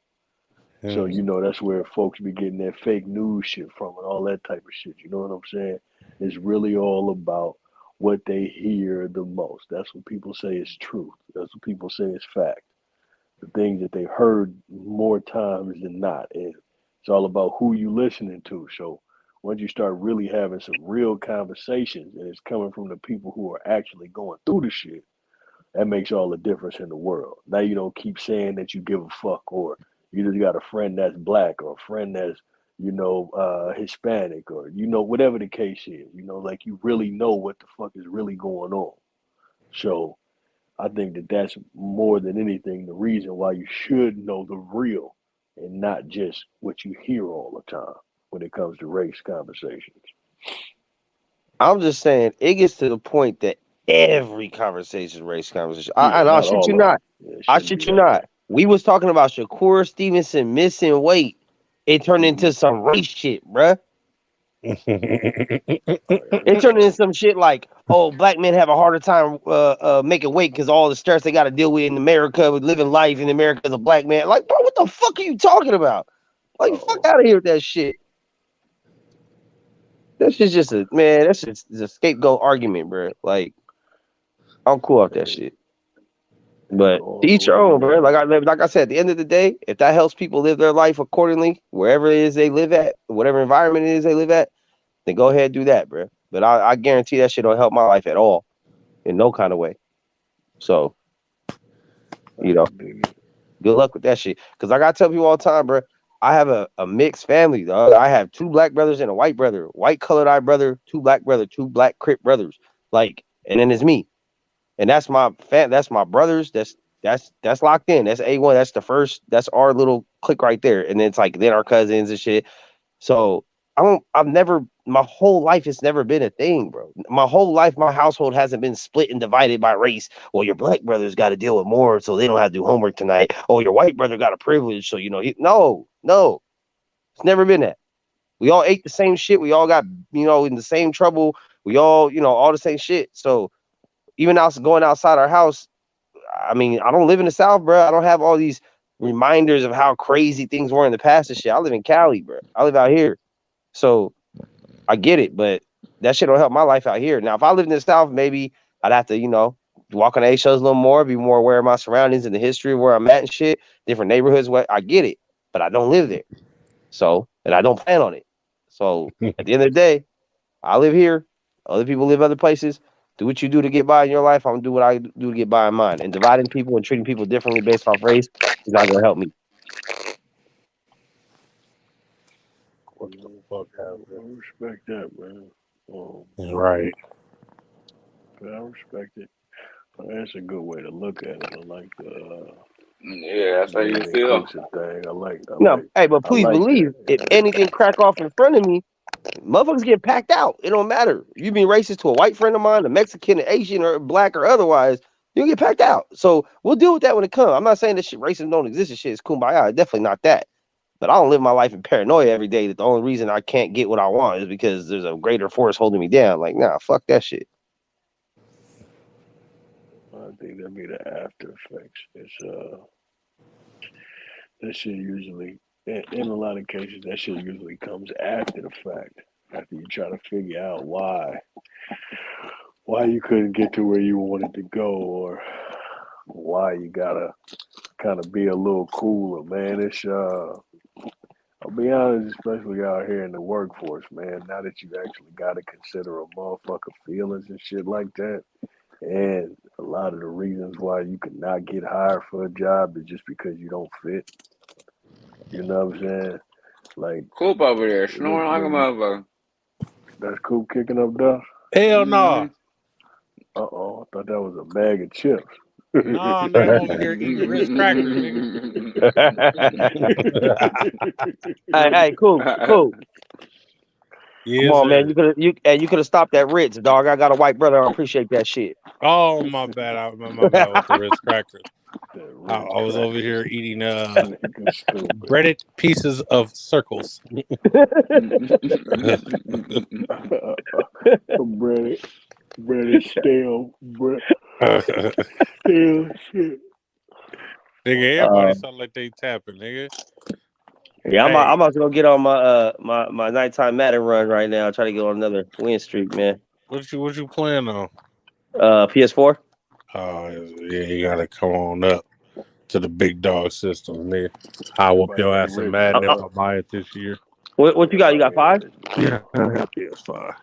So, yeah. that's where folks be getting their fake news shit from and all that type of shit. You know what I'm saying? It's really all about what they hear the most. That's what people say is truth. That's what people say is fact. The things that they heard more times than not. And it's all about who you listening to. So once you start really having some real conversations and it's coming from the people who are actually going through the shit, That makes all the difference in the world. Now you don't keep saying that you give a fuck, or you just got a friend that's black, or a friend that's Hispanic, or whatever the case is. Like you really know what the fuck is really going on. So I think that that's more than anything the reason why you should know the real and not just what you hear all the time when it comes to race conversations. I'm just saying it gets to the point that every conversation, race conversation. Yeah, And I'll not shit you all of them. not. Yeah, it I shouldn't be shit you that way. not. We was talking about Shakur Stevenson missing weight. It turned Hmm. into some race shit, bruh. Oh, yeah. It turned into some shit like, oh, black men have a harder time making weight because all the stress they got to deal with in America with living life in America as a black man. Like, bro, what the fuck are you talking about? Like, fuck Uh-oh. out of here with that shit. That shit's just that's just a scapegoat argument, bro. Like, I'm cool off that Hey, shit. hey, But go to all the each your way own, bro. around. Like I said, at the end of the day, if that helps people live their life accordingly, wherever it is they live at, whatever environment it is they live at, then go ahead and do that, bro. But I guarantee that shit don't help my life at all in no kind of way. So, I you know, can dig it. good luck with that shit. Because I got to tell people all the time, bro, I have a mixed family, dog. I have two black brothers and a white brother, white colored eye brother, two black Crip brothers. Like, and then it's me. And that's my that's my brothers. That's locked in. That's A1. That's the first. That's our little clique right there. And it's like then our cousins and shit. So I've never. My whole life it's never been a thing, bro. My whole life, my household hasn't been split and divided by race. Well, your black brother's got to deal with more, so they don't have to do homework tonight. Oh, your white brother got a privilege, so no, it's never been that. We all ate the same shit. We all got in the same trouble. We all all the same shit. So even going outside our house, I mean, I don't live in the South, bro. I don't have all these reminders of how crazy things were in the past and shit. I live in Cali, bro. I live out here. So I get it, but that shit don't help my life out here. Now, if I lived in the South, maybe I'd have to, walk on eggshells a little more, be more aware of my surroundings and the history of where I'm at and shit, different neighborhoods. What I get it, but I don't live there. So, and I don't plan on it. So at the end of the day, I live here. Other people live other places. Do what you do to get by in your life. I'm gonna do what I do to get by in mine. And dividing people and treating people differently based off race is not gonna help me. What the fuck I happened? respect that, man. Um, Right. I respect it. That's a good way to look at it. I like Yeah, that's how being you feel. inclusive thing. I like. I No, like. hey, but I please like believe that. if anything crack off in front of me, motherfuckers get packed out. It don't matter. You being racist to a white friend of mine, a Mexican, an Asian, or black or otherwise, you'll get packed out. So we'll deal with that when it comes. I'm not saying that shit racism don't exist and shit is kumbaya. Definitely not that. But I don't live my life in paranoia every day that the only reason I can't get what I want is because there's a greater force holding me down. Like, nah, fuck that shit. I think that'd be the after effects. That shit usually, in a lot of cases, that shit usually comes after the fact. After you try to figure out why you couldn't get to where you wanted to go, or why you gotta kind of be a little cooler, man. I'll be honest, especially out here in the workforce, man. Now that you actually gotta consider a motherfucker feelings and shit like that, and a lot of the reasons why you could not get hired for a job is just because you don't fit. You know what I'm saying? Like, Coop over there when, snoring like a when you, motherfucker. that's cool kicking up dust. Hell Mm-hmm. no. Uh-oh, I thought that was a bag of chips. No, nigga, I'm over here eating Ritz crackers, nigga. Hey, cool. Come Yes, on, man. sir. You could have stopped that Ritz, dog. I got a white brother. I appreciate that shit. Oh, my bad. My bad with the Ritz crackers. That Ritz I was over crackers. here eating Nigga stupid. breaded pieces of circles. breaded stale, stale shit. Nigga, everybody uh, sound like they tapping, nigga. yeah, I'm Hey, about to go get on my nighttime Madden run right now. Try to get on another win streak, man. what you playing on? PS4. Oh, yeah, you gotta come on up to the big dog system, nigga. I'll whoop Everybody your ain't ass in rich, Madden if bro. I buy it this year. What you got? You Everybody got ain't 5? rich, bro. Yeah, PS5.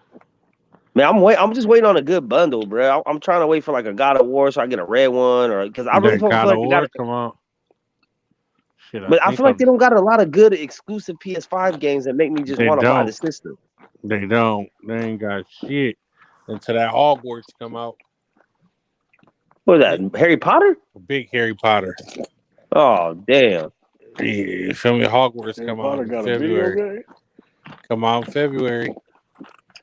Man, I'm just waiting on a good bundle, bro. I'm trying to wait for like a God of War so I get a red one, or because I really That feel God of like they got War it. come out. Shit, I But I think feel like they don't got a lot of good exclusive PS5 games that make me just they want to buy don't. the system. They don't. They ain't got shit until that Hogwarts come out. What is Big, that? Harry Potter? big Harry Potter. Oh damn! Yeah, you feel me? Hogwarts Harry come out Potter in got a video February. game. Come out in February.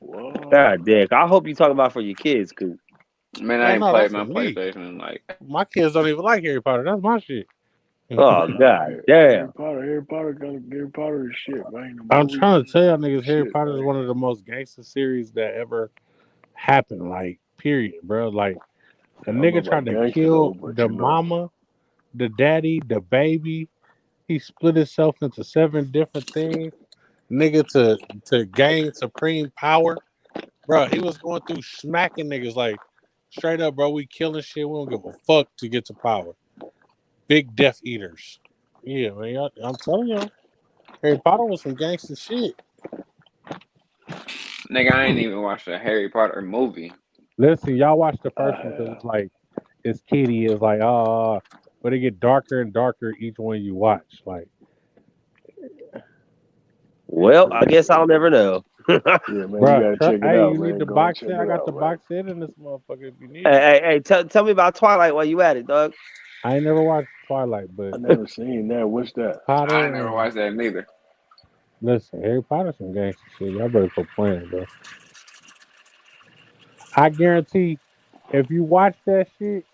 What? God damn! I hope you talk about for your kids, cause Man, I Oh ain't no, played that's for my me. PlayStation in like My kids don't even like Harry Potter. That's my shit. oh Nah, god damn! Harry Potter got Harry Potter is shit, man. The I'm movies trying to and tell y'all the niggas, Harry shit, Potter is man. one of the most gangster series that ever happened. Like, period, bro. Like, a I don't know nigga tried about to gangster though, kill but the mama, the daddy, the baby. He split himself into 7 different things. Nigga to gain supreme power. Bro, he was going through smacking niggas like straight up, bro. We killing shit. We don't give a fuck to get to power. Big Death Eaters. Yeah, man. I'm telling y'all, Harry Potter was some gangster shit. nigga. I ain't even watched a Harry Potter movie. Listen, y'all watch the I first one because have. it's like it's kiddie. It's like but it get darker and darker each one you watch. Like, It's Well, pretty I guess good. I'll never know. hey, Yeah, man, you bro, gotta check it hey, out, you need man. the Go and box check set. I it got the out, man. box set in this motherfucker if you need it. hey, tell me about Twilight while you at it, dog. I ain't never watched Twilight, I but never seen that. What's that? I Potter never and watched that neither. listen, Harry Potter some gangster shit. Y'all better quit playing, bro. I guarantee if you watch that shit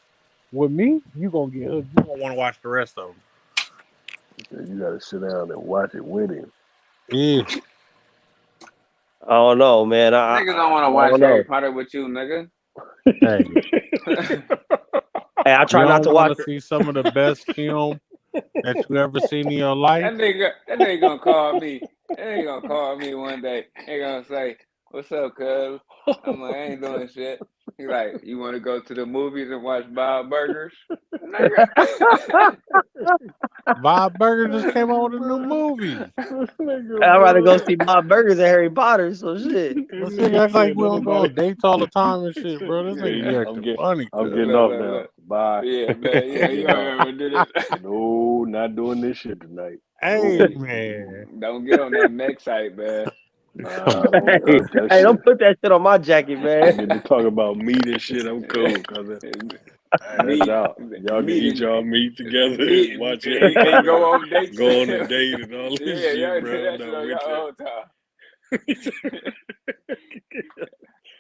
with me, you gonna get hooked. You gonna want to watch the rest of them. You gotta sit down and watch it with him. Yeah. I don't know, man. Niggas don't want I to watch don't Harry know. Potter with you, nigga. Hey, that Hey, I you try not don't to want watch to it. see some of the best film that you ever seen in your life? nigga gonna call me. That nigga gonna call me one day. He gonna say, "What's up, cuz?" I'm like, "I ain't doing shit." He like, "You want to go to the movies and watch Bob Burgers?" Nigga. Bob Burger just came out with a new Bro, movie. nigga, I'd rather go bro. see Bob Burgers and Harry Potter. So shit. This Nigga nigga act like said we that don't go nobody. on dates all the time and He shit, said, bro. This nigga "Hey, be acting funny, I'm cuz. getting Look, off look, now. look. Bye. Yeah, man. Yeah, I'm you getting off. already did it. No, not doing this shit tonight. Hey, No, man. Don't get on that next site, man. nah, don't hey, touch that hey, shit. don't put that shit on my jacket, man. Get to talk about meat and shit. I'm cool, cause that's meet, out. Y'all can meet, eat y'all meat together meet, and watch Harry and Potter, go on dates. go on a date and all this Yeah, shit, y'all do bro. I'm that shit not on with your own time. that.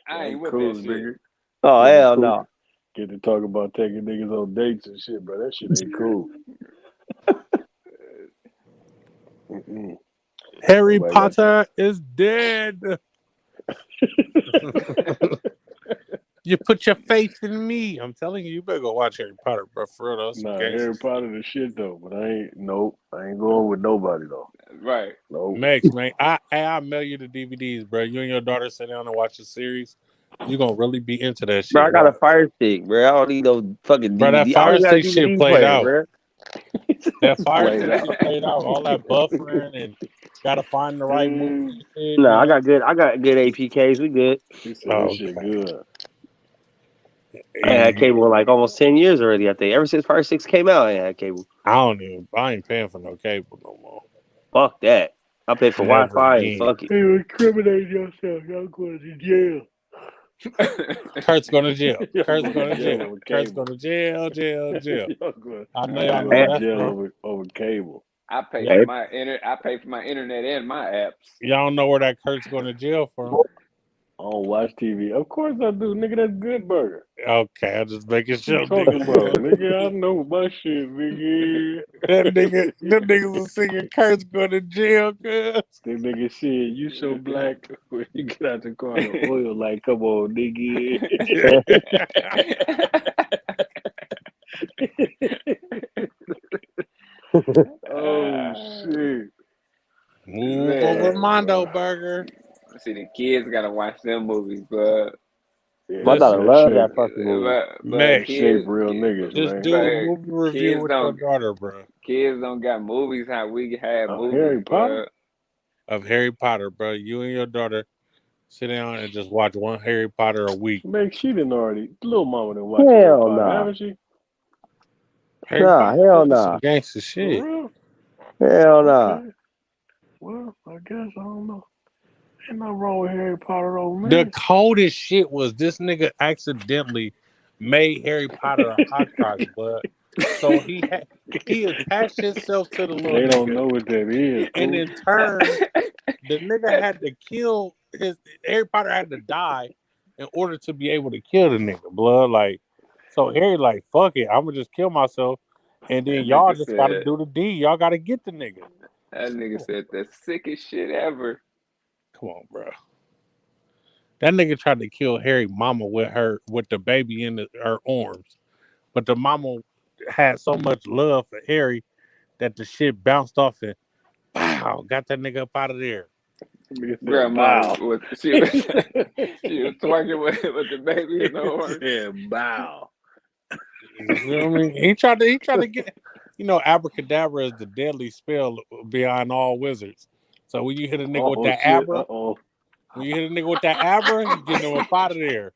I ain't I'm with that cool, shit. nigga. Oh Get to hell cool. no. Get to talk about taking niggas on dates and shit, bro. That shit ain't cool. Mm-mm. Harry Nobody got Potter is dead. You put your faith in me. I'm telling you, you better go watch Harry Potter, bro. For real, that's some nah. gangster Harry shit. Potter the shit though, but I ain't going with nobody though. Right. Nope. Max, man, I mail you the DVDs, bro. You and your daughter sit down and watch the series. You gonna really be into that Bro, I shit. got a Watch, fire stick, bro. I don't need no fucking bro. That DVD. I don't Fire even got a Stick shit DVD played player, out. bro. That Fire Played Stick out. shit played out. All that buffering and gotta find the right movie and shit, No, man. I got good APKs. We good. He said this Oh, shit okay. good. I ain't had Yeah, cable in like almost 10 years already, I think. Ever since Fire 6 came out, I ain't had cable. I ain't paying for no cable no more. Fuck that. I pay for Wi Never Fi and again. fuck it. You incriminate yourself. Y'all going to jail. Kurt's going to jail. Y'all Kurt's going to going to jail jail. over Kurt's cable. going to jail, jail, jail. I know y'all Going know Hey, to that's jail right. over cable. I pay Yeah, for hey, my I pay for my internet and my apps. y'all don't know where that Kurt's going to jail from. I don't watch TV. Of course I do, nigga. That's Good Burger. Okay, I'm just making What you sure, talking about, nigga. nigga? I know my shit, nigga. Them niggas are singing Kurt's going to jail, cuz. The nigga said, you so black when you get out the car, the oil like, come on, nigga. Oh, shit. Move over Man, Mondo bro. Burger. See, the kids gotta watch them movies, but Yeah, my daughter Listen, that love shape, that fucking movie. but that Max, shape kids, real niggas, just man. do a but movie review kids with your don't daughter, bro, kids don't got movies how we had movies, Harry Potter? but of Harry Potter, bro. You and your daughter sit down and just watch one Harry Potter a week. Man, she didn't already. Little mama didn't watch Harry Hell Potter, nah. haven't she? Harry Nah, Potter hell is some nah. gangster For shit. real? Hell nah. Okay. Well, I guess I don't know. Ain't nothing wrong with Harry Potter, old The man. coldest shit was this nigga accidentally made Harry Potter a Horcrux, but so he attached himself to the little They don't nigga, know what that is, and fool. in turn, the nigga had to kill his Harry Potter had to die in order to be able to kill the nigga. Blood, like, so Harry like, fuck it, I'm gonna just kill myself, and then That y'all nigga just gotta said. do the deed. Y'all gotta get the nigga. That nigga said the sickest shit ever. Come on, bro. That nigga tried to kill Harry mama with the baby in her arms. But the mama had so much love for Harry that the shit bounced off and wow, got that nigga up out of there. Nigga said, Grandma bow. was she was twerking with the baby in the He arms. said, bow. You feel me? He tried to get abracadabra is the deadly spell beyond all wizards. So when you hit a nigga with Oh, that shit. abra, Uh-oh. when you hit a nigga with that abra, you getting him up out of there.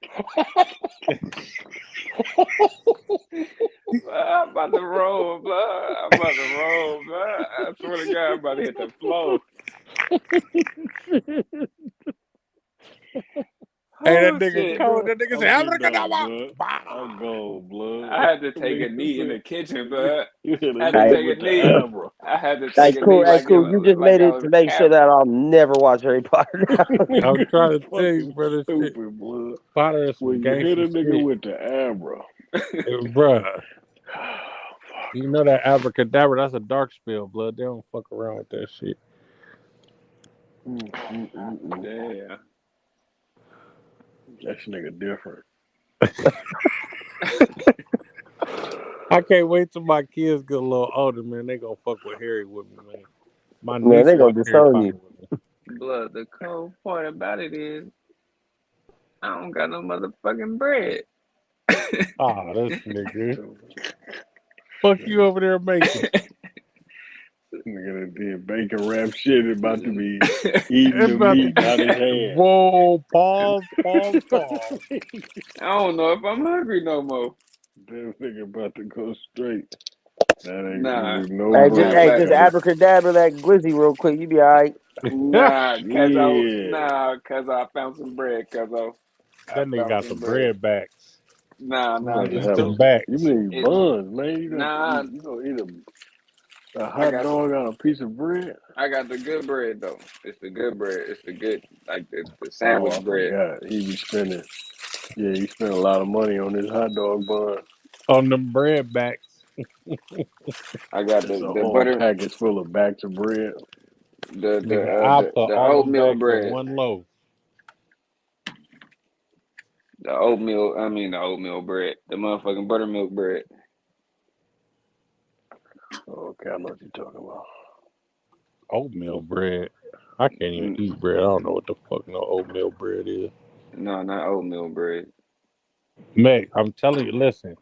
I'm about to roll, blood. I'm about to roll, blood. I swear to God, I'm about to hit the floor. Hey, that Oh nigga shit! cold. Bro, That nigga say I'm getting off, abracadabra. blood. I'm Bah. gone, blood. I had to Them take a niggas knee in said, the kitchen, blood. you hit a I had to nigga Hey, take a with the knee. abra. I had to hey, take a knee cool. Hey, like cool. You just like made I it was to make sure Cap. that I'll never watch Harry Potter now. I'm Niggas trying is to tell you, fucking brother. Shit, stupid, blood. Potter is some When you hit gangster a nigga shit, with the abra. bruh. You know that abracadabra? That's a dark spell, blood. They don't fuck around with that shit. Damn. That nigga different. I can't wait till my kids get a little older, man. They gonna fuck with Harry with me, man. My Man, niece they gonna watch Harry disown Potter you. with me. Blood. The cold part about it is I don't got no motherfucking bread. Ah, this nigga. Fuck you over there making. Nigga that did bacon wrap shit about to be eating It's the about to meat be. out his hand. Whoa, pause, pause, pause. I don't know if I'm hungry no more. That nigga about to go straight. That ain't Nah, gonna be no nah, bread like Just coming. abracadabra that glizzy real quick. You be all right. nah, Yeah. cause I found some bread, I That nigga found got some some bread. bread backs. You Nah, about to It's have the a you backs. need it buns, man. You got to nah. eat you gonna eat a I hot got dog on a piece of bread? I got the good bread though. It's the good bread. It's the good like the Oh, sandwich I bread. forgot. He spent a lot of money on this hot dog bun. On them bread backs. I got It's a the whole butter package full of backs of bread. Nigga, I put the all them oatmeal backs in bread. one loaf. The oatmeal bread. The motherfucking buttermilk bread. Okay, I know what you're talking about. Oatmeal bread. I can't even Mm, eat bread. I don't know what the fuck no oatmeal bread is. no, not oatmeal bread. Meg, I'm telling you, listen.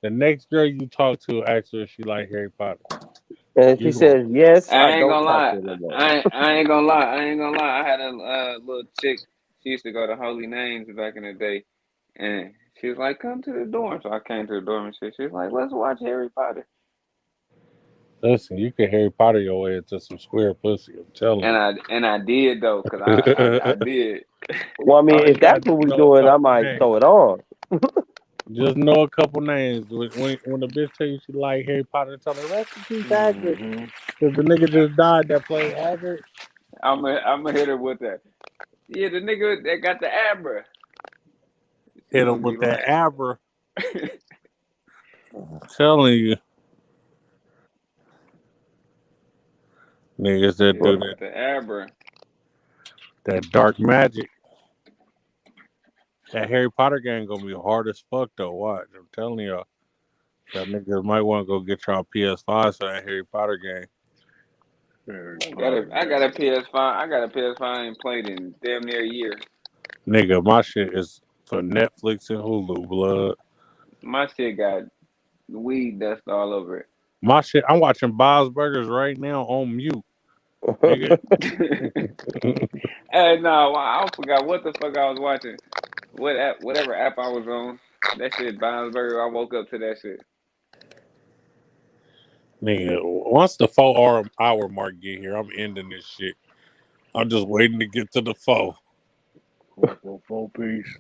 The next girl you talk to, ask her if she like Harry Potter. And if he You going says yes, I I ain't don't gonna talk lie. to him no more. I ain't gonna lie. I ain't gonna lie. I had a little chick. She used to go to Holy Names back in the day, and she was like, "Come to the dorm." So I came to the dorm and shit. She was like, "Let's watch Harry Potter." listen? You can Harry Potter your way into some square pussy. I'm telling And I did though, cause I you. did. Well, I mean, All you if gotta that's do what is we're know a doing, I couple might names. throw it on. Just know a couple names. When the bitch tell you she like Harry Potter, tell her rest in peace, Hagrid. Hmm. Cause the nigga just died that played Hagrid. I'm a hit her with that. Yeah, the nigga that got the abra. She Hit him gonna be with that like, abra. I'm telling you, niggas that hit do her that with the abra. that dark magic. That Harry Potter game gonna be hard as fuck though. Watch, I'm telling y'all. Y'all niggas might want to go get y'all PS5 for that Harry Potter game. Harry Potter I got a game. PS5. I got a PS5 I ain't played in damn near a year. Nigga, my shit is for Netflix and Hulu, blood. My shit got weed dust all over it. My shit, I'm watching Bob's Burgers right now on mute. nigga. Hey, no, I forgot what the fuck I was watching. What app, whatever app I was on. That shit, Bounsburger. I woke up to that shit. Nigga, once the 4 hour mark get here, I'm ending this shit. I'm just waiting to get to the 4. 4 piece.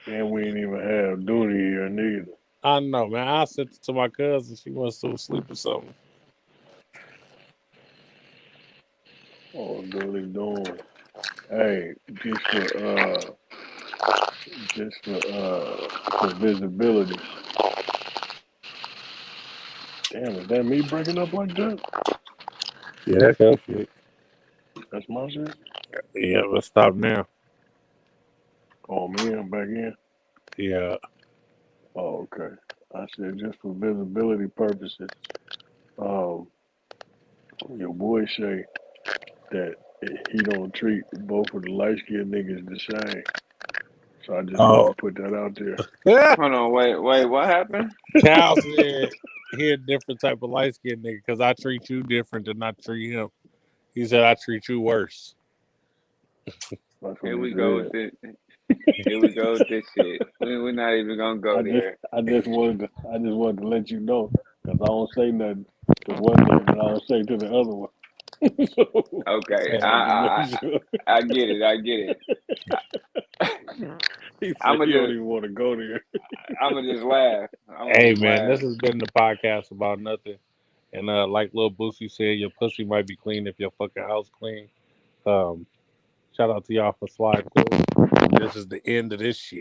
And we ain't even have duty here neither. I know, man. I sent it to my cousin. She wants to sleep or something. Oh, duty doing. Hey, for visibility. Damn, is that me breaking up like that? Yeah, that's your shit. That's my shit. Yeah, let's stop now. Oh, me, I'm back in. Yeah. Oh, okay. I said just for visibility purposes. Um, your boy say that he don't treat both of the light skinned niggas the same. So I just wanted Oh. to put that out there. Hold on, wait, what happened? Cal said he a different type of light skinned nigga because I treat you different than I treat him. He said I treat you worse. That's what Here he we go with said. this. Here we go with this shit. We're not even gonna go there. I just wanted to let you know because I don't say nothing to one name and I don't say to the other one. So Okay, I had to make sure. I get it. I get it. He said I'ma he don't just even want to go there. I'ma just laugh. I'ma Hey just man, this laugh. has been the podcast about nothing. And like Lil Boosie said, your pussy might be clean if your fucking house clean. Um, shout out to y'all for sliding through. This is the end of this shit.